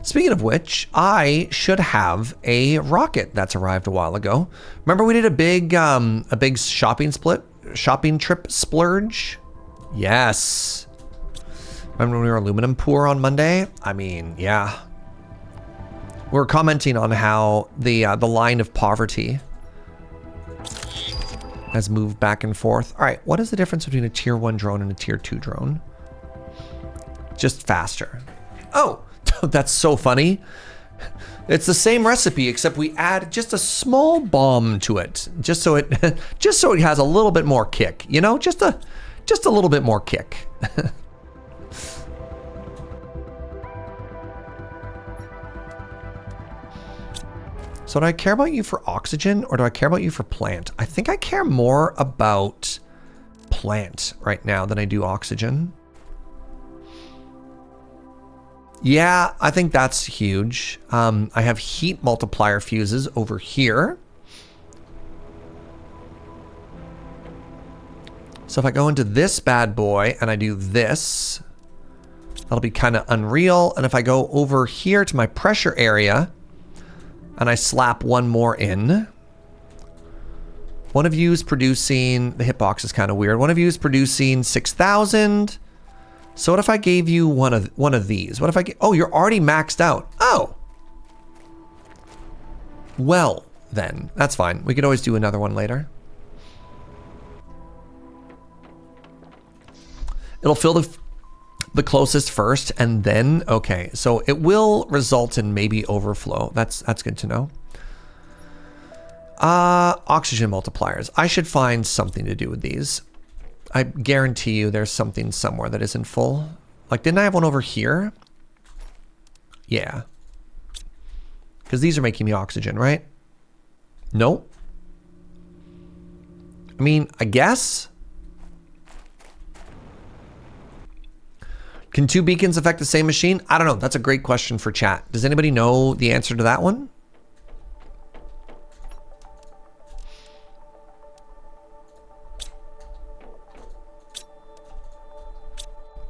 Speaking of which, I should have a rocket that's arrived a while ago. Remember we did a big shopping trip splurge? Yes. Remember when we were aluminum poor on Monday? I mean, yeah. We were commenting on how the line of poverty has moved back and forth. All right, what is the difference between a tier 1 drone and a tier 2 drone? Just faster. Oh, that's so funny. It's the same recipe, except we add just a small bomb to it, just so it has a little bit more kick. You know, just a little bit more kick. So do I care about you for oxygen, or do I care about you for plant? I think I care more about plant right now than I do oxygen. Yeah, I think that's huge. I have heat multiplier fuses over here. So if I go into this bad boy and I do this, that'll be kind of unreal. And if I go over here to my pressure area and I slap one more in, one of you is producing, the hitbox is kind of weird. One of you is producing 6,000. So what if I gave you one of these? What if I oh, you're already maxed out. Oh. Well, then, that's fine. We could always do another one later. It'll fill the closest first, and then, okay. So it will result in maybe overflow. That's good to know. Oxygen multipliers. I should find something to do with these. I guarantee you there's something somewhere that isn't full. Like, didn't I have one over here? Yeah. Because these are making me oxygen, right? Nope. I mean, I guess. Can 2 beacons affect the same machine? I don't know. That's a great question for chat. Does anybody know the answer to that one?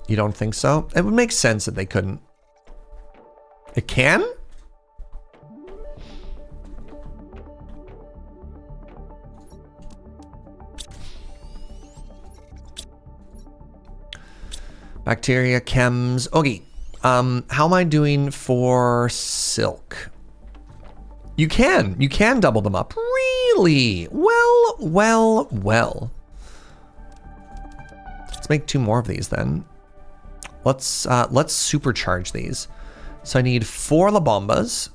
You don't think so? It would make sense that they couldn't. It can? Bacteria, chems. Okay. How am I doing for silk? You can double them up. Really? Well. Let's make 2 more of these then. Let's supercharge these. So I need 4 La Bombas.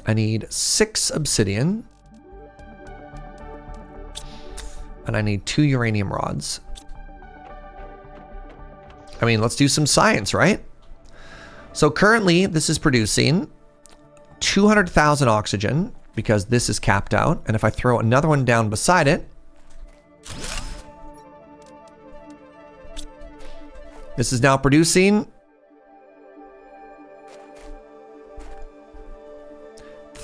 I need 6 obsidian. And I need 2 uranium rods. I mean, let's do some science, right? So currently this is producing 200,000 oxygen because this is capped out. And if I throw another one down beside it, this is now producing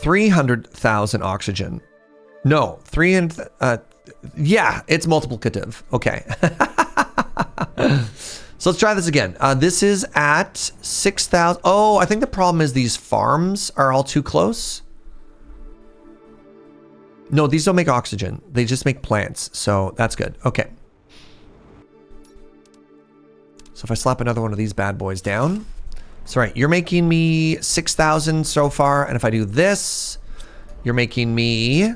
300,000 oxygen. No, yeah, it's multiplicative. Okay. So let's try this again. This is at 6,000. Oh, I think the problem is these farms are all too close. No, these don't make oxygen. They just make plants. So that's good. Okay. So if I slap another one of these bad boys down. So right, you're making me 6,000 so far. And if I do this, you're making me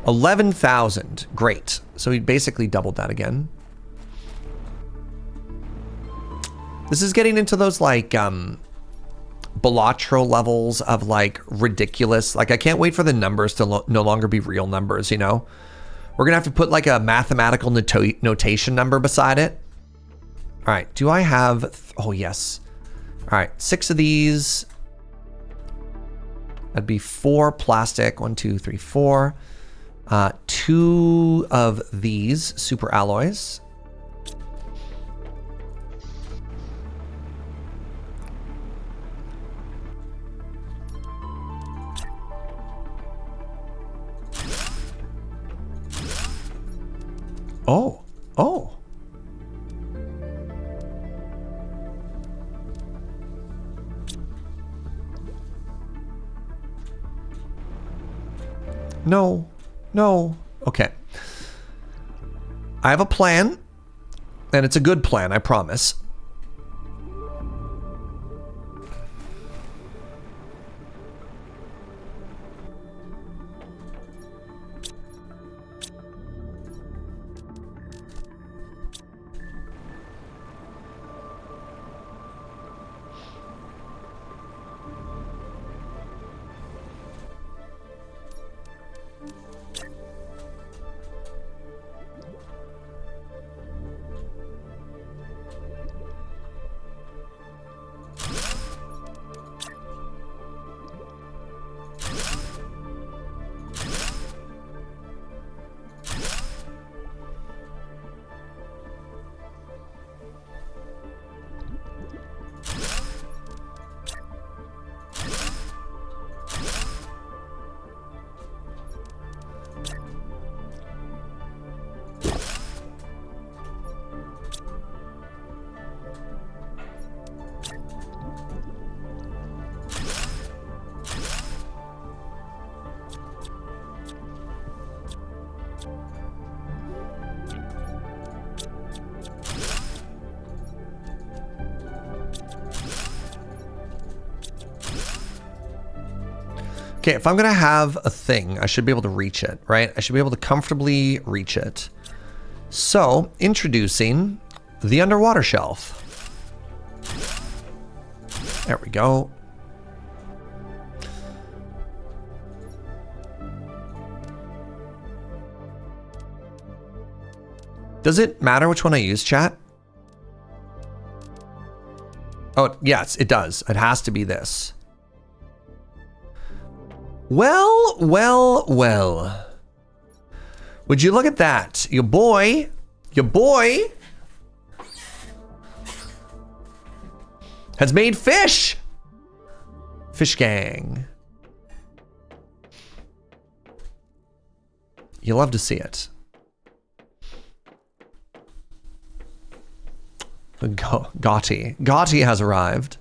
11,000. Great. So we basically doubled that again. This is getting into those like Balatro levels of like ridiculous. Like I can't wait for the numbers to no longer be real numbers, you know? We're gonna have to put like a mathematical notation number beside it. All right, do I have, oh yes. All right, 6 of these. That'd be 4 plastic, 1, 2, 3, 4. 2 of these super alloys. Oh. No. Okay. I have a plan, and it's a good plan, I promise. Okay, if I'm gonna have a thing, I should be able to reach it, right? I should be able to comfortably reach it. So, introducing the underwater shelf. There we go. Does it matter which one I use, chat? Oh, yes, it does. It has to be this. Well. Would you look at that? Your boy has made fish. Fish gang. You love to see it. Gotti has arrived.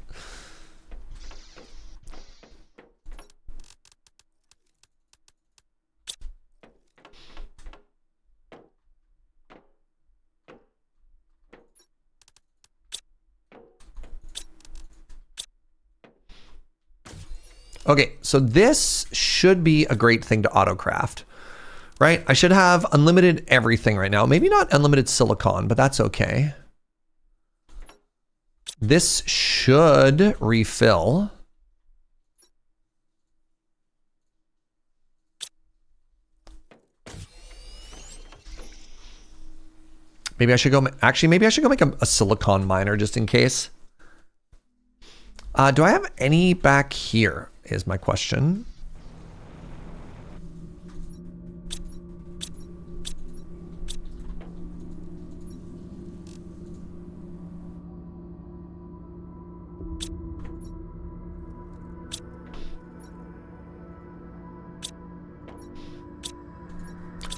Okay, so this should be a great thing to autocraft, right? I should have unlimited everything right now. Maybe not unlimited silicon, but that's okay. This should refill. Maybe I should go, actually, maybe I should go make a silicon miner just in case. Do I have any back here is my question.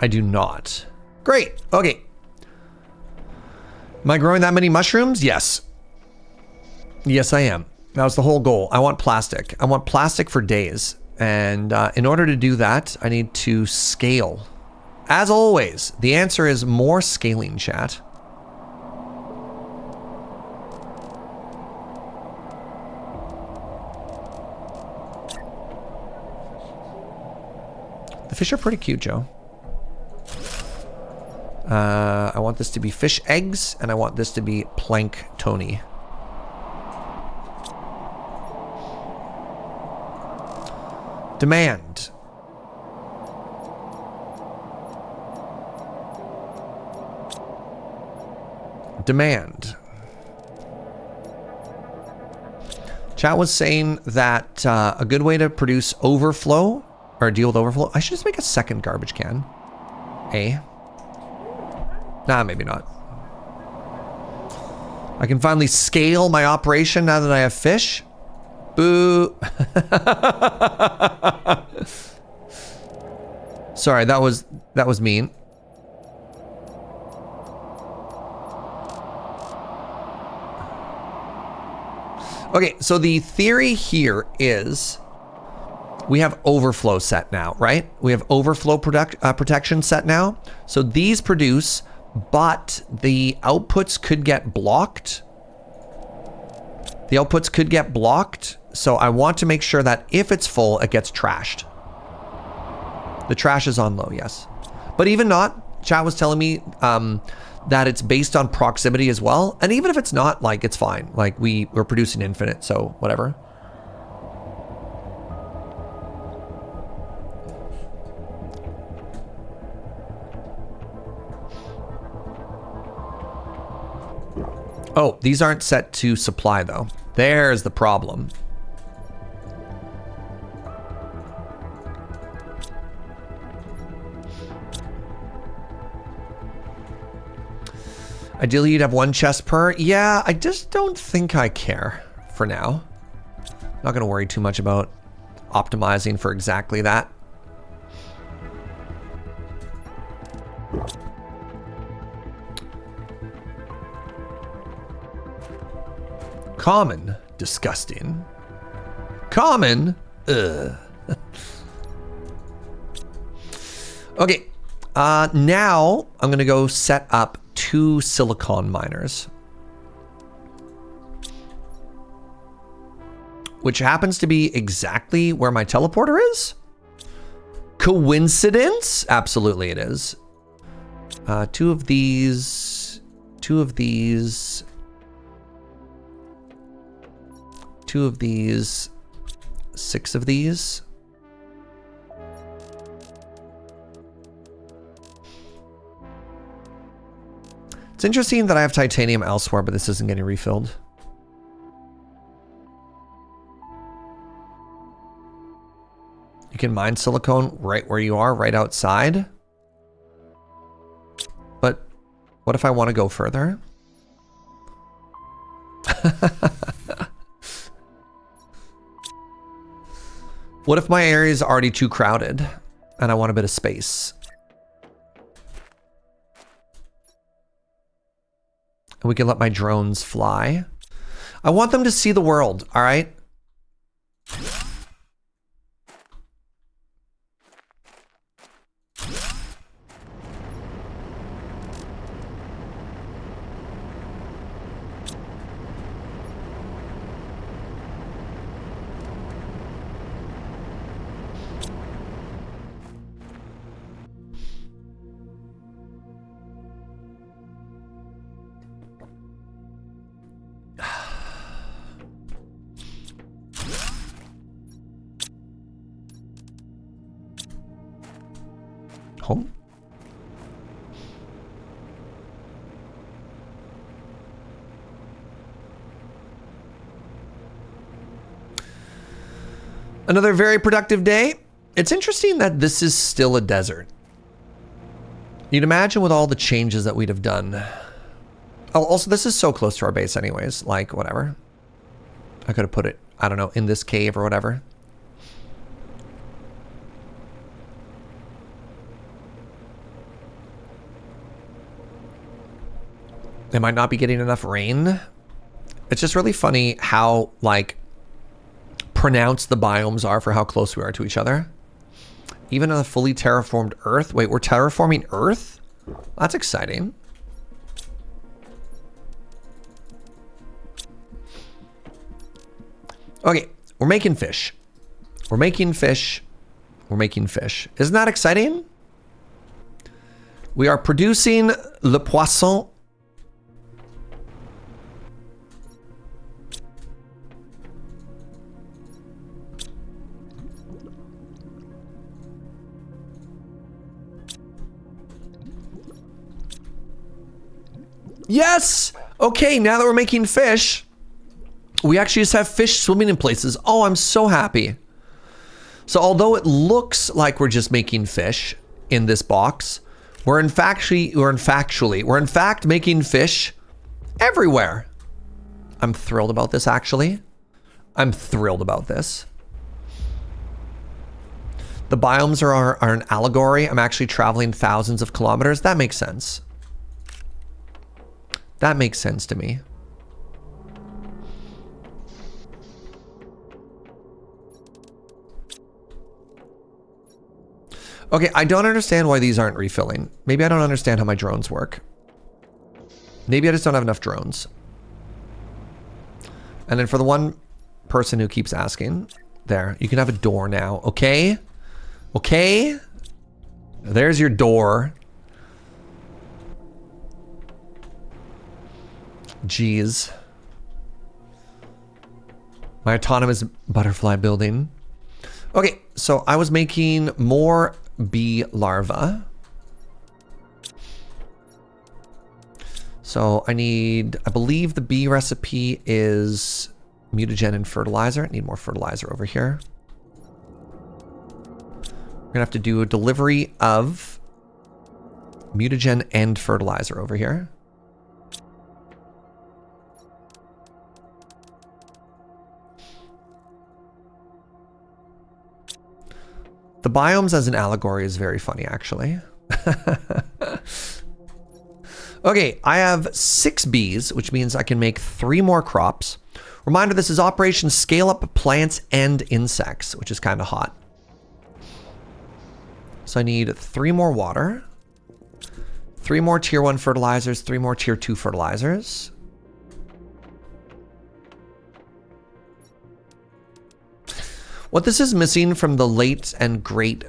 I do not. Great. Okay. Am I growing that many mushrooms? Yes. Yes, I am. That was the whole goal. I want plastic. I want plastic for days. And in order to do that, I need to scale. As always, the answer is more scaling, chat. The fish are pretty cute, Joe. I want this to be fish eggs, and I want this to be planktony. Demand. Demand. Chat was saying that a good way to produce overflow or deal with overflow, I should just make a second garbage can. Nah, maybe not. I can finally scale my operation now that I have fish. Boo. Sorry, that was mean. Okay, so the theory here is we have overflow set now, right? We have overflow protection set now. So these produce, but the outputs could get blocked. The outputs could get blocked. So I want to make sure that if it's full, it gets trashed. The trash is on low, yes. But even not, chat was telling me that it's based on proximity as well. And even if it's not, like, it's fine. Like, we're producing infinite, so whatever. Oh, these aren't set to supply, though. There's the problem. Ideally, you'd have one chest per. Yeah, I just don't think I care for now. Not going to worry too much about optimizing for exactly that. Common, disgusting. Common, ugh. Okay, now I'm going to go set up 2 silicon miners, which happens to be exactly where my teleporter is. Coincidence? Absolutely it is. 2 of these, 2 of these, 2 of these, 6 of these. It's interesting that I have titanium elsewhere, but this isn't getting refilled. You can mine silicone right where you are, right outside. But what if I want to go further? What if my area is already too crowded and I want a bit of space? We can let my drones fly. I want them to see the world, all right? Home. Another very productive day. It's interesting that this is still a desert. You'd imagine with all the changes that we'd have done. Oh, also, this is so close to our base anyways. Like, whatever. I could have put it, I don't know, in this cave or whatever. They might not be getting enough rain. It's just really funny how, like, pronounced the biomes are for how close we are to each other. Even on a fully terraformed Earth. Wait, we're terraforming Earth? That's exciting. Okay, we're making fish. We're making fish. We're making fish. Isn't that exciting? We are producing le poisson. Yes! Okay, now that we're making fish, we actually just have fish swimming in places. Oh, I'm so happy. So although it looks like we're just making fish in this box, we're in fact making fish everywhere. I'm thrilled about this, actually. I'm thrilled about this. The biomes are an allegory. I'm actually traveling thousands of kilometers. That makes sense. That makes sense to me. Okay, I don't understand why these aren't refilling. Maybe I don't understand how my drones work. Maybe I just don't have enough drones. And then for the one person who keeps asking, there, you can have a door now, okay? Okay? There's your door. Jeez. My autonomous butterfly building. Okay, so I was making more bee larvae. So I need, I believe the bee recipe is mutagen and fertilizer. I need more fertilizer over here. We're gonna have to do a delivery of mutagen and fertilizer over here. The biomes as an allegory is very funny, actually. Okay, I have 6 bees, which means I can make 3 more crops. Reminder, this is Operation Scale Up Plants and Insects, which is kind of hot. So I need 3 more water, 3 more tier 1 fertilizers, 3 more tier 2 fertilizers. What this is missing from the late and great,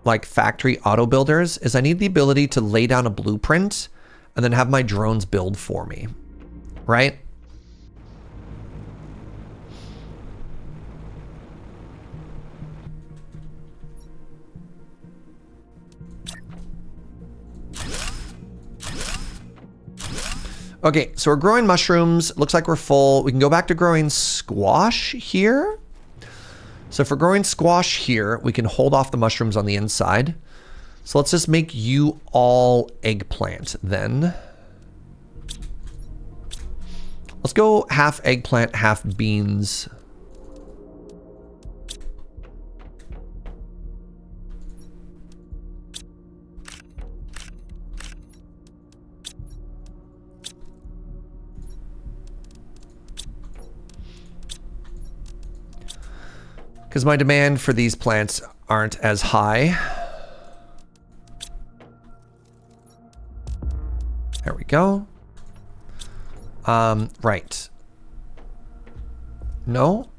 like, factory auto builders is I need the ability to lay down a blueprint and then have my drones build for me, right? Okay, so we're growing mushrooms. Looks like we're full. We can go back to growing squash here. So if we're growing squash here, we can hold off the mushrooms on the inside. So let's just make you all eggplant then. Let's go half eggplant, half beans. Because my demand for these plants aren't as high. There we go. Right. No?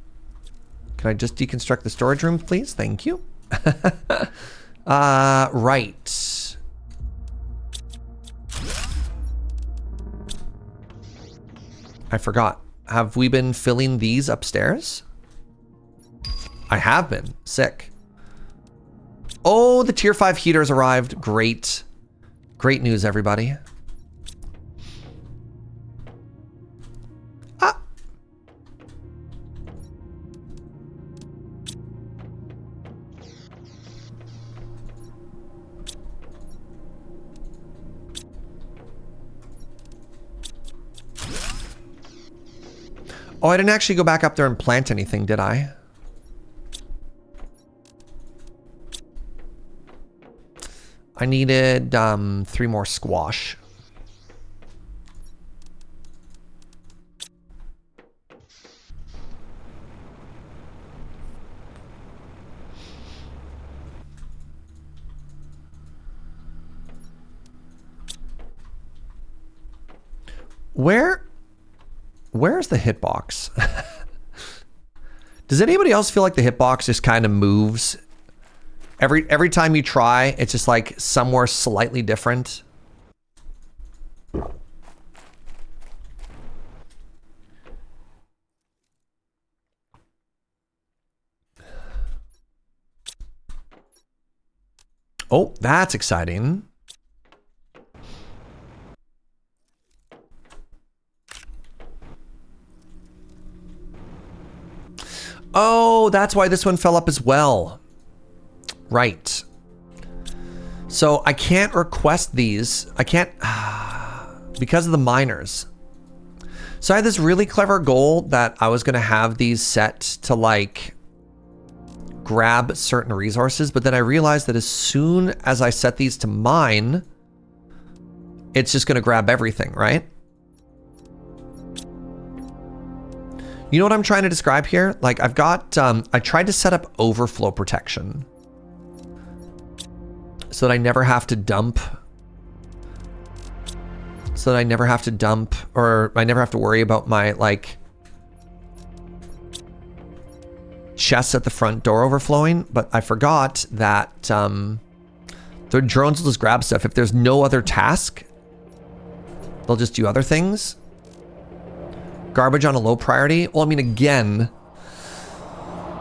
Can I just deconstruct the storage room, please? Thank you. Right. I forgot. Have we been filling these upstairs? I have been. Sick. Oh, the tier 5 heaters arrived. Great. Great news, everybody. Ah. Oh, I didn't actually go back up there and plant anything, did I? I needed 3 more squash. Where's the hitbox? Does anybody else feel like the hitbox just kind of moves? Every time you try, it's just like somewhere slightly different. Oh, that's exciting. Oh, that's why this one fell up as well. Right. So I can't request these. I can't because of the miners. So I had this really clever goal that I was going to have these set to like grab certain resources, but then I realized that as soon as I set these to mine, it's just going to grab everything, right? You know what I'm trying to describe here? Like I've got, I tried to set up overflow protection so that I never have to dump, or I never have to worry about my like chests at the front door overflowing, but I forgot that the drones will just grab stuff. If there's no other task, they'll just do other things. Garbage on a low priority. Well, I mean, again,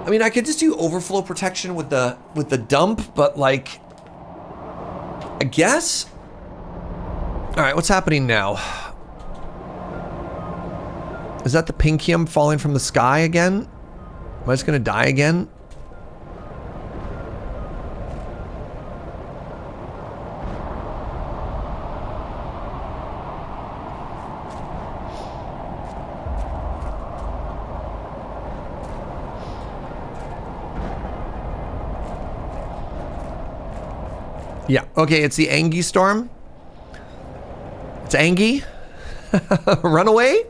I could just do overflow protection with the dump, but like, I guess. All right, what's happening now? Is that the pinkium falling from the sky again? Am I just gonna die again? Yeah, okay, it's the Angie storm. It's Angie. Run away.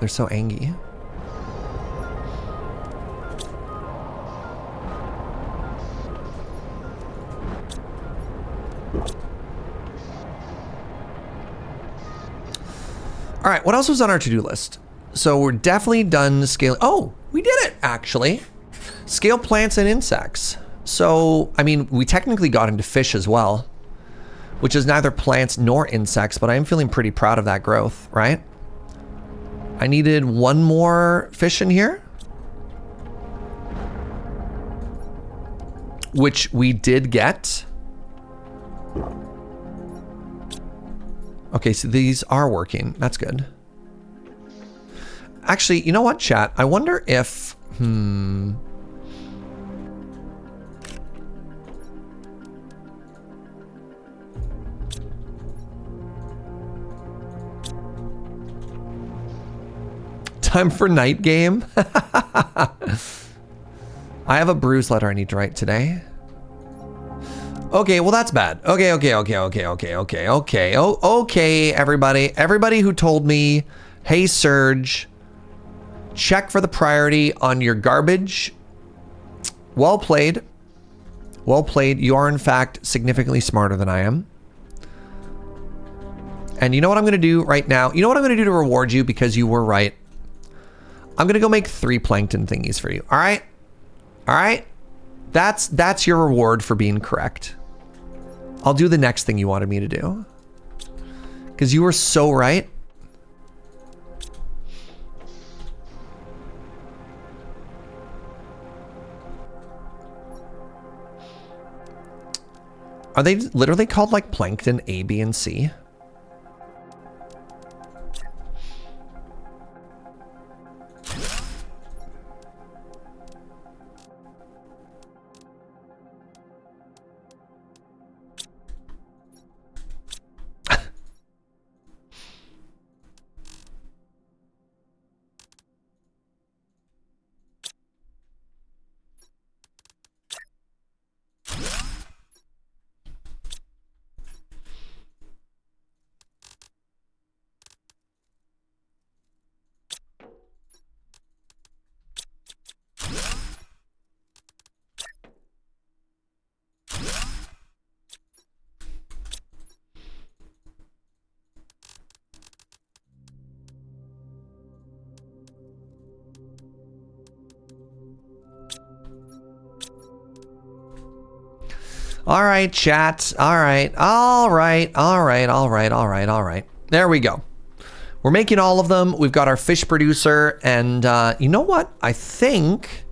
They're so angry. All right, what else was on our to-do list? So we're definitely done scaling. Oh, we did it, actually. Scale plants and insects. So, I mean, we technically got into fish as well, which is neither plants nor insects, but I am feeling pretty proud of that growth, right? I needed one more fish in here, which we did get. Okay, so these are working. That's good. Actually, you know what, chat? I wonder if... Time for night game? I have a bruise letter I need to write today. Okay, well that's bad. Okay, everybody who told me, hey Serge, check for the priority on your garbage. Well played. Well played. You are in fact significantly smarter than I am. And you know what I'm gonna do right now? You know what I'm gonna do to reward you because you were right? I'm gonna go make 3 plankton thingies for you. All right? All right? That's your reward for being correct. I'll do the next thing you wanted me to do. Because you were so right. Are they literally called like plankton A, B, and C? All right, chat. All right. All right. All right. All right. All right. All right. There we go. We're making all of them. We've got our fish producer. And you know what? I think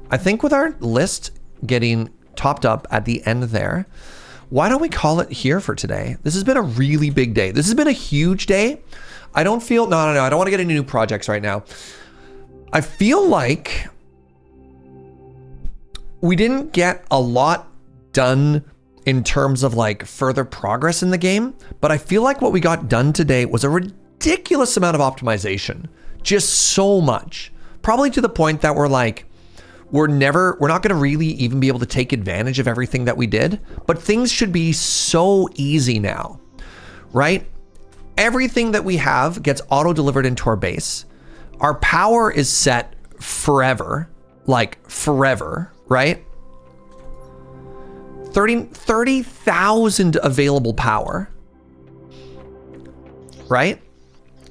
with our list getting topped up at the end there, why don't we call it here for today? This has been a really big day. This has been a huge day. I don't feel, no, I don't want to get into new projects right now. I feel like we didn't get a lot done in terms of like further progress in the game, but I feel like what we got done today was a ridiculous amount of optimization. Just so much. Probably to the point that we're like, we're not going to really even be able to take advantage of everything that we did, but things should be so easy now, right? Everything that we have gets auto-delivered into our base. Our power is set forever, like forever, right? 30,000 available power, right?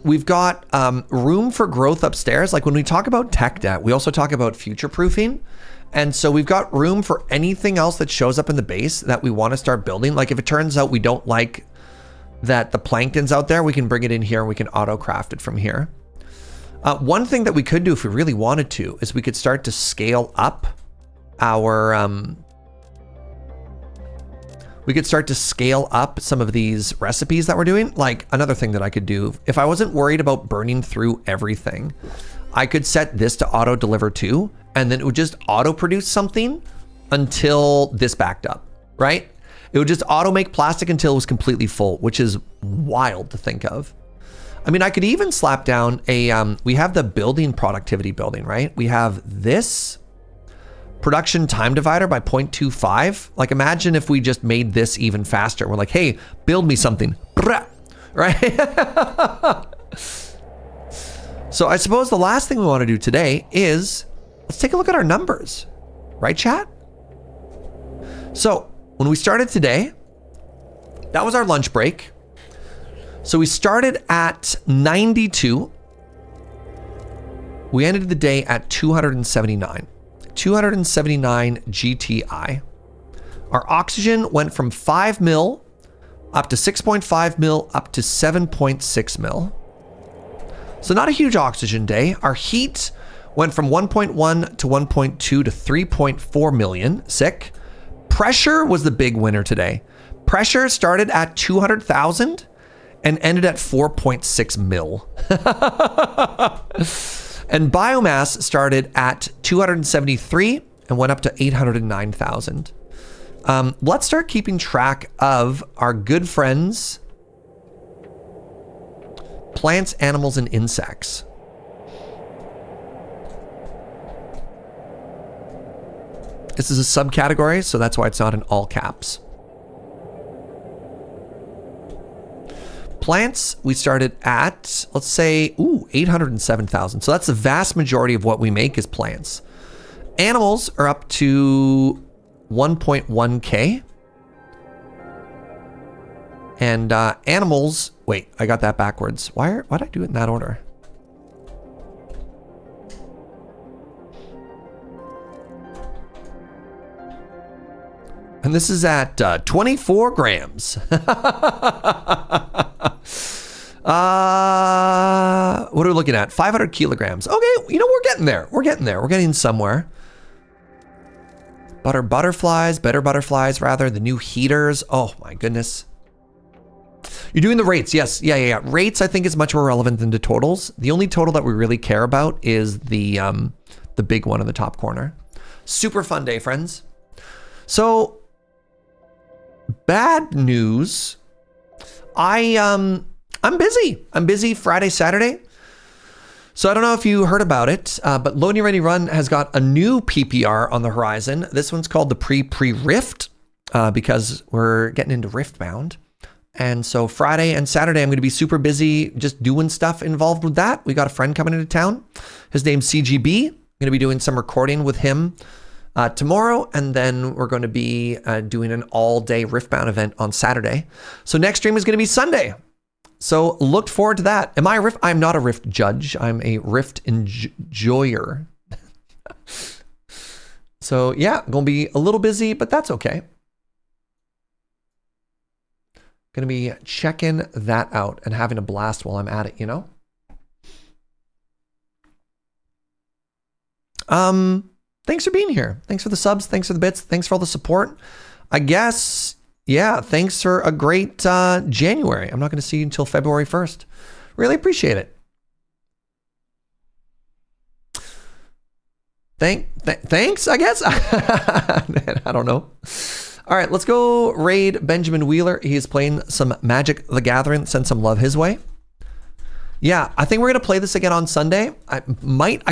We've got room for growth upstairs. Like when we talk about tech debt, we also talk about future proofing. And so we've got room for anything else that shows up in the base that we want to start building. Like if it turns out we don't like that the plankton's out there, we can bring it in here and we can auto craft it from here. One thing that we could do if we really wanted to is we could start to scale up our some of these recipes that we're doing. Like another thing that I could do, if I wasn't worried about burning through everything, I could set this to auto deliver too, and then it would just auto produce something until this backed up, right? It would just auto make plastic until it was completely full, which is wild to think of. I mean, I could even slap down a, we have the building productivity building, right? We have this production time divider by 0.25. Like imagine if we just made this even faster. We're like, hey, build me something, right? So I suppose the last thing we want to do today is let's take a look at our numbers, right, chat? So when we started today, that was our lunch break. So we started at 92. We ended the day at 279 GTI. Our oxygen went from 5 mil up to 6.5 mil up to 7.6 mil. So not a huge oxygen day. Our heat went from 1.1 to 1.2 to 3.4 million. Sick. Pressure was the big winner today. Pressure started at 200,000 and ended at 4.6 mil. And biomass started at 273 and went up to 809,000. Let's start keeping track of our good friends, plants, animals, and insects. This is a subcategory, so that's why it's not in all caps. Plants, we started at, let's say, 807,000. So that's the vast majority of what we make is plants. Animals are up to 1.1K. And animals, wait, I got that backwards. Why'd I do it in that order? And this is at 24 grams. What are we looking at? 500 kilograms. Okay, you know, we're getting there. We're getting somewhere. Better butterflies, rather. The new heaters. Oh my goodness. You're doing the rates. Yes. Yeah. Rates, I think, is much more relevant than the totals. The only total that we really care about is the big one in the top corner. Super fun day, friends. So, bad news. I'm busy. I'm busy Friday, Saturday. So I don't know if you heard about it, but Loading Ready Run has got a new PPR on the horizon. This one's called the Pre-Rift because we're getting into Riftbound. And so Friday and Saturday, I'm going to be super busy just doing stuff involved with that. We got a friend coming into town. His name's CGB. I'm going to be doing some recording with him tomorrow, and then we're going to be doing an all-day Riftbound event on Saturday. So next stream is going to be Sunday. So look forward to that. Am I a Rift? I'm not a Rift judge. I'm a Rift enjoyer. So yeah, going to be a little busy, but that's okay. Gonna be checking that out and having a blast while I'm at it, you know? Thanks for being here. Thanks for the subs. Thanks for the bits. Thanks for all the support. I guess, yeah, thanks for a great January. I'm not going to see you until February 1st. Really appreciate it. Thanks, I guess. Man, I don't know. All right, let's go raid Benjamin Wheeler. He's playing some Magic the Gathering. Send some love his way. Yeah, I think we're going to play this again on Sunday. I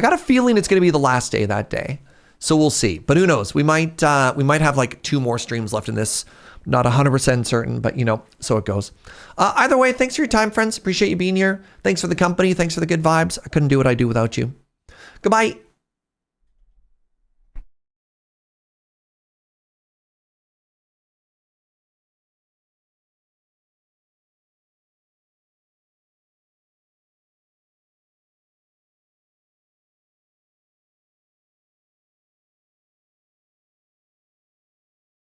got a feeling it's going to be the last day that day. So we'll see. But who knows? We might have like 2 more streams left in this. Not 100% certain, but you know, so it goes. Either way, thanks for your time, friends. Appreciate you being here. Thanks for the company. Thanks for the good vibes. I couldn't do what I do without you. Goodbye.